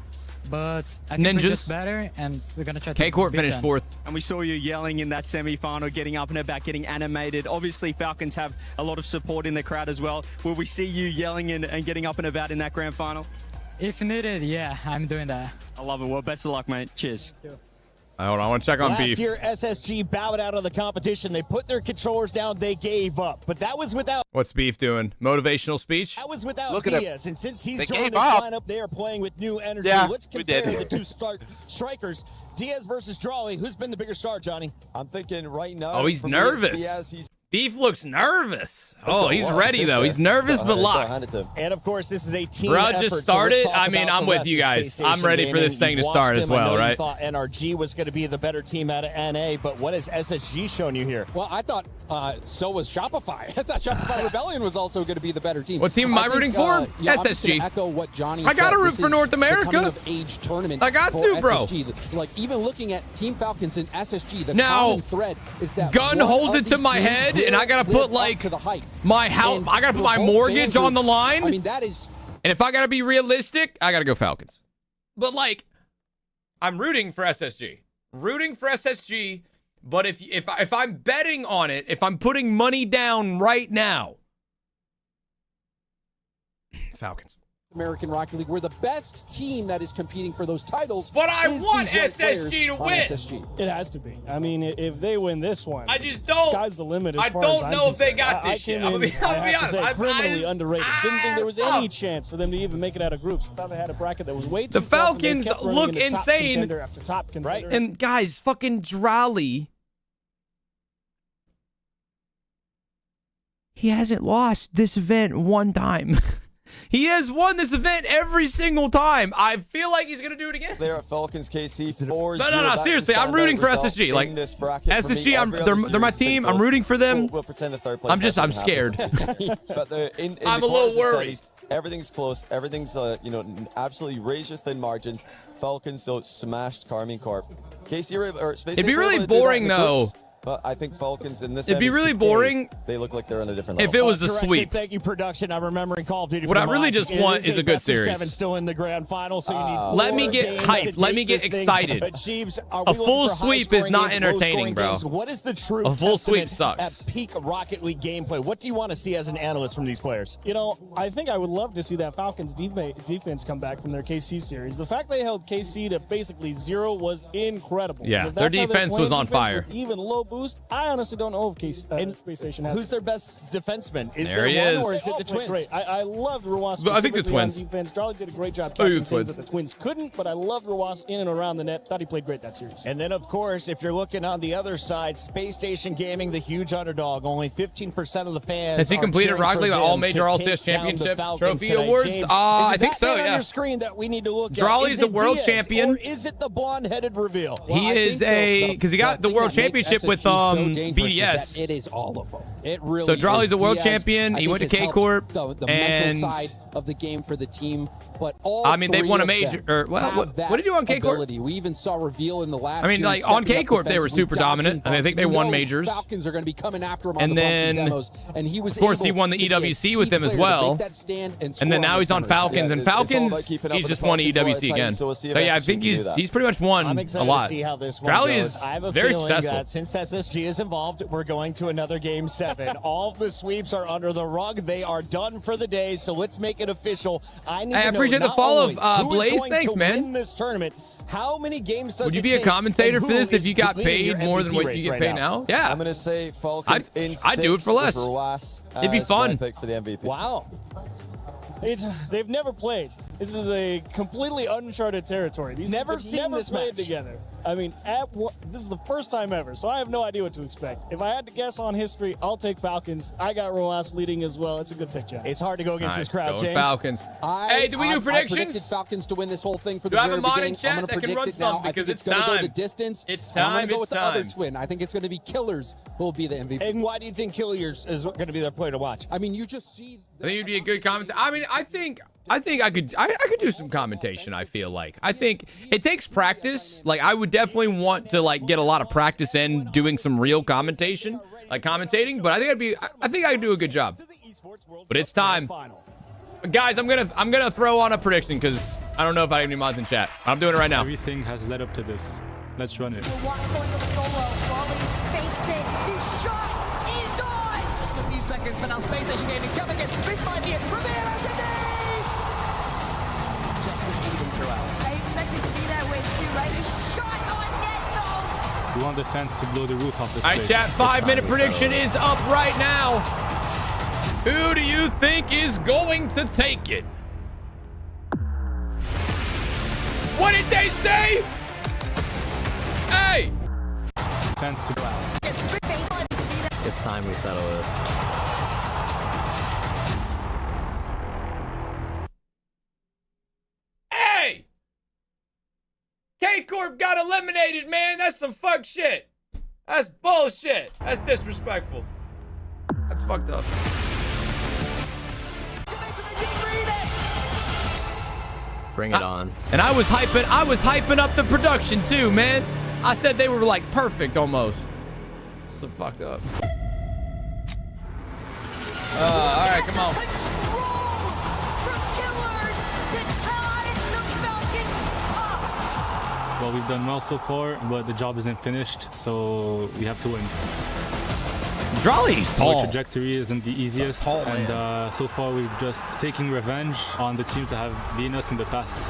but I think Ninjas. we're just better, and we're going to try to K-Corp beat finished them. 4th. And we saw you yelling in that semi-final, getting up and about, getting animated. Obviously, Falcons have a lot of support in the crowd as well. Will we see you yelling and getting up and about in that grand final? If needed, yeah, I'm doing that. I love it. Well, best of luck, mate. Cheers. Hold on, I want to check on Last beef. year, SSG bowed out of the competition. They put their controllers down. They gave up. But that was without What's beef doing? Motivational speech? Look at Diaz. And since he's They joined gave this up. lineup, they are playing with new energy. Yeah, Let's we compare did. the two strikers. Diaz versus Drawley. Who's been the bigger star, Johnny? I'm thinking right now. Oh, he's for me, it's nervous. Diaz. Beef looks nervous. Let's Oh, go. he's Wow, ready, sister. though. He's nervous, but Hand locked. it to him. And, of course, this is a team Bro, effort. just so start let's it. talk I mean, about I'm the with rest you of guys. Space I'm Station ready for Gaming. this thing to You've start watched as him. I well, know you right? thought NRG was going to be the better team out of NA, but what has SSG shown you here? Well, I thought so was Shopify. I thought Shopify Rebellion was also going to be the better team. What team am I rooting for? Yeah, I'm just SSG. gonna echo what Johnny I gotta said. root This for is North the America. coming of age tournament. I got for to, bro. SSG. Like even looking at Team Falcons and SSG, the Now, common thread is that Gun one holds of it to these my teams head, will and I gotta live put up like to the hype. my house. And I gotta put for my both mortgage fan on the groups, line. I mean, that is. And if I gotta be realistic, I gotta go Falcons. But like, I'm rooting for SSG. Rooting for SSG. But if I'm betting on it, if I'm putting money down right now, Falcons. American Rocket League, where the best team that is competing for those titles. But I is want these young SSG players to on win. SSG. It has to be. I mean, if they win this one, I just don't. Sky's the limit. As I far don't as I'm know if they concerned. got this shit. I'm I'm gonna be honest. Say, criminally I underrated. Didn't think there was any chance for them to even make it out of groups. Thought they had a bracket that was way too The tough, and they Falcons kept running look into top insane. contender after top contender. Right. And guys, fucking Drolly. He hasn't lost this event one time. He has won this event every single time. I feel like he's gonna do it again. They're at Falcons KC 4-0. No. Seriously, I'm rooting for SSG. Like SSG, they're my team. I'm rooting for them. We'll pretend the third place. I'm scared. But I'm a little worried. Everything's close. Everything's absolutely razor thin margins. Falcons so smashed Carmine Corp. KC or Space. It'd be really boring though. But I think Falcons in this. It'd be really boring. They look like they're on a different level. If it was a sweep. Thank you, production. I'm remembering Call of Duty. What I really just want is a good series. 7 still in the grand final, so you need let me get hyped. Let me get excited. But Jeeves, a full sweep is not entertaining, bro. What is the true a full sweep testament sucks. at peak Rocket League gameplay? What do you want to see as an analyst from these players? You know, I think I would love to see that Falcons defense come back from their KC series. The fact they held KC to basically 0 was incredible. Yeah, their defense was on fire. Even low boost, I honestly don't know if Space Station has. Who's their best defenseman? Is there one, or is it the Twins? Great. I loved Roas. I think the Twins. On defense. Charlie did a great job catching things that the Twins couldn't, but I loved Roas in and around the net. Thought he played great that series. And then, of course, if you're looking on the other side, Space Station Gaming, the huge underdog, only 15% of the fans. Has he completed Rocket League all major All-CS Championship trophy awards? I think so, yeah. On your screen that we need to look Drawley's at. the world champion. Or is it the blonde-headed reveal? He is because he got the world championship with BDS. It is all of them. It really. So Drawley's a world Diaz, champion. He went to K Corp. The and mental side of the game for the team, but all. I mean, they won a major. What did you do on K Corp? We even saw reveal in the last. I mean, like on K Corp, they were super dominant. I think they won majors. Falcons are going to be coming after him on and the then, demos, and he was. Of course, he won the EWC with them as well. And then now he's on Falcons, and Falcons, he just won EWC again. So yeah, I think he's pretty much won a lot. Drawley is very successful. Since SSG is involved, we're going to another Game 7. All of the sweeps are under the rug. They are done for the day, so let's make it official. I appreciate the follow of Blaze. Thanks, man. Win this tournament. How many games does Would you be a commentator for this if you got paid more than what you get paid now? Yeah. I'm going to say Falcons I'd do it for less. It'd be fun. Pick for the MVP. Wow. They've never played. This is a completely uncharted territory. These never teams have never played together. I mean, this is the first time ever, so I have no idea what to expect. If I had to guess on history, I'll take Falcons. I got Roas leading as well. It's a good pick, Jack. It's hard to go against this crowd, James. Falcons. Hey, do we do predictions? I predicted Falcons to win this whole thing for the very beginning. Do I have a mod in chat that can run some because it's time. It's going to go the distance. It's time. I'm going to go with the other twin. I think it's going to be Killers who will be the MVP. And why do you think Killers is going to be their player to watch? I mean, you just see. I think he'd be a good commentator. I mean, I think I could do some commentation. I feel like I think it takes practice. Like I would definitely want to like get a lot of practice in doing some real commentation, like commentating. But I think I could do a good job. But it's time, guys. I'm gonna throw on a prediction because I don't know if I have any mods in chat. I'm doing it right now. Everything has led up to this. Let's run it. Watts going to the solo. Raleigh fakes it. His shot is on. A few seconds for now. Space Station Gaming coming in. This might be it. Rivera today. Just was even throughout. I expect it to be that way too, right? His shot on net though. We want the fans to blow the roof off this place. All right, chat. 5-minute prediction is up right now. Who do you think is going to take it? What did they say? Hey! Fans to blow. It's time we settle this. Hey! K-Corp got eliminated, man. That's some fuck shit. That's bullshit. That's disrespectful. That's fucked up. Bring it on. And I was hyping up the production too, man. I said they were like perfect almost. So fucked up. All right, come on. Well, we've done well so far, but the job isn't finished, so we have to win. Drawley's tall. Our trajectory isn't the easiest, and so far we've just taken revenge on the teams that have beaten us in the past.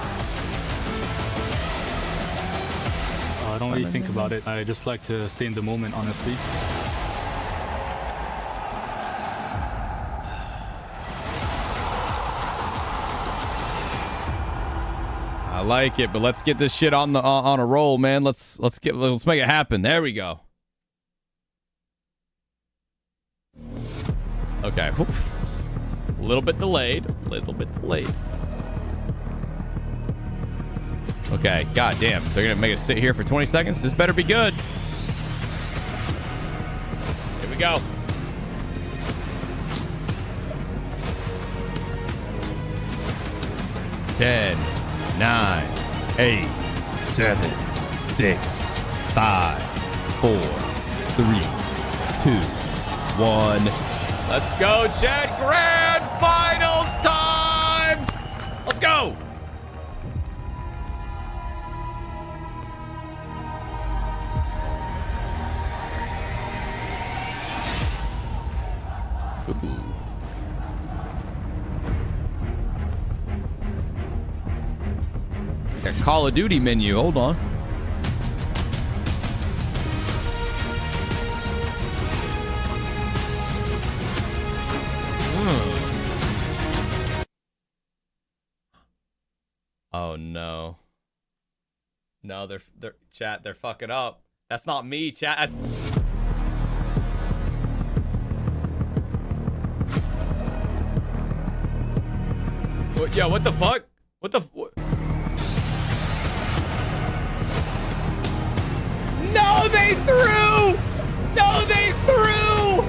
I don't really think about it. I just like to stay in the moment, honestly. I like it, but let's get this shit on a roll, man. Let's make it happen. There we go. Okay. Oof. A little bit delayed. Okay, god damn. They're gonna make us sit here for 20 seconds. This better be good. Here we go. Ten, 9, 8, 7, 6, 5, 4, 3, 2, 1. Let's go, chat. Grand finals time. Let's go. Ooh. That Call of Duty menu. Hold on. Oh no. No, they're chat, they're fucking up. That's not me, chat. That's... Yo, what the fuck? What the No, they threw! No, they threw!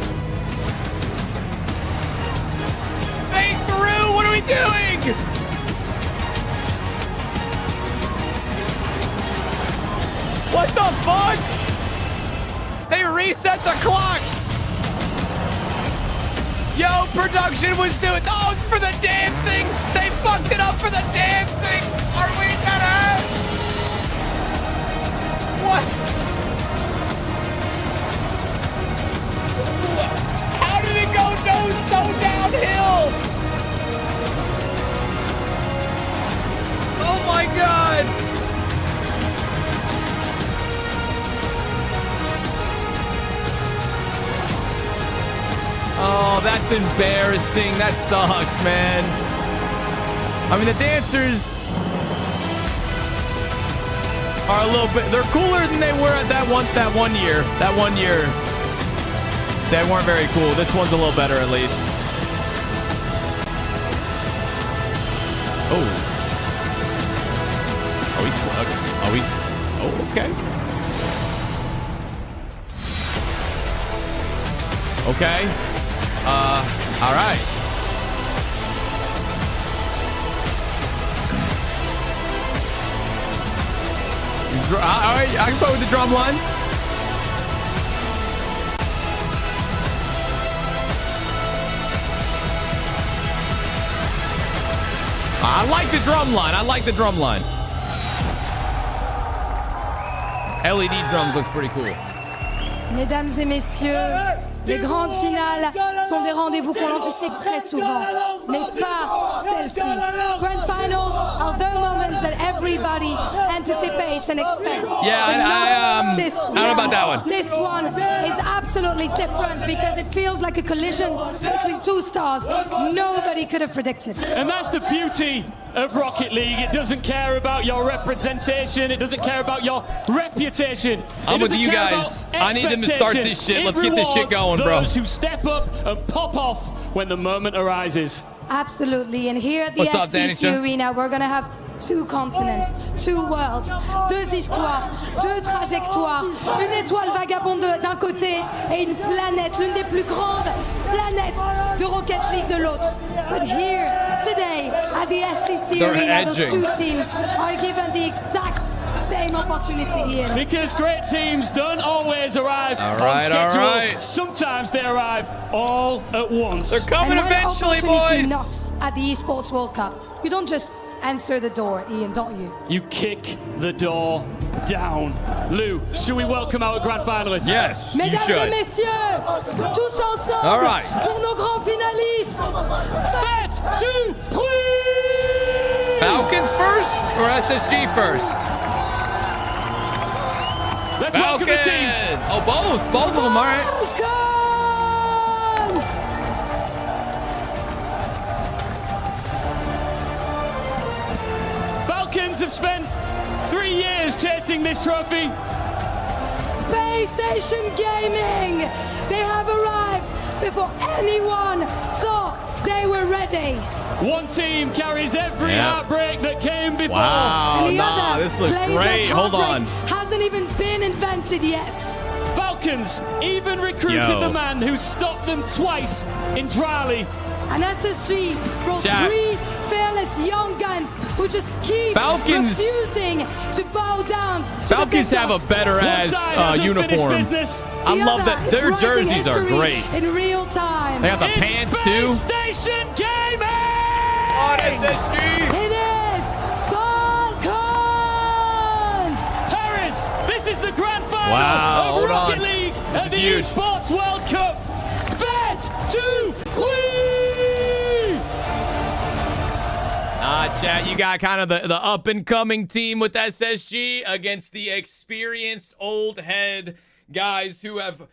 They threw! What are we doing? What the fuck? They reset the clock! Yo, production was doing... Oh, it's for the dancing! They fucked it up for the dancing! Are we dead? What? How did it go so downhill? Oh my god! Oh, that's embarrassing. That sucks, man. I mean, the dancers are a little bit... They're cooler than they were at that one year. That 1 year, they weren't very cool. This one's a little better, at least. Oh. Oh, okay. Okay. All right. All right, I can go with the drum line. I like the drum line. I like the drum line. LED drums looks pretty cool. Mesdames et messieurs, les grandes finales sont des rendez-vous qu'on anticipe très souvent, mais pas celle-ci. Grand finals are the moments that everybody anticipates and expects. Yeah, I don't know about that one. This one is absolutely different because it feels like a collision between two stars nobody could have predicted. And that's the beauty of Rocket League. It doesn't care about your representation. It doesn't care about your reputation. I'm with you guys. I need them to start this shit. Let's get this shit going, bro. Those who step up and pop off when the moment arises. Absolutely. And here at the STC Arena, we're going to have two continents, two worlds, deux histoires, deux trajectoires, une étoile vagabonde d'un côté et une planète, l'une des plus grandes planètes de Rocket League de l'autre. But here, today, at the STC Arena, those two teams are given the exact same opportunity here. Because great teams don't always arrive on schedule. All right. Sometimes they arrive all at once. They're coming eventually, boys. Knocks at the Esports World Cup. You don't just answer the door, Ian, don't you? You kick the door down. Lou, should we welcome our grand finalists? Yes, Mesdames et messieurs, tous ensemble, All right. pour nos grands finalistes. Vert, 2, 3! Falcons first or SSG first? Let's welcome the teams. Oh, both of them, all right. Falcons! Falcons have spent 3 years chasing this trophy. Space Station Gaming! They have arrived before anyone thought they were ready. One team carries every heartbreak that came before. Wow, And the other this looks plays great. like Hold heartbreak on. hasn't even been invented yet. Falcons even recruited Yo. the man who stopped them twice in Drali. And SSG brought Jack. 3 fearless young guns who just keep Falcons- refusing to bow down to Falcons the big have a dogs. better One ass side hasn't finished uniform. business. I The love other that. is Their writing jerseys are history great. in real time. They have the It's pants Space too. Station Gaming! On SSG. It is Falcons! Paris, this is the grand final Wow, of hold Rocket on. League This at is the huge. Esports World Cup. Vert, 2, 3! Chat, you got kind of the up-and-coming team with SSG against the experienced old head guys who have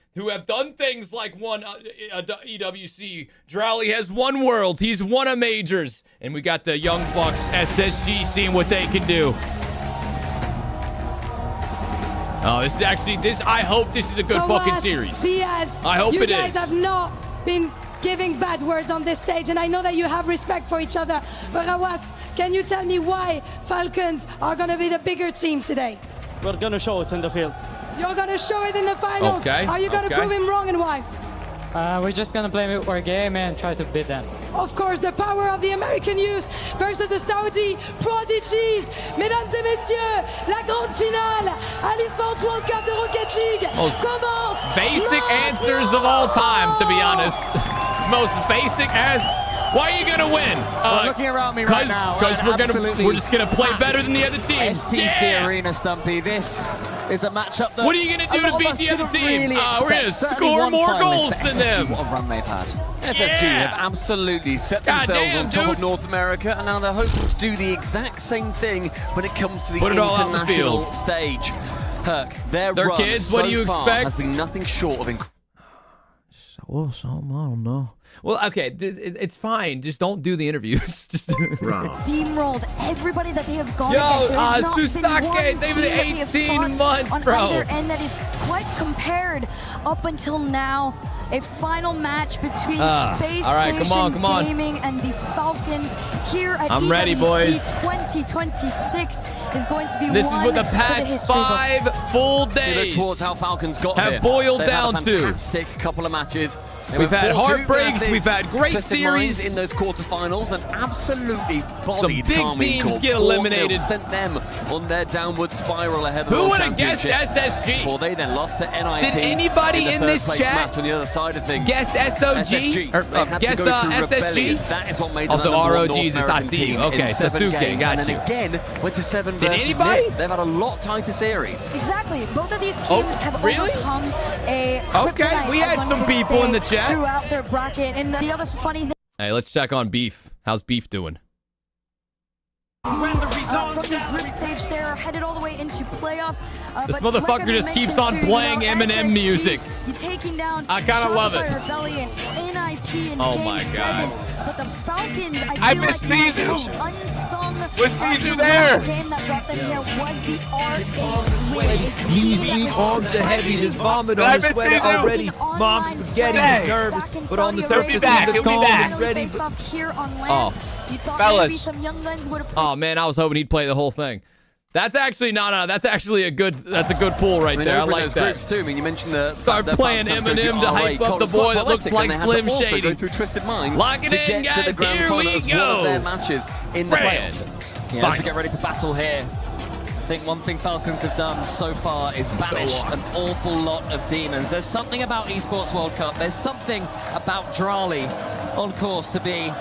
done things like won EWC. Drowley has won Worlds. He's won a Majors. And we got the Young Bucks SSG seeing what they can do. Oh, this is actually I hope this is a good fucking series. Diaz, I hope you it guys is. have not been giving bad words on this stage, and I know that you have respect for each other. But Rawas, can you tell me why Falcons are going to be the bigger team today? We're going to show it in the field. You're going to show it in the finals. Okay, Are you going to okay. prove him wrong, and why? We're just gonna play our game and try to beat them. Of course, the power of the American youth versus the Saudi prodigies. Mesdames et messieurs, la grande finale à l'Esports World Cup de Rocket League commence. Basic answers of all time, to be honest. Most basic as. Why are you gonna win? Looking around me right now, Because absolutely we're just gonna play better than the other team. STC Arena, Stumpy. This is a matchup that. What are you gonna do to beat the other team? We're gonna score more goals than them. What a run they've had. SSG have absolutely set themselves on top of North America, and now they're hoping to do the exact same thing when it comes to the Put it all out in the international field. stage. Herc, their Their run kids, so what do you far expect? has been nothing short of incredible. Well, something, I don't know. Well, okay, it's fine. Just don't do the interviews. Just Steamrolled everybody that they have gone Yo, against. There has not been Susake, one they've team been that they have 18 fought months, on bro. either end that is quite compared up until now. A final match between Space all right, Station come on. Gaming and the Falcons here at I'm EWC ready, boys. 2026 is going to be This is one what the for the past history 5 books. full You days look towards how Falcons got have here. boiled They've down had a to. fantastic couple of matches. They We've were had 4-2 heartbreaks, versus we've had great Twisted Minds series. in those quarterfinals, and absolutely Some bodied big Carmine teams Corp. get 4-0, eliminated. sent them on their downward spiral ahead of the Who World would have guessed Championships. SSG? Before they then lost to NIP. Did anybody in, in the this third-place chat match on the other side of things? guess SOG? SSG. Or, They had guess to go through SSG? rebellion. That is what made them Also, the number one ROGs is North I American see you. team Okay, in 7 Sasuke, games. got And you. then again went to 7 Did versus anybody? Nick. They've had a lot tighter series. Exactly. Both of these teams Oh, have really? overcome a Okay, kryptonite, we as had one some could people say, in the chat. throughout their bracket. And the other funny thing Hey, let's check on Beef. How's Beef doing? from the group stage, they're headed all the way into playoffs. This but like motherfucker I just keeps mentioned on too, playing you know, Eminem SSG, music. You're taking down I kinda love it. Shopify Rebellion, NIP in Oh game my 7. God. But the Falcons, I feel miss like they have Bijou. the most unsung Where's Bijou there? game that brought them here was the R8 win. These arms are heavy, there's vomit on the sweater already. Mom's spaghetti is nervous, but on the surface he's calm and ready. Oh, You thought fellas. maybe some young guns would have played. Oh man, I was hoping he'd play the whole thing. That's actually no. That's actually a good pull right there. I over like those that. groups too. I mean, you mentioned the Start playing Eminem to hype up the boy that looks like Slim Shady. Go through Twisted Minds Lock it to in, get to the guys, grand here final we as one go. of their matches in the Grand playoffs. Yeah, as we get ready for battle here. I think one thing Falcons have done so far is banish an awful lot of demons. There's something about Esports World Cup. There's something about Drali on course to be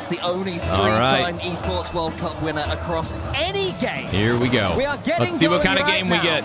That's the only three-time Esports World Cup winner across any game. Here we go. We are getting Let's see what kind of right game now. we get.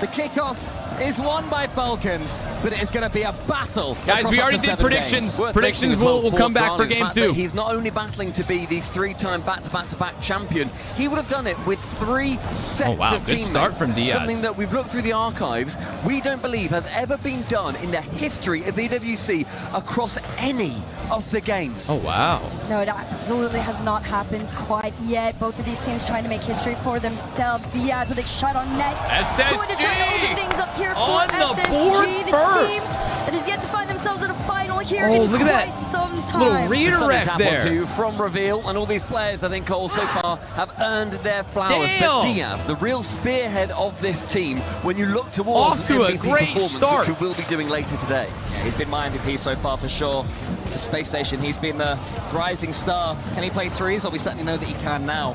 The kickoff is won by Falcons, but it is going to be a battle. Guys, we already did predictions. Predictions will come back for game 2. He's not only battling to be the 3-time back-to-back-to-back champion, he would have done it with 3 sets of Good teammates. start from Diaz. Something that we've looked through the archives, we don't believe has ever been done in the history of EWC across any of the games. Oh, wow. No, it absolutely has not happened quite yet. Both of these teams trying to make history for themselves. Diaz with a shot on net. SSG! Going to try to open things up here On for the SSG, board the first. team that has yet to find themselves at a final here Oh, in look at quite that. some Little time. redirect Tap there. onto from Reveal, and all these players, I think, Cole, so far have earned their flowers. But Diaz, the real spearhead of this team, when you look towards Off to a MVP great performance, start. which we will be doing later today. Yeah, he's been my MVP so far for sure. The Space Station, he's been the rising star. Can he play threes? Well, we certainly know that he can now.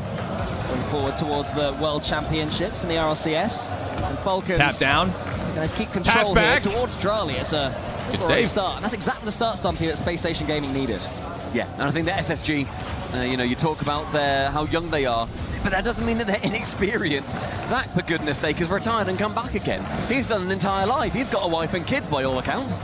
Going forward towards the World Championships in the RLCS. And Falcons Tap down. going to keep control here towards Drali. It's a Good great save. start. And that's exactly the start, Stumpy, that Space Station Gaming needed. Yeah, and I think the SSG, you know, you talk about how young they are, but that doesn't mean that they're inexperienced. Zach, for goodness sake, has retired and come back again. He's done an entire life. He's got a wife and kids by all accounts.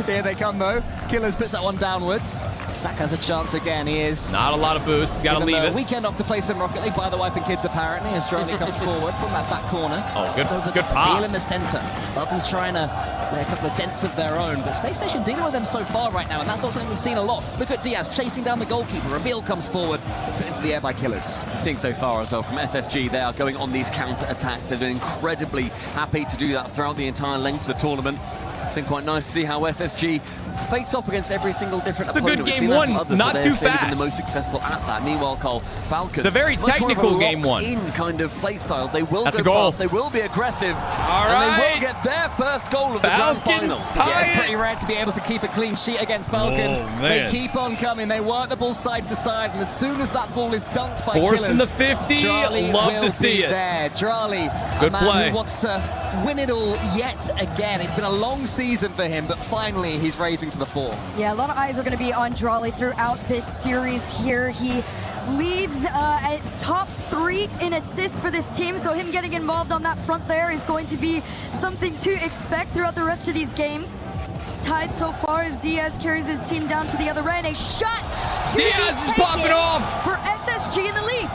Here they come, though. Killers puts that one downwards. Zach has a chance again. He is... Not a lot of boost. Got to given leave the it. weekend off to play some Rocket League by the wife and kids, apparently, as Drali comes forward from that back corner. Oh, good- Over good to pop. Reveal in the center. Falcons trying to lay a couple of dents of their own, but Space Station dealing with them so far right now, and that's not something we've seen a lot. Look at Diaz chasing down the goalkeeper. Reveal comes forward, put into the air by Killers. Seeing so far as well from SSG, they are going on these counter-attacks. They've been incredibly happy to do that throughout the entire length of the tournament. It's been quite nice to see how SSG face off against every single different It's a opponent. good We've game seen that one, from others, not but too they've been fast. the most successful at that. Meanwhile, Cole, Falcons. It's a very much more of technical game one. locked-in kind of play style. They will That's go a goal. fast. They will be aggressive. All and right. they will get their first goal of the grand Falcons finals. tie Yeah, it's it. pretty rare to be able to keep a clean sheet against Falcons. Oh, They man. keep on coming. They work the ball side to side, and as soon as that ball is dunked by Forcing Killers, the 50. Drali Love will to see be it. there. Drali, Good a man play. who wants to win it all yet again. It's been a long season for him, but finally he's raising to the fore. Yeah, a lot of eyes are going to be on Drali throughout this series here. He leads at top 3 in assists for this team, so him getting involved on that front there is going to be something to expect throughout the rest of these games. Tied so far as Diaz carries his team down to the other end. A shot to Diaz be is popping taken off. for SSG in the lead.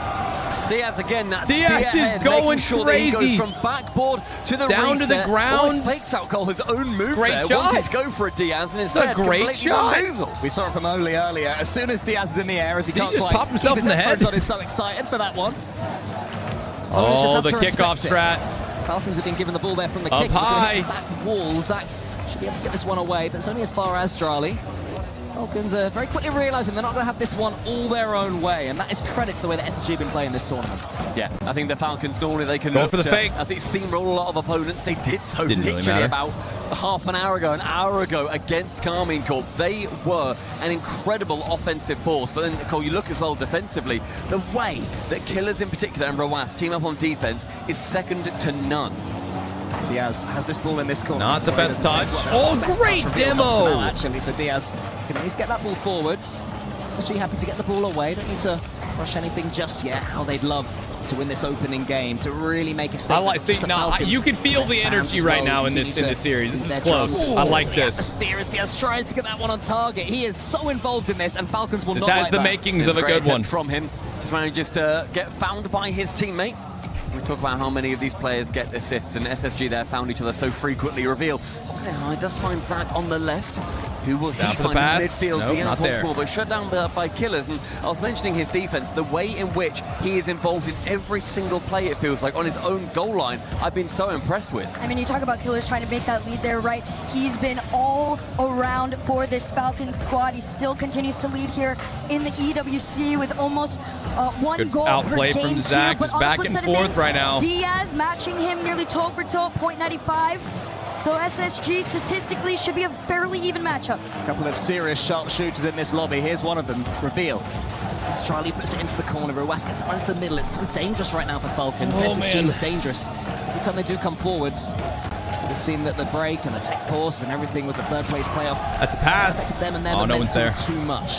Diaz again, that Diaz is spearhead, going making sure crazy. that he goes from backboard to the Down to the reset. ground. Almost fakes out Cole his own move Great there, shot. wanting to go for a Diaz, and It's a instead great completely shot. bamboozles. We saw it from Oli earlier. As soon as Diaz is in the air, as he Did he can't just quite pop himself keep in the his head? headphones on, he's so excited for that one. Oh, the Just have to kickoff respect strat. it. Falcons have been given the ball there from the Up kick. It's gonna high. hit the back wall. Zach should be able to get this one away, but it's only as far as Drali. Falcons are very quickly realising they're not going to have this one all their own way, and that is credit to the way that SSG have been playing this tournament. Yeah, I think the Falcons normally they can Go look for the to, fake. as it steamroll a lot of opponents. They did so Didn't really literally matter. about half an hour ago against Carmine Corp. They were an incredible offensive force, but then Cole, you look as well defensively. The way that Killers in particular and Roas team up on defense is second to none. Diaz has this ball in this corner. Not the best touch. That's Oh, the best great touch reveal demo. up to now, actually, so Diaz can at least get that ball forwards. SSG happy to get the ball away. Don't need to rush anything just yet. How they'd love to win this opening game, to really make a statement. You can feel the energy right now in this series. This is close. I like this. Atmosphere as Diaz tries to get that one on target. He is so involved in this, and Falcons will This not has like the that. makings There's of a great good one. attempt from him. Just manages to get found by his teammate. We talk about how many of these players get assists, and SSG there found each other so frequently. Reveal. He does find Zach on the left. Who will Down he for the find pass? midfield? Nope, Diaz not once there. more, but shut down by Killers. And I was mentioning his defense, the way in which he is involved in every single play, it feels like, on his own goal line. I've been so impressed with. I mean, you talk about Killers trying to make that lead there, right? He's been all around for this Falcons squad. He still continues to lead here in the EWC with almost one Good goal outplay per game from here. Zach. But He's on the back flip and side of forth things, right now. Diaz matching him nearly toe for toe, .95. So SSG statistically should be a fairly even matchup. A couple of serious sharpshooters in this lobby. Here's one of them, Reveal. As Charlie puts it into the corner, Ruas gets it into the middle. It's so dangerous right now for Falcons. Oh, SSG man. look dangerous. Every time they do come forwards, it would seem that the break and the tech pause and everything with the third place playoff That's a pass. affected them and their Oh, no one's momentum there. too much.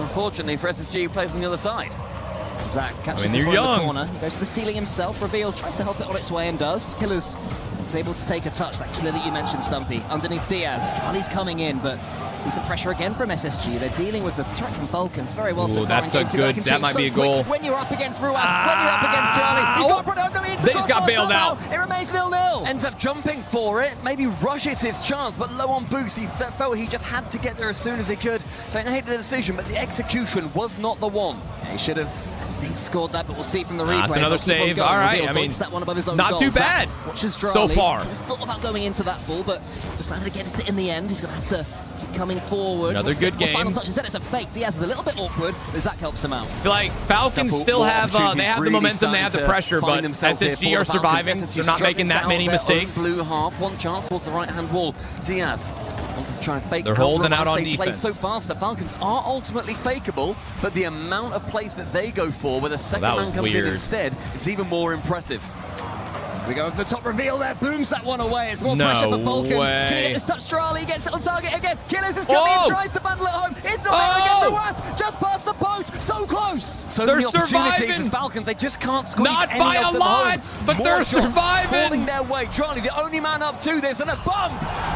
Unfortunately for SSG, who plays on the other side. Zach catches I mean, this they're one in young. the corner. He goes to the ceiling himself. Reveal tries to help it on its way and does. Killers is able to take a touch. That killer that you mentioned, Stumpy, underneath Diaz. Charlie's coming in, but see some pressure again from SSG. They're dealing with the threat from Falcons very well. Ooh, that's a good. That might be a goal. When you're up against Ruas, when you're up against Charlie, he's got They just got bailed out. It remains 0-0. Ends up jumping for it, maybe rushes his chance, but low on boost. He felt he just had to get there as soon as he could. Don't hate the decision, but the execution was not the one. Yeah, he should have, I think, scored that, but we'll see from the replay. That's another save. All right, I mean, that one above his own not goal. too bad Watches so far. He's thought about going into that ball, but decided against it in the end. He's going to have to keep coming forward. Another good game. Final touch. Instead, it's a fake. Diaz is a little bit awkward, but Zach helps him out. I feel like Falcons still have they have the momentum, they have the pressure, but SSG are surviving. They're not making that many mistakes. Blue half, one chance towards the right-hand wall. Diaz wants to try and fake. They're holding out on they play defense. so fast that Falcons are ultimately fakeable, but the amount of plays that they go for with a second man comes in instead is even more impressive. As we go over the top, Reveal there, booms that one away. It's more No pressure for Falcons. way. Can he get this touch? Charlie gets it on target again. Killers is coming and tries to bundle it home. It's not there again. Ruas just past the post. So close. So They're many opportunities surviving. as Falcons. They just can't squeeze Not any by of a them lot, home. but More they're shots surviving. falling their way. Charlie, the only man up to this, and a bump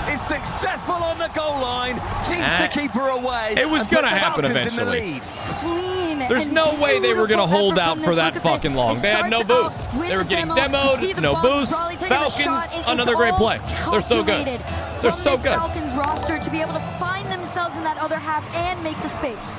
is successful on the goal line. Keeps the keeper away. It was and gonna puts the happen Falcons in the eventually. lead. Clean. There's and no way they were going to beautiful hold effort out from for this. that Look at fucking this. long. It They had no starts out boost. with They were the getting demo. You see demoed, the no bump, boost. Charlie taking a Falcons, shot. It's another great all play. They're so good. calculated They're from so this good. Falcons roster to be able to find themselves in that other half and make the space.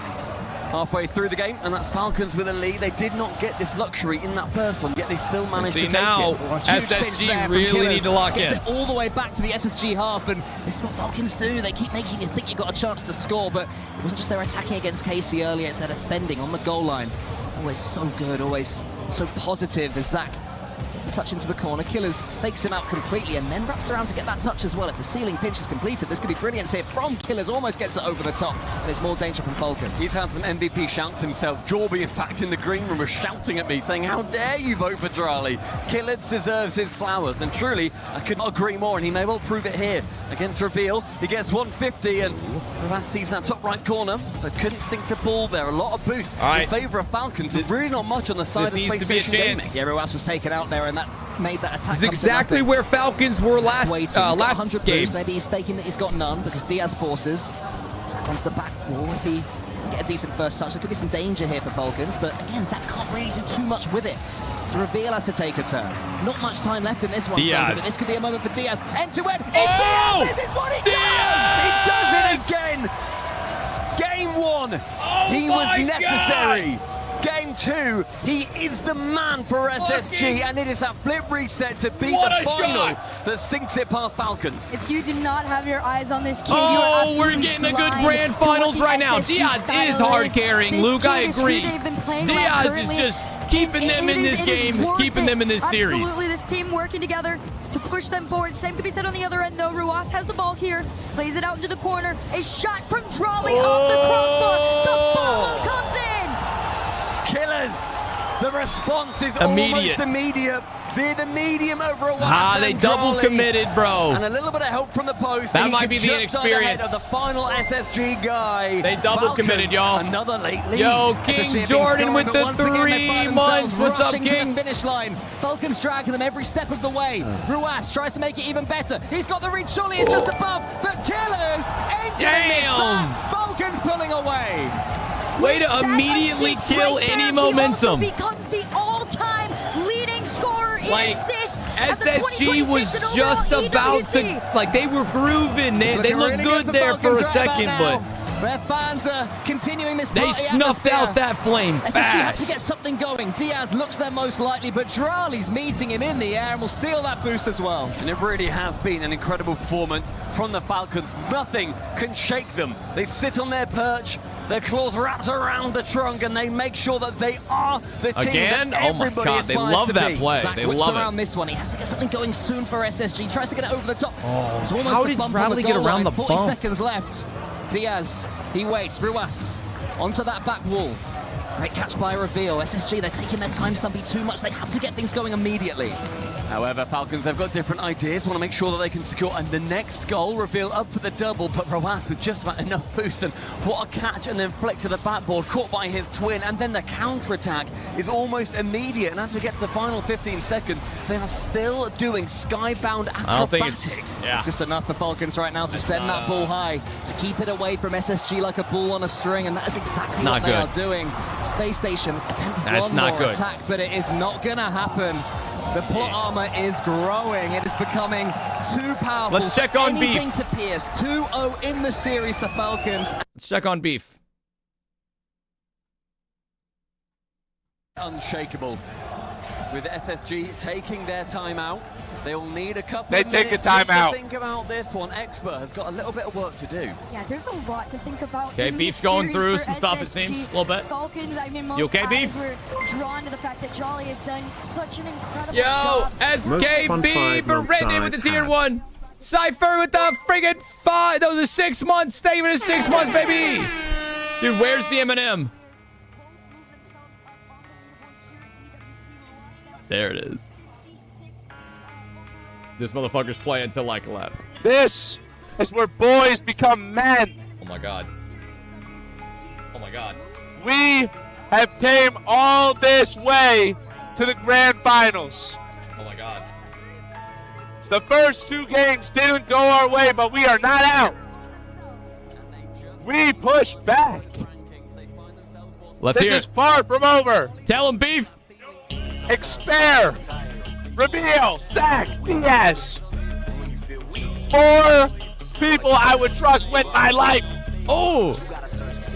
Halfway through the game, and that's Falcons with a lead. They did not get this luxury in that first one, yet they still managed to See, take now, it. SSG really need to lock Gets in. it all the way back to the SSG half, and this is what Falcons do. They keep making you think you've got a chance to score, but it wasn't just their attacking against Casey earlier, it's their defending on the goal line. Always so good, always so positive as Zach gets a touch into the corner. Killers fakes him out completely and then wraps around to get that touch as well. If the ceiling pinch is completed, this could be brilliance here from Killers. Almost gets it over the top, and it's more danger from Falcons. He's had some MVP shouts himself. Jorby, in fact, in the green room was shouting at me, saying, how dare you vote for Drali? Killers deserves his flowers, and truly, I could not agree more, and he may well prove it here against Reveal. He gets 150, and Ravas sees that top right corner, but couldn't sink the ball there. A lot of boost in favour of Falcons, and really not much on the side of needs Space to be a Station chance. Gaming. Yeah, Ruas was taken out there, and that made that attack. This is exactly where Falcons were last game. Boost. Maybe he's faking that he's got none because Diaz forces. Zach onto the back wall. If he can get a decent first touch, there could be some danger here for Falcons. But again, Zach can't really do too much with it. So Reveal has to take a turn. Not much time left in this one, Diaz. but this could be a moment for Diaz. End to end. Oh! Diaz, this is what he does! He does it again! Game one, he was necessary. Game two, he is the man for SSG, and it is that flip reset to beat the final that sinks it past Falcons. If you do not have your eyes on this kid, Oh, you are absolutely we're getting a good blind grand to what finals the right now. SSG Diaz style is hard carrying. This Luke, kid I is who agree. they've been playing around Diaz is currently. just keeping them in this game, keeping them in this series. Absolutely, this team working together to push them forward. Same could be said on the other end, though. Ruas has the ball here, plays it out into the corner. A shot from Drali off the crossbar. The ball comes in. It's Killers. The response is Immediate. almost immediate. They're the medium over a They double committed, bro. And a little bit of help from the post. That He might could be the just start inexperience. ahead of the final SSG guy. They double Falcons, committed, y'all. Another late lead. Yo, SSG King have been Jordan scoring, with but the once again, they 3 find months. themselves What's up, rushing to King? the finish line. Falcons dragging them every step of the way. Ruas tries to make it even better. He's got the reach. Surely it's just above. But Killers ain't gonna miss that. Falcons pulling away. Way to immediately assist kill right any there, momentum. He also becomes the all-time leading scorer in assist. SSG was just about to, they were grooving. They looked good there for a second, but their fans are continuing this they party snuffed atmosphere. out that flame SSG have fast. to get something going. Diaz looks their most likely, but Drali's meeting him in the air and will steal that boost as well. And it really has been an incredible performance from the Falcons. Nothing can shake them. They sit on their perch, their claws wrapped around the trunk, and they make sure that they are the team Again? that Oh my everybody God, they aspires love to that be. play. Zach They whips love around it. this one. He has to get something going soon for SSG. Tries to get it over the top. It's almost how a did bump on the Bradley get goal around line. the 40 bump? seconds left. Diaz, he waits. Ruas onto that back wall. Great catch by Reveal. SSG, they're taking their time, Stumpy, too much. They have to get things going immediately. However, Falcons, they've got different ideas, want to make sure that they can secure and the next goal. Reveal up for the double, but Roas with just about enough boost, and what a catch, and then flick to the backboard, caught by his twin, and then the counter-attack is almost immediate, and as we get to the final 15 seconds, they are still doing skybound acrobatics. It's just enough for Falcons right now to send that ball high, to keep it away from SSG like a ball on a string, and that is exactly what they are doing. Space Station attempt one more attack, but it is not going to happen. The plot armor is growing. It is becoming too powerful. Let's check on anything Beef. to pierce. 2-0 in the series to Falcons. Let's check on Beef. Unshakable. With SSG taking their time out, they will need a couple They of take a minutes time to out. think about this one. Expert has got a little bit of work to do. Yeah, there's a lot to think about. Okay, in Beef's this going series through for some stuff, it SSG. seems, a little bit. Falcons, I mean, most You okay, eyes Beef? were drawn to the fact that Jolly has done such an incredible Yo, job. SKB Berendit with the tier 1. Cypher with the friggin' 5. Those are 6 months. Stay with it 6 months, baby. Dude, where's the M&M? There it is. This motherfucker's playing until I collapse. This is where boys become men. Oh my god. Oh my god. We have came all this way to the grand finals. Oh my god. The first 2 games didn't go our way, but we are not out. We pushed back. Let's this hear is it. far from over. Tell him, Beef. Expare. Reveal. Zach. Diaz. 4 people I would trust with my life. Oh.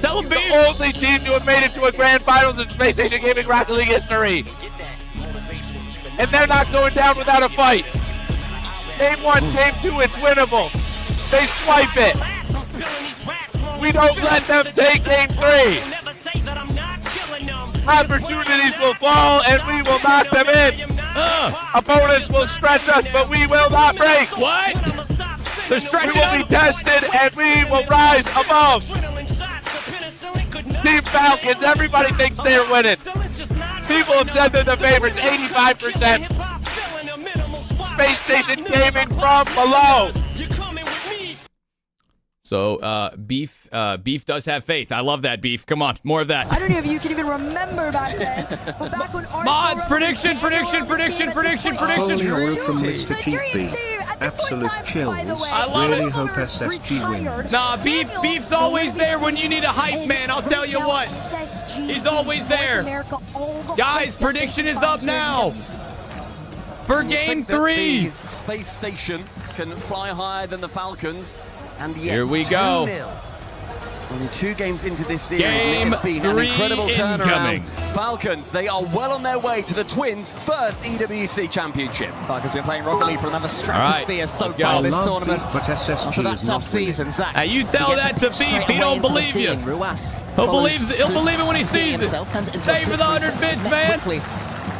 Tell him, Beef. The only team to have made it to a grand finals in Space Station Gaming Rocket League history. And they're not going down without a fight. Game 1, Game 2, it's winnable. They swipe it. We don't let them take Game 3. Opportunities will fall and we will knock them in. Opponents will stretch us, but we will not break. What? They're stretching We will be tested and we will rise above. Team Falcons, everybody thinks they're winning. People have said they're the favorites, 85%. Space Station Gaming from below. So, Beef does have faith. I love that, Beef. Come on, more of that. I don't know if you can even remember back then. But back when Mods, prediction. Holy oil from Mr. Chief B. Absolute chills. I love really it. hope SSG wins. Nah, Beef's always there when you need a hype man. I'll tell you what. He's always there. Guys, prediction is up now. For Game 3. The Space Station can fly higher than the Falcons. And yet, Here we go. 2-0. Only 2 games into this series, Game it's been an 3 incredible incoming. turnaround. Falcons, they are well on their way to the Twins' first EWC championship. Falcons been playing Rocket League for another stratosphere so far this tournament. But SSG After that is tough not winning. season, Zach. Now you tell that to Beef, he don't believe you. He'll believe it when he sees it. Stay for the 100 bits, man.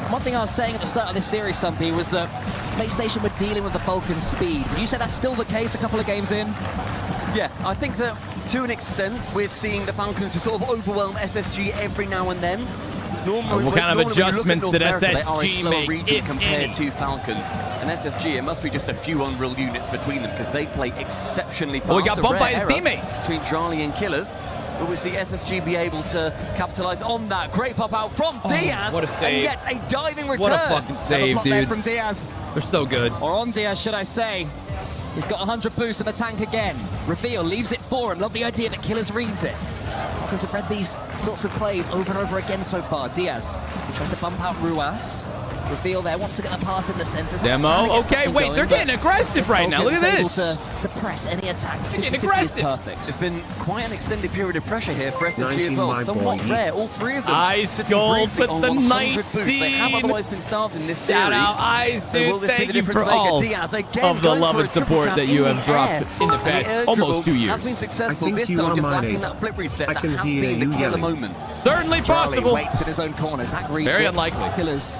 One thing I was saying at the start of this series, Stumpy, was that Space Station were dealing with the Falcons' speed. Would you say that's still the case a couple of games in? Yeah, I think that to an extent, we're seeing the Falcons just sort of overwhelm SSG every now and then. Normally, what kind of adjustments did SSG make, region if compared any? to Falcons? And SSG, it must be just a few Unreal units between them because they play exceptionally fast. Oh, he got A bumped by rare his error teammate. Between Charlie and Killers. But we see SSG be able to capitalize on that. Great pop out from Diaz. What a save. And yet a diving return. What a fucking save, block there dude. from Diaz. They're so good. Or on Diaz, should I say. He's got 100 boost in the tank again. Reveal leaves it for him. Love the idea that Killers reads it. Falcons have read these sorts of plays over and over again so far. Diaz tries to bump out Ruas. Reveal there, wants to get a pass in the center. Demo. Okay, wait, they're getting aggressive right now. Look at this. Able to suppress any attack. They're getting 50-50 is aggressive. perfect. It's been quite an extended period of pressure here for SSG 19, as well. my Somewhat boy. rare. All 3 of them Ice sitting Gold briefly with on the 100 boost. They have 19. otherwise been starved in this series. Shout out, Ice, So will dude. this be Thank the you difference for maker? all Diaz again of the going love for and a triple support tap that you in have the dropped air. in the And past air almost dribble 2 years. has been successful. I think This you time are just my lacking name. that flip reset I that can has hear been the you killer yelling. moment. Certainly Charlie possible. waits in his own corner. Zach reads Very it. unlikely. Killers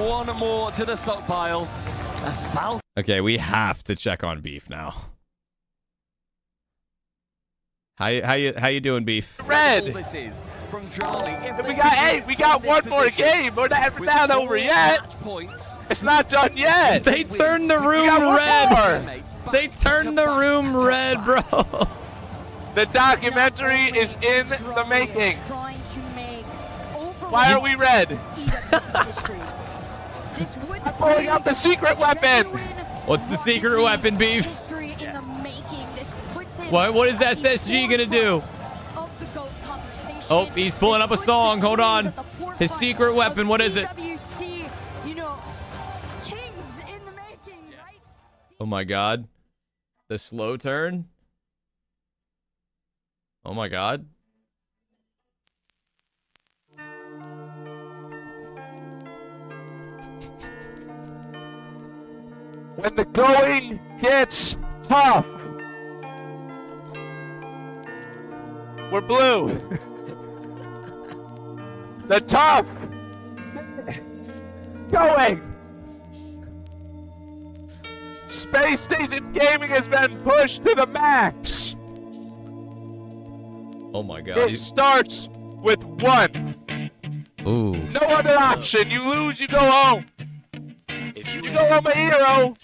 one more to the stockpile. As Falcon. Okay, we have to check on Beef now. How you doing, Beef? Red. This is from Charlie. We got one more game. We're not over yet. It's not done yet. They turned the room red. They turned the room red, bro. The documentary is in the making. Why are we red? I'm pulling out the secret weapon. What's the secret weapon, Beef? What is SSG gonna do? Oh, he's pulling up a song. Hold on. His secret weapon. What is it? Oh my God. The slow turn. Oh my God. When the going gets tough, we're blue. The tough going. Space Station Gaming has been pushed to the max. Oh my God. It starts with one. Ooh. No other option. You lose, you go home. You go home a hero,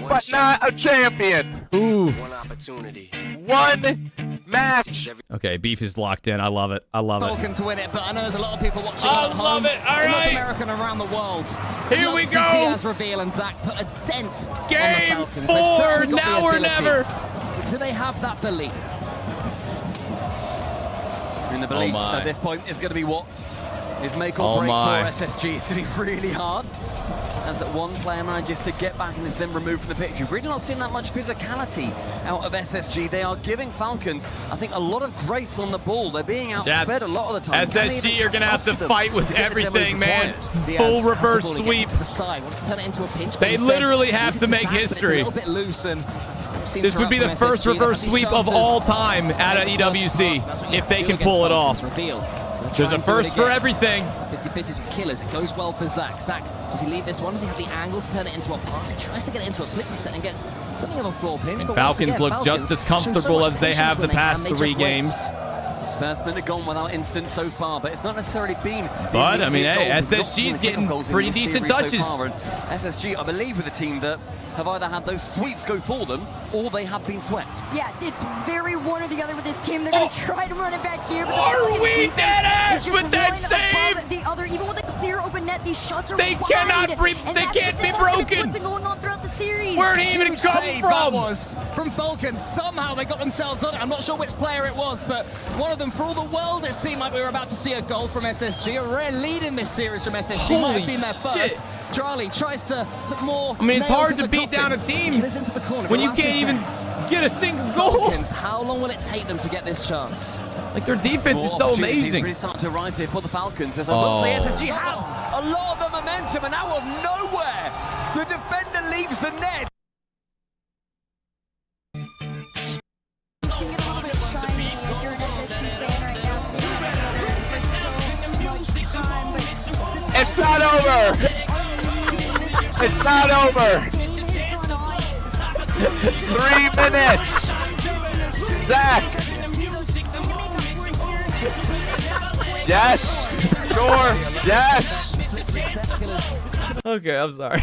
but not a champion. Ooh. One opportunity. One match. Okay, Beef is locked in. I love it. I love it. Falcons win it, but I know there's a lot of people watching I at home. love it. All in right. North America and around the world. Here Love we to see go. Diaz reveal and Zach put a dent Game on the Falcons. 4, They've certainly got now the or ability. never. Do they have that belief? In the belief my. at this point is going to be what is make or Oh break my. for SSG. It's going to be really hard. As that one player manages to get back and is then removed from the picture. Really not seeing that much physicality out of SSG. They are giving Falcons, I think, a lot of grace on the ball. They're being outsped a lot of the time. SSG are going to have to fight with everything, man. Full reverse sweep. They literally have to make history. This would be the first reverse sweep of all time at an EWC if they can pull it off. There's a first for everything. 50-50s with Killers. It goes well for Zach. Zach, does he leave this one? Does he have the angle to turn it into a pass? He tries to get it into a flip reset and gets something of a floor pinch. But Falcons look just as comfortable as they have the past 3 games. His first minute gone without instance so far, but it's not necessarily been. But, I mean, hey, SSG's getting pretty decent touches. SSG, I believe, with a team that have either had those sweeps go for them or they have been swept. Yeah, it's very one or the other with this team. They're going to try to run it back here. But Are we dead ass with that save? The other, even with a clear open net, these shots are They wide. cannot And they that's can't just be a testament to broken. what's been going on throughout the series. Where'd he even come Save that from? was from Falcons. Somehow they got themselves on it. I'm not sure which player it was, but one of them, for all the world, it seemed like we were about to see a goal from SSG. A rare lead in this series from SSG. Might have been their first. Charlie tries to put more. I mean, it's nails hard in to the beat coffin. down a team Killers into the corner. when you Glass can't is even there. get a single goal. Falcons, how long will it take them to get this chance? Like, their defense is so amazing. Really starting to rise here for the Falcons, as I will say SSG have a lot of the momentum, and out of nowhere, the defender leaves the net. It's not over. It's not over. 3 minutes. Zach. Yes. Sure. Yes. Okay, I'm sorry.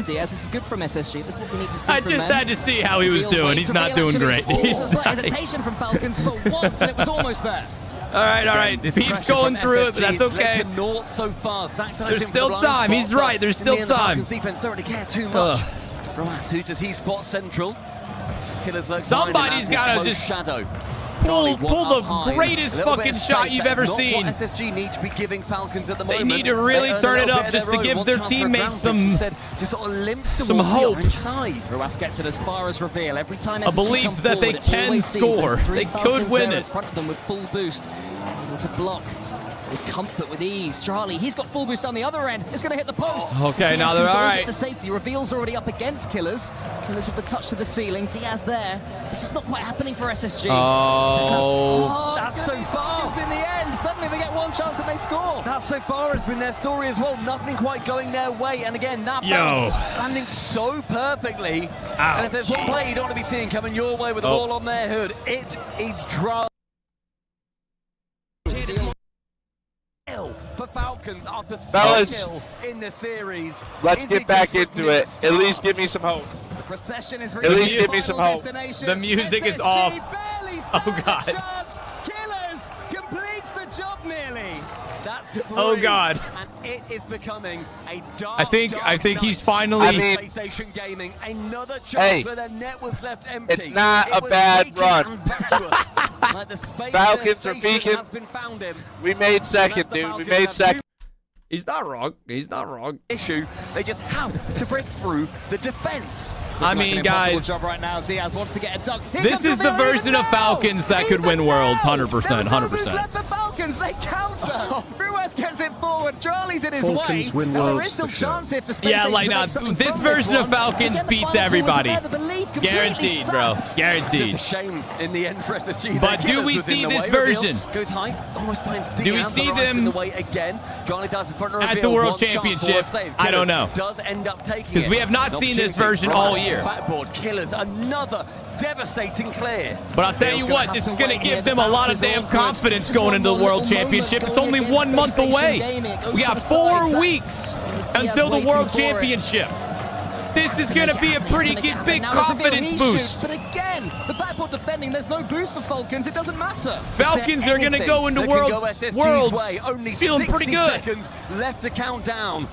Diaz, this is good from SSG. This is what we need to see. I from just them. had to see how he was Reveal doing. waits. He's not Reveal doing actually great. He's pauses slight not- hesitation from Falcons for once, and it was almost there. All right. Beef's going through it, but that's okay. To naught so far. Zach There's in still for the blind time. spot, He's right. There's in the still end, the time. Falcons defense don't really care too much. Roas, who does he spot central? Killers lurk Somebody's got to just shadow. pull the greatest fucking shot you've ever seen. What SSG need to be giving Falcons at the They moment. need to really They earn turn a it little up bit just of to their give own. their One chance for a teammates ground some pitch instead, just sort of limps towards hope. the orange side. Roas gets it as far as Reveal. Every time A SSG belief come that they forward, it can always seems score. there's 3 They could Falcons win there it. in front of them with full boost. Able to block with comfort, with ease. Charlie, he's got full boost on the other end. It's going to hit the post. Okay, Diaz now they're can all dole right. it to safety. Reveal's already up against Killers. Killers with the touch to the ceiling. Diaz there. This is not quite happening for SSG. Oh. That's so fast in the end. Suddenly Only they get one chance and they score. That so far has been their story as well. Nothing quite going their way. And again, that bounce landing so perfectly. Ouch. And if there's one play you don't want to be seeing coming your way with the ball on their hood, it is Drali. For Falcons after third kill in the series. Let's get back into it. At least give me some hope. The procession is At least give me some hope. The music is off. Oh, God. Killers completes the job nearly. That's three. Oh, God. And it is becoming a dark, I think he's finally. PlayStation Gaming, another chance where their net was left empty. It's not a bad run. Like the space Falcons are peaking. has been found in. We made second, dude. We made second. He's not wrong. He's not wrong. Issue. They just have to break through the defense. I mean, guys, job right now. Diaz wants to get a dunk. this is the version of Falcons that could win Worlds, 100%, 100%. Left for Falcons, they counter. Ruiz gets it forward. Charlie's in his Falcons way. win There Worlds is still for sure. chance here for Space Yeah, Station like to now, make something this from version of one. Falcons Again, the beats final everybody. ball was there, the belief completely Guaranteed, bro. sapped. Guaranteed. It's just a shame in the end for SSG. But Their do we killers was in see the this way. version? Reveal goes high, almost finds Diaz. Do we see but Rice them in the way again? Johnny does in front of at reveal. the World One shot for a Championship? save. I don't know. Does end up taking Because we have not An seen this opportunity. version all Rice, year. Backboard Killers, another devastating clear. But I'll tell you what, this is going to give them a lot of damn confidence going into the World Championship. It's only 1 month away. We got 4 weeks until the World Championship. This is going to be a pretty big confidence boost. But again, the backboard defending, there's no boost for Falcons. It doesn't matter. Falcons are going to go into Worlds Only feeling pretty 60 good. seconds left to count down.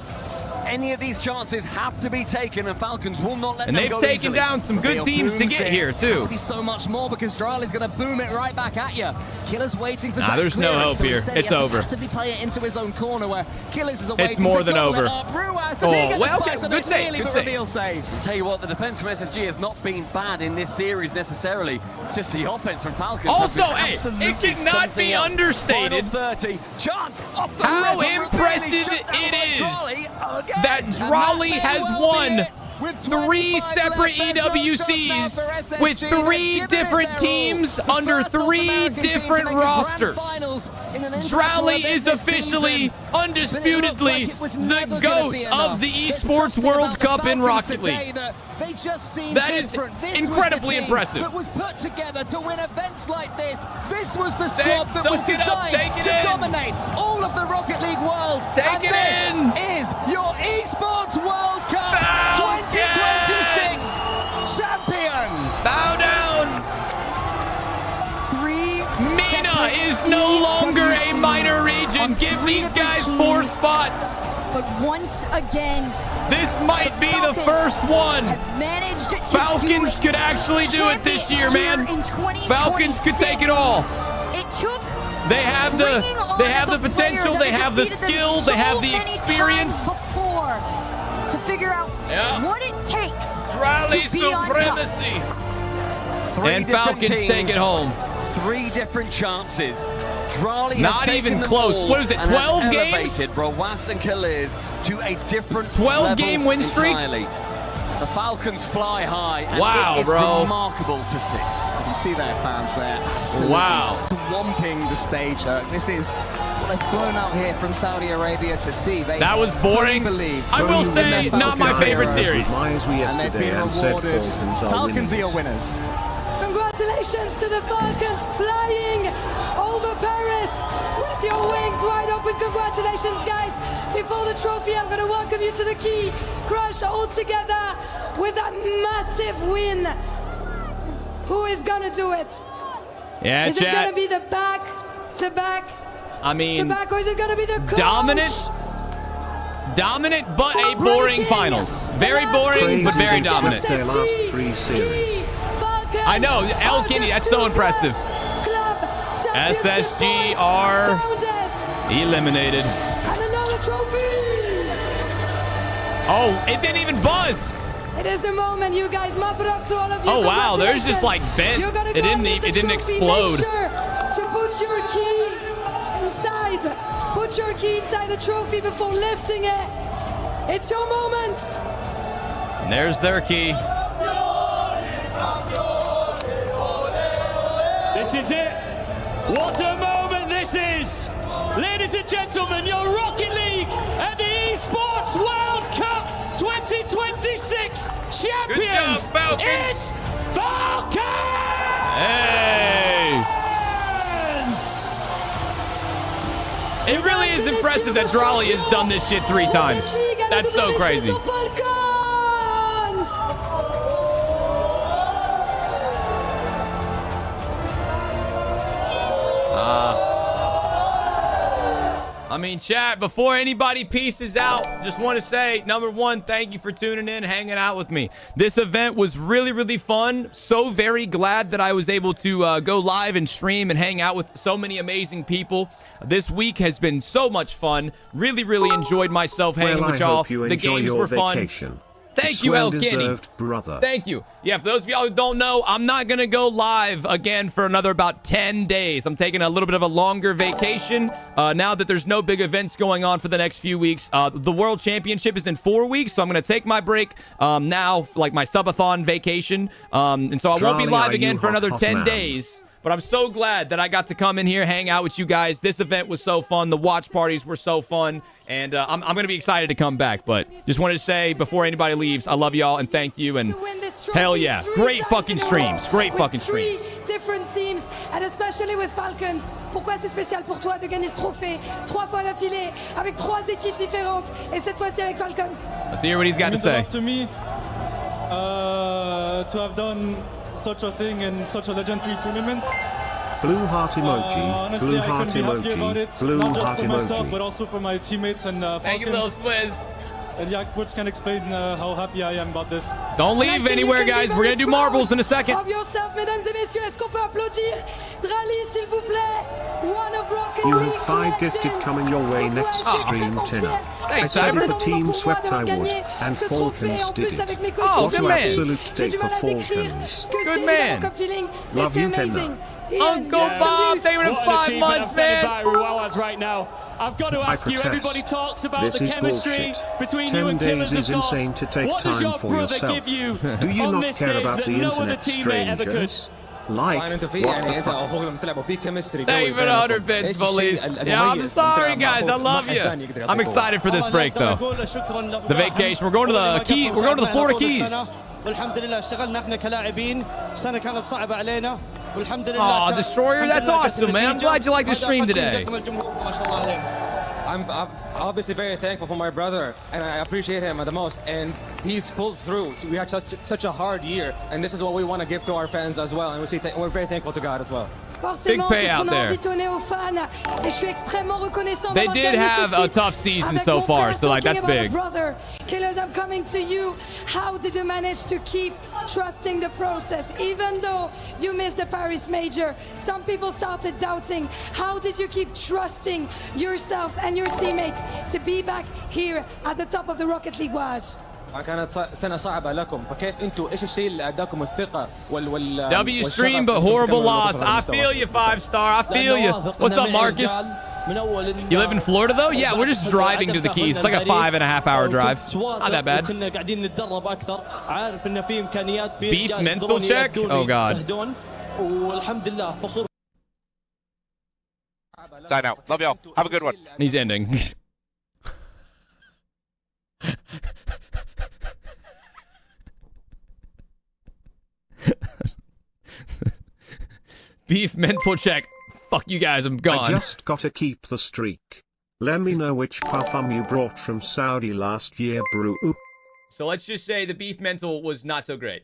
Any of these chances have to be taken, and Falcons will not let And them they've go taken easily. down some good teams to get here, Has too. to be so much more because Drali's going to boom it right back at you. Killer's waiting for Nah, Zach's there's no clearance, hope so here. instead he It's has to over. passively play it into his own corner where Killers is awaiting It's more to than gobble over. it up. Ruiz, does Oh, he get the well, okay, spikes on good it? save, Really, good but save. Reveal saves. I'll tell you what, the defense from SSG has not been bad in this series necessarily. It's just the offense from Falcons. Also, has been hey, absolutely it cannot something be else. understated Final 30. Chance off the how rim, but impressive really shut down it by is Drali again. that And Drali may has well won be it. With 3 25 separate left, there's no chance now EWCs for with SSG. 3 They've given it different their all. teams The under first North 3 American team to different make a grand rosters. finals in an international Drali event is this officially, season. undisputedly, the GOAT of the Esports World Cup in Rocket League. They just seem That is different. This incredibly was the team impressive. that was put together to win events like this. This was the Say- squad that was soak it up, designed take it to in. dominate all of the Rocket League world. Take and it this in. is your Esports World Cup Falcons. 2026 champions. Bow down. 3 MENA is no longer a minor region. Give these guys 4 spots. But once again, This might be the first one. have managed to Falcons do could actually do it this year, man. in 2026. Falcons could take it all. It took They have bringing on the potential, player they that have the defeated them skill, so they have the many experience. times before to figure out Yeah. what it takes Rally to be on top. supremacy. 3 And different Falcons teams, take it home. 3 different chances. Drali Not has taken even them close. all What is it, and 12 has games? elevated Rawas and Khalid to a different 12 level game win streak? entirely. The Falcons fly high, and Wow, it is bro. remarkable to see. You can see their fans there absolutely Wow. swamping the stage. This is what they've flown out here from Saudi Arabia to see. They That was boring. fully believed I will in say, their not my Falcons favorite heroes. series. My as we And they've yesterday been and said rewarded. Falcons are Falcons winning are your it. winners. Congratulations to the Falcons flying over Paris with your wings wide open. Congratulations, guys. Before the trophy, I'm going to welcome you to the key crush all together with that massive win. Who is going to do it? Yeah, Is it going to chat. be the back to back I to mean, back, or is it going to be the coach? dominant, but a boring finals. Very boring, but very dominant. Their last 3 series. I know, El Kinney, that's so impressive. SSG are eliminated. And another trophy. Oh, it didn't even buzz. It is the moment, you guys. Mop it up to all of you. Oh, wow, there's just, like, vents. You're gonna It go didn't and even- lift it the didn't trophy. explode. Make sure to put your key inside. Put your key inside the trophy before lifting it. It's your moment. And there's their key. This is it. What a moment this this is, ladies and gentlemen, your Rocket League and the Esports World Cup 2026 champions. Good job, Falcons. It's Falcons! Hey! It really is impressive that Drawley has done this shit 3 times. That's so crazy. I mean, chat, before anybody pieces out, just want to say, number one, thank you for tuning in, hanging out with me. This event was really, really fun. So very glad that I was able to go live and stream and hang out with so many amazing people. This week has been so much fun. Really, really enjoyed myself hanging with y'all. The games were fun. Thank you, El Kenny. Brother. Thank you. Yeah, for those of y'all who don't know, I'm not going to go live again for another about 10 days. I'm taking a little bit of a longer vacation now that there's no big events going on for the next few weeks. The World Championship is in 4 weeks, so I'm going to take my break now, like my subathon vacation. And so I won't be live again for another 10 days. But I'm so glad that I got to come in here, hang out with you guys. This event was so fun. The watch parties were so fun. And I'm going to be excited to come back. But just wanted to say, before anybody leaves, I love y'all and thank you. And hell yeah, great fucking streams. Great fucking streams. Different teams, and especially with Falcons. Pourquoi c'est spécial pour toi de gagner ce trophée 3 fois d'affilée avec 3 équipes différentes et cette fois-ci avec Falcons? Let's hear what he's got to say. To me, to have done such a thing in such a legendary tournament. Blue heart emoji, Honestly, blue I heart couldn't be happier about emoji, it, blue not just heart for myself, emoji. but also for my teammates and Falcons. Thank you, little Swizz. And yeah, words can explain how happy I am about this. Don't leave anywhere, guys. We're going to do marbles in a second. Of yourself, mesdames et messieurs, est-ce qu'on peut applaudir Drali, s'il vous plaît? One of Rocket You League's have 5 gifted legends. coming your way next stream, Tinner. I Thanks, said Cyber. if the team swept I would, and Falcons did it. Oh, What good an man. absolute day for Falcons. Good man. Love you, Tinner. Uncle Bob, they were in 5 months, man. Right now. I've got to ask you, everybody talks about This the is chemistry bullshit. between 10 you and days Killers is of Goss. insane to take What does time your for brother yourself. give you Do you on not this care stage about that the no other internet teammate ever could? strangers? Like, انتوا في what يعني the انت fuck? واخوكم بتلعبوا في كيمستري Thank you for the 100 bits, bullies. Yeah, I'm sorry, guys. I love you. I'm excited for this break, though. The vacation. We're going to the Key. We're going to the Florida Keys. والحمد لله اشتغلنا احنا كلاعبين سنه كانت صعبه علينا والحمد لله. Oh, Destroyer, that's awesome, man. I'm glad you liked the stream today. I'm obviously very thankful for my brother, and I appreciate him the most. And he's pulled through. So we had such a hard year, and this is what we want to give to our fans as well. And we're very thankful to God as well. Forcément, c'est ce qu'on a envie de donner aux fans, et je suis extrêmement reconnaissant. They did have a tough season so far, so like that's big. Brother, Killers, I'm coming to you. How did you manage to keep trusting the process, even though you missed the Paris Major? Some people started doubting. How did you keep trusting yourselves and your teammates to be back here at the top of the Rocket League watch? كانت سنة صعبة لكم، فكيف انتوا ايش الشيء اللي اداكم الثقة W stream but horrible loss. I feel you, 5-star. I feel you. What's up, Marcus? You live in Florida though? Yeah, we're just driving to the Keys. It's like a 5.5-hour drive. Not that bad. Beef mental check? Oh god. Sign out. Love y'all. Have a good one. He's ending. Beef mental check. Fuck you guys, I'm gone. I just gotta keep the streak. Let me know which parfum you brought from Saudi last year, bro. So let's just say the beef mental was not so great.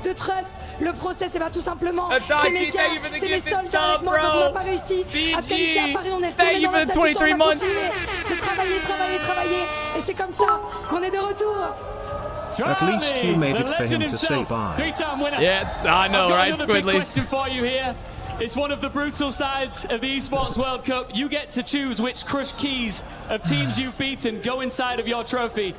De trust, le process, c'est tout simplement. C'est mes gars, c'est mes soldats avec moi quand on n'a pas réussi à se qualifier à Paris. On est retourné dans la salle, on a continué de travailler. Et c'est comme ça qu'on est de retour. At least you made it for him to say bye. 3-time winner. Yes, I know, right, I've got another big Squidly? question for you here. It's one of the brutal sides of the Esports World Cup. You get to choose which Crush Keys of teams you've beaten go inside of your trophy.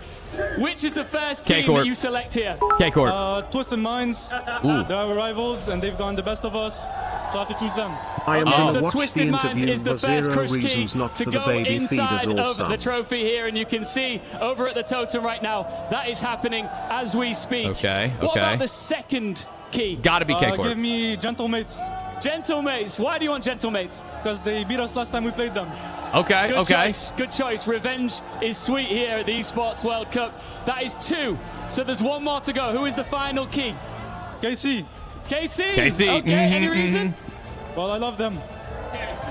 Which is the first team that you select here? K-Corp. Twisted Minds. They're our rivals, and they've gone the best of us, so I have to choose them. I am gonna so watch Twisted the Minds interview is the for first 0 Crush key reasons not to for the go baby inside feeders or of some. the trophy here, and you can see over at the totem right now, that is happening as we speak. Okay, What okay. about the second key? Gotta be K-Corp. Give me Gentlemates. Gentlemates. Why do you want Gentlemates? Because they beat us last time we played them. Okay, Good okay. choice. Good choice. Revenge is sweet here at the Esports World Cup. That is 2. So there's 1 more to go. Who is the final key? KC. KC. KC. Okay, any reason? Well, I love them.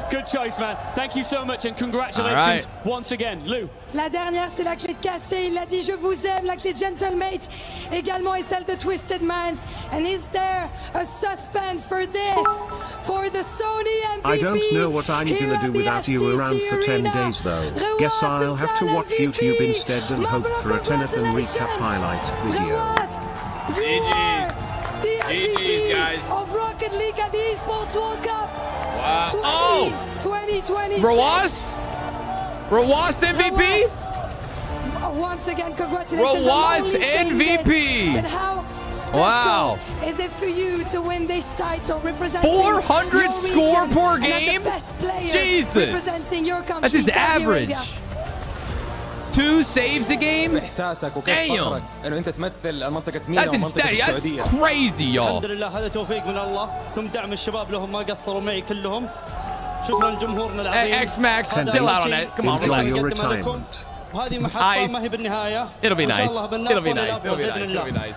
Good choice, man. Thank you so much and congratulations once again. Lou. La dernière, c'est la clé de cassé. Il a dit, je vous aime. La clé de Gentlemates également est celle de Twisted Minds. And is there a suspense for this? For the Sony MVP? I don't know what I'm gonna do without you around for 10 days though. Guess I'll have to watch YouTube instead and hope for a Tenethan recap highlights video. GG's. The GG's, guys. of Rocket League at the Esports World Cup. Wow. 2026. Rawas MVP? Once again, congratulations. Rawas MVP. And how special is it for you to win this title representing 400 your score region per and as game? the best player Jesus. representing your country, That's his Saudi average. Arabia. 2 saves a game? احساسك وكيف فخرك انه انت تمثل منطقه That's مينا ومنطقه insane. السعوديه. That's crazy, y'all. الحمد لله هذا توفيق من الله. ثم دعم الشباب لهم ما قصروا معي كلهم. شكرا لجمهورنا العظيم. Hey, X-Max, chill out on it. Come on, Enjoy relax. your retirement. وهذه محطة ما هي بالنهاية. It'll be nice. It'll be nice. الأفضل بإذن الله. It'll be nice.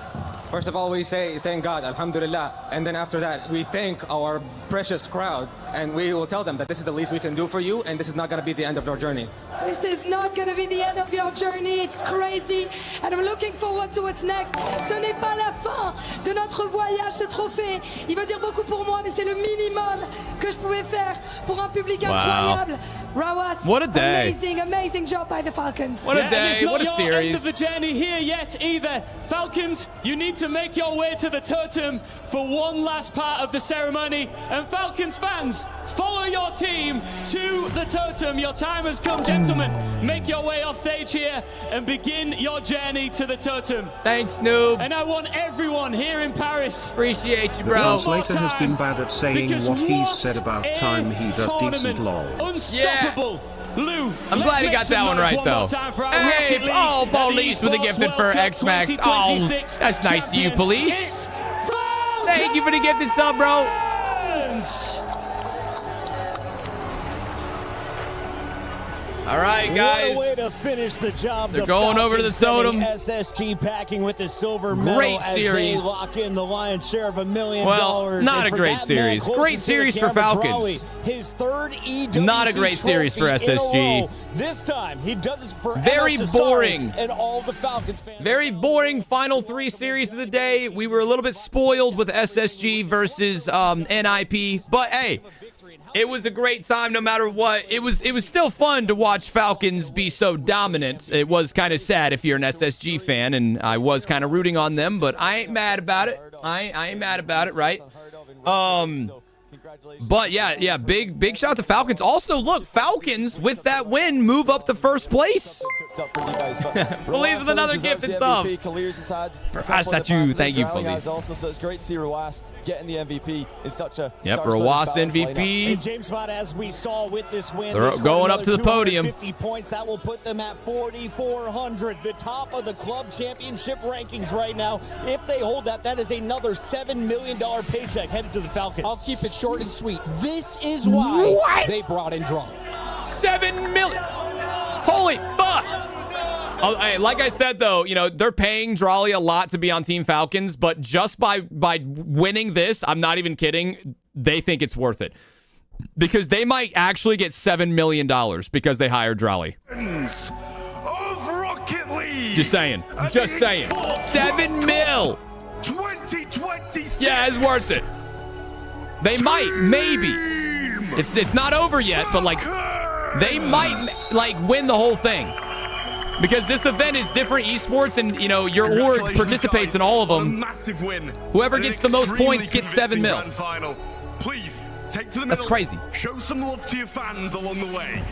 First of all, we say thank God, alhamdulillah, and then after that, we thank our precious crowd, and we will tell them that this is the least we can do for you, and this is not going to be the end of our journey. This is not going to be the end of your journey. It's crazy. And I'm looking forward to what's next. Ce n'est pas la fin de notre voyage, ce trophée. Il veut dire beaucoup pour moi, mais c'est le minimum que je pouvais faire pour un public incroyable. Rawas, What a day. amazing job by the Falcons. What a day. It's not What a your series. end of the journey here yet either. Falcons, you need to make your way to the totem for one last part of the ceremony. And Falcons fans, follow your team to the totem. Your time has come, gentlemen. Make your way off stage here and begin your journey to the totem. Thanks, noob. And I want everyone here in Paris. Appreciate you, The bro. translator has been bad at saying what he said about time he does decent lol. Unstoppable. Lou, I'm glad he got that one right, though. Hey, oh, Police with a gifted for X-Max. Oh, that's nice of you, Police. Thank you for the gifted sub, bro. All right, guys. What a way to finish the job. They're going over to the totem. SSG packing with the silver medal Great as series. they lock in the lion's share of $1 million. Well, not a great series. Great series for Falcons. His third EWC Not a great series for SSG. This time, he does it for Very MSSR boring. and all the Falcons fans. Very boring final 3 series of the day. We were a little bit spoiled with SSG versus NIP, but hey, it was a great time no matter what. It was still fun to watch Falcons be so dominant. It was kind of sad if you're an SSG fan, and I was kind of rooting on them, but I ain't mad about it. I ain't mad about it, right? But yeah, big shout out to Falcons. Also, look, Falcons with that win move up to first place. Police with another gifted sub. That's you. Thank you, Police. Also, so it's great to see Rawas getting the MVP in such a Rawas MVP. And James Bond, as we saw with this win, They're going up to the podium. 50 points. That will put them at 4,400, the top of the club championship rankings right now. If they hold that, that is another $7 million paycheck headed to the Falcons. I'll keep it short and sweet. This is why they brought in Draw. $7 million. Holy fuck. Oh, hey, like I said, though, you know, they're paying Drawley a lot to be on Team Falcons, but just by winning this, I'm not even kidding, they think it's worth it. Because they might actually get $7 million because they hired Drawley. Of Rocket League. Just saying. Just saying. $7 mil. 2026. Yeah, it's worth it. They might, maybe. It's not over yet, but like they might like win the whole thing. Because this event is different esports, and you know your org participates in all of them. Massive win. Whoever gets the most points gets $7 mil. Final. Please take to the middle. That's crazy. Show some love to your fans along the way.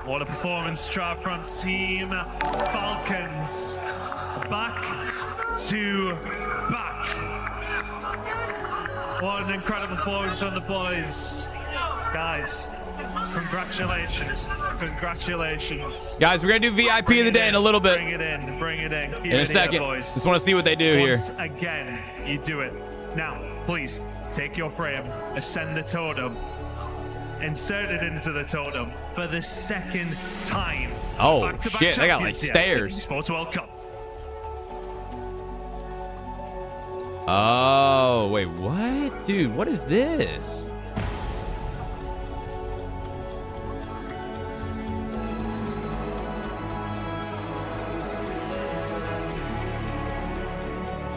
What a performance from Team Falcons. Back to back. What an incredible performance from the boys. Guys, congratulations. Congratulations. Guys, we're going to do VIP of the day in a little bit. Bring it in. Bring it in. In a second. Just want to see what they do here. Once again, you do it. Now, please take your frame, ascend the totem, insert it into the totem for the second time. Oh, Back-to-back shit, they got, like, champions here. stairs. Sports World Cup. Oh, wait, what? Dude, what is this?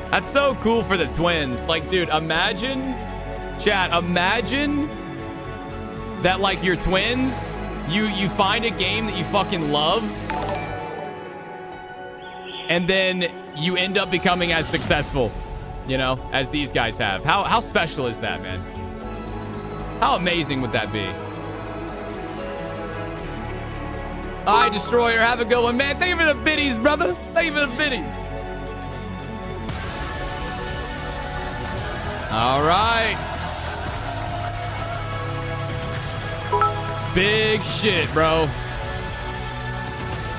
That's so cool for the twins. Like, dude, imagine, chat, imagine that, like, your twins, you find a game that you fucking love, and then you end up becoming as successful, you know, as these guys have. How special is that, man? How amazing would that be? All right, Destroyer, have a good one, man. Thank you for the biddies, brother. Thank you for the biddies. All right. Big shit, bro.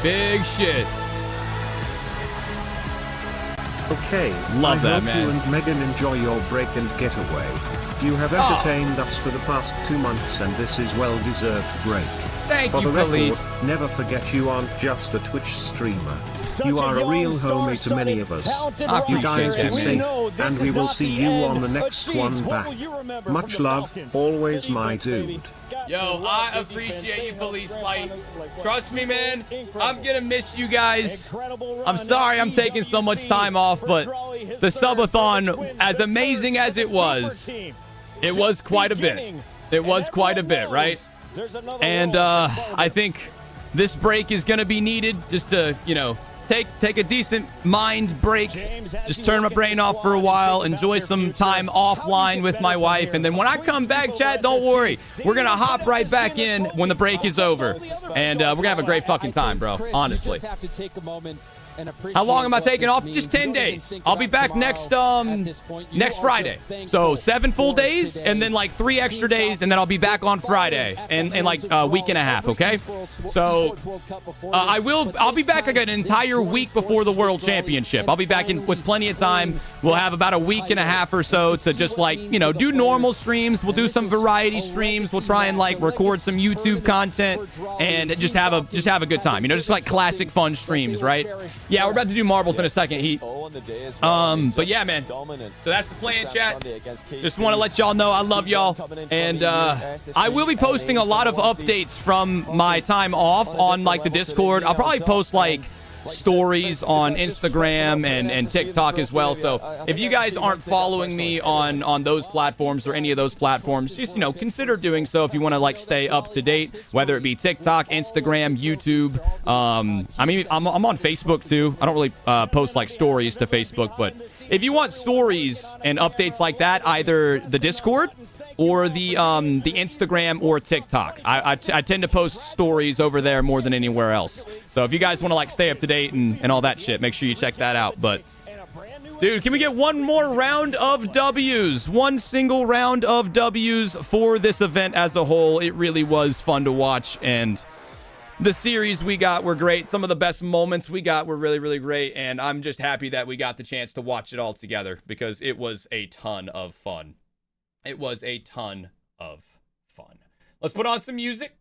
Big shit. Okay, Love I that, hope man. you and Megan enjoy your break and getaway. You have entertained us for the past 2 months and this is well-deserved break. Thank For you, the record, Police. never forget you aren't just a Twitch streamer. You are a real homie to many of us. You guys be safe, and we will see you on the next one back. Much love, always my dude. Yo, I appreciate you, Police Light. Trust me, man. I'm gonna miss you guys. I'm sorry I'm taking so much time off, but the subathon, as amazing as it was quite a bit. It was quite a bit, right? And I think this break is gonna be needed just to, you know, take a decent mind break, just turn my brain off for a while, enjoy some time offline with my wife, and then when I come back, chat, don't worry, we're gonna hop right back in when the break is over, and we're gonna have a great fucking time, bro, honestly. How long am I taking off? Just 10 days. I'll be back next Friday. So 7 full days and then like 3 extra days, and then I'll be back on Friday in like a week and a half, okay? So I'll be back like an entire week before the World Championship. I'll be back in with plenty of time. We'll have about a week and a half or so to just like, you know, do normal streams. We'll do some variety streams. We'll try and like record some YouTube content and just have a good time. You know, just like classic fun streams, right? Yeah, we're about to do marbles in a second, Heat. But yeah, man. So that's the plan, chat. Just want to let y'all know I love y'all. And I will be posting a lot of updates from my time off on like the Discord. I'll probably post like stories on Instagram and TikTok as well. So if you guys aren't following me on those platforms or any of those platforms, just, you know, consider doing so if you want to like stay up to date, whether it be TikTok, Instagram, YouTube. I mean, I'm on Facebook too. I don't really post like stories to Facebook, but if you want stories and updates like that, either the Discord or the Instagram or TikTok. I tend to post stories over there more than anywhere else. So if you guys want to like stay up to date and all that shit, make sure you check that out. But dude, can we get one more round of W's? One single round of W's for this event as a whole. It really was fun to watch, and the series we got were great. Some of the best moments we got were really, really great, and I'm just happy that we got the chance to watch it all together because it was a ton of fun. It was a ton of fun. Let's put on some music.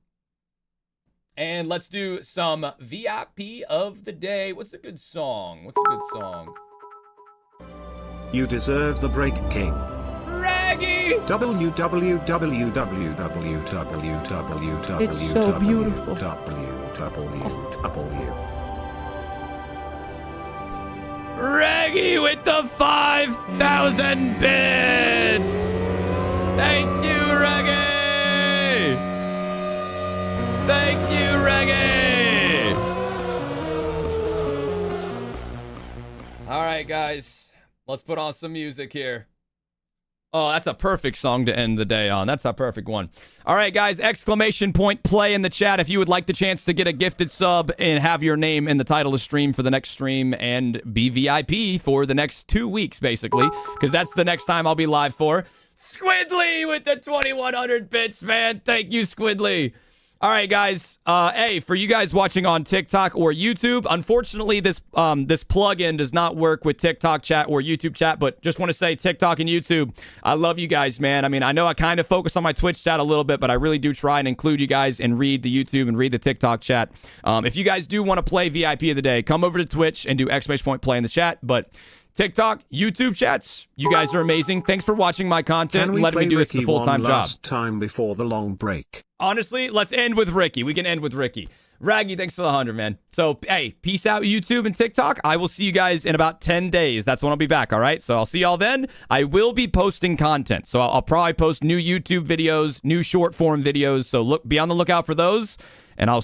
And let's do some VIP of the day. What's a good song? What's a good song? You deserve the break, King. Raggy! www. It's so beautiful. Raggy with the 5,000 bits! Thank you, Reggae! Thank you, Reggae! All right, guys. Let's put on some music here. Oh, that's a perfect song to end the day on. That's a perfect one. All right, guys. Exclamation point play in the chat if you would like the chance to get a gifted sub and have your name in the title of stream for the next stream and be VIP for the next 2 weeks, basically, because that's the next time I'll be live for. Squidly with the 2,100 bits, man. Thank you, Squidly. All right, guys. Hey, for you guys watching on TikTok or YouTube, unfortunately, this plugin does not work with TikTok chat or YouTube chat, but just want to say TikTok and YouTube, I love you guys, man. I mean, I know I kind of focus on my Twitch chat a little bit, but I really do try and include you guys and read the YouTube and read the TikTok chat. If you guys do want to play VIP of the day, come over to Twitch and do !play in the chat, but TikTok, YouTube chats, you guys are amazing. Thanks for watching my content and letting me do this as a full-time job. Last time before the long break. Honestly, let's end with Ricky. We can end with Ricky. Raggy, thanks for the 100, man. So, hey, peace out, YouTube and TikTok. I will see you guys in about 10 days. That's when I'll be back, all right? So I'll see y'all then. I will be posting content. So I'll probably post new YouTube videos, new short-form videos. So be on the lookout for those, and I'll